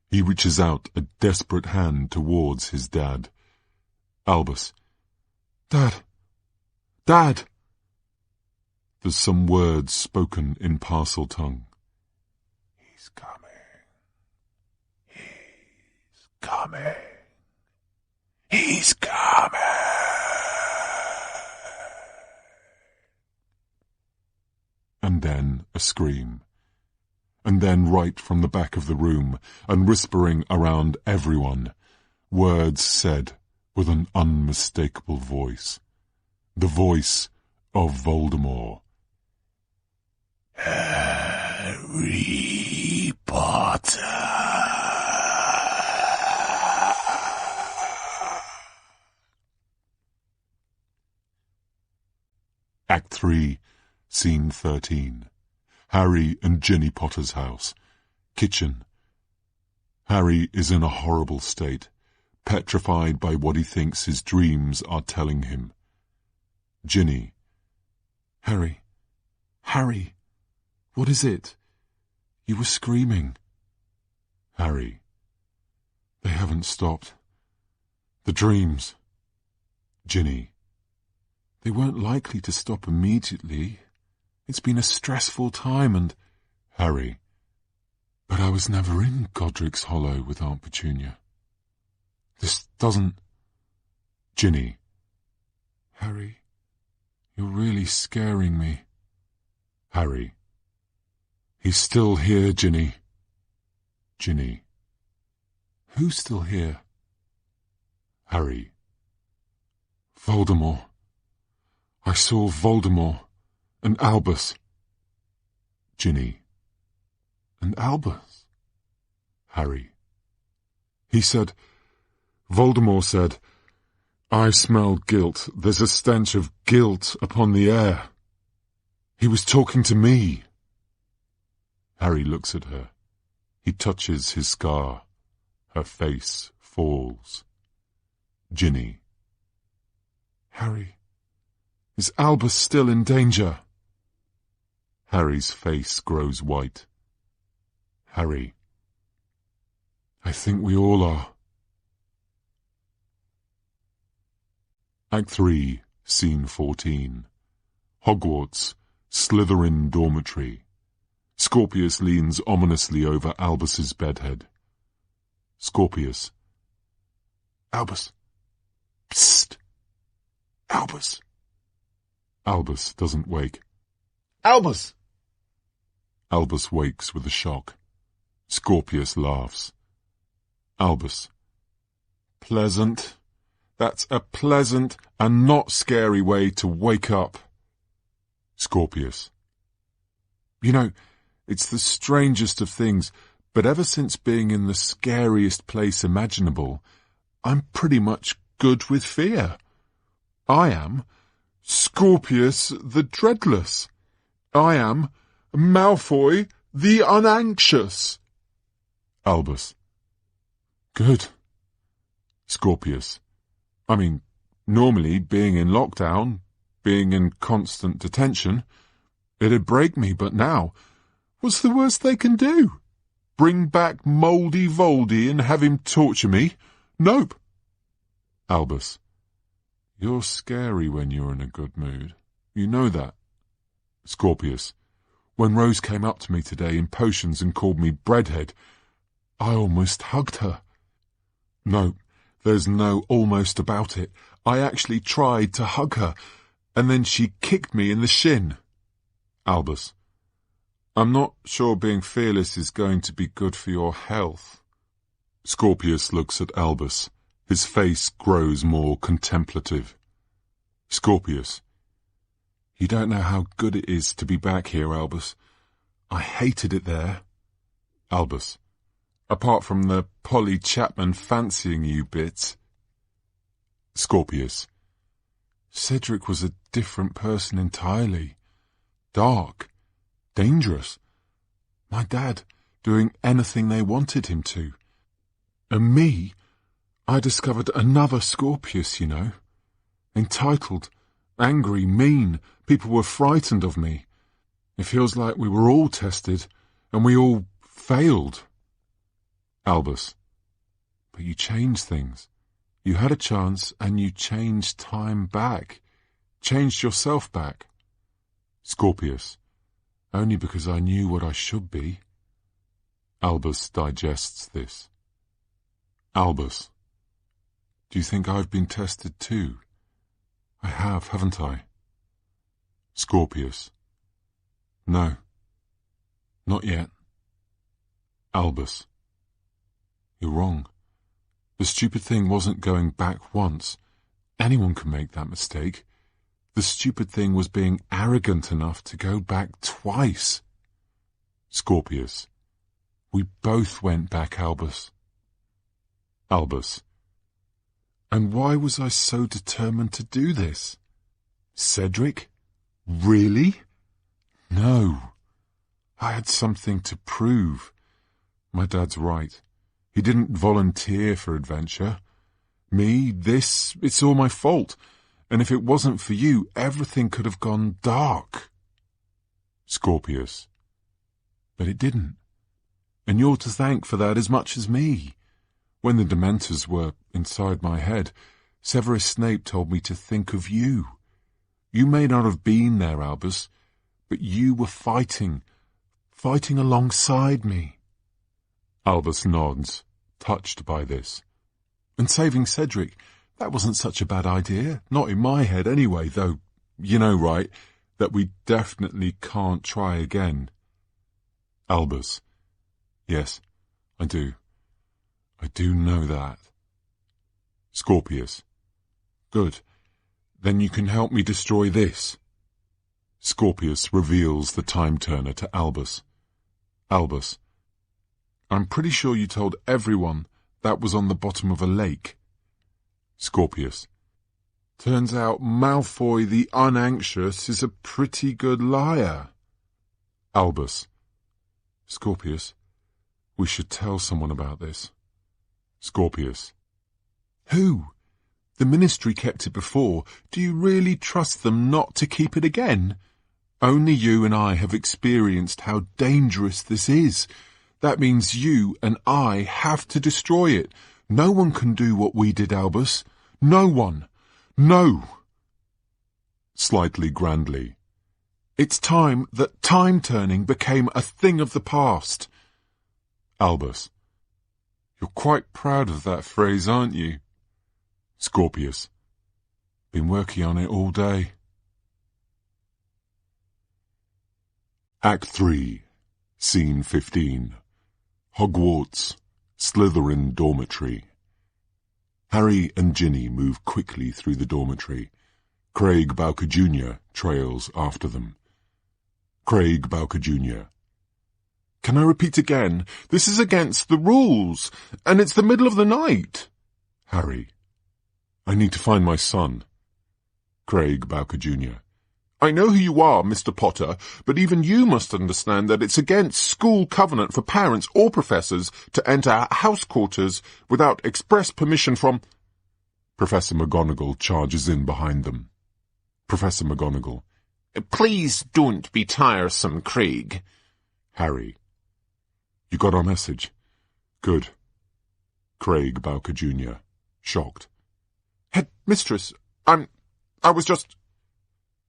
He reaches out a desperate hand towards his dad. Albus. Dad! Dad! There's some words spoken in parcel tongue. He's coming. He's coming. He's coming. And then a scream. And then right from the back of the room, and whispering around everyone, words said with an unmistakable voice. The voice of Voldemort. Harry Potter. Act 3, Scene 13. Harry and Ginny Potter's house. Kitchen. Harry is in a horrible state, petrified by what he thinks his dreams are telling him. Ginny. Harry. Harry. What is it? You were screaming. Harry. They haven't stopped. The dreams. Ginny. They weren't likely to stop immediately. It's been a stressful time and... Harry. But I was never in Godric's Hollow with Aunt Petunia. This doesn't... Ginny. Harry, you're really scaring me. Harry. He's still here, Ginny. Ginny. Who's still here? Harry. Voldemort. I saw Voldemort and Albus. Ginny. And Albus? Harry. He said, Voldemort said, I smell guilt. There's a stench of guilt upon the air. He was talking to me. Harry looks at her. He touches his scar. Her face falls. Ginny. Harry, is Albus still in danger? Harry's face grows white. Harry, I think we all are. Act 3, Scene 14. Hogwarts, Slytherin dormitory. Scorpius leans ominously over Albus's bedhead. Scorpius. Albus. Psst. Albus. Albus doesn't wake. Albus! Albus wakes with a shock. Scorpius laughs. Albus. Pleasant. That's a pleasant and not scary way to wake up. Scorpius. You know, it's the strangest of things, but ever since being in the scariest place imaginable, I'm pretty much good with fear. I am Scorpius the Dreadless. I am Malfoy the Unanxious. Albus. Good. Scorpius. I mean, normally being in lockdown, being in constant detention, it'd break me, but now, what's the worst they can do? Bring back Mouldy Voldy and have him torture me? Nope. Albus. You're scary when you're in a good mood. You know that. Scorpius. When Rose came up to me today in potions and called me breadhead, I almost hugged her. No, there's no almost about it. I actually tried to hug her, and then she kicked me in the shin. Albus. I'm not sure being fearless is going to be good for your health. Scorpius looks at Albus. His face grows more contemplative. Scorpius. You don't know how good it is to be back here, Albus. I hated it there. Albus. Apart from the Polly Chapman fancying you bits. Scorpius. Cedric was a different person entirely. Dark. Dangerous. My dad doing anything they wanted him to. And me, I discovered another Scorpius, you know. Entitled, angry, mean. People were frightened of me. It feels like we were all tested, and we all failed. Albus. But you changed things. You had a chance, and you changed time back. Changed yourself back. Scorpius. Only because I knew what I should be. Albus digests this. Albus. Do you think I've been tested too? I have, haven't I? Scorpius. No. Not yet. Albus. You're wrong. The stupid thing wasn't going back once. Anyone can make that mistake. The stupid thing was being arrogant enough to go back twice. Scorpius. We both went back, Albus. Albus. And why was I so determined to do this? Cedric? Really? No. I had something to prove. My dad's right. He didn't volunteer for adventure. Me, this, it's all my fault. And if it wasn't for you, everything could have gone dark. Scorpius. But it didn't. And you're to thank for that as much as me. When the Dementors were inside my head, Severus Snape told me to think of you. You may not have been there, Albus, but you were fighting alongside me. Albus nods, touched by this. And saving Cedric, that wasn't such a bad idea. Not in my head anyway, though, you know, right, that we definitely can't try again. Albus. Yes, I do. I do know that. Scorpius. Good. Then you can help me destroy this. Scorpius reveals the time turner to Albus. Albus. I'm pretty sure you told everyone That was on the bottom of a lake. Scorpius. Turns out Malfoy the Unanxious is a pretty good liar. Albus. Scorpius, we should tell someone about this. Scorpius. Who? The Ministry kept it before. Do you really trust them not to keep it again? Only you and I have experienced how dangerous this is. That means you and I have to destroy it. No one can do what we did, Albus. No one. No. Slightly grandly. It's time that time-turning became a thing of the past. Albus. You're quite proud of that phrase, aren't you? Scorpius. Been working on it all day. Act 3, Scene 15. Hogwarts, Slytherin Dormitory. Harry and Ginny move quickly through the dormitory. Craig Bowker Jr. trails after them. Craig Bowker Jr. Can I repeat again? This is against the rules, and it's the middle of the night. Harry. I need to find my son. Craig Bowker Jr. I know who you are, Mr. Potter, but even you must understand that it's against school covenant for parents or professors to enter house quarters without express permission from... Professor McGonagall charges in behind them. Professor McGonagall. Please don't be tiresome, Craig. Harry. You got our message? Good. Craig Bowker Jr. Shocked. Headmistress, I was just...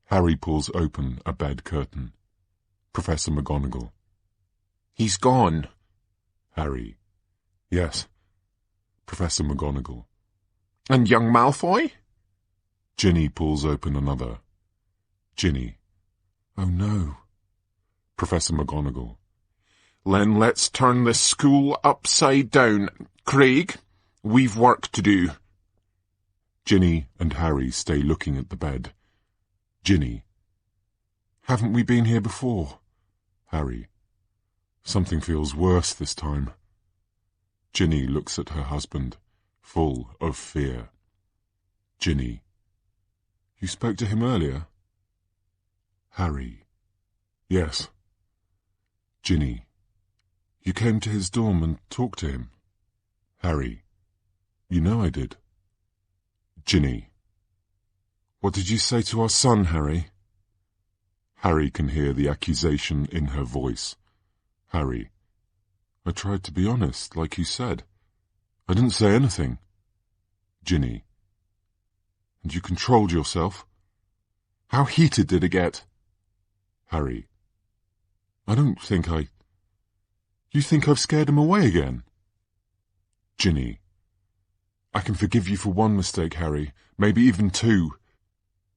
Harry pulls open a bed curtain. Professor McGonagall. He's gone. Harry. Yes. Professor McGonagall. And young Malfoy? Ginny pulls open another. Ginny. Oh no. Professor McGonagall. Then let's turn this school upside down. Craig, we've work to do. Ginny and Harry stay looking at the bed. Ginny. Haven't we been here before? Harry. Something feels worse this time. Ginny looks at her husband, full of fear. Ginny. You spoke to him earlier? Harry. Yes. Ginny. You came to his dorm and talked to him? Harry. You know I did. Ginny. What did you say to our son, Harry? Harry can hear the accusation in her voice. Harry. I tried to be honest, like you said. I didn't say anything. Ginny. And you controlled yourself? How heated did it get? Harry. I don't think You think I've scared him away again? Ginny. I can forgive you for one mistake, Harry, maybe even two.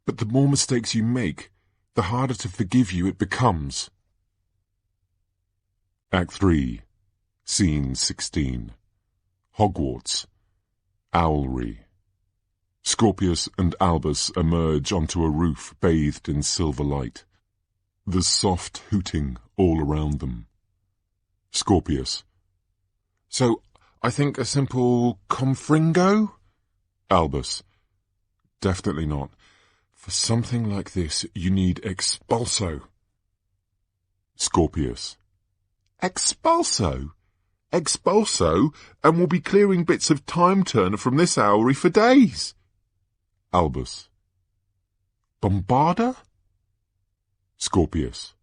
But the more mistakes you make, the harder to forgive you it becomes. Act 3, Scene 16. Hogwarts, Owlry. Scorpius and Albus emerge onto a roof bathed in silver light. There's soft hooting all around them. Scorpius. So, I think a simple confringo? Albus. Definitely not. For something like this, you need expulso. Scorpius. Expulso? Expulso, and we'll be clearing bits of time turner from this owlery for days. Albus. Bombarda? Scorpius.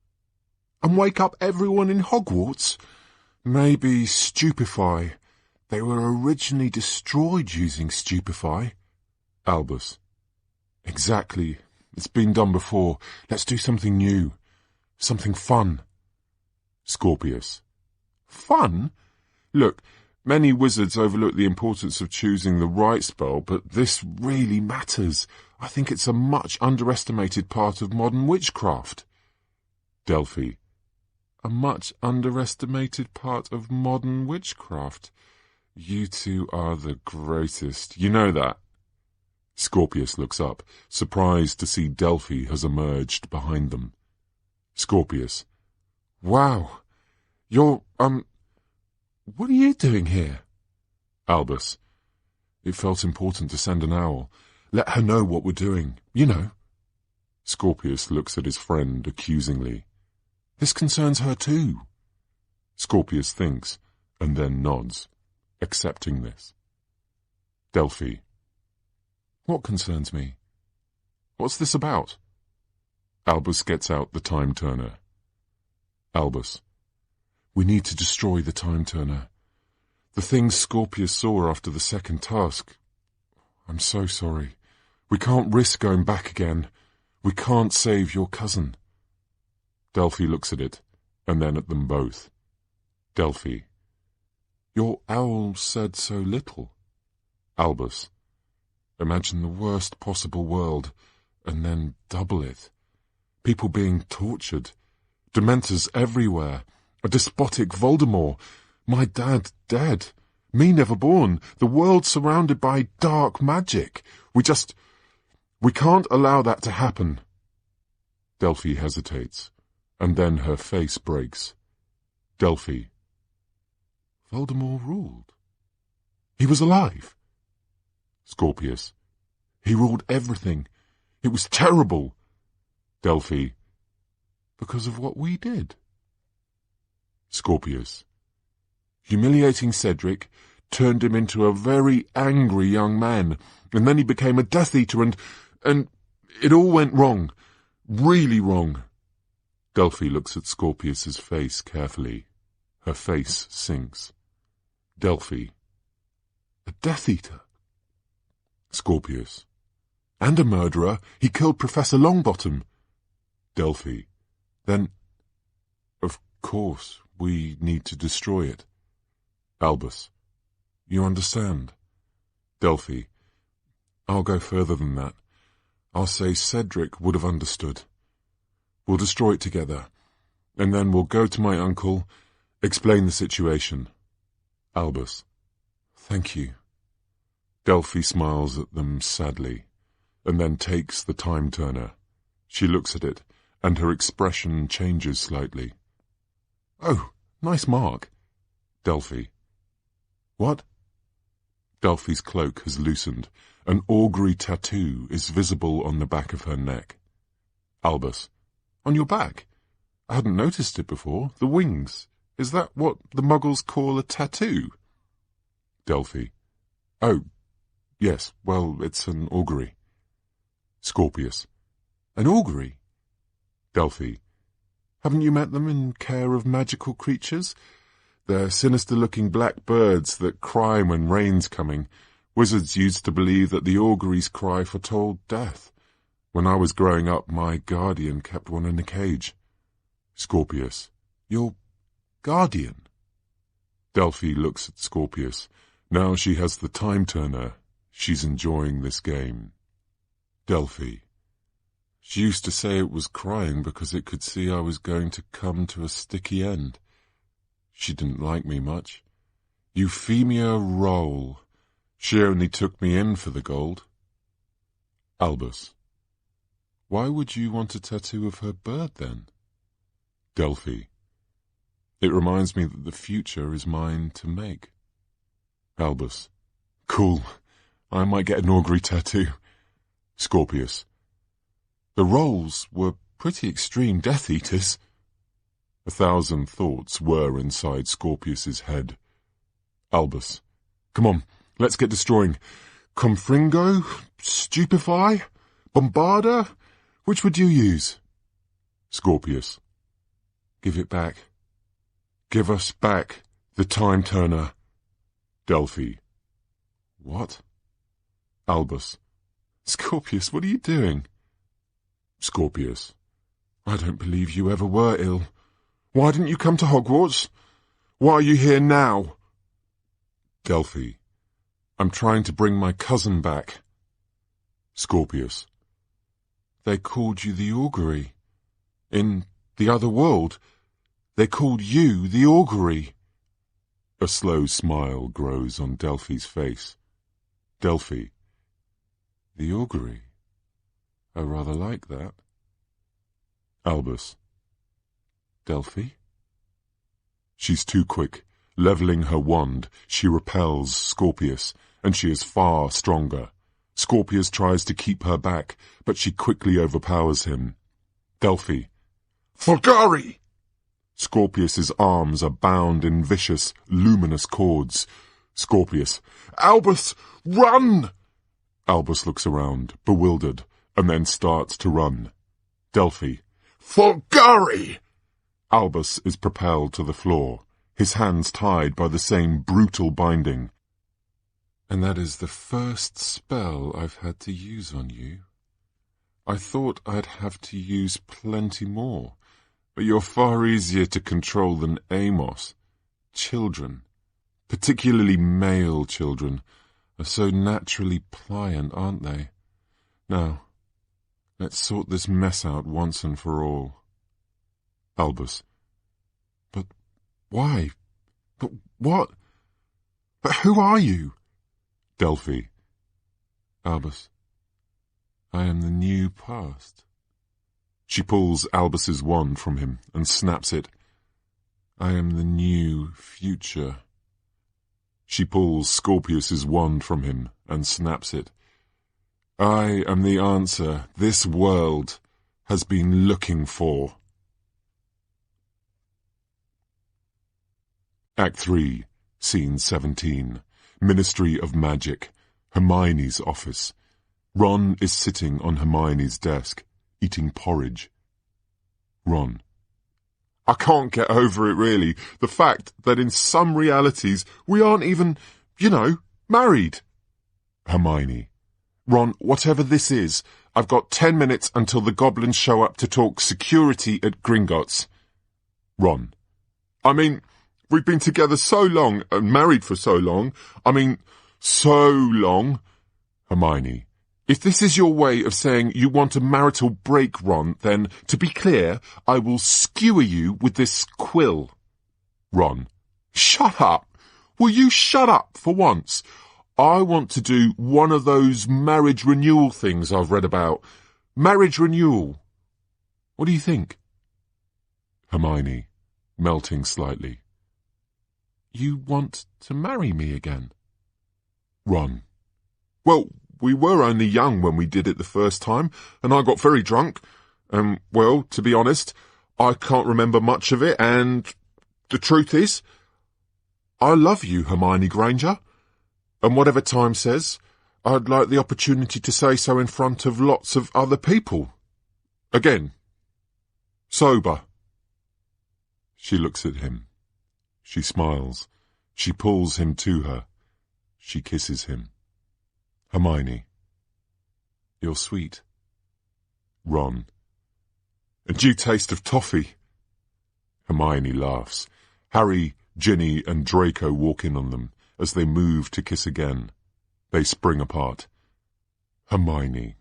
And wake up everyone in Hogwarts? Maybe stupefy. They were originally destroyed using stupefy. Albus. Exactly. It's been done before. Let's do something new. Something fun. Scorpius. Fun? Look, many wizards overlook the importance of choosing the right spell, but this really matters. I think it's a much underestimated part of modern witchcraft. Delphi. A much underestimated part of modern witchcraft. You two are the greatest. You know that. Scorpius looks up, surprised to see Delphi has emerged behind them. Scorpius. Wow. You're, what are you doing here? Albus. It felt important to send an owl. Let her know what we're doing, you know. Scorpius looks at his friend accusingly. This concerns her too. Scorpius thinks, and then nods, accepting this. Delphi. What concerns me? What's this about? Albus gets out the time turner. Albus. We need to destroy the time turner. The things Scorpius saw after the second task. I'm so sorry. We can't risk going back again. We can't save your cousin. Delphi looks at it, and then at them both. Delphi. Your owl said so little. Albus. Imagine the worst possible world, and then double it. People being tortured. Dementors everywhere. A despotic Voldemort. My dad dead. Me never born. The world surrounded by dark magic. We can't allow that to happen. Delphi hesitates, and then her face breaks. Delphi. Voldemort ruled. He was alive. Scorpius. He ruled everything. It was terrible. Delphi. Because of what we did. Scorpius. Humiliating Cedric turned him into a very angry young man, and then he became a Death Eater, and it all went wrong. Really wrong. Delphi looks at Scorpius's face carefully. Her face sinks. Delphi. A Death Eater. Scorpius. And a murderer. He killed Professor Longbottom. Delphi. Then, of course, we need to destroy it. Albus. You understand? Delphi. I'll go further than that. I'll say Cedric would have understood. We'll destroy it together, and then we'll go to my uncle, explain the situation. Albus. Thank you. Delphi smiles at them sadly, and then takes the time turner. She looks at it, and her expression changes slightly. Oh, nice mark. Delphi. What? Delphi's cloak has loosened. An augury tattoo is visible on the back of her neck. Albus. On your back? I hadn't noticed it before. The wings. Is that what the Muggles call a tattoo? Delphi. Oh, yes, well, it's an augury. Scorpius. An augury? Delphi. Haven't you met them in Care of Magical Creatures? They're sinister-looking black birds that cry when rain's coming. Wizards used to believe that the augury's cry foretold death. When I was growing up, my guardian kept one in a cage. Scorpius. Your guardian? Delphi looks at Scorpius. Now she has the time turner. She's enjoying this game. Delphi. She used to say it was crying because it could see I was going to come to a sticky end. She didn't like me much. Euphemia Roll. She only took me in for the gold. Albus. Why would you want a tattoo of her bird, then? Delphi. It reminds me that the future is mine to make. Albus. Cool. I might get an augury tattoo. Scorpius. The Rolls were pretty extreme Death Eaters. 1,000 thoughts whir inside Scorpius's head. Albus. Come on, let's get destroying. Confringo? Stupefy? Bombarder? Which would you use? Scorpius. Give it back. Give us back the time turner. Delphi. What? Albus. Scorpius, what are you doing? Scorpius. I don't believe you ever were ill. Why didn't you come to Hogwarts? Why are you here now? Delphi. I'm trying to bring my cousin back. Scorpius. They called you the augury. In the other world, they called you the augury. A slow smile grows on Delphi's face. Delphi. The augury. I rather like that. Albus. Delphi? She's too quick. Levelling her wand, she repels Scorpius, and she is far stronger. Scorpius tries to keep her back, but she quickly overpowers him. Delphi. Fulgari! Scorpius's arms are bound in vicious, luminous cords. Scorpius. Albus, run! Albus looks around, bewildered, and then starts to run. Delphi. Fulgari! Albus is propelled to the floor, his hands tied by the same brutal binding. And that is the first spell I've had to use on you. I thought I'd have to use plenty more, but you're far easier to control than Amos. Children, particularly male children, are so naturally pliant, aren't they? Now, let's sort this mess out once and for all. Albus. But why? But what? But who are you? Delphi. Albus. I am the new past. She pulls Albus's wand from him and snaps it. I am the new future. She pulls Scorpius's wand from him and snaps it. I am the answer this world has been looking for. Act 3, Scene 17. Ministry of Magic. Hermione's office. Ron is sitting on Hermione's desk, eating porridge. Ron. I can't get over it, really. The fact that in some realities we aren't even, married. Hermione. Ron, whatever this is, I've got 10 minutes until the goblins show up to talk security at Gringotts. Ron. I mean, we've been together so long and married for so long. So long. Hermione. If this is your way of saying you want a marital break, Ron, then, to be clear, I will skewer you with this quill. Ron. Shut up. Will you shut up for once? I want to do one of those marriage renewal things I've read about. Marriage renewal. What do you think? Hermione, melting slightly. You want to marry me again? Ron. Well, we were only young when we did it the first time, and I got very drunk. Well, to be honest, I can't remember much of it, and the truth is, I love you, Hermione Granger. And whatever time says, I'd like the opportunity to say so in front of lots of other people. Again. Sober. She looks at him. She smiles. She pulls him to her. She kisses him. Hermione. You're sweet. Ron. A due taste of toffee. Hermione laughs. Harry, Ginny and Draco walk in on them as they move to kiss again. They spring apart. Hermione.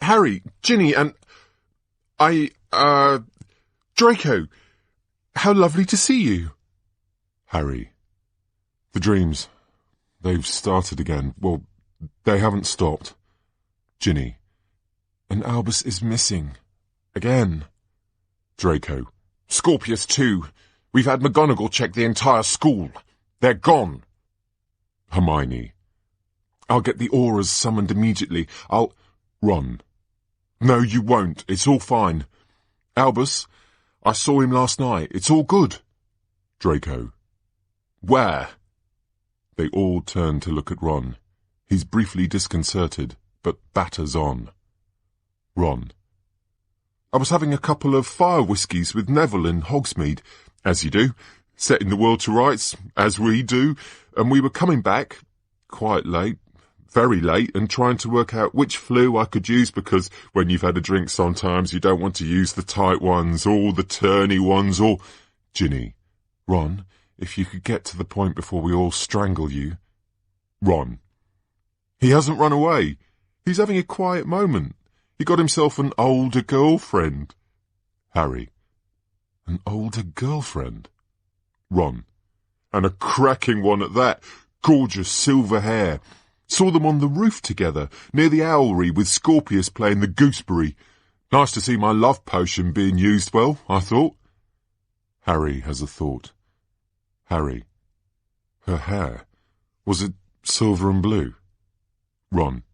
Harry, Ginny and... Draco, how lovely to see you. Harry. The dreams, they've started again. Well, they haven't stopped. Ginny. And Albus is missing. Again. Draco. Scorpius too. We've had McGonagall check the entire school. They're gone. Hermione. I'll get the auras summoned immediately. Ron. No, you won't. It's all fine. Albus, I saw him last night. It's all good. Draco. Where? They all turn to look at Ron. He's briefly disconcerted, but batters on. Ron. I was having a couple of fire whiskies with Neville in Hogsmeade, as you do, setting the world to rights, as we do, and we were coming back, quite late, very late, and trying to work out which flue I could use, because when you've had a drink sometimes you don't want to use the tight ones, or the turny ones, or... Ginny. Ron, if you could get to the point before we all strangle you. Ron. He hasn't run away. He's having a quiet moment. He got himself an older girlfriend. Harry. An older girlfriend? Ron. And a cracking one at that. Gorgeous silver hair. Saw them on the roof together, near the owlery with Scorpius playing the gooseberry. Nice to see my love potion being used well, I thought. Harry has a thought. Harry. Her hair. Was it silver and blue? Ron.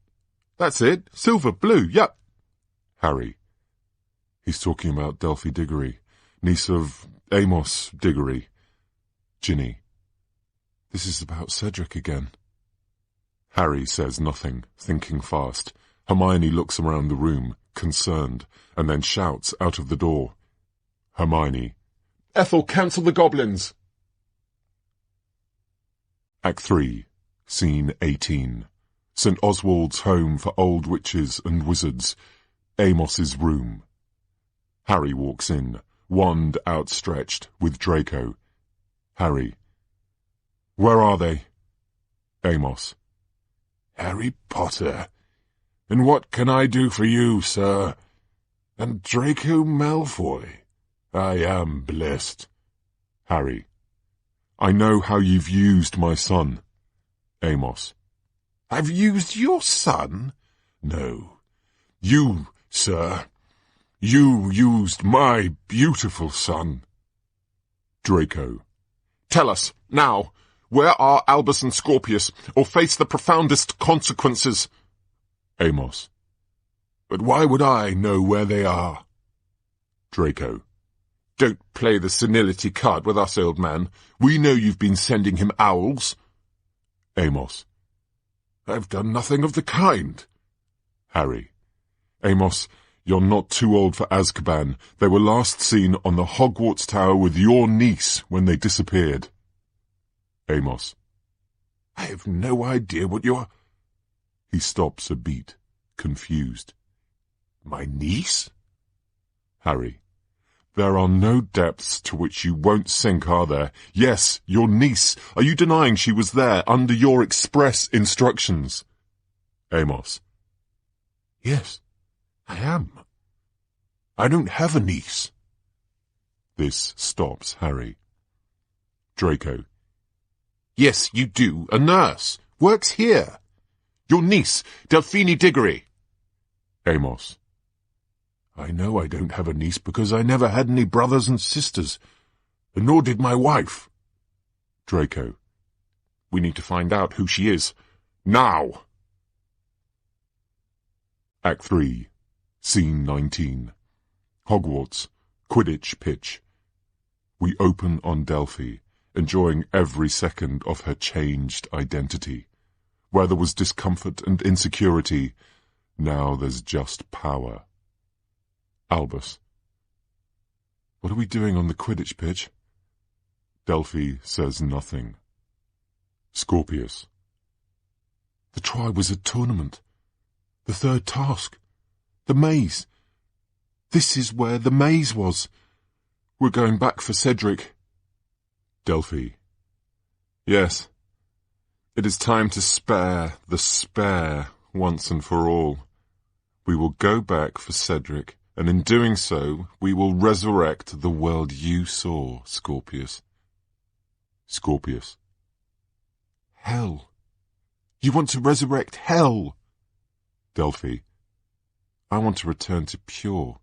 That's it. Silver, blue, yep. Harry. He's talking about Delphi Diggory, niece of Amos Diggory. Ginny. This is about Cedric again. Harry says nothing, thinking fast. Hermione looks around the room, concerned, and then shouts out of the door. Hermione. Ethel, cancel the goblins. Act 3, Scene 18. St. Oswald's home for old witches and wizards. Amos's room. Harry walks in, wand outstretched, with Draco. Harry. Where are they? Amos. Harry Potter. And what can I do for you, sir? And Draco Malfoy. I am blessed. Harry. I know how you've used my son. Amos. I've used your son? No. You, sir. You used my beautiful son. Draco. Tell us, now, where are Albus and Scorpius, or face the profoundest consequences? Amos. But why would I know where they are? Draco. Don't play the senility card with us, old man. We know you've been sending him owls. Amos. I've done nothing of the kind. Harry. Amos, you're not too old for Azkaban. They were last seen on the Hogwarts Tower with your niece when they disappeared. Amos. I have no idea what you're... He stops a beat, confused. My niece? Harry. There are no depths to which you won't sink, are there? Yes, your niece. Are you denying she was there under your express instructions? Amos. Yes, I am. I don't have a niece. This stops Harry. Draco. Yes, you do. A nurse. Works here. Your niece, Delphine Diggory. Amos. I know I don't have a niece because I never had any brothers and sisters, and nor did my wife. Draco. We need to find out who she is. Now! Act 3, Scene 19. Hogwarts, Quidditch pitch. We open on Delphi, enjoying every second of her changed identity. Where there was discomfort and insecurity, now there's just power. Albus. What are we doing on the Quidditch pitch? Delphi says nothing. Scorpius. The Triwizard Tournament. The third task. The maze. This is where the maze was. We're going back for Cedric. Delphi. Yes. It is time to spare the spare once and for all. We will go back for Cedric, and in doing so, we will resurrect the world you saw, Scorpius. Scorpius. Hell. You want to resurrect hell? Delphi. I want to return to pure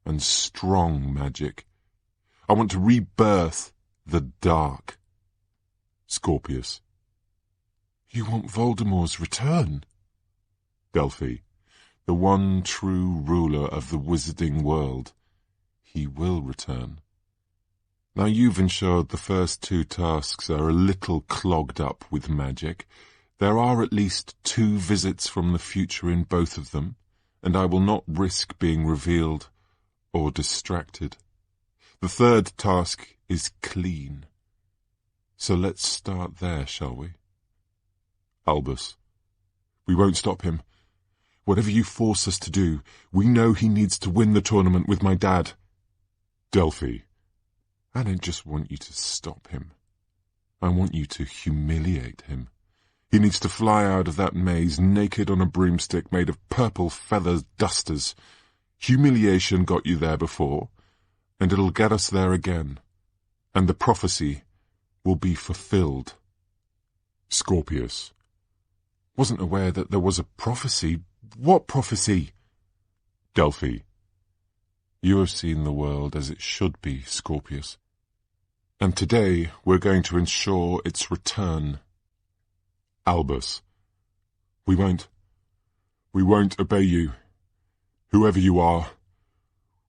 and strong magic. I want to rebirth the dark. Scorpius. You want Voldemort's return? Delphi. The one true ruler of the wizarding world. He will return. Now you've ensured the first two tasks are a little clogged up with magic. There are at least 2 visits from the future in both of them, and I will not risk being revealed or distracted. The third task is clean. So let's start there, shall we? Albus. We won't stop him. Whatever you force us to do, we know he needs to win the tournament with my dad. Delphi. I don't just want you to stop him. I want you to humiliate him. He needs to fly out of that maze naked on a broomstick made of purple feather dusters. Humiliation got you there before, and it'll get us there again. And the prophecy will be fulfilled. Scorpius. Wasn't aware that there was a prophecy. What prophecy? Delphi. You have seen the world as it should be, Scorpius. And today we're going to ensure its return. Albus, we won't obey you, whoever you are,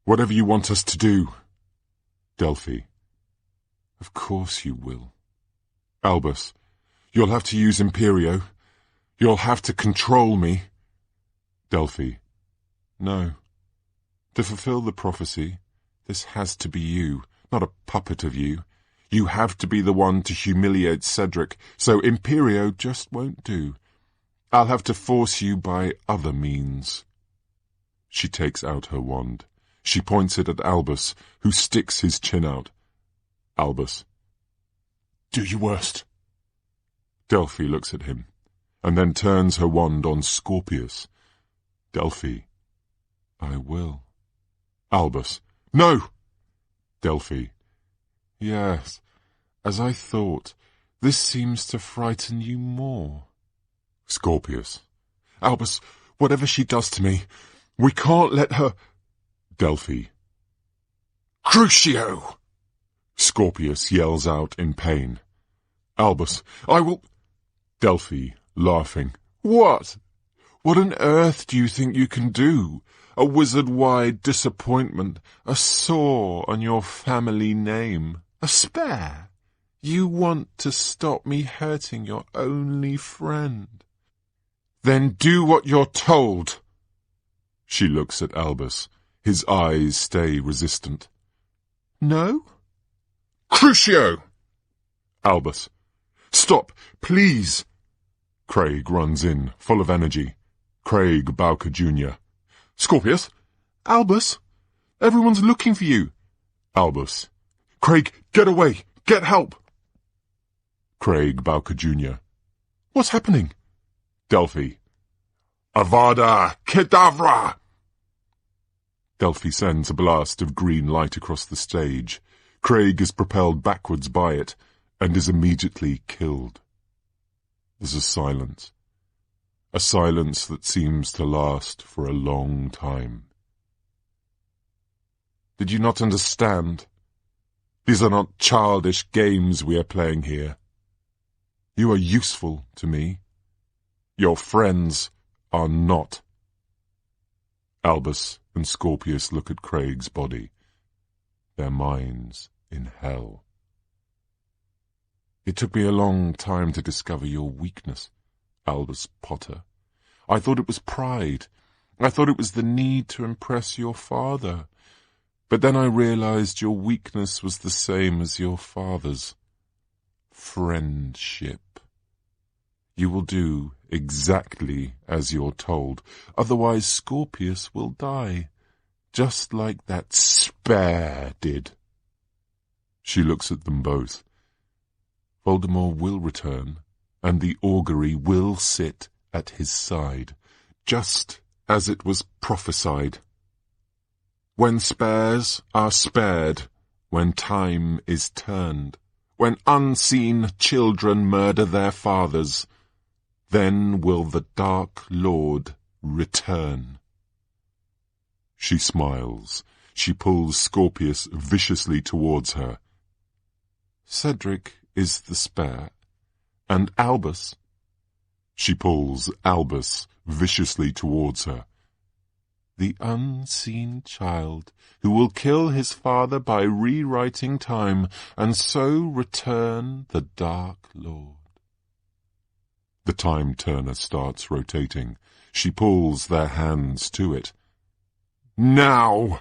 whatever you want us to do. Delphi, of course you will. Albus, you'll have to use Imperio. You'll have to control me. Delphi, no. To fulfill the prophecy, this has to be you, not a puppet of you. You have to be the one to humiliate Cedric, so Imperio just won't do. I'll have to force you by other means. She takes out her wand. She points it at Albus, who sticks his chin out. Albus, do your worst. Delphi looks at him, and then turns her wand on Scorpius. Delphi, I will. Albus, no! Delphi, yes, as I thought, this seems to frighten you more. Scorpius, Albus, whatever she does to me, we can't let her... Delphi, Crucio! Scorpius yells out in pain. Albus, I will... Delphi, laughing, what? What on earth do you think you can do? A wizard-wide disappointment, a sore on your family name, a spare. You want to stop me hurting your only friend. Then do what you're told. She looks at Albus. His eyes stay resistant. No? Crucio! Albus, stop, please. Craig runs in, full of energy. Craig Bowker Jr. Scorpius? Albus? Everyone's looking for you. Albus. Craig, get away! Get help! Craig Bowker Jr. What's happening? Delphi. Avada Kedavra! Delphi sends a blast of green light across the stage. Craig is propelled backwards by it, and is immediately killed. There's a silence that seems to last for a long time. Did you not understand? These are not childish games we are playing here. You are useful to me. Your friends are not. Albus and Scorpius look at Craig's body, their minds in hell. It took me a long time to discover your weakness, Albus Potter. I thought it was pride. I thought it was the need to impress your father. But then I realized your weakness was the same as your father's. Friendship. You will do exactly as you're told, otherwise Scorpius will die, just like that spare did. She looks at them both. Voldemort will return, and the augury will sit at his side, just as it was prophesied. When spares are spared, when time is turned, when unseen children murder their fathers, then will the Dark Lord return. She smiles. She pulls Scorpius viciously towards her. Cedric is the spare, and Albus. She pulls Albus viciously towards her. The unseen child who will kill his father by rewriting time, and so return the Dark Lord. The time turner starts rotating. She pulls their hands to it. Now!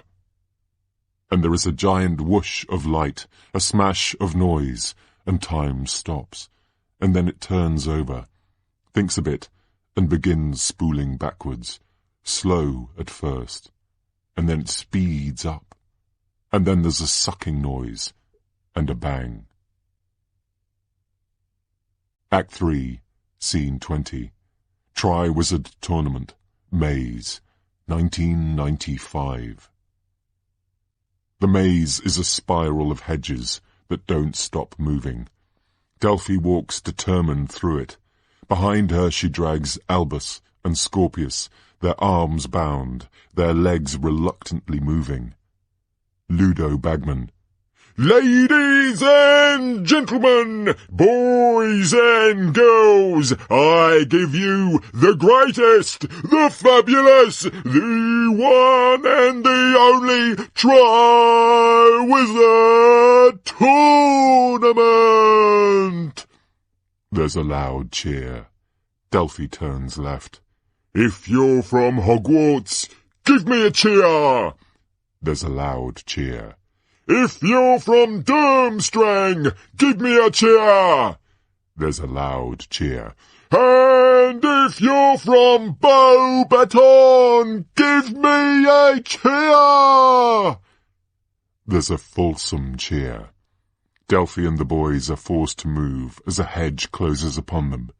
And there is a giant whoosh of light, a smash of noise, and time stops. And then it turns over, thinks a bit, and begins spooling backwards, slow at first, and then it speeds up, and then there's a sucking noise, and a bang. Act 3, Scene 20. Tri-Wizard Tournament, Maze, 1995. The maze is a spiral of hedges that don't stop moving. Delphi walks determined through it. Behind her she drags Albus and Scorpius, their arms bound, their legs reluctantly moving. Ludo Bagman. Ladies and gentlemen, boys and girls, I give you the greatest, the fabulous, the one and the only Triwizard Tournament! There's a loud cheer. Delphi turns left. If you're from Hogwarts, give me a cheer! There's a loud cheer. If you're from Durmstrang, give me a cheer! There's a loud cheer. And if you're from Beaubaton, give me a cheer! There's a fulsome cheer. Delphi and the boys are forced to move as a hedge closes upon them.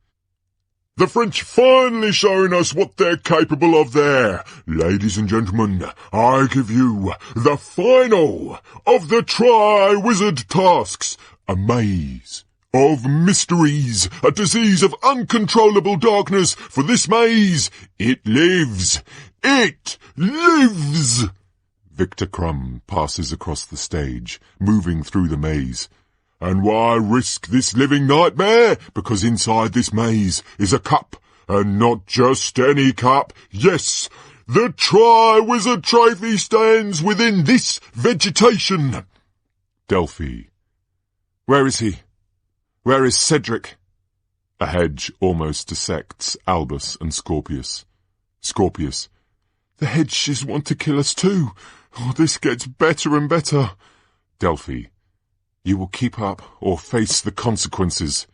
The French finally showing us what they're capable of there. Ladies and gentlemen, I give you the final of the Triwizard tasks. A maze of mysteries, a disease of uncontrollable darkness. For this maze, it lives. It lives! Victor Crumb passes across the stage, moving through the maze. And why risk this living nightmare? Because inside this maze is a cup, and not just any cup. Yes, the Triwizard Trophy stands within this vegetation. Delphi. Where is he? Where is Cedric? A hedge almost dissects Albus and Scorpius. Scorpius. The hedges want to kill us too. Oh, this gets better and better. Delphi. You will keep up or face the consequences.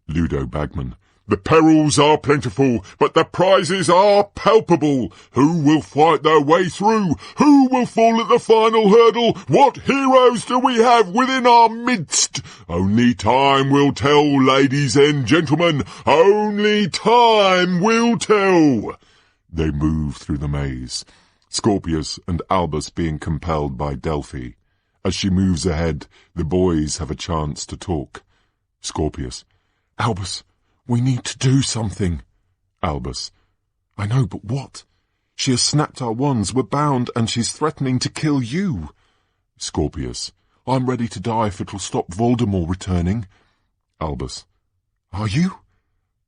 Ludo Bagman. The perils are plentiful, but the prizes are palpable. Who will fight their way through? Who will fall at the final hurdle? What heroes do we have within our midst? Only time will tell, ladies and gentlemen. Only time will tell. They move through the maze, Scorpius and Albus being compelled by Delphi. As she moves ahead, the boys have a chance to talk. Scorpius. Albus, we need to do something. Albus. I know, but what? She has snapped our wands, we're bound, and she's threatening to kill you. Scorpius. I'm ready to die if it'll stop Voldemort returning. Albus. Are you?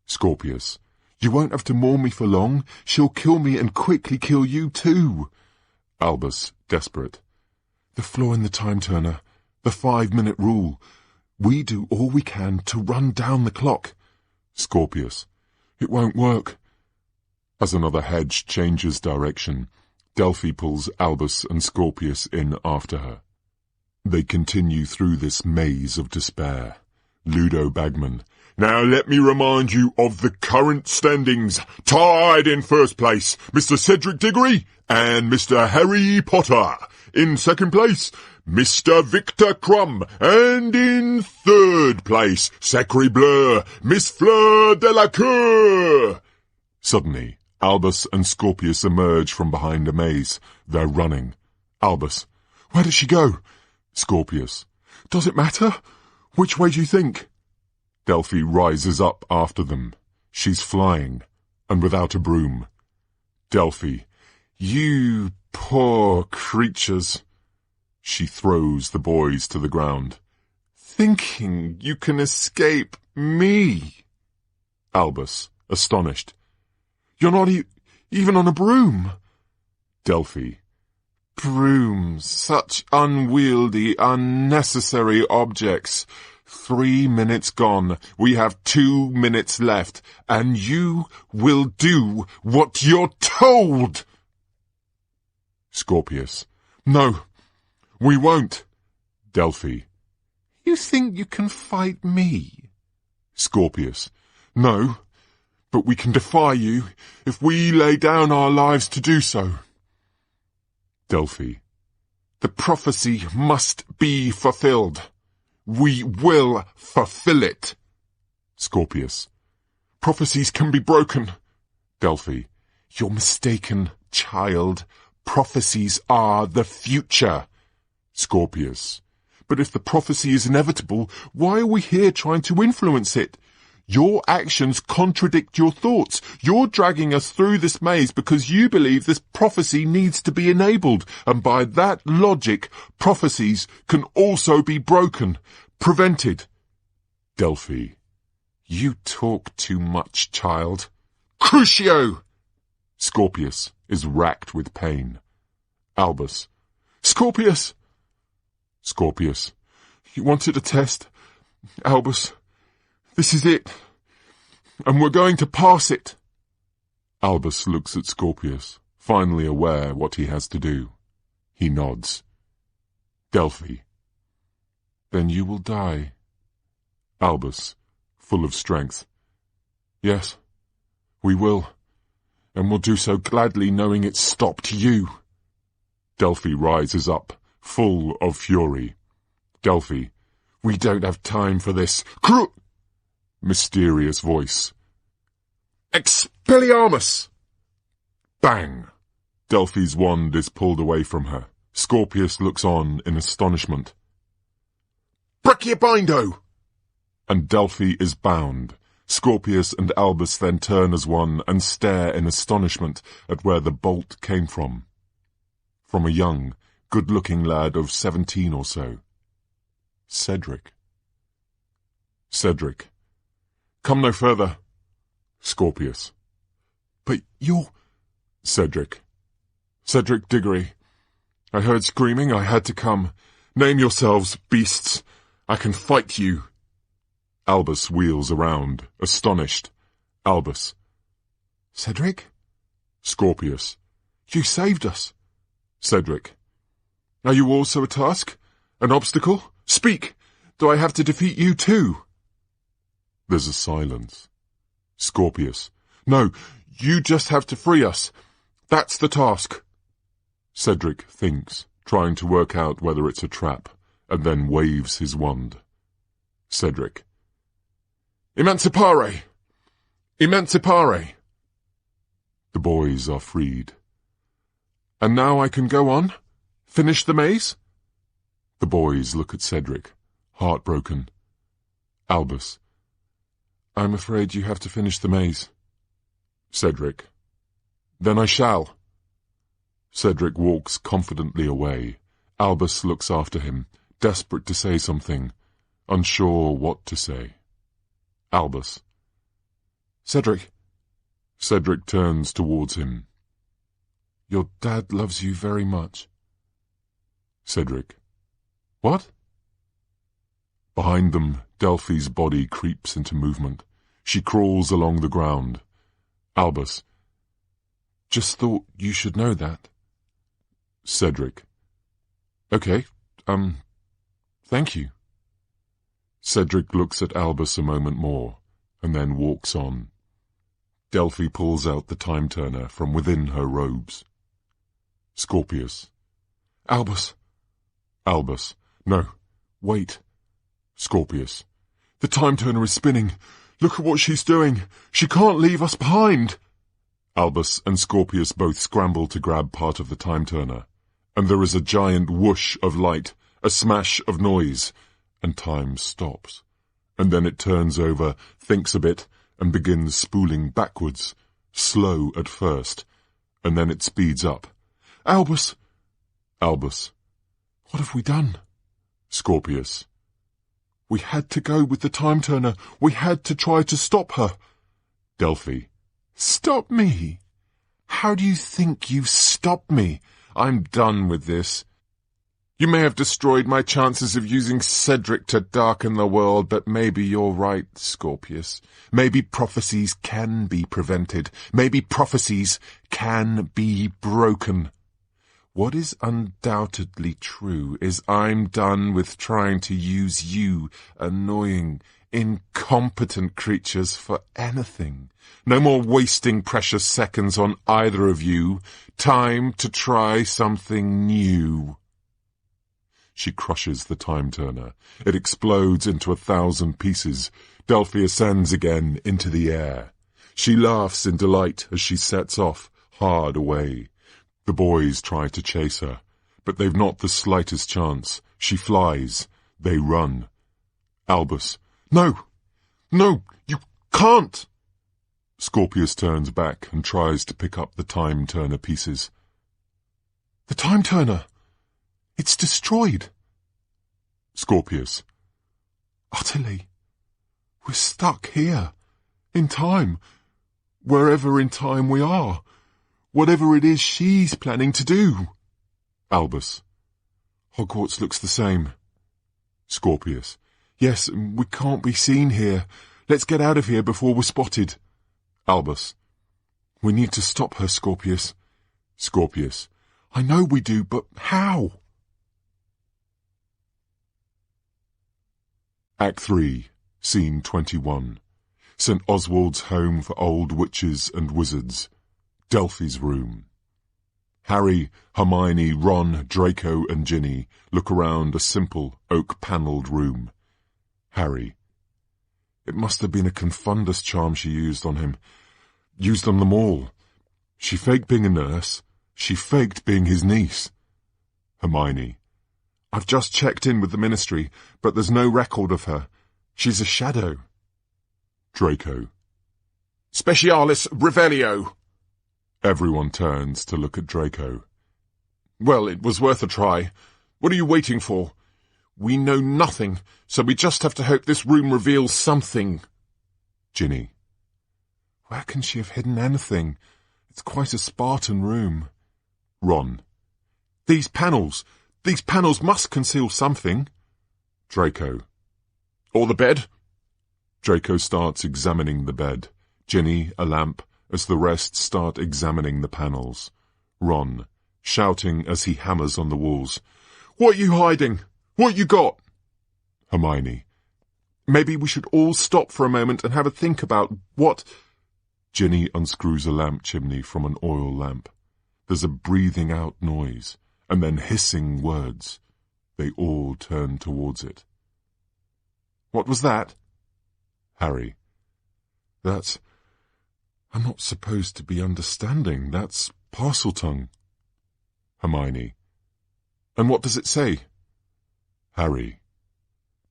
Scorpius. You won't have to mourn me for long. She'll kill me and quickly kill you too. Albus, desperate. The flaw in the time turner, the 5-minute rule. We do all we can to run down the clock. Scorpius. It won't work. As another hedge changes direction, Delphi pulls Albus and Scorpius in after her. They continue through this maze of despair. Ludo Bagman. Now let me remind you of the current standings. Tied in first place, Mr. Cedric Diggory and Mr. Harry Potter. In second place, Mr. Victor Crumb, and in third place, Sacre Bleu, Miss Fleur Delacour. Suddenly, Albus and Scorpius emerge from behind a maze. They're running. Albus. Where does she go? Scorpius. Does it matter? Which way do you think? Delphi rises up after them. She's flying, and without a broom. Delphi. You poor creatures. She throws the boys to the ground. Thinking you can escape me. Albus, astonished. You're not even on a broom. Delphi. Brooms, such unwieldy, unnecessary objects. 3 minutes gone. We have 2 minutes left, and you will do what you're told. Scorpius. No, we won't. Delphi. You think you can fight me? Scorpius. No, but we can defy you if we lay down our lives to do so. Delphi. The prophecy must be fulfilled. We will fulfill it. Scorpius. Prophecies can be broken. Delphi. You're mistaken, child. Prophecies are the future. Scorpius. But if the prophecy is inevitable, why are we here trying to influence it? Your actions contradict your thoughts. You're dragging us through this maze because you believe this prophecy needs to be enabled, and by that logic, prophecies can also be broken, prevented. Delphi. You talk too much, child. Crucio! Scorpius is racked with pain. Albus. Scorpius! Scorpius. You wanted a test? Albus. This is it. And we're going to pass it. Albus looks at Scorpius, finally aware what he has to do. He nods. Delphi. Then you will die. Albus, full of strength. Yes, we will. And we'll do so gladly, knowing it stopped you. Delphi rises up, full of fury. Delphi. We don't have time for this. Mysterious voice. Expelliarmus! Bang! Delphi's wand is pulled away from her. Scorpius looks on in astonishment. Brachiobindo! And Delphi is bound. Scorpius and Albus then turn as one and stare in astonishment at where the bolt came from. From a young, good-looking lad of 17 or so. Cedric. Cedric. Come no further. Scorpius. But you're... Cedric. Cedric Diggory. I heard screaming, I had to come. Name yourselves, beasts. I can fight you. Albus wheels around, astonished. Albus. Cedric? Scorpius. You saved us. Cedric. Are you also a task? An obstacle? Speak! Do I have to defeat you too? There's a silence. Scorpius. No, you just have to free us. That's the task. Cedric thinks, trying to work out whether it's a trap, and then waves his wand. Cedric. Emancipare! Emancipare! The boys are freed. And now I can go on? Finish the maze? The boys look at Cedric, heartbroken. Albus. I'm afraid you have to finish the maze. Cedric. Then I shall. Cedric walks confidently away. Albus looks after him, desperate to say something, unsure what to say. Albus. Cedric. Cedric turns towards him. Your dad loves you very much. Cedric. What? Behind them, Delphi's body creeps into movement. She crawls along the ground. Albus. Just thought you should know that. Cedric. Okay, thank you. Cedric looks at Albus a moment more, and then walks on. Delphi pulls out the time-turner from within her robes. Scorpius. Albus. Albus. No, wait. Scorpius. The time-turner is spinning. Look at what she's doing. She can't leave us behind. Albus and Scorpius both scramble to grab part of the time-turner, and there is a giant whoosh of light, a smash of noise, and time stops. And then it turns over, thinks a bit, and begins spooling backwards, slow at first, and then it speeds up. Albus! Albus. What have we done? Scorpius. We had to go with the time-turner. We had to try to stop her. Delphi. Stop me? How do you think you've stopped me? I'm done with this. You may have destroyed my chances of using Cedric to darken the world, but maybe you're right, Scorpius. Maybe prophecies can be prevented. Maybe prophecies can be broken. What is undoubtedly true is I'm done with trying to use you, annoying, incompetent creatures, for anything. No more wasting precious seconds on either of you. Time to try something new. She crushes the time-turner. It explodes into 1,000 pieces. Delphi ascends again into the air. She laughs in delight as she sets off, hard away. The boys try to chase her, but they've not the slightest chance. She flies. They run. Albus. No! No! You Can't! Scorpius turns back and tries to pick up the time-turner pieces. The time-turner! It's destroyed! Scorpius. Utterly. We're stuck here. In time. Wherever in time we are. Whatever it is she's planning to do. Albus. Hogwarts looks the same. Scorpius. Yes, we can't be seen here. Let's get out of here before we're spotted. Albus. We need to stop her, Scorpius. Scorpius. I know we do, but how? Act 3, Scene 21. St. Oswald's home for old witches and wizards. Delphi's room. Harry, Hermione, Ron, Draco and Ginny look around a simple, oak-panelled room. Harry. It must have been a confundus charm she used on him. Used on them all. She faked being a nurse. She faked being his niece. Hermione. I've just checked in with the ministry, but there's no record of her. She's a shadow. Draco. Specialis Revelio. Everyone turns to look at Draco. Well, it was worth a try. What are you waiting for? We know nothing, so we just have to hope this room reveals something. Ginny. Where can she have hidden anything? It's quite a Spartan room. Ron. These panels must conceal something. Draco. Or the bed? Draco starts examining the bed. Ginny, a lamp, as the rest start examining the panels. Ron, shouting as he hammers on the walls. What are you hiding? What you got? Hermione. Maybe we should all stop for a moment and have a think about what... Ginny unscrews a lamp chimney from an oil lamp. There's a breathing out noise, and then hissing words. They all turn towards it. What was that? Harry. I'm not supposed to be understanding. That's Parseltongue. Hermione. And what does it say? Harry.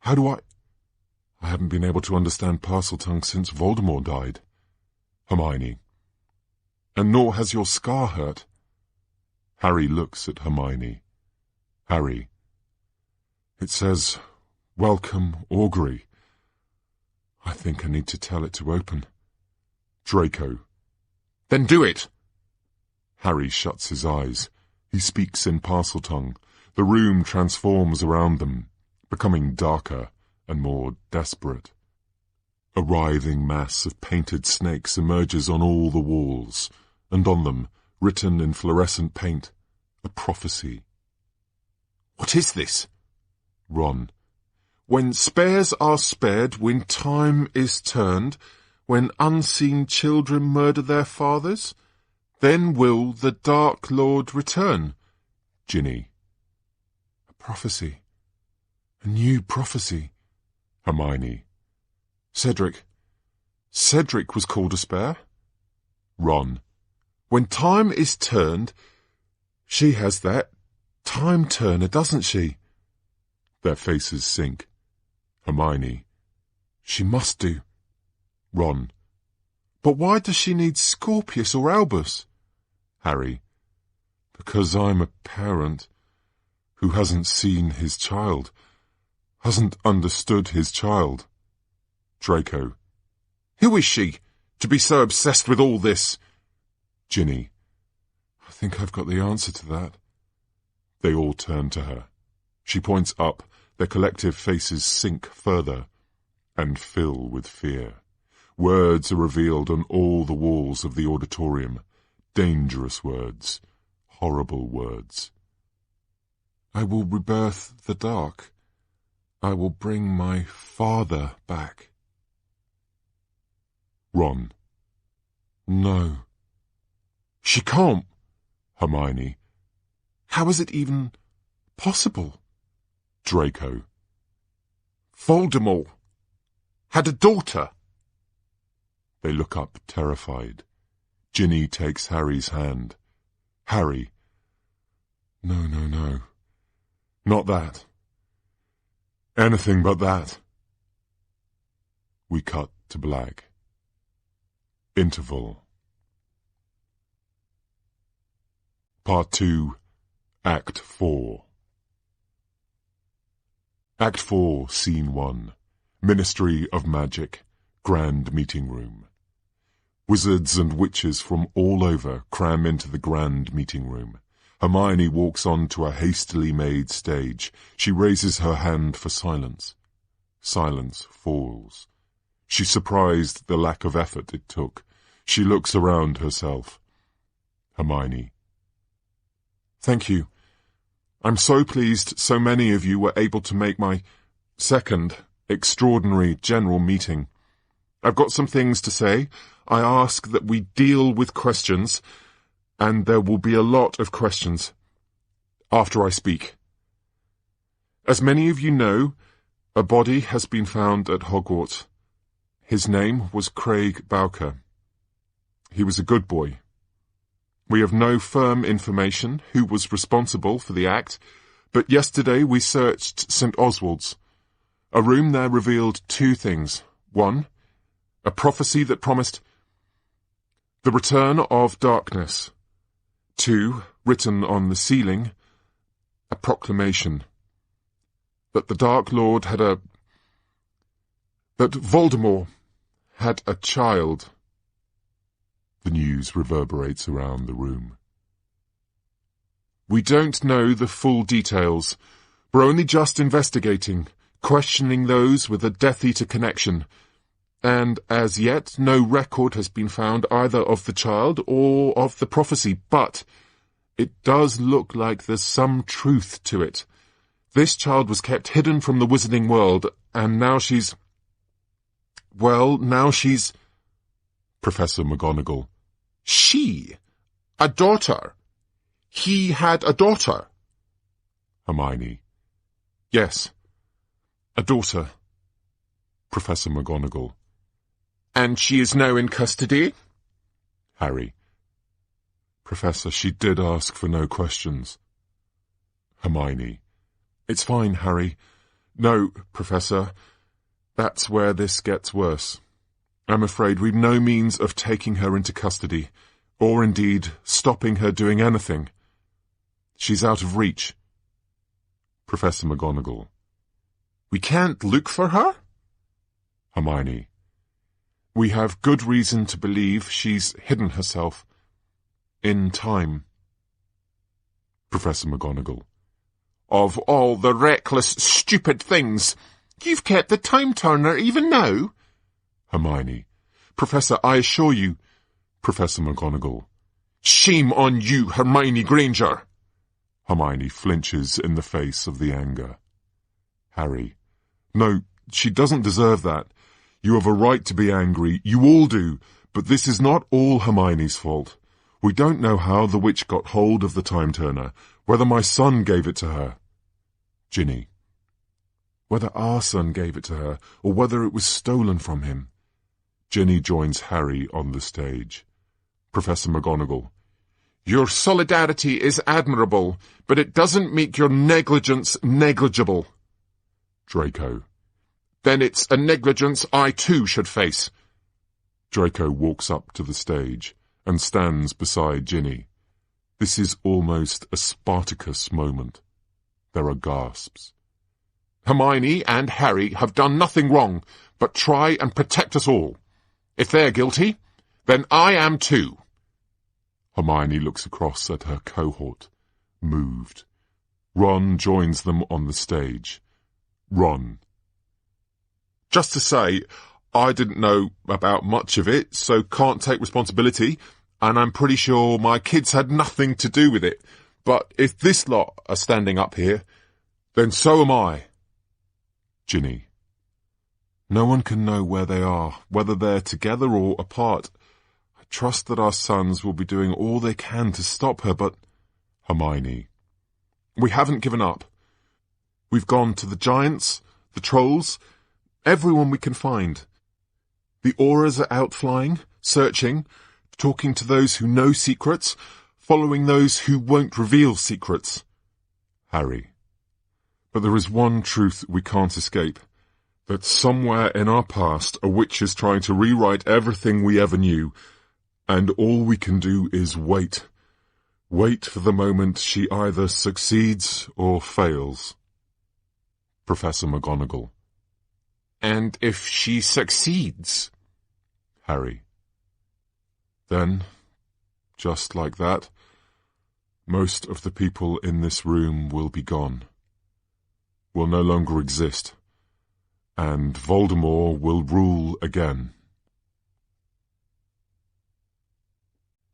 How do I haven't been able to understand Parseltongue since Voldemort died. Hermione. And nor has your scar hurt. Harry looks at Hermione. Harry. It says, Welcome, Augury. I think I need to tell it to open. Draco. Then do it. Harry shuts his eyes. He speaks in Parseltongue. The room transforms around them, becoming darker and more desperate. A writhing mass of painted snakes emerges on all the walls, and on them, written in fluorescent paint, a prophecy. What is this? Ron. When spares are spared, when time is turned, when unseen children murder their fathers, then will the Dark Lord return. Ginny. A prophecy. A new prophecy. Hermione. Cedric was called a spare. Ron. When time is turned, she has that time turner, doesn't she? Their faces sink. Hermione. She must do. Ron. But why does she need Scorpius or Albus? Harry. Because I'm a parent who hasn't seen his child, hasn't understood his child. Draco. Who is she, to be so obsessed with all this? Ginny. I think I've got the answer to that. They all turn to her. She points up, their collective faces sink further and fill with fear. Words are revealed on all the walls of the auditorium. Dangerous words. Horrible words. I will rebirth the dark. I will bring my father back. Ron. No. She can't. Hermione. How is it even possible? Draco. Voldemort had a daughter. They look up terrified. Ginny takes Harry's hand. Harry. No. Not that. Anything but that. We cut to black. Interval. Part 2, Act 4. Act 4, Scene 1. Ministry of Magic, Grand Meeting Room. Wizards and witches from all over cram into the Grand Meeting Room. Hermione walks on to a hastily made stage. She raises her hand for silence. Silence falls. She's surprised at the lack of effort it took. She looks around herself. Hermione. Thank you. I'm so pleased so many of you were able to make my second extraordinary general meeting. I've got some things to say. I ask that we deal with questions, and there will be a lot of questions after I speak. As many of you know, a body has been found at Hogwarts. His name was Craig Bowker. He was a good boy. We have no firm information who was responsible for the act, but yesterday we searched St. Oswald's. A room there revealed two things. One, a prophecy that promised the return of darkness. Two, written on the ceiling, a proclamation that the Dark Lord had that Voldemort had a child. The news reverberates around the room. We don't know the full details. We're only just investigating, questioning those with a Death Eater connection. And as yet, no record has been found either of the child or of the prophecy, but it does look like there's some truth to it. This child was kept hidden from the wizarding world, and now she's... Professor McGonagall. She? A daughter? He had a daughter? Hermione. Yes, a daughter. Professor McGonagall. And she is now in custody? Harry. Professor, she did ask for no questions. Hermione. It's fine, Harry. No, Professor, that's where this gets worse. I'm afraid we've no means of taking her into custody, or indeed stopping her doing anything. She's out of reach. Professor McGonagall. We can't look for her? Hermione. We have good reason to believe she's hidden herself. In time. Professor McGonagall. Of all the reckless, stupid things, you've kept the time turner even now? Hermione. Professor, I assure you... Professor McGonagall. Shame on you, Hermione Granger! Hermione flinches in the face of the anger. Harry. No, she doesn't deserve that. You have a right to be angry, you all do, but this is not all Hermione's fault. We don't know how the witch got hold of the time turner, whether my son gave it to her. Ginny. Whether our son gave it to her, or whether it was stolen from him. Ginny joins Harry on the stage. Professor McGonagall. Your solidarity is admirable, but it doesn't make your negligence negligible. Draco. Then it's a negligence I too should face. Draco walks up to the stage and stands beside Ginny. This is almost a Spartacus moment. There are gasps. Hermione and Harry have done nothing wrong, but try and protect us all. If they're guilty, then I am too. Hermione looks across at her cohort, moved. Ron joins them on the stage. Ron. Just to say, I didn't know about much of it, so can't take responsibility, and I'm pretty sure my kids had nothing to do with it. But if this lot are standing up here, then so am I. Ginny. No one can know where they are, whether they're together or apart. I trust that our sons will be doing all they can to stop her, but... Hermione. We haven't given up. We've gone to the giants, the trolls, everyone we can find. The auras are out flying, searching, talking to those who know secrets, following those who won't reveal secrets. Harry. But there is one truth we can't escape. that somewhere in our past a witch is trying to rewrite everything we ever knew, and all we can do is wait. Wait for the moment she either succeeds or fails. Professor McGonagall. And if she succeeds? Harry. Then, just like that, most of the people in this room will be gone, will no longer exist, and Voldemort will rule again.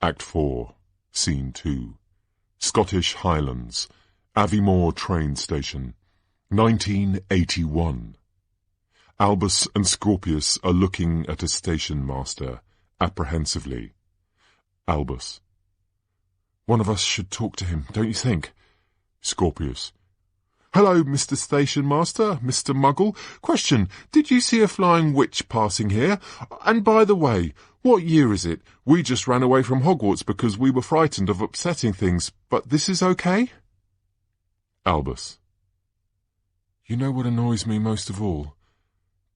Act 4, Scene 2. Scottish Highlands, Aviemore train station, 1981. Albus and Scorpius are looking at a station master, apprehensively. Albus. One of us should talk to him, don't you think? Scorpius. Hello, Mr. Station Master, Mr. Muggle. Question, did you see a flying witch passing here? And by the way, what year is it? We just ran away from Hogwarts because we were frightened of upsetting things, but this is okay? Albus. You know what annoys me most of all?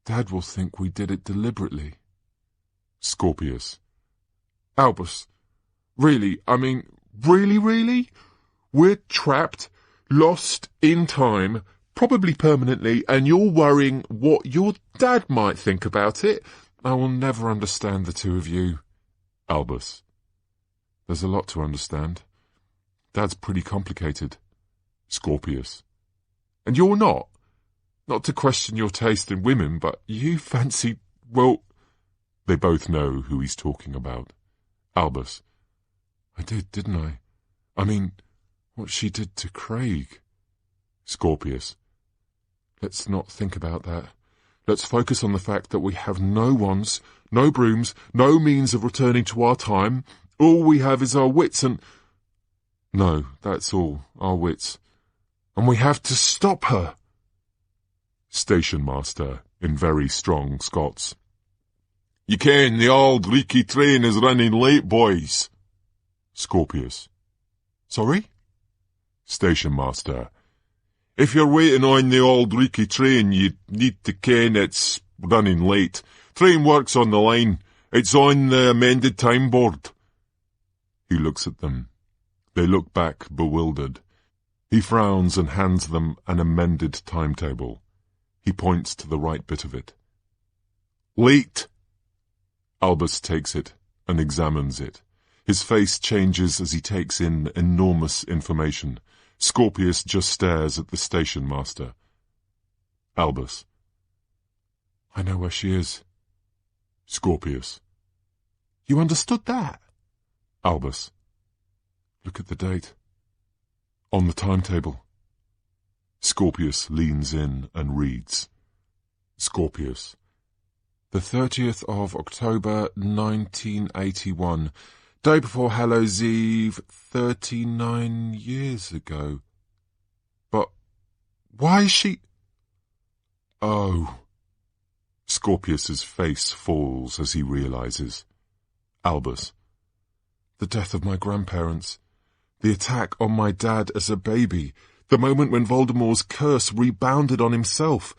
Dad will think we did it deliberately. Scorpius. Albus. Really? I mean, really? We're trapped, lost in time, probably permanently, and you're worrying what your dad might think about it? I will never understand the two of you. Albus. There's a lot to understand. Dad's pretty complicated. Scorpius. And you're not? Not to question your taste in women, but you fancy, well... They both know who he's talking about. Albus. I did, didn't I? I mean, what she did to Craig. Scorpius. Let's not think about that. Let's focus on the fact that we have no wands, no brooms, no means of returning to our time. All we have is our wits and... No, that's all, our wits. And we have to stop her. Station Master, in very strong Scots. You ken, the old leaky train is running late, boys. Scorpius. Sorry? Station Master. If you're waiting on the old leaky train, you need to ken it's running late. Train works on the line. It's on the amended time board. He looks at them. They look back, bewildered. He frowns and hands them an amended timetable. He points to the right bit of it. Late! Albus takes it and examines it. His face changes as he takes in enormous information. Scorpius just stares at the station master. Albus. I know where she is. Scorpius. You understood that? Albus. Look at the date. On the timetable. Scorpius leans in and reads. Scorpius. The 30th of October, 1981. Day before Hallows Eve, 39 years ago. But why is she... Oh. Scorpius's face falls as he realizes. Albus. The death of my grandparents. The attack on my dad as a baby. The moment when Voldemort's curse rebounded on himself.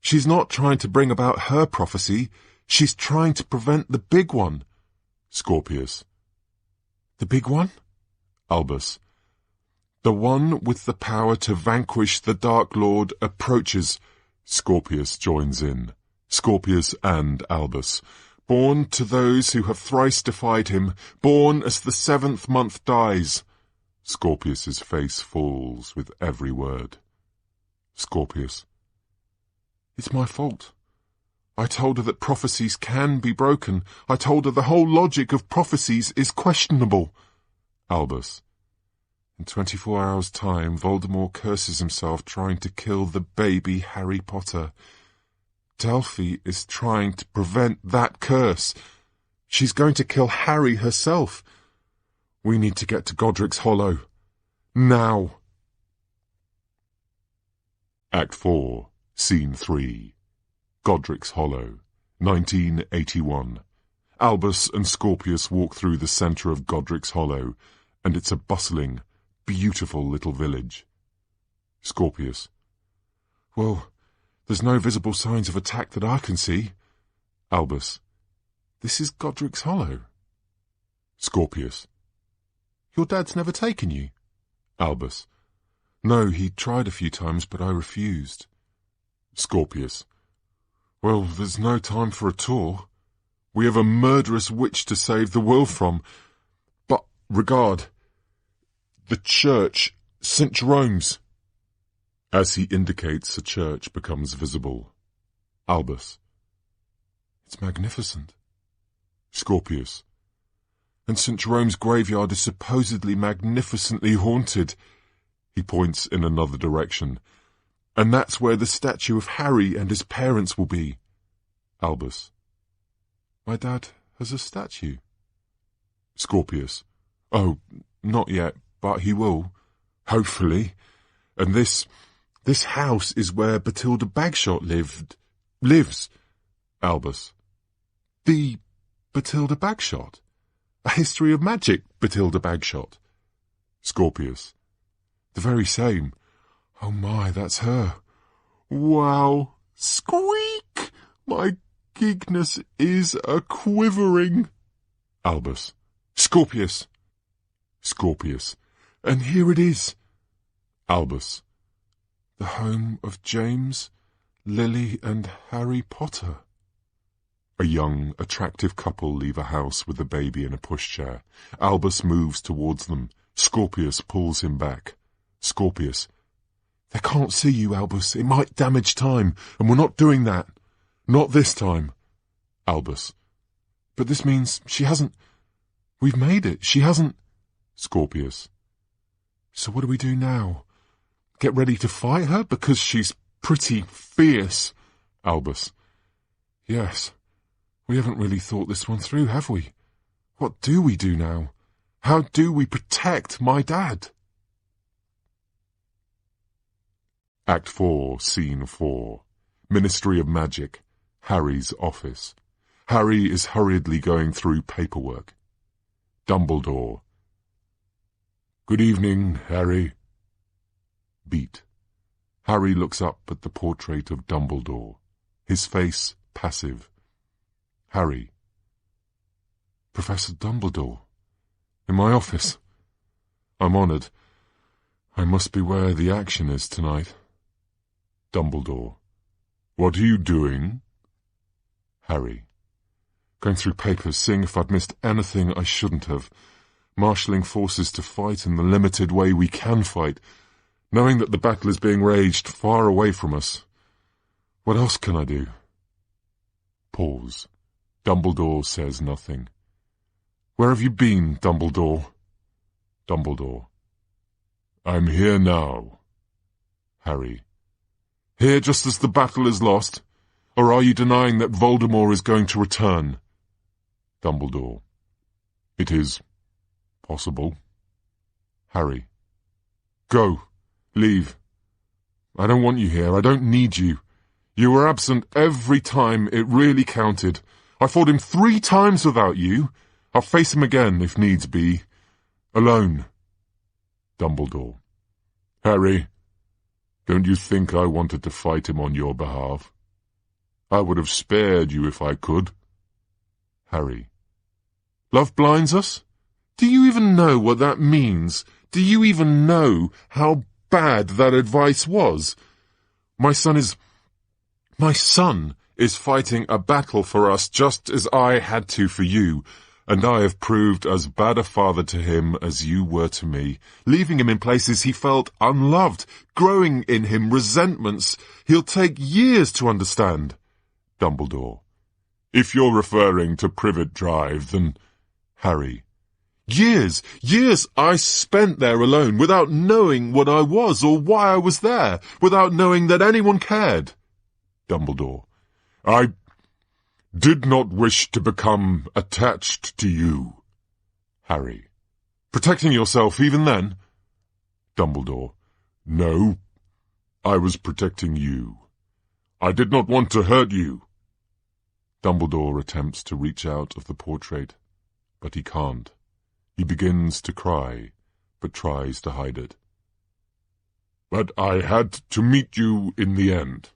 She's not trying to bring about her prophecy. She's trying to prevent the big one. Scorpius. The big one? Albus. The one with the power to vanquish the Dark Lord approaches. Scorpius joins in. Scorpius and Albus. Born to those who have thrice defied him. Born as the 7th month dies. Scorpius's face falls with every word. Scorpius. It's my fault. I told her that prophecies can be broken. I told her the whole logic of prophecies is questionable. Albus. In 24 hours' time, Voldemort curses himself trying to kill the baby Harry Potter. Delphi is trying to prevent that curse. She's going to kill Harry herself. We need to get to Godric's Hollow. Now. Act 4, Scene 3. Godric's Hollow, 1981. Albus and Scorpius walk through the centre of Godric's Hollow, and it's a bustling, beautiful little village. Scorpius. Well, There's no visible signs of attack that I can see. Albus. This is Godric's Hollow. Scorpius. Your dad's never taken you? Albus. No, he tried a few times, but I refused. Scorpius. Well, there's no time for a tour. We have a murderous witch to save the world from. But, regard, the church, St. Jerome's. As he indicates, a church becomes visible. Albus. It's magnificent. Scorpius. And St. Jerome's graveyard is supposedly magnificently haunted. He points in another direction. And that's where the statue of Harry and his parents will be. Albus. My dad has a statue. Scorpius. Oh, not yet, but he will. Hopefully. And this house is where Bathilda Bagshot lives. Albus. The Bathilda Bagshot? A history of magic, Bathilda Bagshot. Scorpius. The very same. Oh my, that's her. Wow. Squeak! My geekness is a-quivering. Albus. Scorpius. Scorpius. And here it is. Albus. The home of James, Lily and Harry Potter. A young, attractive couple leave a house with a baby in a pushchair. Albus moves towards them. Scorpius pulls him back. Scorpius. They can't see you, Albus. It might damage time, and we're not doing that. Not this time. Albus. But this means she hasn't... We've made it. She hasn't... Scorpius. So what do we do now? Get ready to fight her because she's pretty fierce. Albus. Yes. We haven't really thought this one through, have we? What do we do now? How do we protect my dad? Act 4, Scene 4. Ministry of Magic. Harry's office. Harry is hurriedly going through paperwork. Dumbledore. Good evening, Harry. Beat. Harry looks up at the portrait of Dumbledore. His face passive. Harry. Professor Dumbledore. In my office. I'm honoured. I must be where the action is tonight. Dumbledore. What are you doing? Harry. Going through papers, seeing if I'd missed anything I shouldn't have. Marshalling forces to fight in the limited way we can fight, knowing that the battle is being raged far away from us. What else can I do? Pause. Dumbledore says nothing. Where have you been, Dumbledore? Dumbledore. I'm here now. Harry. Here just as the battle is lost? Or are you denying that Voldemort is going to return? Dumbledore. It is possible. Harry. Go. Leave. I don't want you here. I don't need you. You were absent every time it really counted. I fought him 3 times without you. I'll face him again if needs be. Alone. Dumbledore. Harry, don't you think I wanted to fight him on your behalf? I would have spared you if I could. Harry. Love blinds us? Do you even know what that means? Do you even know how bad that advice was? My son is fighting a battle for us just as I had to for you, and I have proved as bad a father to him as you were to me, leaving him in places he felt unloved, growing in him resentments he'll take years to understand. Dumbledore. If you're referring to Privet Drive, then... Harry. Years I spent there alone, without knowing what I was or why I was there, without knowing that anyone cared. Dumbledore. I did not wish to become attached to you. Harry. Protecting yourself even then? Dumbledore. No, I was protecting you. I did not want to hurt you. Dumbledore attempts to reach out of the portrait, but he can't. He begins to cry, but tries to hide it. But I had to meet you in the end.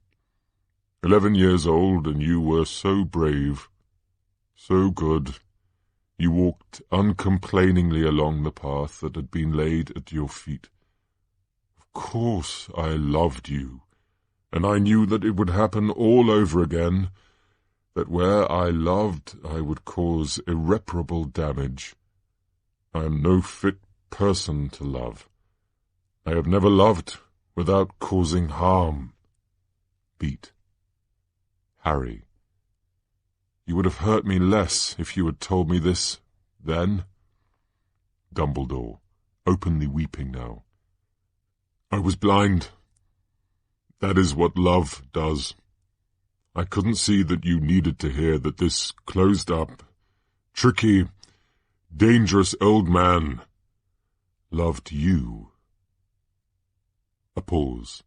11 years old, and you were so brave, so good. You walked uncomplainingly along the path that had been laid at your feet. Of course I loved you, and I knew that it would happen all over again, that where I loved I would cause irreparable damage. I am no fit person to love. I have never loved without causing harm. Beat. Harry. You would have hurt me less if you had told me this then. Dumbledore, openly weeping now. I was blind. That is what love does. I couldn't see that you needed to hear that this closed-up, tricky, dangerous old man loved you. A pause.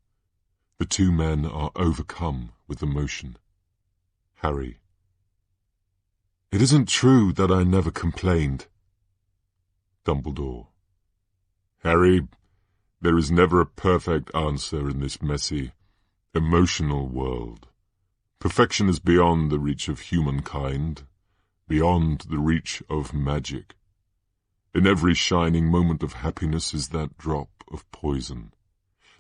The two men are overcome with emotion. Harry. It isn't true that I never complained. Dumbledore. Harry, there is never a perfect answer in this messy, emotional world. Perfection is beyond the reach of humankind, beyond the reach of magic. In every shining moment of happiness is that drop of poison,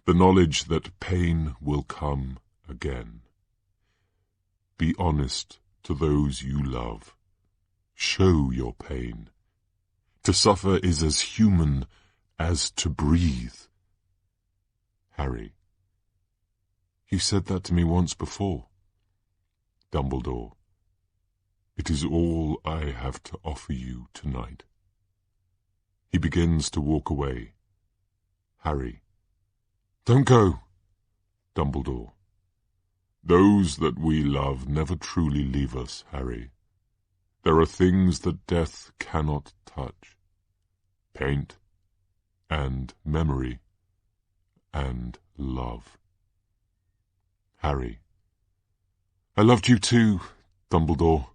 the knowledge that pain will come again. Be honest to those you love. Show your pain. To suffer is as human as to breathe. Harry. You said that to me once before. Dumbledore. It is all I have to offer you tonight. He begins to walk away. Harry. Don't go. Dumbledore. Those that we love never truly leave us, Harry. There are things that death cannot touch. Paint, and memory, and love. Harry. I loved you too, Dumbledore.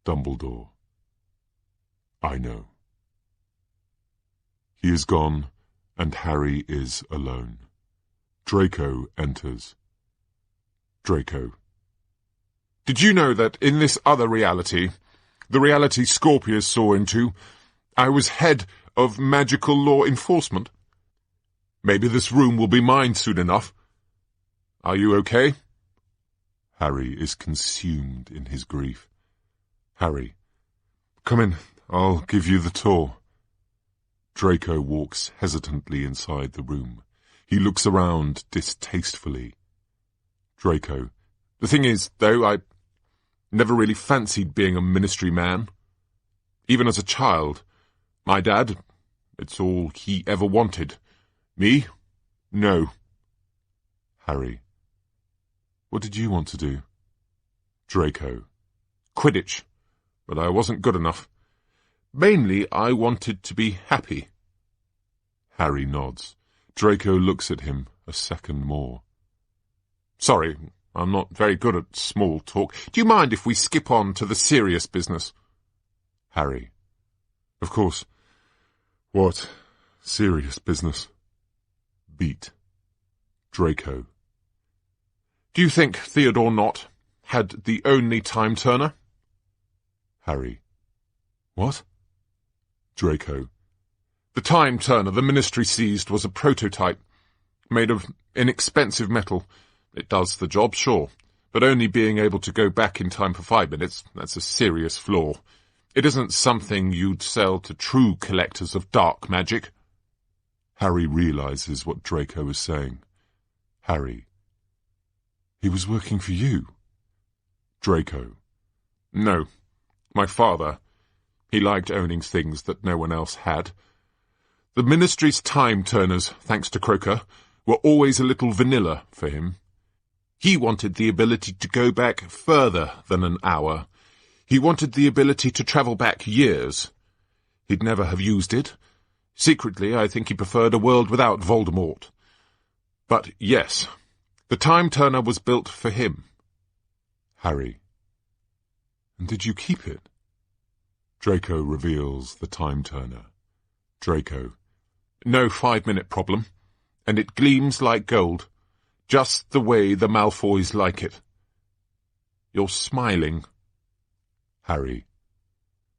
Dumbledore. I know. He is gone, and Harry is alone. Draco enters. Draco. Did you know that in this other reality, the reality Scorpius saw into, I was head of magical law enforcement? Maybe this room will be mine soon enough. Are you okay? Harry is consumed in his grief. Harry. Come in, I'll give you the tour. Draco walks hesitantly inside the room. He looks around distastefully. Draco. The thing is, though, I never really fancied being a ministry man. Even as a child. My dad, it's all he ever wanted. Me? No. Harry. What did you want to do? Draco. Quidditch. But I wasn't good enough. Mainly, I wanted to be happy. Harry nods. Draco looks at him a second more. Sorry, I'm not very good at small talk. Do you mind if we skip on to the serious business? Harry. Of course. What serious business? Beat. Draco. Do you think Theodore Nott had the only time-turner? Harry. What? Draco. The time-turner the Ministry seized was a prototype, made of inexpensive metal. It does the job, sure, but only being able to go back in time for 5 minutes, that's a serious flaw. It isn't something you'd sell to true collectors of dark magic. Harry realizes what Draco is saying. Harry. He was working for you? Draco. No. My father. He liked owning things that no one else had. The Ministry's time-turners, thanks to Croker, were always a little vanilla for him. He wanted the ability to go back further than an hour. He wanted the ability to travel back years. He'd never have used it. Secretly, I think he preferred a world without Voldemort. But yes, the time-turner was built for him. Harry. And did you keep it? Draco reveals the time-turner. Draco. No 5-minute problem, and it gleams like gold. Just the way the Malfoys like it. You're smiling. Harry.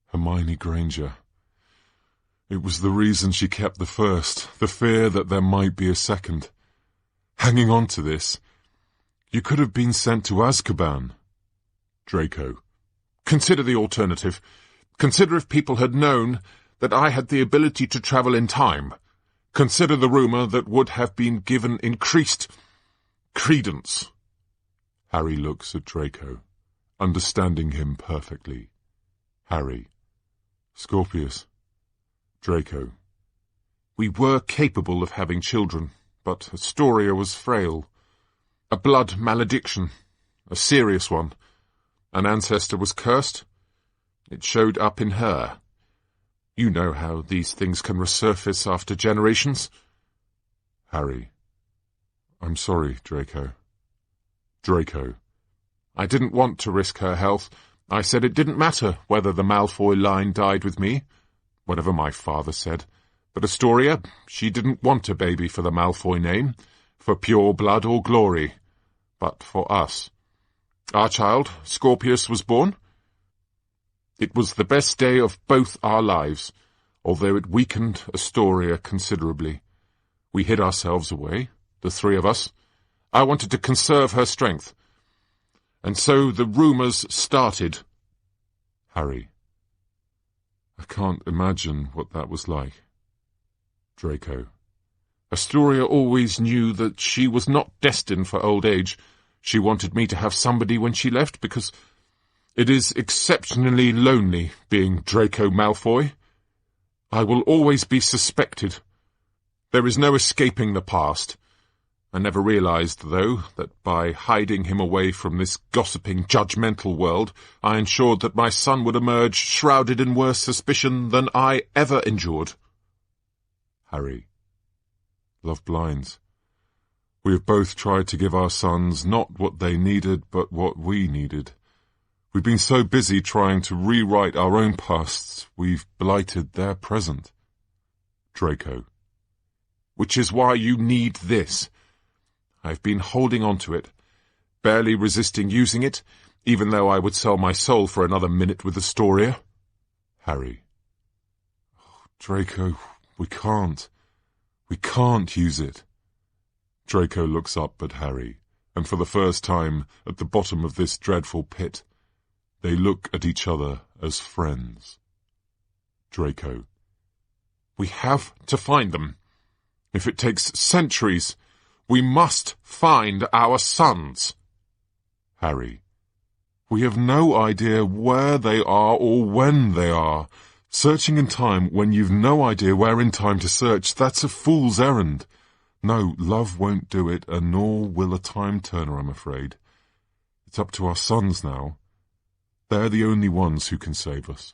Hermione Granger. It was the reason she kept the first, the fear that there might be a second. Hanging on to this, you could have been sent to Azkaban. Draco. Consider the alternative. Consider if people had known that I had the ability to travel in time. Consider the rumour that would have been given increased credence. Harry looks at Draco, understanding him perfectly. Harry. Scorpius. Draco. We were capable of having children, but Astoria was frail. A blood malediction. A serious one. An ancestor was cursed. It showed up in her. You know how these things can resurface after generations. Harry. I'm sorry, Draco. Draco. I didn't want to risk her health. I said it didn't matter whether the Malfoy line died with me, whatever my father said. But Astoria, she didn't want a baby for the Malfoy name, for pure blood or glory, but for us. Our child, Scorpius, was born. It was the best day of both our lives, although it weakened Astoria considerably. We hid ourselves away, the three of us. I wanted to conserve her strength. And so the rumours started. Harry. I can't imagine what that was like. Draco. Astoria always knew that she was not destined for old age. She wanted me to have somebody when she left, because it is exceptionally lonely being Draco Malfoy. I will always be suspected. There is no escaping the past. I never realized, though, that by hiding him away from this gossiping, judgmental world, I ensured that my son would emerge shrouded in worse suspicion than I ever endured. Harry. Love blinds. We have both tried to give our sons not what they needed, but what we needed. We've been so busy trying to rewrite our own pasts, we've blighted their present. Draco. Which is why you need this. I've been holding on to it, barely resisting using it, even though I would sell my soul for another minute with Astoria. Harry. Oh, Draco, we can't. We can't use it. Draco looks up at Harry, and for the first time, at the bottom of this dreadful pit, they look at each other as friends. Draco. We have to find them. If it takes centuries, we must find our sons. Harry. We have no idea where they are or when they are. Searching in time when you've no idea where in time to search, that's a fool's errand. No, love won't do it, and nor will a time-turner, I'm afraid. It's up to our sons now. They're the only ones who can save us.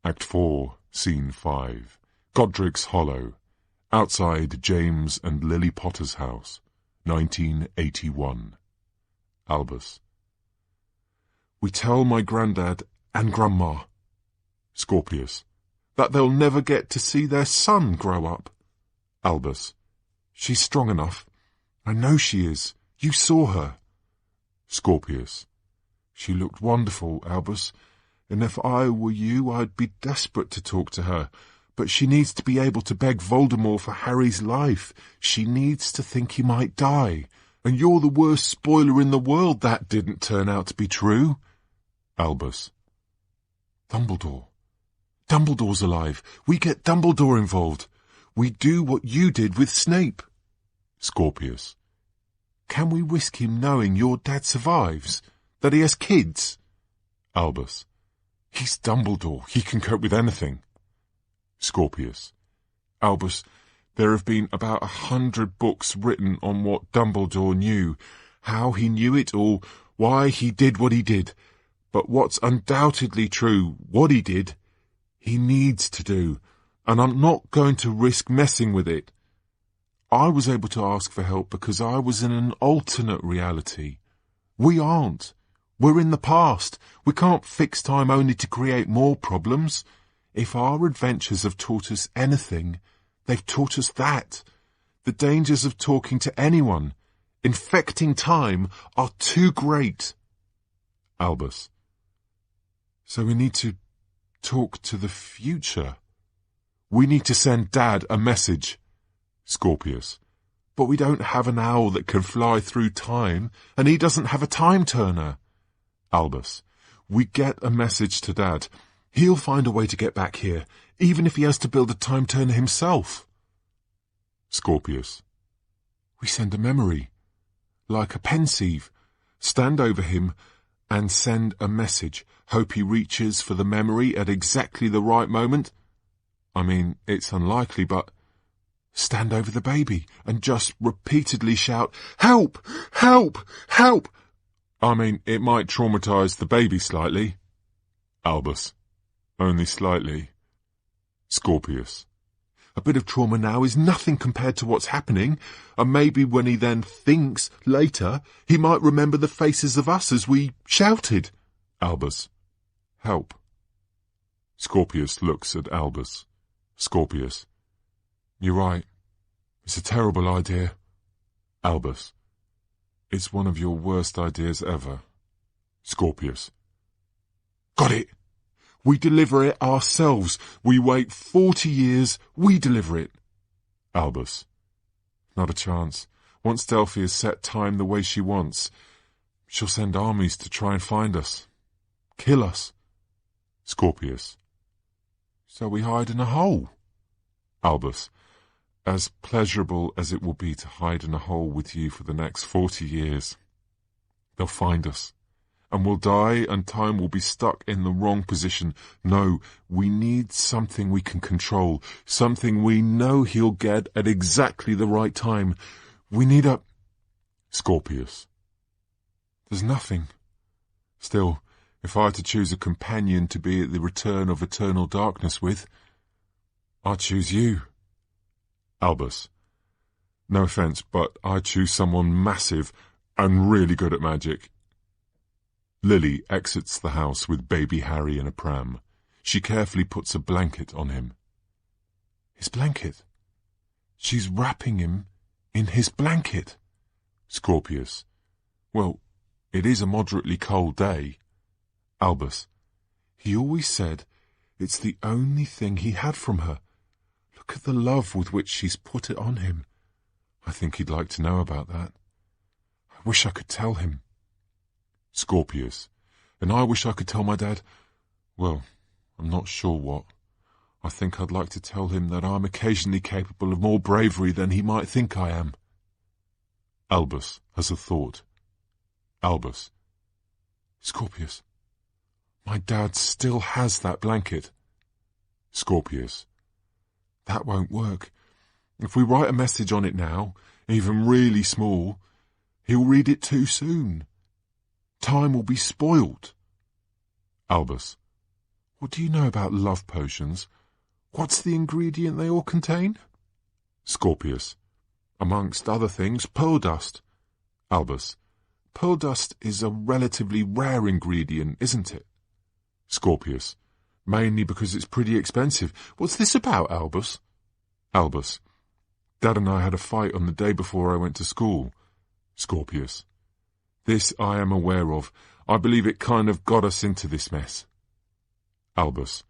Act 4, Scene 5. Godric's Hollow. Outside James and Lily Potter's house. 1981. Albus. We tell my granddad and grandma. Scorpius. That they'll never get to see their son grow up. Albus. She's strong enough. I know she is. You saw her. Scorpius. She looked wonderful, Albus, and if I were you, I'd be desperate to talk to her. But she needs to be able to beg Voldemort for Harry's life. She needs to think he might die. And you're the worst spoiler in the world. That didn't turn out to be true. Albus. Dumbledore. Dumbledore's alive. We get Dumbledore involved. We do what you did with Snape. Scorpius. Can we risk him knowing your dad survives? That he has kids? Albus. He's Dumbledore. He can cope with anything. Scorpius. Albus, there have been about 100 books written on what Dumbledore knew, how he knew it all, why he did what he did. But what's undoubtedly true, what he did, he needs to do, and I'm not going to risk messing with it. I was able to ask for help because I was in an alternate reality. We aren't. We're in the past. We can't fix time only to create more problems. If our adventures have taught us anything, they've taught us that. The dangers of talking to anyone, infecting time, are too great. Albus. So we need to talk to the future. We need to send Dad a message. Scorpius. But we don't have an owl that can fly through time, and he doesn't have a time turner. Albus. We get a message to Dad. He'll find a way to get back here, even if he has to build a time turner himself. Scorpius. We send a memory, like a pensieve, stand over him and send a message. Hope he reaches for the memory at exactly the right moment. I mean, it's unlikely, but stand over the baby and just repeatedly shout, "Help! Help! Help!" I mean, it might traumatize the baby slightly. Albus. Only slightly. Scorpius. A bit of trauma now is nothing compared to what's happening, and maybe when he then thinks later, he might remember the faces of us as we shouted. Albus. Help. Scorpius looks at Albus. Scorpius. You're right. It's a terrible idea. Albus. It's one of your worst ideas ever. Scorpius. Got it! We deliver it ourselves. We wait 40 years, we deliver it. Albus. Not a chance. Once Delphi has set time the way she wants, she'll send armies to try and find us. Kill us. Scorpius. So we hide in a hole. Albus. As pleasurable as it will be to hide in a hole with you for the next 40 years. They'll find us, and we'll die, and time will be stuck in the wrong position. No, we need something we can control, something we know he'll get at exactly the right time. We need a... Scorpius. There's nothing. Still, if I had to choose a companion to be at the return of eternal darkness with, I'd choose you. Albus. No offence, but I'd choose someone massive and really good at magic. Lily exits the house with baby Harry in a pram. She carefully puts a blanket on him. His blanket? She's wrapping him in his blanket. Scorpius. Well, it is a moderately cold day. Albus. He always said it's the only thing he had from her. Look at the love with which she's put it on him. I think he'd like to know about that. I wish I could tell him. Scorpius. And I wish I could tell my dad, well, I'm not sure what. I think I'd like to tell him that I'm occasionally capable of more bravery than he might think I am. Albus has a thought. Albus. Scorpius. My dad still has that blanket. Scorpius. That won't work. If we write a message on it now, even really small, he'll read it too soon. Time will be spoilt. Albus. What do you know about love potions? What's the ingredient they all contain? Scorpius. Amongst other things, pearl dust. Albus. Pearl dust is a relatively rare ingredient, isn't it? Scorpius. Mainly because it's pretty expensive. What's this about, Albus? Albus. Dad and I had a fight on the day before I went to school. Scorpius. This I am aware of. I believe it kind of got us into this mess. Albus.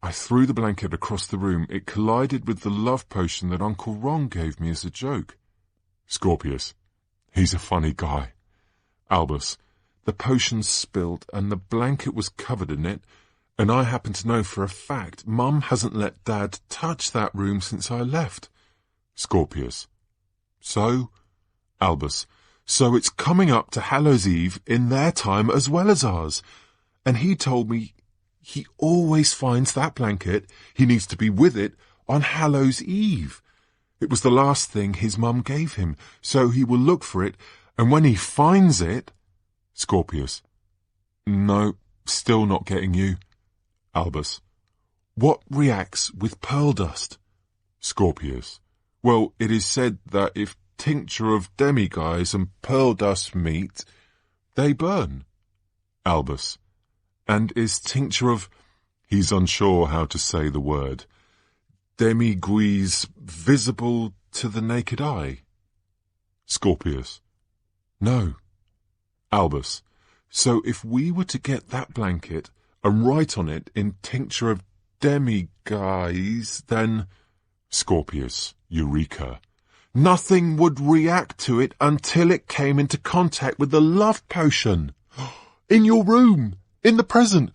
I threw the blanket across the room. It collided with the love potion that Uncle Ron gave me as a joke. Scorpius. He's a funny guy. Albus. The potion spilled and the blanket was covered in it, and I happen to know for a fact Mum hasn't let Dad touch that room since I left. Scorpius. So? Albus. So it's coming up to Hallows Eve in their time as well as ours, and he told me he always finds that blanket, he needs to be with it, on Hallows Eve. It was the last thing his mum gave him, so he will look for it, and when he finds it... Scorpius. No, still not getting you. Albus. What reacts with pearl dust? Scorpius. Well, it is said that if tincture of demiguise and pearl dust meet, they burn. Albus. And is tincture of... He's unsure how to say the word. Demiguise visible, to the naked eye? Scorpius. No. Albus. So if we were to get that blanket and write on it in tincture of demiguise, then... Scorpius. Eureka. Nothing would react to it until it came into contact with the love potion. In your room, in the present.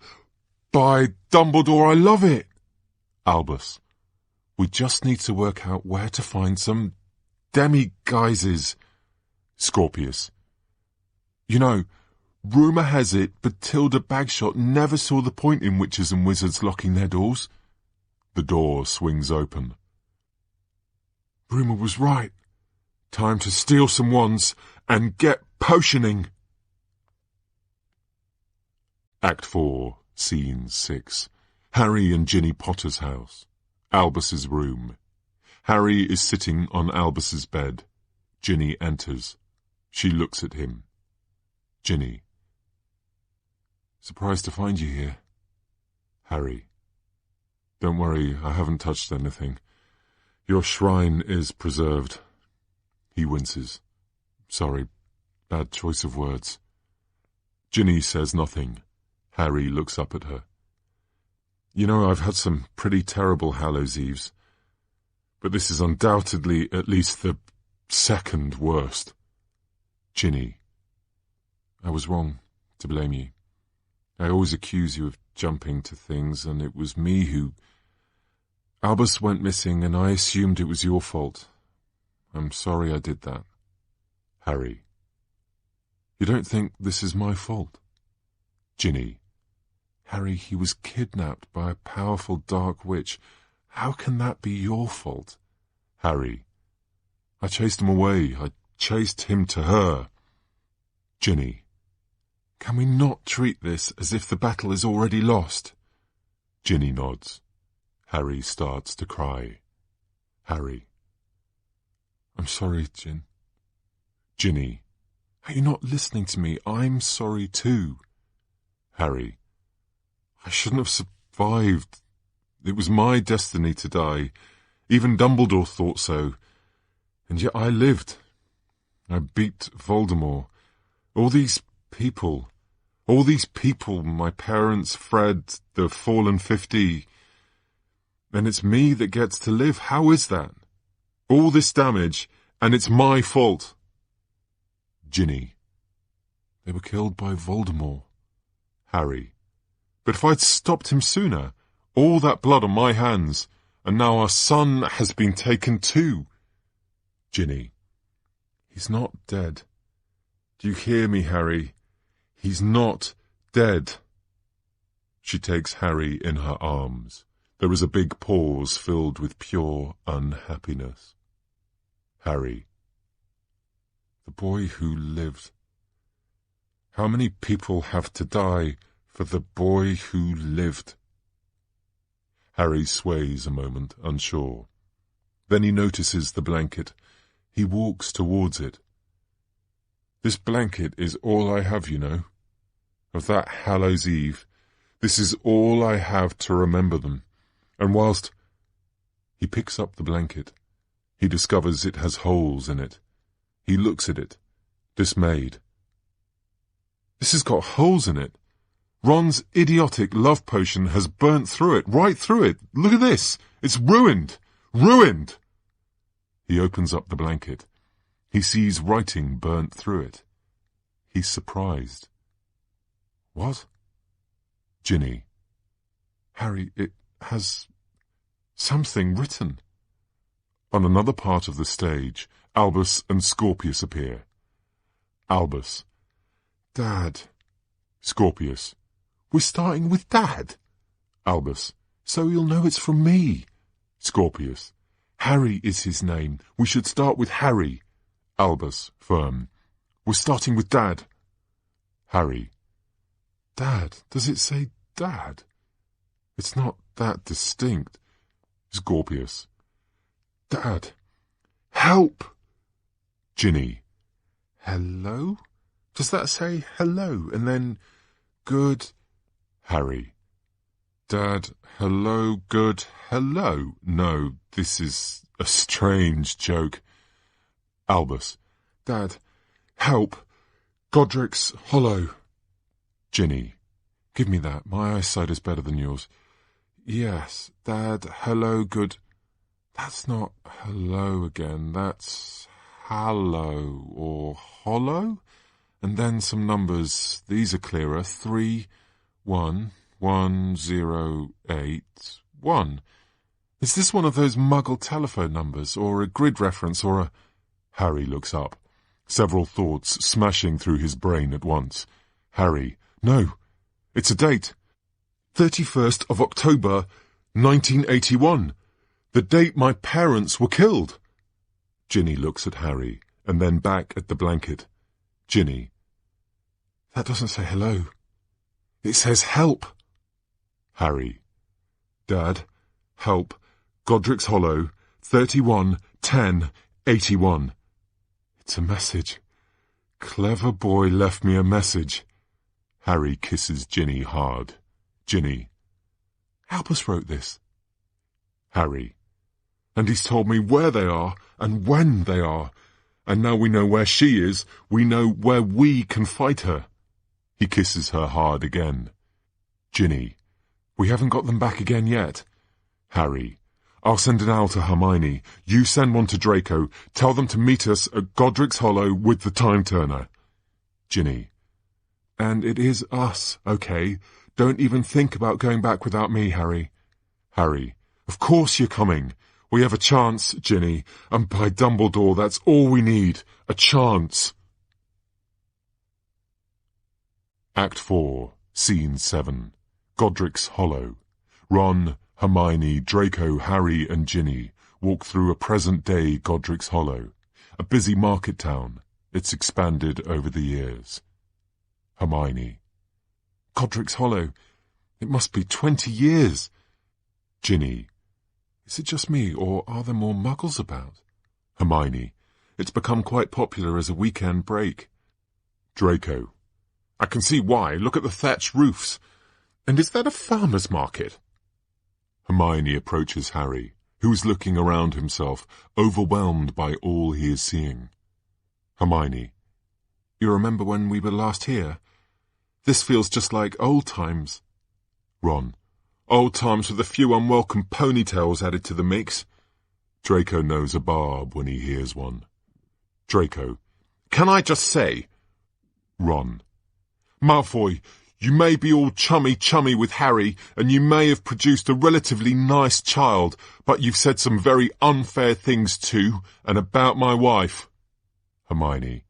By Dumbledore, I love it. Albus. We just need to work out where to find some demiguises. Scorpius. You know, rumour has it Bathilda Bagshot never saw the point in witches and wizards locking their doors. The door swings open. Rumour was right. Time to steal some wands and get potioning. Act 4, Scene 6. Harry and Ginny Potter's house. Albus's room. Harry is sitting on Albus's bed. Ginny enters. She looks at him. Ginny. Surprised to find you here. Harry. Don't worry, I haven't touched anything. Your shrine is preserved. He winces. Sorry, bad choice of words. Ginny says nothing. Harry looks up at her. You know, I've had some pretty terrible Hallows Eves, but this is undoubtedly at least the second worst. Ginny. I was wrong to blame you. I always accuse you of jumping to things, and it was me who... Albus went missing, and I assumed it was your fault. I'm sorry I did that. Harry. You don't think this is my fault? Ginny. Harry, he was kidnapped by a powerful dark witch. How can that be your fault? Harry. I chased him away. I chased him to her. Ginny. Can we not treat this as if the battle is already lost? Ginny nods. Harry starts to cry. Harry. I'm sorry, Gin. Ginny. Are you not listening to me? I'm sorry too. Harry. I shouldn't have survived. It was my destiny to die. Even Dumbledore thought so. And yet I lived. I beat Voldemort. All these people, my parents, Fred, the fallen 50. And it's me that gets to live. How is that? All this damage, and it's my fault. Ginny. They were killed by Voldemort. Harry. But if I'd stopped him sooner, all that blood on my hands, and now our son has been taken too. Ginny. He's not dead. Do you hear me, Harry? He's not dead. She takes Harry in her arms. There is a big pause filled with pure unhappiness. Harry. The boy who lived. How many people have to die for the boy who lived? Harry sways a moment, unsure. Then he notices the blanket. He walks towards it. This blanket is all I have, you know. Of that Hallows Eve, this is all I have to remember them. And whilst he picks up the blanket, he discovers it has holes in it. He looks at it, dismayed. This has got holes in it. Ron's idiotic love potion has burnt through it, right through it. Look at this. It's ruined. Ruined. He opens up the blanket. He sees writing burnt through it. He's surprised. What? Ginny. Harry, it has something written. On another part of the stage, Albus and Scorpius appear. Albus. Dad. Scorpius. We're starting with Dad. Albus. So you'll know it's from me. Scorpius. Harry is his name. We should start with Harry. Albus, firm. We're starting with Dad. Harry. Dad? Does it say Dad? It's not that distinct. Scorpius. Dad. Help! Ginny. Hello? Does that say hello and then good? Harry. Dad, hello, good, hello. No, this is A strange joke. Albus. Dad, help. Godric's hollow. Ginny. Give me that. My eyesight is better than yours. Yes, Dad, hello, good. That's not hello again. That's hallow or hollow? And then some numbers. These are clearer. 3, 1, 1, 0, 8, 1. Is this one of those muggle telephone numbers, or a grid reference, or a... Harry looks up. Several thoughts smashing through his brain at once. Harry. No. It's a date. 31st of October, 1981. The date my parents were killed. Ginny looks at Harry, and then back at the blanket. Ginny. That doesn't say hello. It says help. Harry. Dad, help. Godric's Hollow, 31-10-81. It's a message. Clever boy left me a message. Harry kisses Ginny hard. Ginny. Albus wrote this. Harry. And he's told me where they are and when they are. And now we know where she is, we know where we can fight her. He kisses her hard again. Ginny. We haven't got them back again yet. Harry. I'll send an owl to Hermione. You send one to Draco. Tell them to meet us at Godric's Hollow with the time turner. Ginny. And it is us, okay? Don't even think about going back without me, Harry. Harry. Of course you're coming. We have a chance, Ginny, and by Dumbledore, that's all we need. A chance. Act 4, Scene 7. Godric's Hollow. Ron, Hermione, Draco, Harry and Ginny walk through a present-day Godric's Hollow, a busy market town. It's expanded over the years. Hermione. Godric's Hollow. It must be 20 years. Ginny. Is it just me, or are there more muggles about? Hermione. It's become quite popular as a weekend break. Draco. I can see why. Look at the thatched roofs. And is that a farmer's market? Hermione approaches Harry, who is looking around himself, overwhelmed by all he is seeing. Hermione. You remember when we were last here? This feels just like old times. Ron. Old times with a few unwelcome ponytails added to the mix. Draco knows a barb when he hears one. Draco. Can I just say? Ron. Malfoy, you may be all chummy with Harry, and you may have produced a relatively nice child, but you've said some very unfair things to and about my wife. Hermione.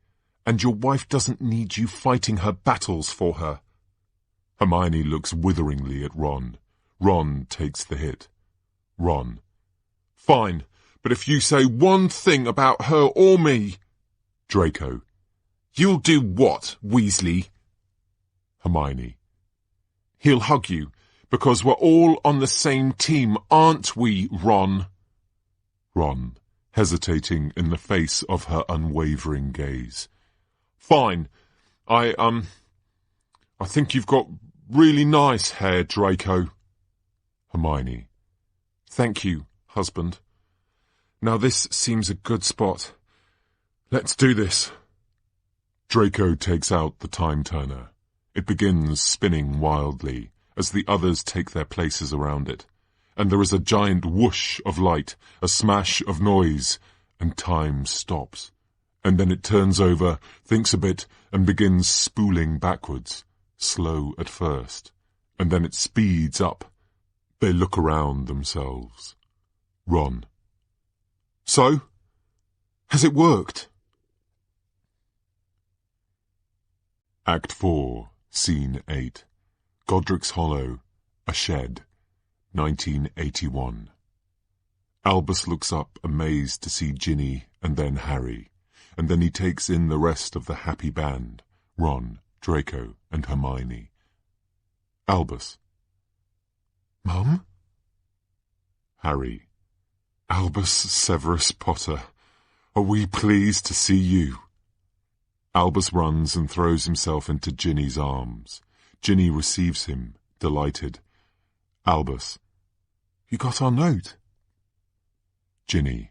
And your wife doesn't need you fighting her battles for her. Hermione looks witheringly at Ron. Ron takes the hit. Ron. Fine, but if you say one thing about her or me... Draco. You'll do what, Weasley? Hermione. He'll hug you, because we're all on the same team, aren't we, Ron? Ron, hesitating in the face of her unwavering gaze. Fine. I think you've got really nice hair, Draco. Hermione. Thank you, husband. Now this seems a good spot. Let's do this. Draco takes out the time turner. It begins spinning wildly as the others take their places around it, and there is a giant whoosh of light, a smash of noise, and time stops. And then it turns over, thinks a bit, and begins spooling backwards, slow at first, and then it speeds up. They look around themselves. Ron. So? Has it worked? Act 4, Scene 8. Godric's Hollow, a shed, 1981. Albus looks up, amazed to see Ginny and then Harry, and then he takes in the rest of the happy band, Ron, Draco, and Hermione. Albus. Mum? Harry. Albus Severus Potter, are we pleased to see you? Albus runs and throws himself into Ginny's arms. Ginny receives him, delighted. Albus. You got our note? Ginny.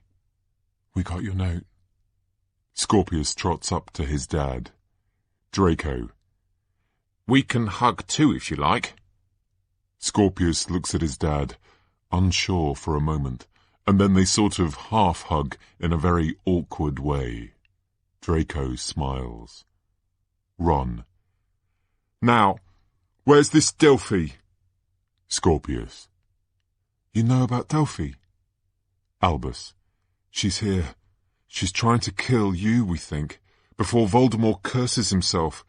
We got your note. Scorpius trots up to his dad. Draco. We can hug too if you like. Scorpius looks at his dad, unsure for a moment, and then they sort of half-hug in a very awkward way. Draco smiles. Ron. Now, where's this Delphi? Scorpius. You know about Delphi? Albus. She's here. She's trying to kill you, we think, before Voldemort curses himself.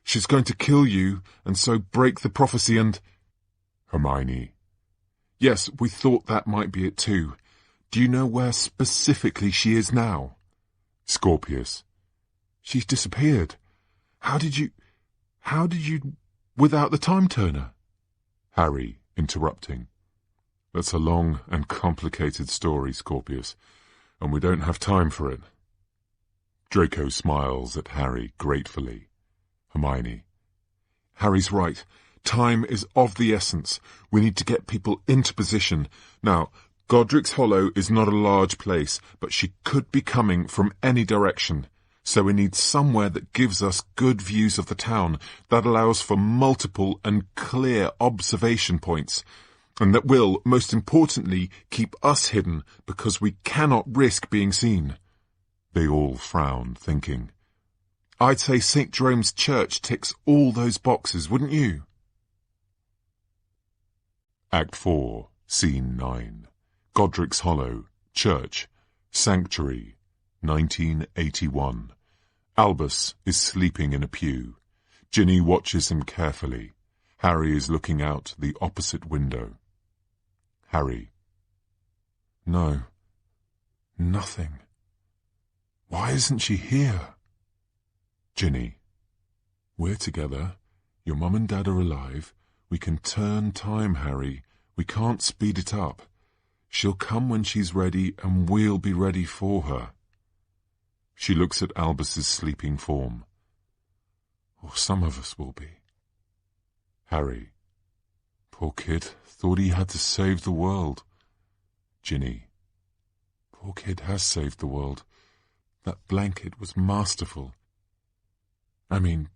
She's going to kill you, and so break the prophecy and... Hermione. Yes, we thought that might be it too. Do you know where specifically she is now? Scorpius. She's disappeared. How did you, without the time turner? Harry, interrupting. That's a long and complicated story, Scorpius, and we don't have time for it. Draco smiles at Harry gratefully. Hermione. Harry's right. Time is of the essence. We need to get people into position. Now, Godric's Hollow is not a large place, but she could be coming from any direction. So we need somewhere that gives us good views of the town, that allows for multiple and clear observation points, and that will, most importantly, keep us hidden, because we cannot risk being seen. They all frown, thinking. I'd say St. Jerome's Church ticks all those boxes, wouldn't you? Act 4, Scene 9. Godric's Hollow, Church, Sanctuary, 1981. Albus is sleeping in a pew. Ginny watches him carefully. Harry is looking out the opposite window. Harry. No. Nothing. Why isn't she here? Ginny. We're together. Your mum and dad are alive. We can turn time, Harry. We can't speed it up. She'll come when she's ready, and we'll be ready for her. She looks at Albus's sleeping form. Or some of us will be. Harry. Poor kid. Thought he had to save the world. Ginny. Poor kid has saved the world. That blanket was masterful. I mean,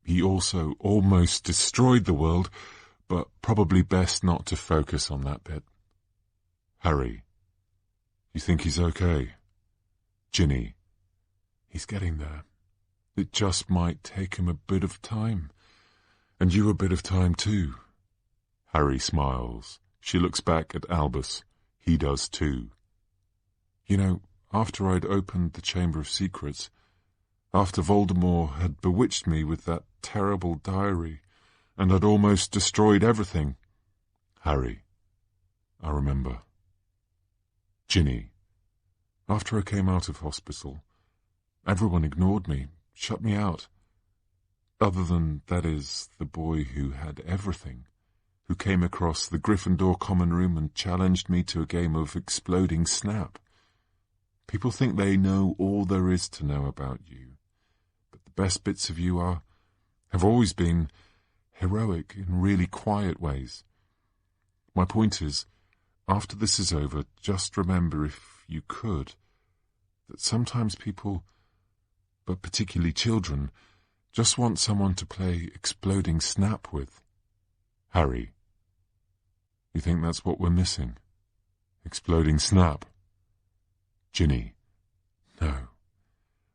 he also almost destroyed the world, but probably best not to focus on that bit. Harry. You think he's okay? Ginny. He's getting there. It just might take him a bit of time. And you a bit of time too. Harry smiles. She looks back at Albus. He does too. You know, after I'd opened the Chamber of Secrets, after Voldemort had bewitched me with that terrible diary, and I'd almost destroyed everything. Harry. I remember. Ginny. After I came out of hospital, everyone ignored me, shut me out. Other than, that is, the boy who had everything, who came across the Gryffindor common room and challenged me to a game of exploding snap. People think they know all there is to know about you, but the best bits of you have always been heroic in really quiet ways. My point is, after this is over, just remember, if you could, that sometimes people, but particularly children, just want someone to play exploding snap with. Harry. You think that's what we're missing? Exploding snap? Ginny. No.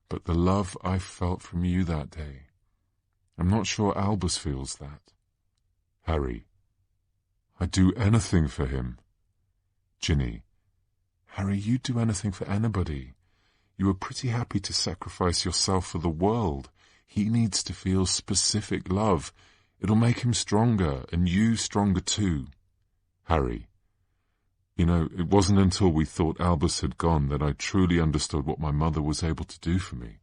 But the love I felt from you that day. I'm not sure Albus feels that. Harry. I'd do anything for him. Ginny. Harry, you'd do anything for anybody. You were pretty happy to sacrifice yourself for the world. He needs to feel specific love. It'll make him stronger, and you stronger too. Harry. You know, it wasn't until we thought Albus had gone that I truly understood what my mother was able to do for me.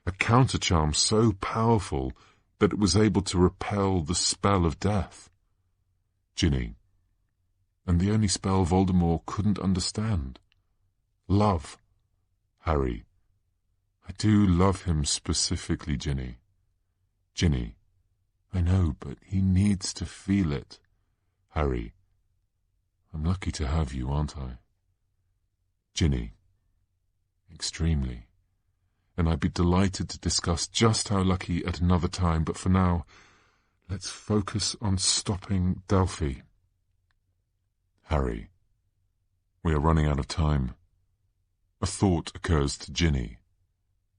A counter-charm so powerful that it was able to repel the spell of death. Ginny. And the only spell Voldemort couldn't understand. Love. Harry. I do love him specifically, Ginny. Ginny. I know, but he needs to feel it. Harry. I'm lucky to have you, aren't I? Ginny. Extremely. And I'd be delighted to discuss just how lucky at another time, but for now, let's focus on stopping Delphi. Harry, we are running out of time. A thought occurs to Ginny.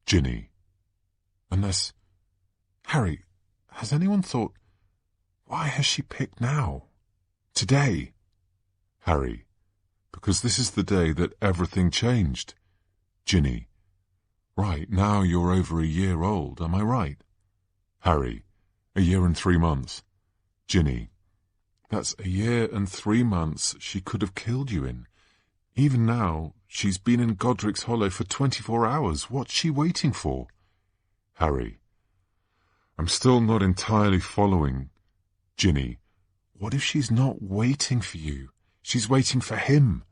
Ginny. Unless... Harry, has anyone thought, why has she picked now? Today? Harry, because this is the day that everything changed. Ginny. Right, now you're over a year old, am I right? Harry, a year and 3 months. Ginny. That's a year and 3 months she could have killed you in. Even now, she's been in Godric's Hollow for 24 hours. What's she waiting for? Harry. I'm still not entirely following. Ginny. What if she's not waiting for you? She's waiting for him.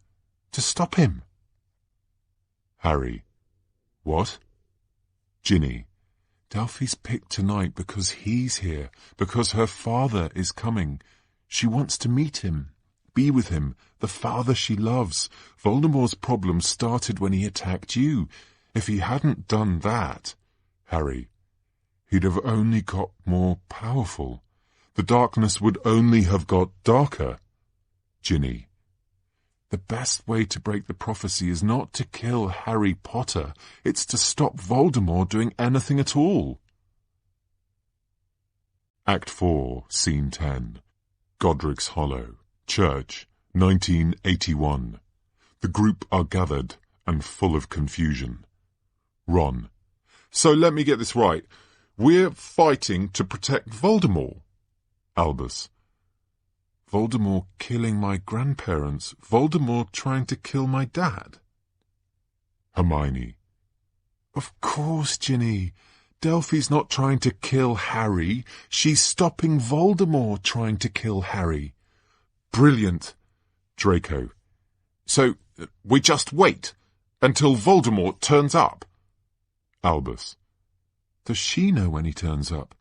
To stop him. Harry. What? Ginny. Delphi's picked tonight because he's here, because her father is coming. She wants to meet him, be with him, the father she loves. Voldemort's problem started when he attacked you. If he hadn't done that... Harry. He'd have only got more powerful. The darkness would only have got darker. Ginny. The best way to break the prophecy is not to kill Harry Potter. It's to stop Voldemort doing anything at all. Act 4, Scene 10. Godric's Hollow, Church, 1981. The group are gathered and full of confusion. Ron. So let me get this right. We're fighting to protect Voldemort. Albus. Voldemort killing my grandparents. Voldemort trying to kill my dad. Hermione. Of course, Ginny. Delphi's not trying to kill Harry. She's stopping Voldemort trying to kill Harry. Brilliant. Draco. So, we just wait until Voldemort turns up? Albus. Does she know when he turns up?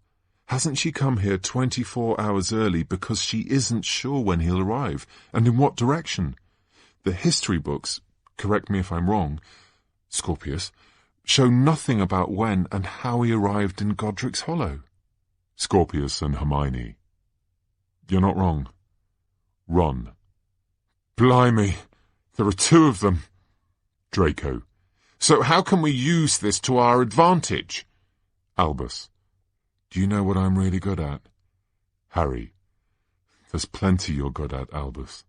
Hasn't she come here 24 hours early because she isn't sure when he'll arrive, and in what direction? The history books, correct me if I'm wrong, Scorpius, show nothing about when and how he arrived in Godric's Hollow. Scorpius and Hermione. You're not wrong. Ron. Blimey, there are 2 of them. Draco. So how can we use this to our advantage? Albus. Do you know what I'm really good at? Harry. There's plenty you're good at, Albus.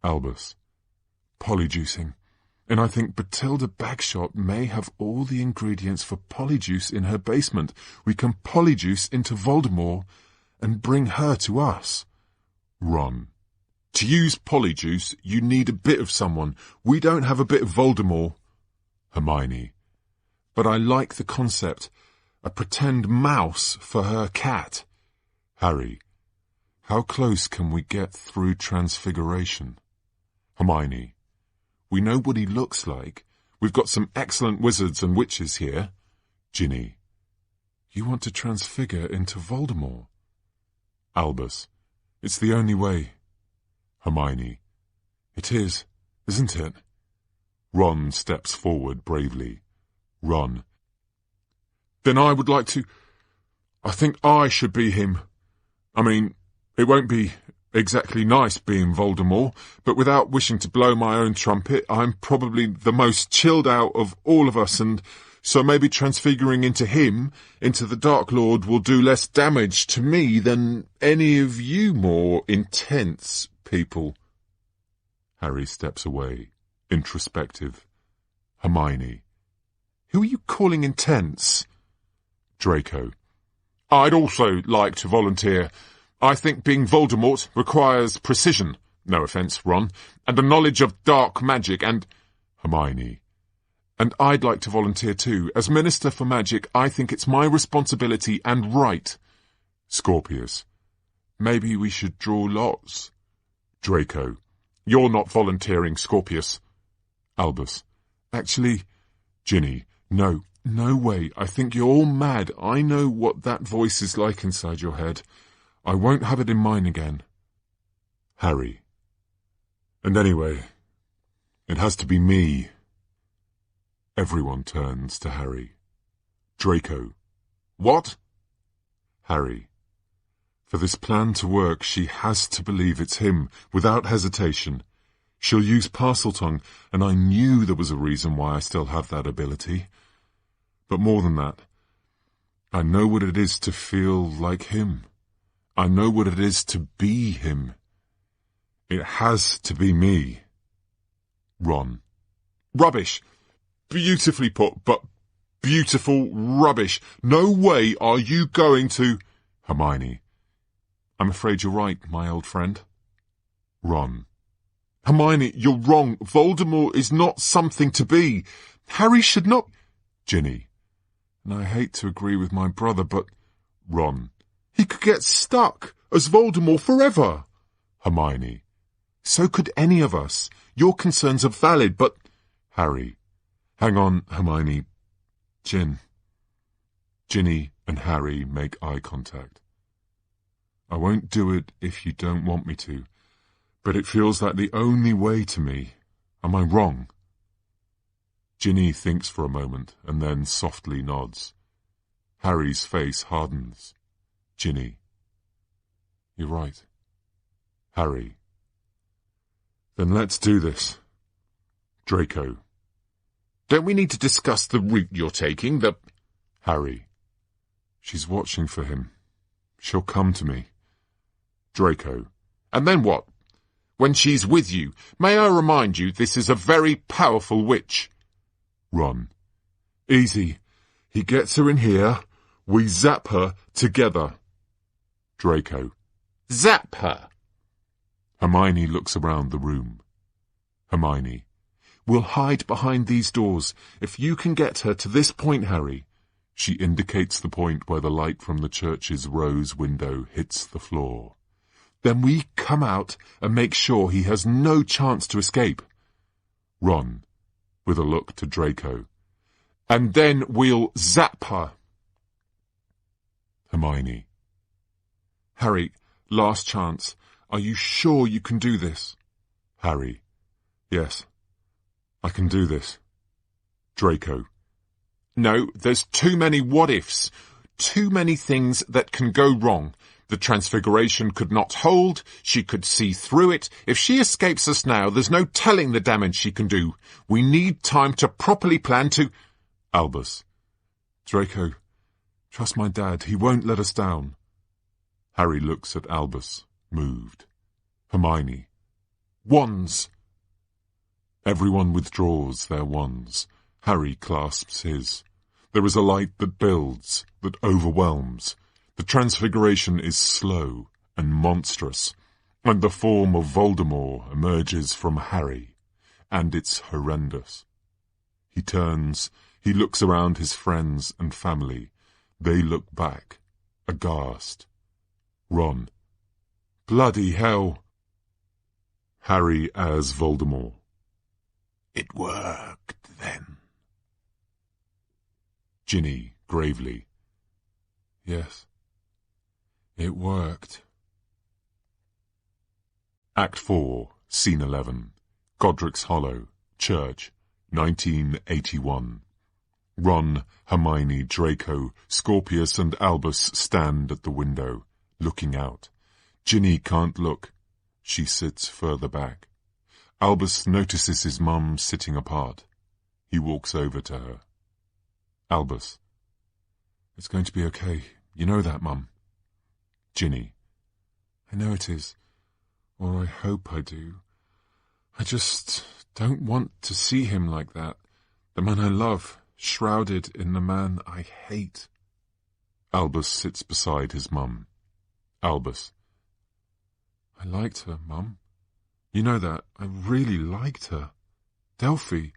Albus. Polyjuicing. And I think Bathilda Bagshot may have all the ingredients for polyjuice in her basement. We can polyjuice into Voldemort and bring her to us. Ron. To use polyjuice, you need a bit of someone. We don't have a bit of Voldemort. Hermione. But I like the concept. A pretend mouse for her cat. Harry. How close can we get through transfiguration? Hermione. We know what he looks like. We've got some excellent wizards and witches here. Ginny. You want to transfigure into Voldemort? Albus. It's the only way. Hermione. It is, isn't it? Ron steps forward bravely. Ron. Then I would like to... I think I should be him. I mean, it won't be exactly nice being Voldemort, but without wishing to blow my own trumpet, I'm probably the most chilled out of all of us, and so maybe transfiguring into him, into the Dark Lord, will do less damage to me than any of you more intense people. Harry steps away, introspective. Hermione. Who are you calling intense? Draco. I'd also like to volunteer. I think being Voldemort requires precision, no offence, Ron, and a knowledge of dark magic and... Hermione. And I'd like to volunteer too. As Minister for Magic, I think it's my responsibility and right. Scorpius. Maybe we should draw lots. Draco. You're not volunteering, Scorpius. Albus. Actually, Ginny, no. No way. I think you're all mad. I know what that voice is like inside your head. I won't have it in mine again. Harry. And anyway, it has to be me. Everyone turns to Harry. Draco. What? Harry. For this plan to work, she has to believe it's him, without hesitation. She'll use Parseltongue, and I knew there was a reason why I still have that ability. But more than that, I know what it is to feel like him. I know what it is to be him. It has to be me. Ron. Rubbish. Beautifully put, but beautiful rubbish. No way are you going to... Hermione. I'm afraid you're right, my old friend. Ron. Hermione, you're wrong. Voldemort is not something to be. Harry should not... Ginny. And I hate to agree with my brother, but... Ron. He could get stuck as Voldemort forever. Hermione. So could any of us. Your concerns are valid, but... Harry. Hang on, Hermione. Ginny and Harry make eye contact. I won't do it if you don't want me to, but it feels like the only way to me. Am I wrong? Ginny thinks for a moment and then softly nods. Harry's face hardens. Ginny. You're right. Harry. Then let's do this. Draco. Don't we need to discuss the route you're taking, Harry. She's watching for him. She'll come to me. Draco. And then what? When she's with you, may I remind you this is a very powerful witch. Ron. Easy. He gets her in here. We zap her together. Draco. Zap her. Hermione looks around the room. Hermione. We'll hide behind these doors. If you can get her to this point, Harry. She indicates the point where the light from the church's rose window hits the floor. Then we come out and make sure he has no chance to escape. Ron, with a look to Draco. And then we'll zap her. Hermione. Harry, last chance. Are you sure you can do this? Harry. Yes, I can do this. Draco. No, there's too many what-ifs. Too many things that can go wrong. The transfiguration could not hold. She could see through it. If she escapes us now, there's no telling the damage she can do. We need time to properly plan to... Albus. Draco, trust my dad. He won't let us down. Harry looks at Albus, moved. Hermione. Wands. Everyone withdraws their wands. Harry clasps his. There is a light that builds, that overwhelms. The transfiguration is slow and monstrous, and the form of Voldemort emerges from Harry, and it's horrendous. He turns, he looks around his friends and family. They look back, aghast. Ron. Bloody hell! Harry as Voldemort. It worked, then. Ginny, gravely. Yes, it worked. Act 4, Scene 11. Godric's Hollow, Church, 1981. Ron, Hermione, Draco, Scorpius and Albus stand at the window, looking out. Ginny can't look. She sits further back. Albus notices his mum sitting apart. He walks over to her. Albus. It's going to be okay. You know that, Mum. Ginny. I know it is. Or I hope I do. I just don't want to see him like that. The man I love, shrouded in the man I hate. Albus sits beside his mum. Albus. I liked her, Mum. You know that. I really liked her. Delphi.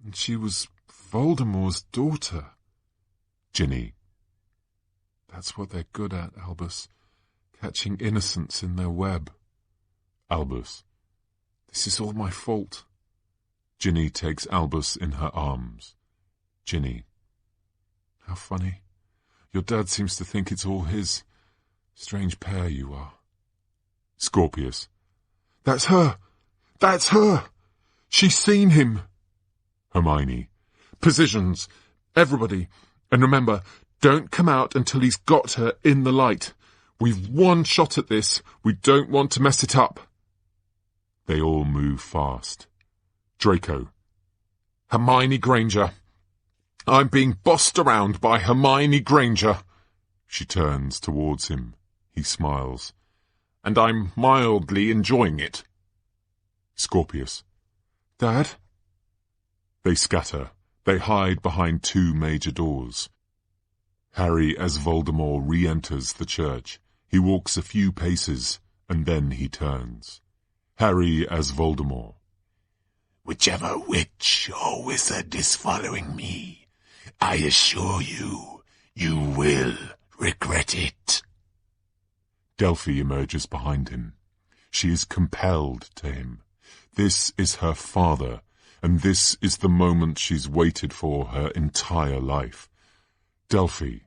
And she was Voldemort's daughter. Ginny. That's what they're good at, Albus. Catching innocents in their web. Albus. This is all my fault. Ginny takes Albus in her arms. Ginny. How funny. Your dad seems to think it's all his. Strange pair you are. Scorpius. That's her! That's her! She's seen him! Hermione. Positions. Everybody. And remember, don't come out until he's got her in the light. We've one shot at this. We don't want to mess it up. They all move fast. Draco. Hermione Granger. I'm being bossed around by Hermione Granger. She turns towards him. He smiles. And I'm mildly enjoying it. Scorpius. Dad? They scatter. They hide behind two major doors. Harry as Voldemort re-enters the church. He walks a few paces, and then he turns. Harry as Voldemort. Whichever witch or wizard is following me, I assure you, you will regret it. Delphi emerges behind him. She is compelled to him. This is her father, and this is the moment she's waited for her entire life. Delphi.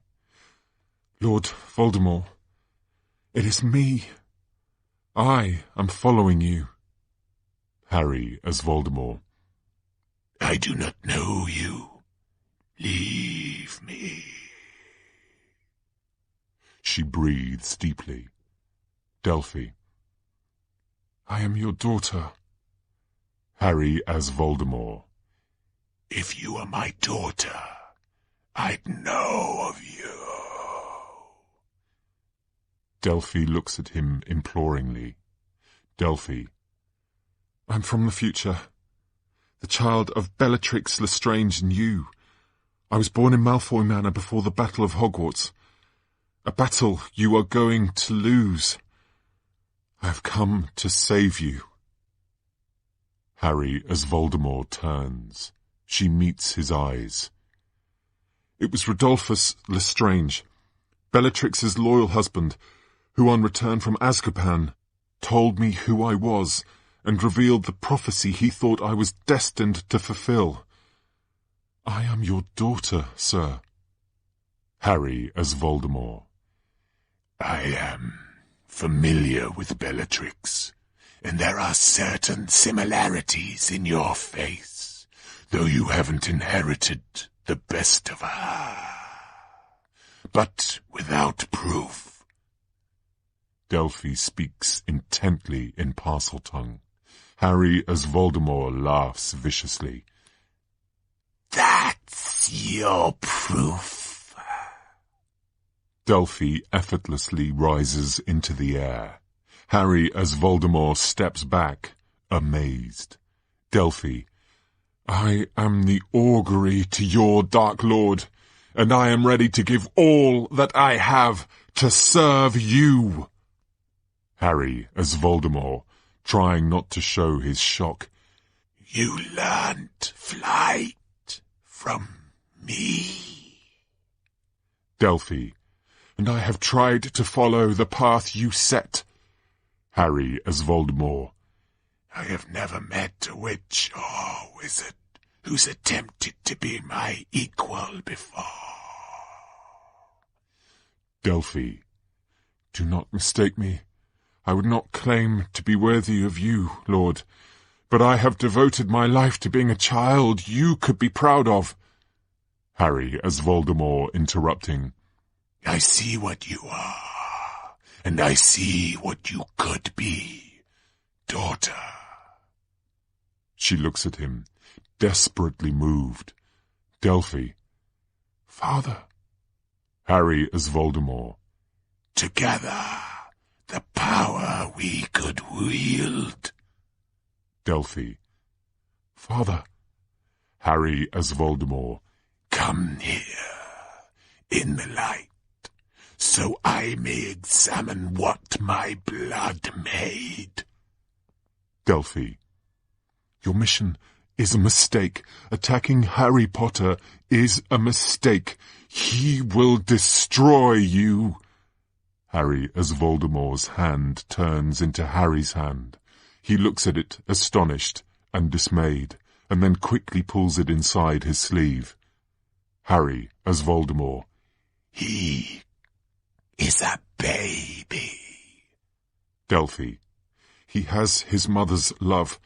Lord Voldemort, it is me. I am following you. Harry as Voldemort. I do not know you. Leave me. She breathes deeply. Delphi. I am your daughter. Harry as Voldemort. If you were my daughter, I'd know of you. Delphi looks at him imploringly. Delphi. I'm from the future. The child of Bellatrix Lestrange and you. I was born in Malfoy Manor before the Battle of Hogwarts. A battle you are going to lose. I have come to save you. Harry as Voldemort turns. She meets his eyes. It was Rodolphus Lestrange, Bellatrix's loyal husband, who on return from Azkaban told me who I was and revealed the prophecy he thought I was destined to fulfill. I am your daughter, sir. Harry as Voldemort. I am familiar with Bellatrix, and there are certain similarities in your face, though you haven't inherited the best of her. But without proof. Delphi speaks intently in Parseltongue. Harry as Voldemort laughs viciously. That's your proof. Delphi effortlessly rises into the air. Harry as Voldemort steps back, amazed. Delphi. I am the augury to your Dark Lord, and I am ready to give all that I have to serve you. Harry as Voldemort, trying not to show his shock. You learned flight from me. Delphi. And I have tried to follow the path you set. Harry as Voldemort. I have never met a witch or wizard who's attempted to be my equal before. Delphi. Do not mistake me. I would not claim to be worthy of you, Lord, but I have devoted my life to being a child you could be proud of. Harry as Voldemort interrupting. I see what you are, and I see what you could be, daughter. She looks at him, desperately moved. Delphi. Father. Harry as Voldemort. Together, the power we could wield. Delphi. Father. Harry as Voldemort. Come here, in the light, so I may examine what my blood made. Delphi. Your mission is a mistake. Attacking Harry Potter is a mistake. He will destroy you. Harry as Voldemort's hand turns into Harry's hand. He looks at it, astonished and dismayed, and then quickly pulls it inside his sleeve. Harry as Voldemort. He is a baby. Delphi. He has his mother's love.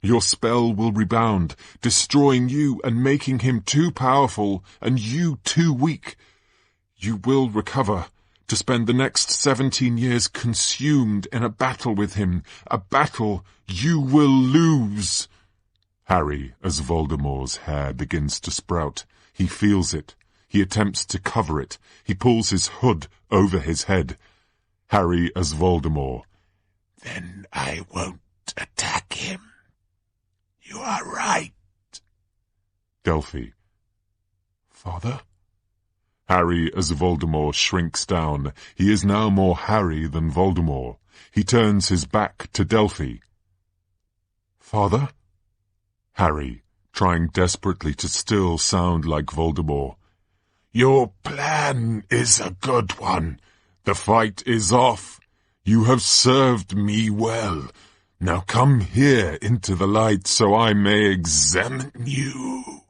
Your spell will rebound, destroying you and making him too powerful and you too weak. You will recover, to spend the next 17 years consumed in a battle with him, a battle you will lose. Harry, as Voldemort's hair begins to sprout, he feels it. He attempts to cover it. He pulls his hood over his head. Harry as Voldemort. Then I won't attack him. You are right. Delphi. Father? Harry as Voldemort shrinks down. He is now more Harry than Voldemort. He turns his back to Delphi. Father? Harry, trying desperately to still sound like Voldemort. Your plan is a good one. The fight is off. You have served me well. Now come here into the light so I may examine you.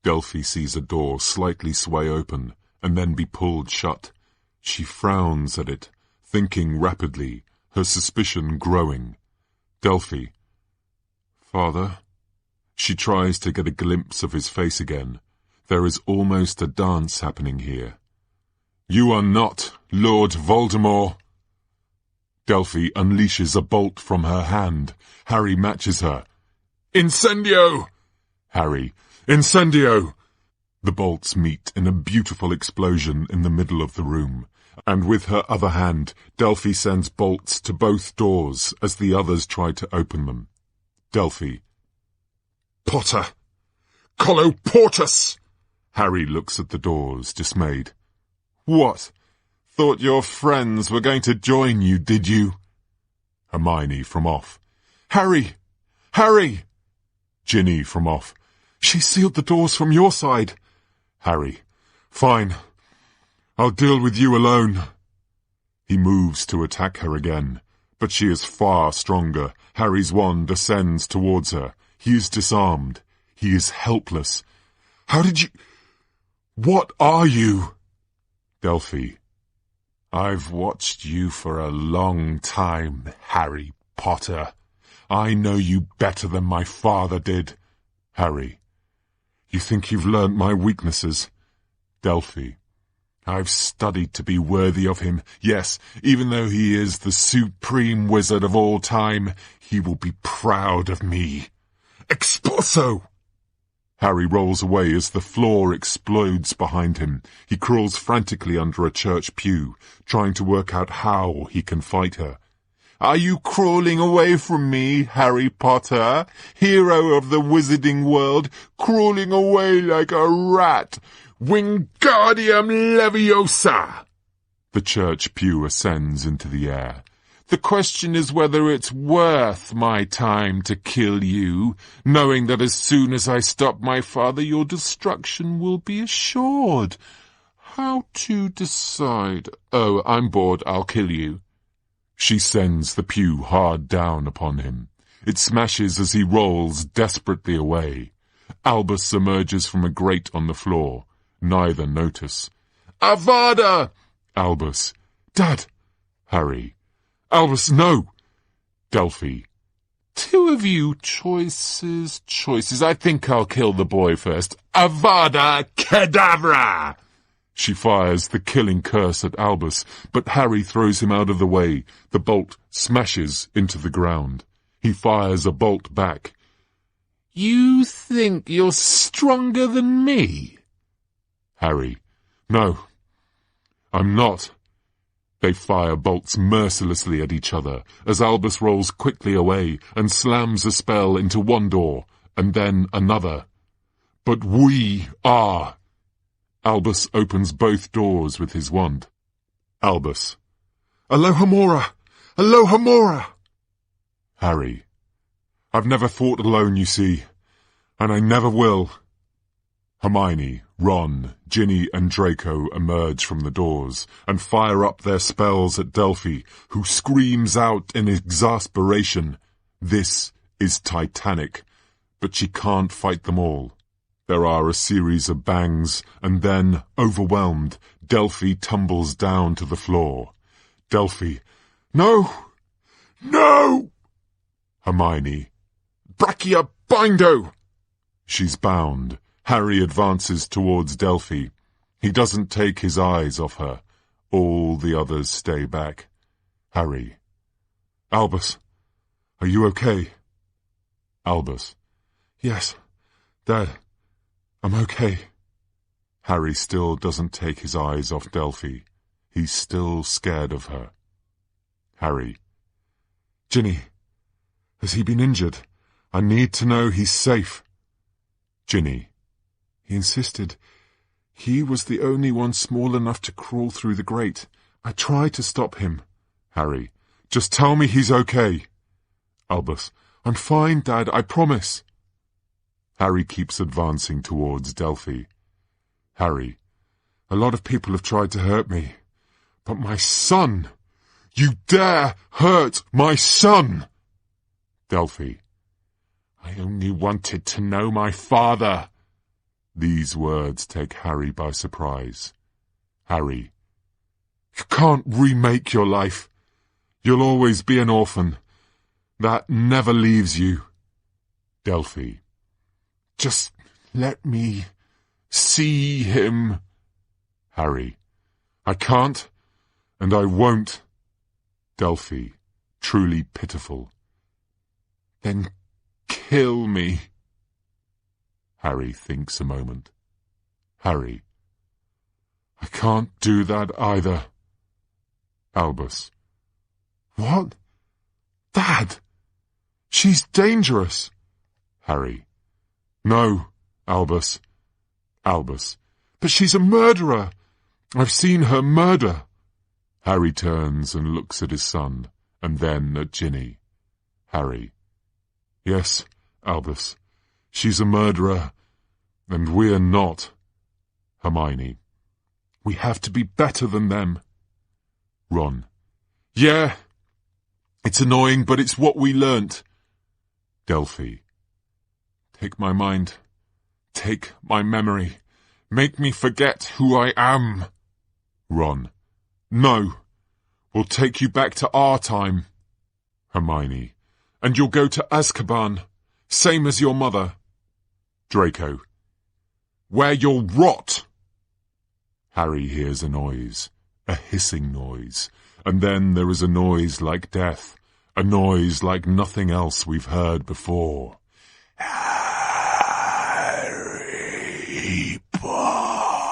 Delphi sees a door slightly sway open and then be pulled shut. She frowns at it, thinking rapidly, her suspicion growing. Delphi. Father? She tries to get a glimpse of his face again. There is almost a dance happening here. You are not Lord Voldemort. Delphi unleashes a bolt from her hand. Harry matches her. Incendio! Harry. Incendio! The bolts meet in a beautiful explosion in the middle of the room, and with her other hand, Delphi sends bolts to both doors as the others try to open them. Delphi. Potter! Colloportus! Harry looks at the doors, dismayed. What? Thought your friends were going to join you, did you? Hermione from off. Harry! Harry! Ginny from off. She sealed the doors from your side. Harry. Fine. I'll deal with you alone. He moves to attack her again, but she is far stronger. Harry's wand ascends towards her. He is disarmed. He is helpless. How did you... What are you? Delphi. I've watched you for a long time, Harry Potter. I know you better than my father did. Harry. You think you've learnt my weaknesses? Delphi. I've studied to be worthy of him. Yes, even though he is the supreme wizard of all time, he will be proud of me. Expulso! Harry rolls away as the floor explodes behind him. He crawls frantically under a church pew, trying to work out how he can fight her. Are you crawling away from me, Harry Potter, hero of the wizarding world, crawling away like a rat? Wingardium Leviosa! The church pew ascends into the air. The question is whether it's worth my time to kill you, knowing that as soon as I stop my father, your destruction will be assured. How to decide? Oh, I'm bored, I'll kill you. She sends the pew hard down upon him. It smashes as he rolls desperately away. Albus emerges from a grate on the floor. Neither notice. Avada! Albus. Dad! Harry. Albus, no! Delphi. Two of you, choices. I think I'll kill the boy first. Avada Kedavra! She fires the killing curse at Albus, but Harry throws him out of the way. The bolt smashes into the ground. He fires a bolt back. You think you're stronger than me? Harry. No, I'm not. They fire bolts mercilessly at each other as Albus rolls quickly away and slams a spell into one door and then another. But we are. Albus opens both doors with his wand. Albus. Alohomora! Alohomora! Harry. I've never fought alone, you see, and I never will. Hermione, Ron, Ginny and Draco emerge from the doors and fire up their spells at Delphi, who screams out in exasperation. This is titanic, but she can't fight them all. There are a series of bangs, and then, overwhelmed, Delphi tumbles down to the floor. Delphi. No! No! Hermione. Brachia bindo! She's bound. Harry advances towards Delphi. He doesn't take his eyes off her. All the others stay back. Harry. Albus, are you okay? Albus. Yes, Dad, I'm okay. Harry still doesn't take his eyes off Delphi. He's still scared of her. Harry. Ginny, has he been injured? I need to know he's safe. Ginny. He insisted. He was the only one small enough to crawl through the grate. I tried to stop him. Harry. Just tell me he's okay. Albus. I'm fine, Dad, I promise. Harry keeps advancing towards Delphi. Harry. A lot of people have tried to hurt me. But my son! You dare hurt my son! Delphi. I only wanted to know my father. These words take Harry by surprise. Harry. You can't remake your life. You'll always be an orphan. That never leaves you. Delphi. Just let me see him. Harry. I can't, and I won't. Delphi, truly pitiful. Then kill me. Harry thinks a moment. Harry. I can't do that either. Albus. What? Dad! She's dangerous. Harry. No, Albus. Albus. But she's a murderer. I've seen her murder. Harry turns and looks at his son, and then at Ginny. Harry. Yes, Albus. She's a murderer, and we're not. Hermione. We have to be better than them. Ron. Yeah. It's annoying, but it's what we learnt. Delphi. Take my mind. Take my memory. Make me forget who I am. Ron. No. We'll take you back to our time. Hermione. And you'll go to Azkaban, same as your mother. Draco. Where you'll rot. Harry hears a noise, a hissing noise, and then there is a noise like death, a noise like nothing else we've heard before. Harry Potter.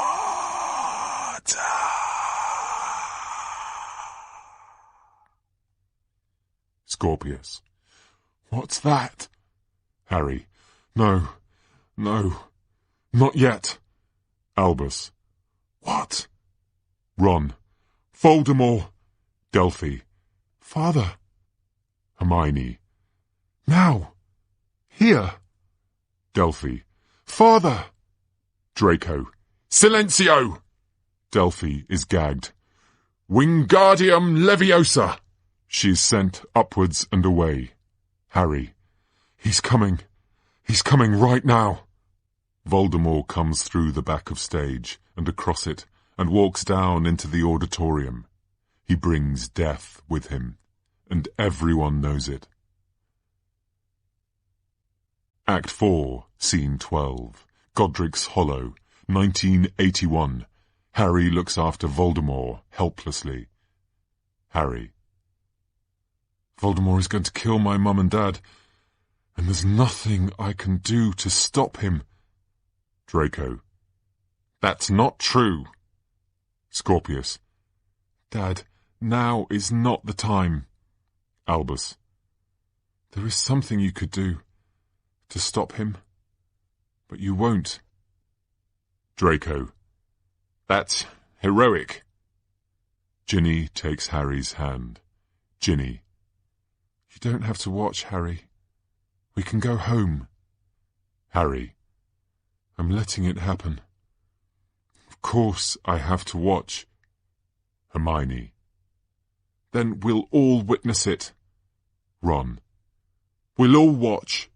Scorpius. What's that? Harry. No, not yet. Albus. What? Ron. Voldemort. Delphi. Father. Hermione. Now. Here. Delphi. Father. Draco. Silencio! Delphi is gagged. Wingardium Leviosa! She is sent upwards and away. Harry. He's coming. He's coming right now. Voldemort comes through the back of stage and across it and walks down into the auditorium. He brings death with him, and everyone knows it. Act 4, Scene 12. Godric's Hollow, 1981. Harry looks after Voldemort helplessly. Harry. Voldemort is going to kill my mum and dad, and there's nothing I can do to stop him. Draco. That's not true. Scorpius. Dad, now is not the time. Albus. There is something you could do to stop him, but you won't. Draco. That's heroic. Ginny takes Harry's hand. Ginny. You don't have to watch, Harry. We can go home. Harry. I'm letting it happen. Of course I have to watch. Hermione. Then we'll all witness it. Ron. We'll all watch.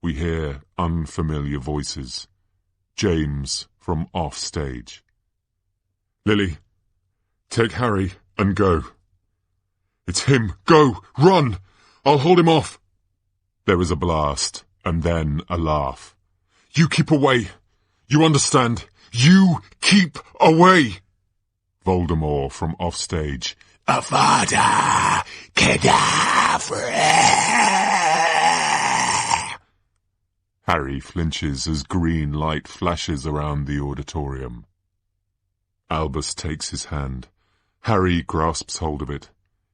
We hear unfamiliar voices. James from off stage. Lily, take Harry and go. It's him. Go! Run! I'll hold him off. There is a blast, and then a laugh. "You keep away! You understand? You keep away!" Voldemort from offstage. Avada Kedavra! Harry flinches as green light flashes around the auditorium. Albus takes his hand. Harry grasps hold of it.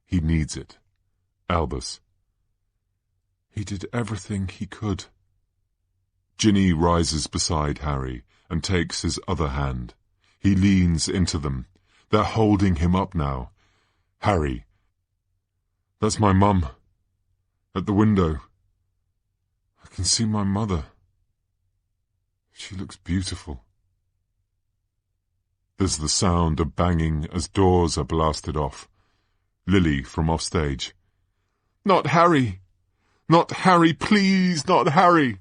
He needs it. Albus. He did everything he could. Ginny rises beside Harry and takes his other hand. He leans into them. They're holding him up now. Harry. That's my mum. At the window. I can see my mother. She looks beautiful. There's the sound of banging as doors are blasted off. Lily from offstage. Not Harry! Not Harry, please, not Harry!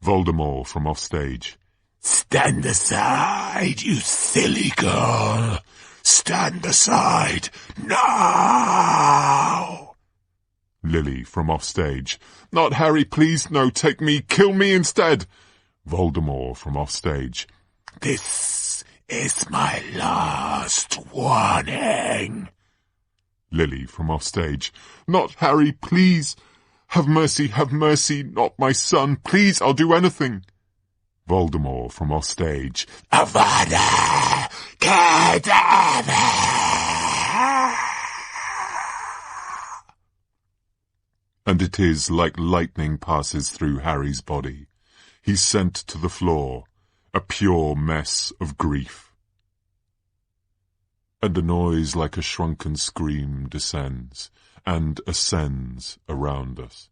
Voldemort from offstage. Stand aside, you silly girl! Stand aside, now! Lily from offstage. Not Harry, please, no, take me, kill me instead! Voldemort from offstage. This is my last warning. Lily from offstage. Not Harry, please! Have mercy, not my son, please, I'll do anything! Voldemort from offstage. Avada Kedavra! And it is like lightning passes through Harry's body. He's sent to the floor, a pure mess of grief. And a noise like a shrunken scream descends and ascends around us.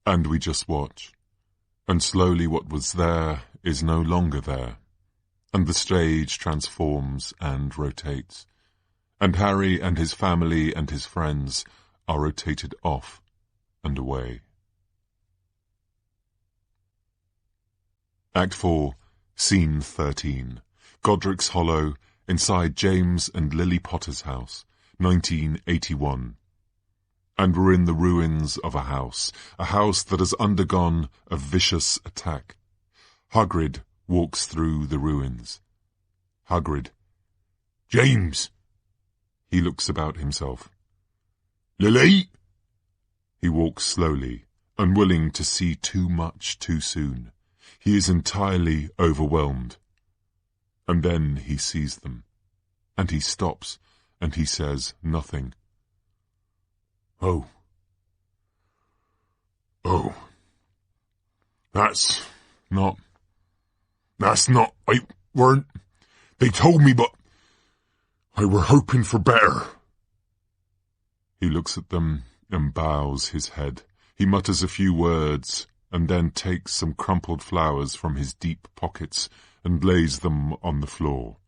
And we just watch. And slowly what was there is no longer there. And the stage transforms and rotates. And Harry and his family and his friends are rotated off and away. Act 4, Scene 13. Godric's Hollow, inside James and Lily Potter's house, 1981. And we're in the ruins of a house that has undergone a vicious attack. Hagrid walks through the ruins. Hagrid. James! He looks about himself. Lily! He walks slowly, unwilling to see too much too soon. He is entirely overwhelmed. And then he sees them. And he stops, and he says nothing. Oh. That's not, I weren't, they told me, but I were hoping for better. He looks at them and bows his head. He mutters a few words and then takes some crumpled flowers from his deep pockets and lays them on the floor.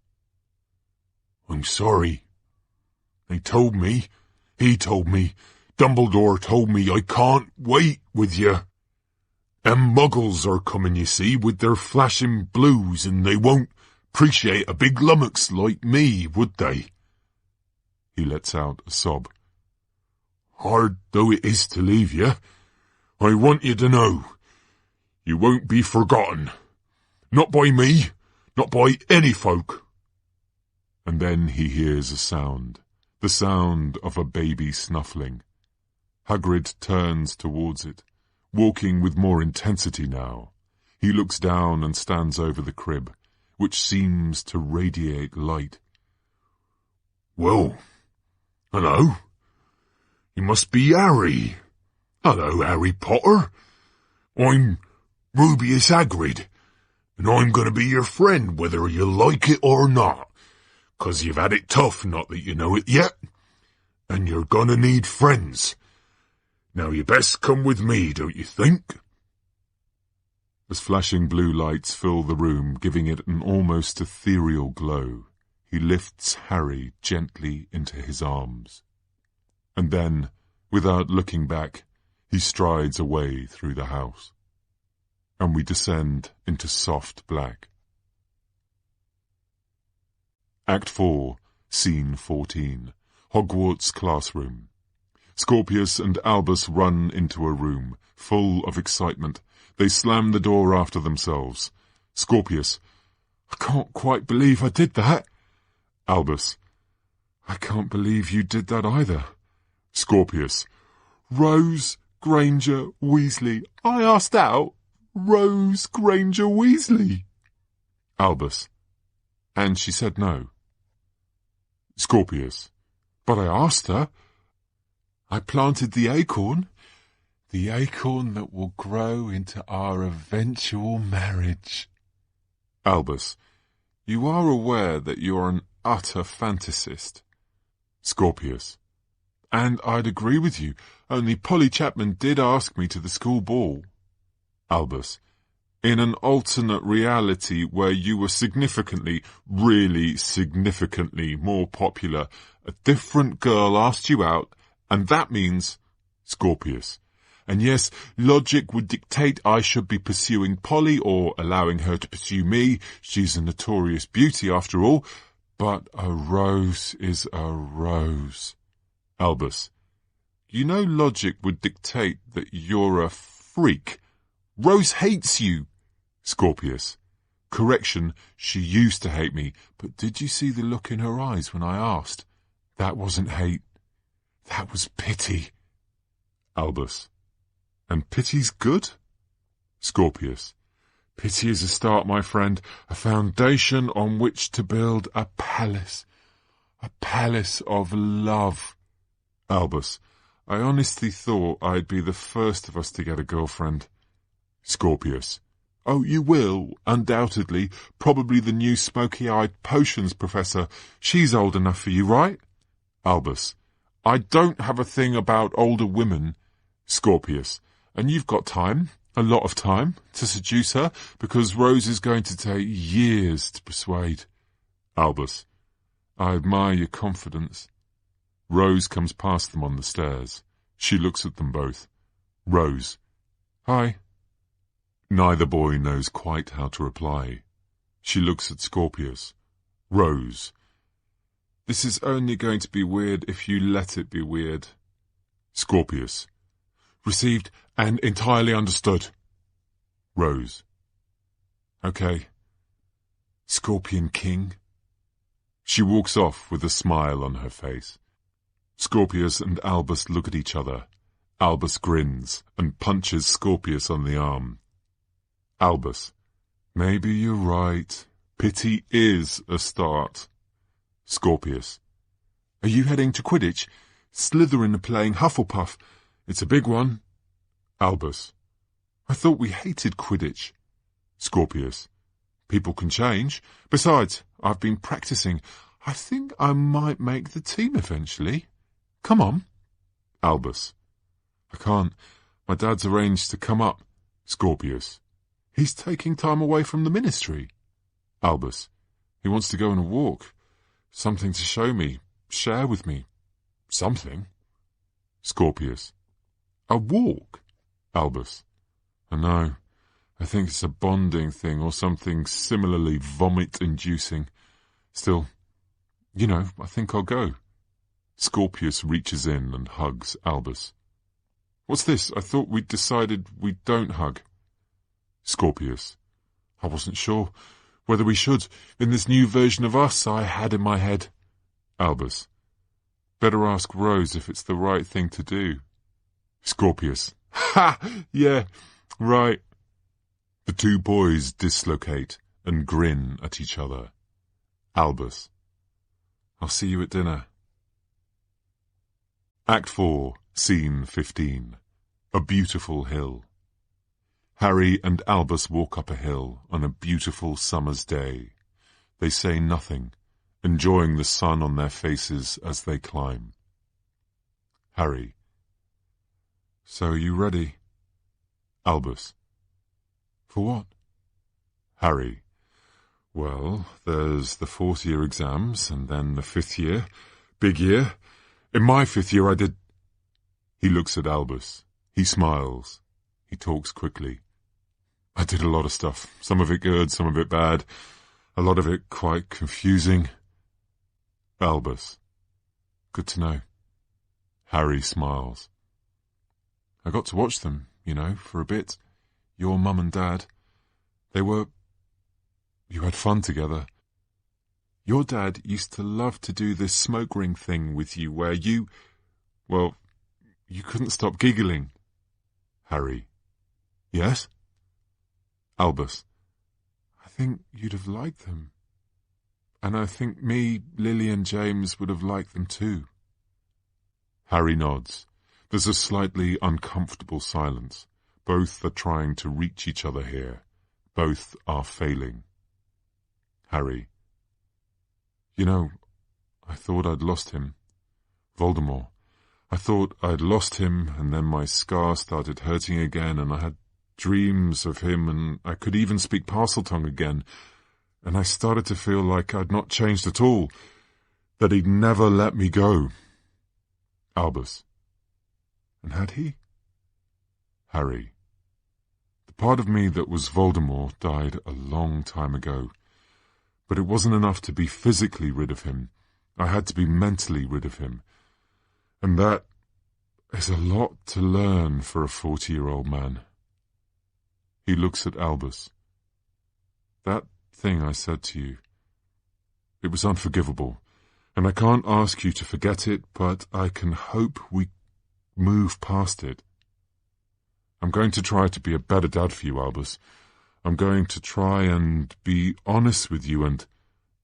I'm sorry. He told me, Dumbledore told me I can't wait with you. Them muggles are coming, you see, with their flashing blues, and they won't appreciate a big lummox like me, would they? He lets out a sob. Hard though it is to leave you, I want you to know, you won't be forgotten. Not by me, not by any folk. And then he hears a sound, the sound of a baby snuffling. Hagrid turns towards it, walking with more intensity now. He looks down and stands over the crib, which seems to radiate light. Well, hello. You must be Harry. Hello, Harry Potter. I'm Rubeus Hagrid, and I'm going to be your friend whether you like it or not, 'cause you've had it tough, not that you know it yet, and you're going to need friends. Now you best come with me, don't you think? As flashing blue lights fill the room, giving it an almost ethereal glow, he lifts Harry gently into his arms. And then, without looking back, he strides away through the house. And we descend into soft black. Act 4, Scene 14. Hogwarts classroom. Scorpius and Albus run into a room, full of excitement. They slam the door after themselves. Scorpius, I can't quite believe I did that. Albus, I can't believe you did that either. Scorpius, Rose Granger Weasley. I asked out Rose Granger Weasley. Albus, and she said no. Scorpius, but I asked her. I planted the acorn that will grow into our eventual marriage. Albus, you are aware that you are an utter fantasist. Scorpius, and I'd agree with you, only Polly Chapman did ask me to the school ball. Albus, in an alternate reality where you were significantly, really significantly more popular, a different girl asked you out, and that means... Scorpius, and yes, logic would dictate I should be pursuing Polly or allowing her to pursue me. She's a notorious beauty after all, but a rose is a rose. Albus, you know logic would dictate that you're a freak. Rose hates you. Scorpius, correction, she used to hate me, but did you see the look in her eyes when I asked? That wasn't hate. That was pity. Albus, and pity's good? Scorpius, pity is a start, my friend, a foundation on which to build a palace of love. Albus, I honestly thought I'd be the first of us to get a girlfriend. Scorpius, oh, you will, undoubtedly, probably the new smoky-eyed potions professor. She's old enough for you, right? Albus, I don't have a thing about older women. Scorpius, and you've got time, a lot of time, to seduce her, because Rose is going to take years to persuade. Albus, I admire your confidence. Rose comes past them on the stairs. She looks at them both. Rose, hi. Neither boy knows quite how to reply. She looks at Scorpius. Rose, this is only going to be weird if you let it be weird. Scorpius, received and entirely understood. Rose, okay. Scorpion King. She walks off with a smile on her face. Scorpius and Albus look at each other. Albus grins and punches Scorpius on the arm. Albus, maybe you're right. Pity is a start. Scorpius, are you heading to Quidditch? Slytherin are playing Hufflepuff. It's a big one. Albus, I thought we hated Quidditch. Scorpius, people can change. Besides, I've been practicing. I think I might make the team eventually. Come on. Albus, I can't. My dad's arranged to come up. Scorpius, he's taking time away from the ministry. Albus, he wants to go on a walk. Something to show me, share with me. Something. Scorpius, a walk? Albus, I know. I think it's a bonding thing or something similarly vomit-inducing. Still, you know, I think I'll go. Scorpius reaches in and hugs Albus. What's this? I thought we'd decided we don't hug. Scorpius, I wasn't sure whether we should, in this new version of us I had in my head. Albus, better ask Rose if it's the right thing to do. Scorpius, ha! Yeah, right. The two boys dislocate and grin at each other. Albus, I'll see you at dinner. Act 4, Scene 15. A beautiful hill. Harry and Albus walk up a hill on a beautiful summer's day. They say nothing, enjoying the sun on their faces as they climb. Harry, so are you ready? Albus, for what? Harry, well, there's the 4th year exams, and then the 5th year. Big year. In my 5th year I did... He looks at Albus. He smiles. He talks quickly. I did a lot of stuff. Some of it good, some of it bad. A lot of it quite confusing. Albus, good to know. Harry smiles. I got to watch them, you know, for a bit. Your mum and dad. You had fun together. Your dad used to love to do this smoke ring thing with you where you couldn't stop giggling. Harry. Yes? Albus. I think you'd have liked them. And I think me, Lily and James would have liked them too. Harry nods. There's a slightly uncomfortable silence. Both are trying to reach each other here. Both are failing. Harry. You know, I thought I'd lost him. Voldemort. I thought I'd lost him, and then my scar started hurting again, and I had dreams of him, and I could even speak Parseltongue again, and I started to feel like I'd not changed at all, that he'd never let me go. Albus. And had he? Harry. The part of me that was Voldemort died a long time ago, but it wasn't enough to be physically rid of him. I had to be mentally rid of him. And that is a lot to learn for a 40-year-old man. He looks at Albus. That thing I said to you, it was unforgivable, and I can't ask you to forget it, but I can hope we move past it. I'm going to try to be a better dad for you, Albus. I'm going to try and be honest with you and...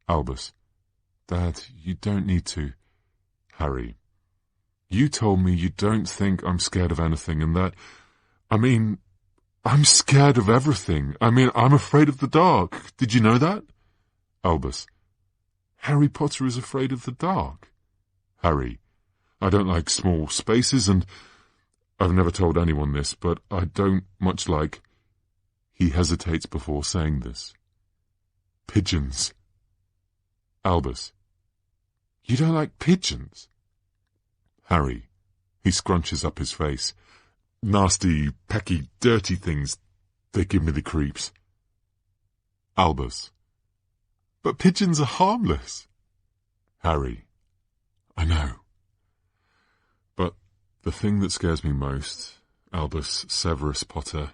Albus. Dad, you don't need to. Harry. You told me you don't think I'm scared of anything and that... I'm scared of everything. I'm afraid of the dark. Did you know that? Albus. Harry Potter is afraid of the dark. Harry. I don't like small spaces and... I've never told anyone this, but I don't much like... He hesitates before saying this. Pigeons. Albus. You don't like pigeons? Harry. He scrunches up his face. Nasty, pecky, dirty things. They give me the creeps. Albus. But pigeons are harmless. Harry. I know. But the thing that scares me most, Albus Severus Potter,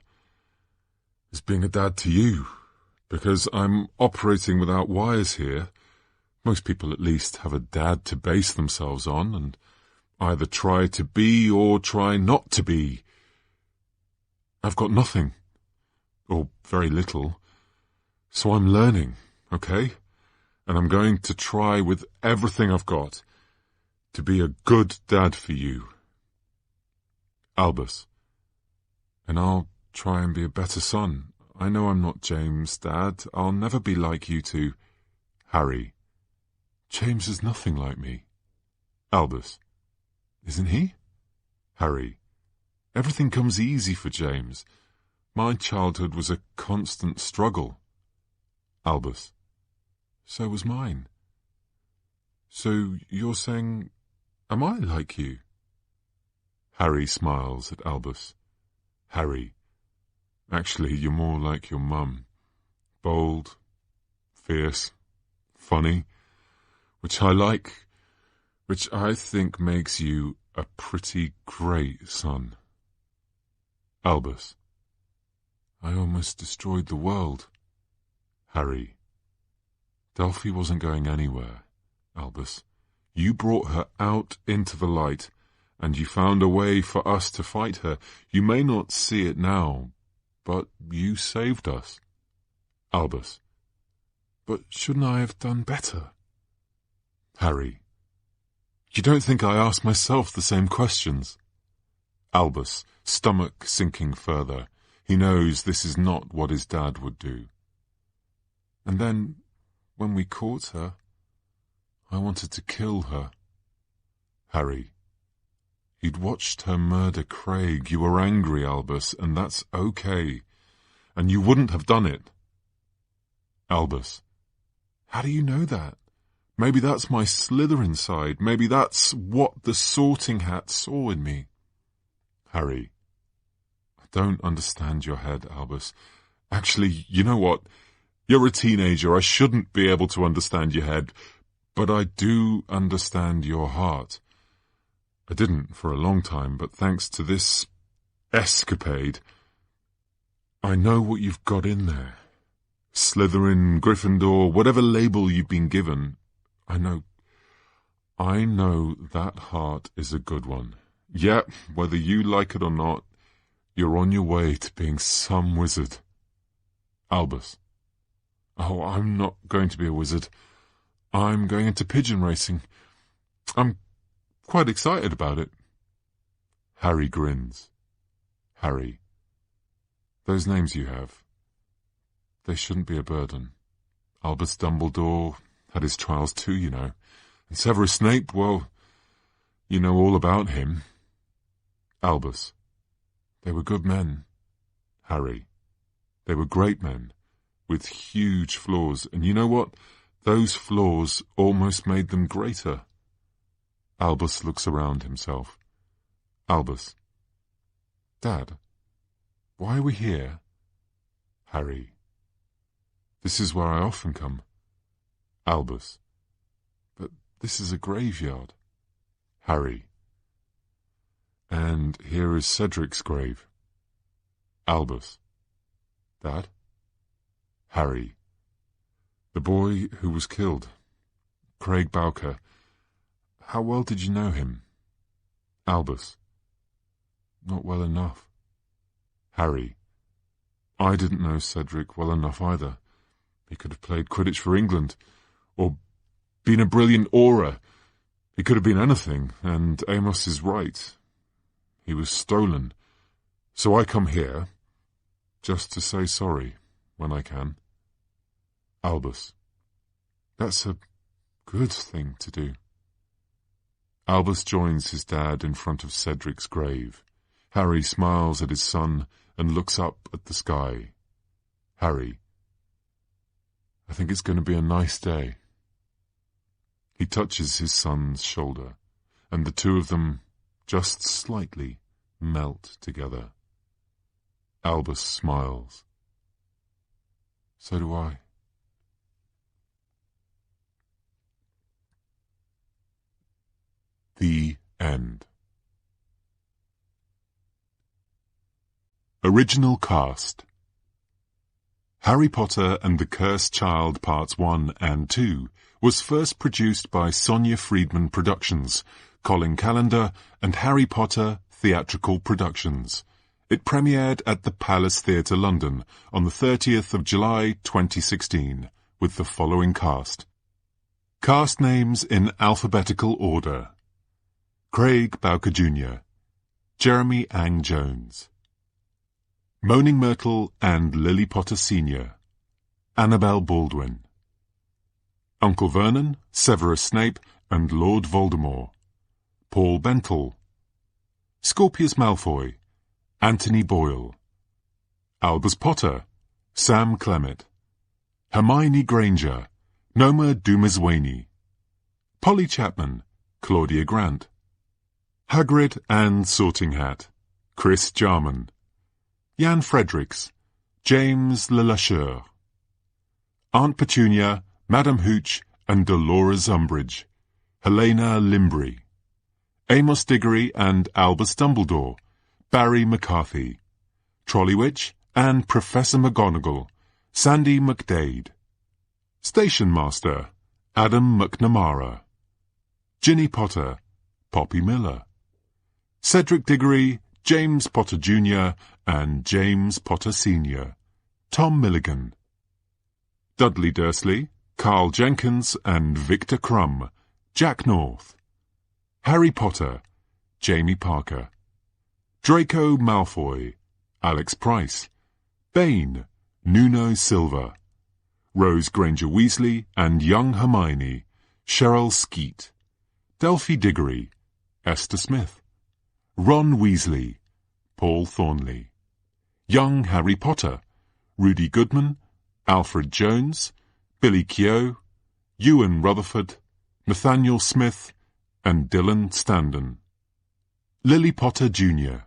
is being a dad to you, because I'm operating without wires here. Most people at least have a dad to base themselves on, and either try to be or try not to be. I've got nothing, or very little, so I'm learning, okay? And I'm going to try with everything I've got to be a good dad for you. Albus. And I'll try and be a better son. I know I'm not James, Dad. I'll never be like you two. Harry. James is nothing like me. Albus. Isn't he? Harry. Everything comes easy for James. My childhood was a constant struggle. Albus. So was mine. So you're saying, am I like you? Harry smiles at Albus. Harry. Actually, you're more like your mum. Bold, fierce, funny, which I like, which I think makes you a pretty great son. Albus. I almost destroyed the world. Harry. Delphi wasn't going anywhere, Albus. You brought her out into the light, and you found a way for us to fight her. You may not see it now, but you saved us. Albus. But shouldn't I have done better? Harry. You don't think I asked myself the same questions? Albus, stomach sinking further. He knows this is not what his dad would do. And then, when we caught her, I wanted to kill her. Harry. You'd watched her murder Craig. You were angry, Albus, and that's okay. And you wouldn't have done it. Albus. How do you know that? Maybe that's my Slytherin side. Maybe that's what the Sorting Hat saw in me. Harry. I don't understand your head, Albus. Actually, you know what? You're a teenager. I shouldn't be able to understand your head, but I do understand your heart. I didn't for a long time, but thanks to this escapade, I know what you've got in there. Slytherin, Gryffindor, whatever label you've been given, I know that heart is a good one. Yeah, whether you like it or not, you're on your way to being some wizard. Albus. Oh, I'm not going to be a wizard. I'm going into pigeon racing. I'm quite excited about it. Harry grins. Harry. Those names you have, they shouldn't be a burden. Albus Dumbledore had his trials too, you know. And Severus Snape, well, you know all about him. Albus. They were good men. Harry. They were great men, with huge flaws, and you know what? Those flaws almost made them greater. Albus looks around himself. Albus. Dad, why are we here? Harry. This is where I often come. Albus. But this is a graveyard. Harry. And here is Cedric's grave. Albus. Dad? Harry. The boy who was killed. Craig Bowker. How well did you know him? Albus. Not well enough. Harry. I didn't know Cedric well enough either. He could have played Quidditch for England, or been a brilliant aura. He could have been anything, and Amos is right. He was stolen. So I come here, just to say sorry, when I can. Albus. That's a good thing to do. Albus joins his dad in front of Cedric's grave. Harry smiles at his son and looks up at the sky. Harry. I think it's going to be a nice day. He touches his son's shoulder, and the two of them just slightly melt together. Albus smiles. So do I. The End. Original cast: Harry Potter and the Cursed Child Parts 1 and 2 was first produced by Sonia Friedman Productions, Colin Callender and Harry Potter Theatrical Productions. It premiered at the Palace Theatre London on the 30th of July 2016 with the following cast. Cast names in alphabetical order: Craig Bowker Jr., Jeremy Ang Jones, Moaning Myrtle and Lily Potter Sr., Annabelle Baldwin, Uncle Vernon, Severus Snape and Lord Voldemort, Paul Bentel, Scorpius Malfoy, Anthony Boyle, Albus Potter, Sam Clement, Hermione Granger, Noma Dumaswany, Polly Chapman, Claudia Grant, Hagrid and Sorting Hat, Chris Jarman, Jan Fredericks, James Lelacheur, Aunt Petunia, Madame Hooch and Dolores Umbridge, Helena Limbry, Amos Diggory and Albus Dumbledore, Barry McCarthy, Trolley-Witch and Professor McGonagall, Sandy McDade, Station Master, Adam McNamara, Ginny Potter, Poppy Miller, Cedric Diggory, James Potter Jr. and James Potter Sr., Tom Milligan, Dudley Dursley, Carl Jenkins and Victor Crumb, Jack North, Harry Potter, Jamie Parker, Draco Malfoy, Alex Price, Bane, Nuno Silva, Rose Granger Weasley and young Hermione, Cheryl Skeet, Delphi Diggory, Esther Smith, Ron Weasley, Paul Thornley, young Harry Potter, Rudy Goodman, Alfred Jones, Billy Keogh, Ewan Rutherford, Nathaniel Smith, and Dylan Standen, Lily Potter Jr.,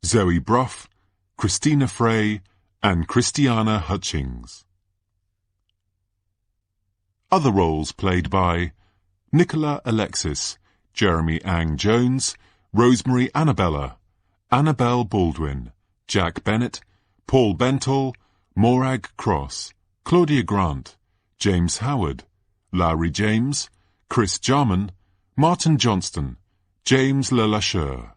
Zoe Bruff, Christina Frey, and Christiana Hutchings. Other roles played by Nicola Alexis, Jeremy Ang Jones, Rosemary Annabella, Annabelle Baldwin, Jack Bennett, Paul Bentel, Morag Cross, Claudia Grant, James Howard, Lowry James, Chris Jarman, Martin Johnston, James Lelacheur,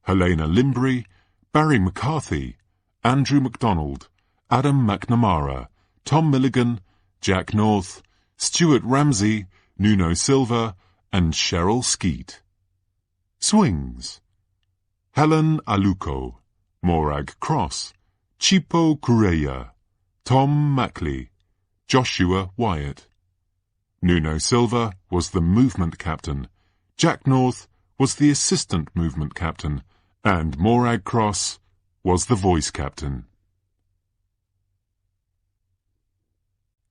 Helena Limbry, Barry McCarthy, Andrew MacDonald, Adam McNamara, Tom Milligan, Jack North, Stuart Ramsey, Nuno Silva, and Cheryl Skeet. Swings: Helen Aluko, Morag Cross, Chipo Correia, Tom Mackley, Joshua Wyatt. Nuno Silva was the movement captain, Jack North was the assistant movement captain, and Morag Cross was the voice captain.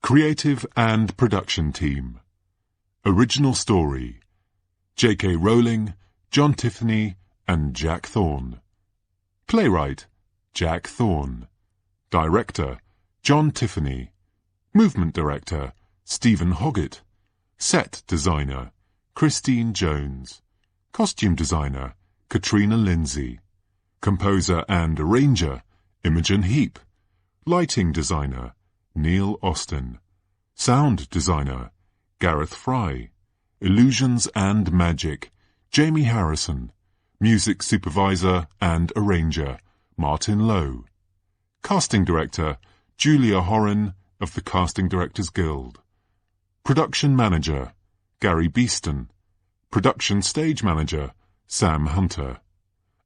Creative and production team. Original story: J.K. Rowling, John Tiffany, and Jack Thorne. Playwright: Jack Thorne. Director: John Tiffany. Movement director: Stephen Hoggett. Set designer: Christine Jones. Costume designer: Katrina Lindsay. Composer and arranger: Imogen Heap. Lighting designer: Neil Austin. Sound designer: Gareth Fry. Illusions and Magic: Jamie Harrison. Music supervisor and arranger: Martin Lowe. Casting director: Julia Horan of the Casting Directors Guild. Production manager: Gary Beeston. Production stage manager: Sam Hunter.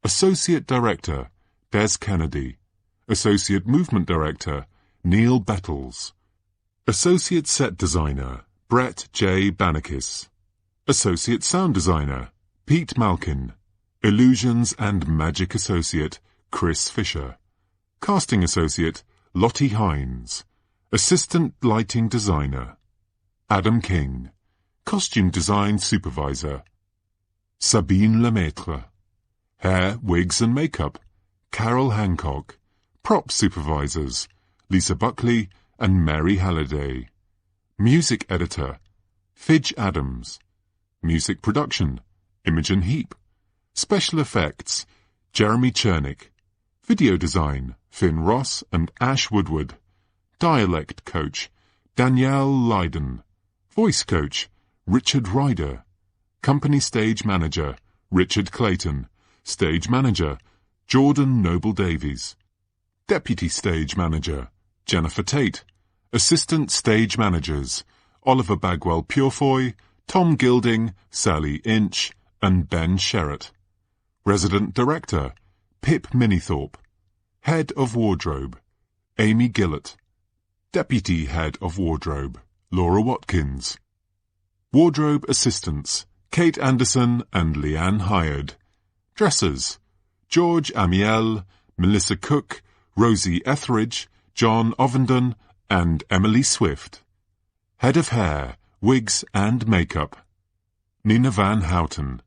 Associate director: Des Kennedy. Associate movement director: Neil Bettles. Associate set designer: Brett J. Banakis. Associate sound designer: Pete Malkin. Illusions and Magic associate: Chris Fisher. Casting associate: Lottie Hines. Assistant lighting designer: Adam King. Costume design supervisor: Sabine Lemaitre. Hair, wigs and makeup: Carol Hancock. Prop supervisors: Lisa Buckley and Mary Halliday. Music editor: Fidge Adams. Music production: Imogen Heap. Special effects: Jeremy Chernick. Video design: Finn Ross and Ash Woodward. Dialect coach: Danielle Lydon. Voice coach: Richard Ryder. Company stage manager: Richard Clayton. Stage manager: Jordan Noble Davies. Deputy stage manager: Jennifer Tate. Assistant stage managers: Oliver Bagwell Purefoy, Tom Gilding, Sally Inch, and Ben Sherratt. Resident director: Pip Minithorpe. Head of wardrobe: Amy Gillett. Deputy head of wardrobe: Laura Watkins. Wardrobe assistants: Kate Anderson and Leanne Hired. Dressers: George Amiel, Melissa Cook, Rosie Etheridge, John Ovenden, and Emily Swift. Head of hair, wigs and makeup: Nina Van Houten.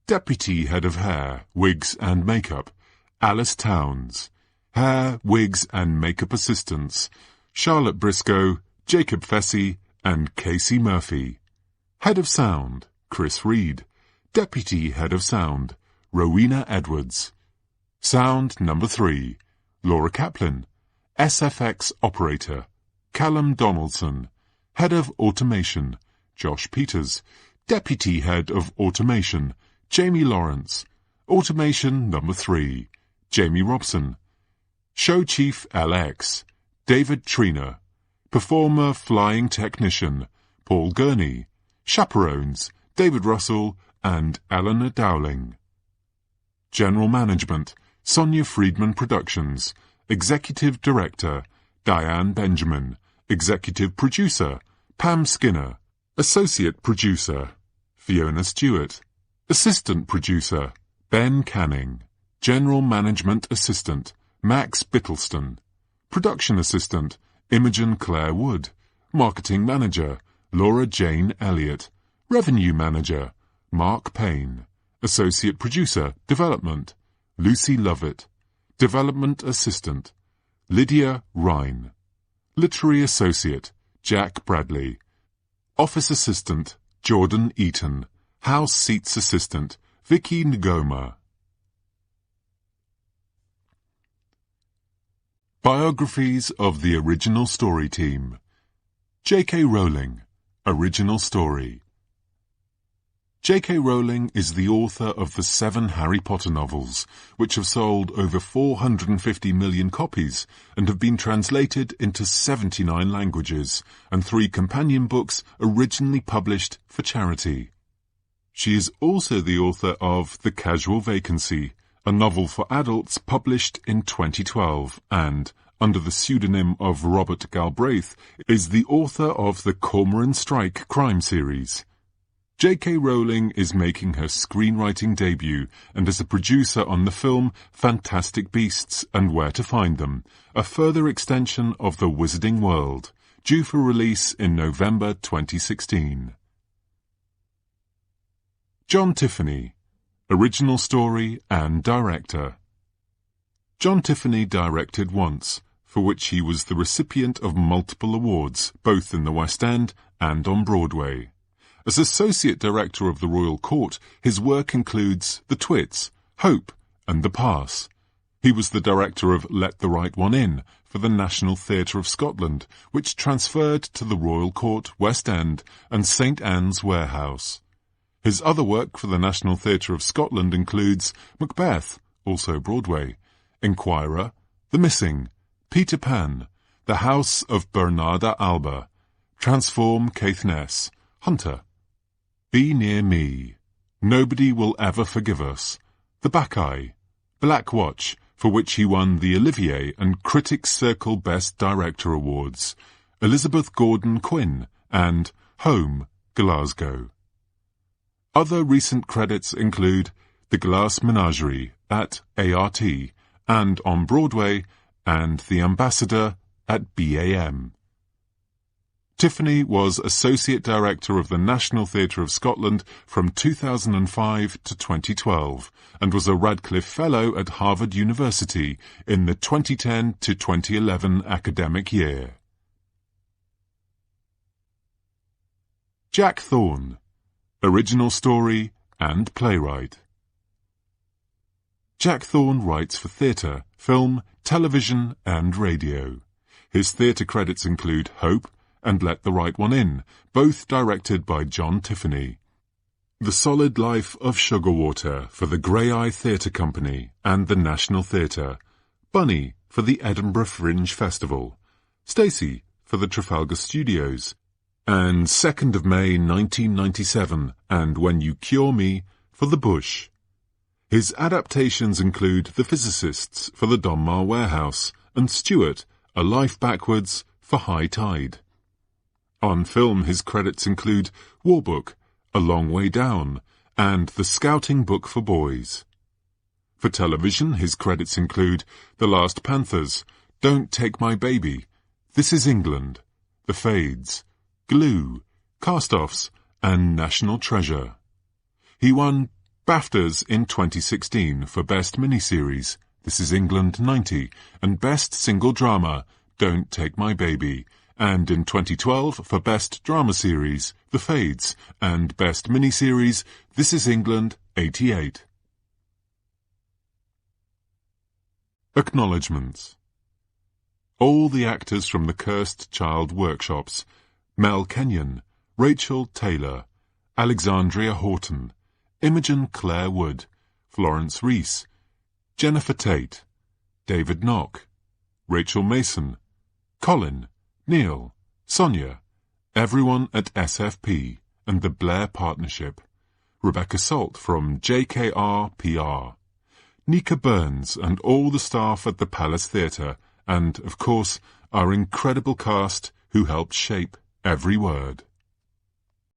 Deputy head of hair, wigs and makeup: Alice Towns. Hair, wigs and makeup assistants: Charlotte Briscoe, Jacob Fessy, and Casey Murphy. Head of sound: Chris Reed. Deputy head of sound: Rowena Edwards. Sound number 3: Laura Kaplan. SFX operator: Callum Donaldson. Head of automation: Josh Peters. Deputy head of automation: Jamie Lawrence. Automation number 3: Jamie Robson. Show Chief LX: David Trina. Performer flying technician: Paul Gurney. Chaperones: David Russell and Eleanor Dowling. General Management: Sonia Friedman Productions. Executive Director: Diane Benjamin. Executive Producer: Pam Skinner. Associate Producer: Fiona Stewart. Assistant Producer: Ben Canning. General Management Assistant: Max Bittleston. Production Assistant: Imogen Claire Wood. Marketing Manager: Laura Jane Elliott. Revenue Manager: Mark Payne. Associate Producer, Development: Lucy Lovett. Development Assistant: Lydia Rhine. Literary Associate: Jack Bradley. Office Assistant: Jordan Eaton. House Seats Assistant, Vicky Ngoma. Biographies of the original story team. J.K. Rowling, original story. J.K. Rowling is the author of the 7 Harry Potter novels, which have sold over 450 million copies and have been translated into 79 languages, and 3 companion books originally published for charity. She is also the author of The Casual Vacancy, a novel for adults published in 2012, and, under the pseudonym of Robert Galbraith, is the author of the Cormoran Strike crime series. J.K. Rowling is making her screenwriting debut and is a producer on the film Fantastic Beasts and Where to Find Them, a further extension of the Wizarding World, due for release in November 2016. John Tiffany, original story and director. John Tiffany directed once, for which he was the recipient of multiple awards, both in the West End and on Broadway. As Associate Director of the Royal Court, his work includes The Twits, Hope, and The Pass. He was the director of Let the Right One In for the National Theatre of Scotland, which transferred to the Royal Court, West End, and St Anne's Warehouse. His other work for the National Theatre of Scotland includes Macbeth, also Broadway, Enquirer, The Missing, Peter Pan, The House of Bernarda Alba, Transform Caithness, Hunter, Be Near Me, Nobody Will Ever Forgive Us, The Bacchae, Black Watch, for which he won the Olivier and Critics' Circle Best Director Awards, Elizabeth Gordon Quinn, and Home, Glasgow. Other recent credits include The Glass Menagerie at ART and on Broadway, and The Ambassador at BAM. Tiffany was Associate Director of the National Theatre of Scotland from 2005 to 2012 and was a Radcliffe Fellow at Harvard University in the 2010 to 2011 academic year. Jack Thorne, original story and playwright. Jack Thorne writes for theatre, film, television and radio. His theatre credits include Hope and Let the Right One In, both directed by John Tiffany. The Solid Life of Sugarwater for the Grey Eye Theatre Company and the National Theatre. Bunny for the Edinburgh Fringe Festival. Stacey for the Trafalgar Studios. And 2nd of May 1997 and When You Cure Me for the Bush. His adaptations include The Physicists for the Donmar Warehouse and Stuart, A Life Backwards for High Tide. On film, his credits include War Book, A Long Way Down, and The Scouting Book for Boys. For television, his credits include The Last Panthers, Don't Take My Baby, This Is England, The Fades, Glue, Cast-Offs, and National Treasure. He won BAFTAs in 2016 for Best Miniseries, This Is England 90, and Best Single Drama, Don't Take My Baby, and in 2012 for Best Drama Series, The Fades, and Best Miniseries, This Is England 88. Acknowledgements. All the actors from the Cursed Child workshops: Mel Kenyon, Rachel Taylor, Alexandria Horton, Imogen Claire Wood, Florence Reese, Jennifer Tate, David Knock, Rachel Mason, Colin, Neil, Sonia, everyone at SFP and the Blair Partnership, Rebecca Salt from JKR PR, Nika Burns and all the staff at the Palace Theatre, and, of course, our incredible cast who helped shape every word.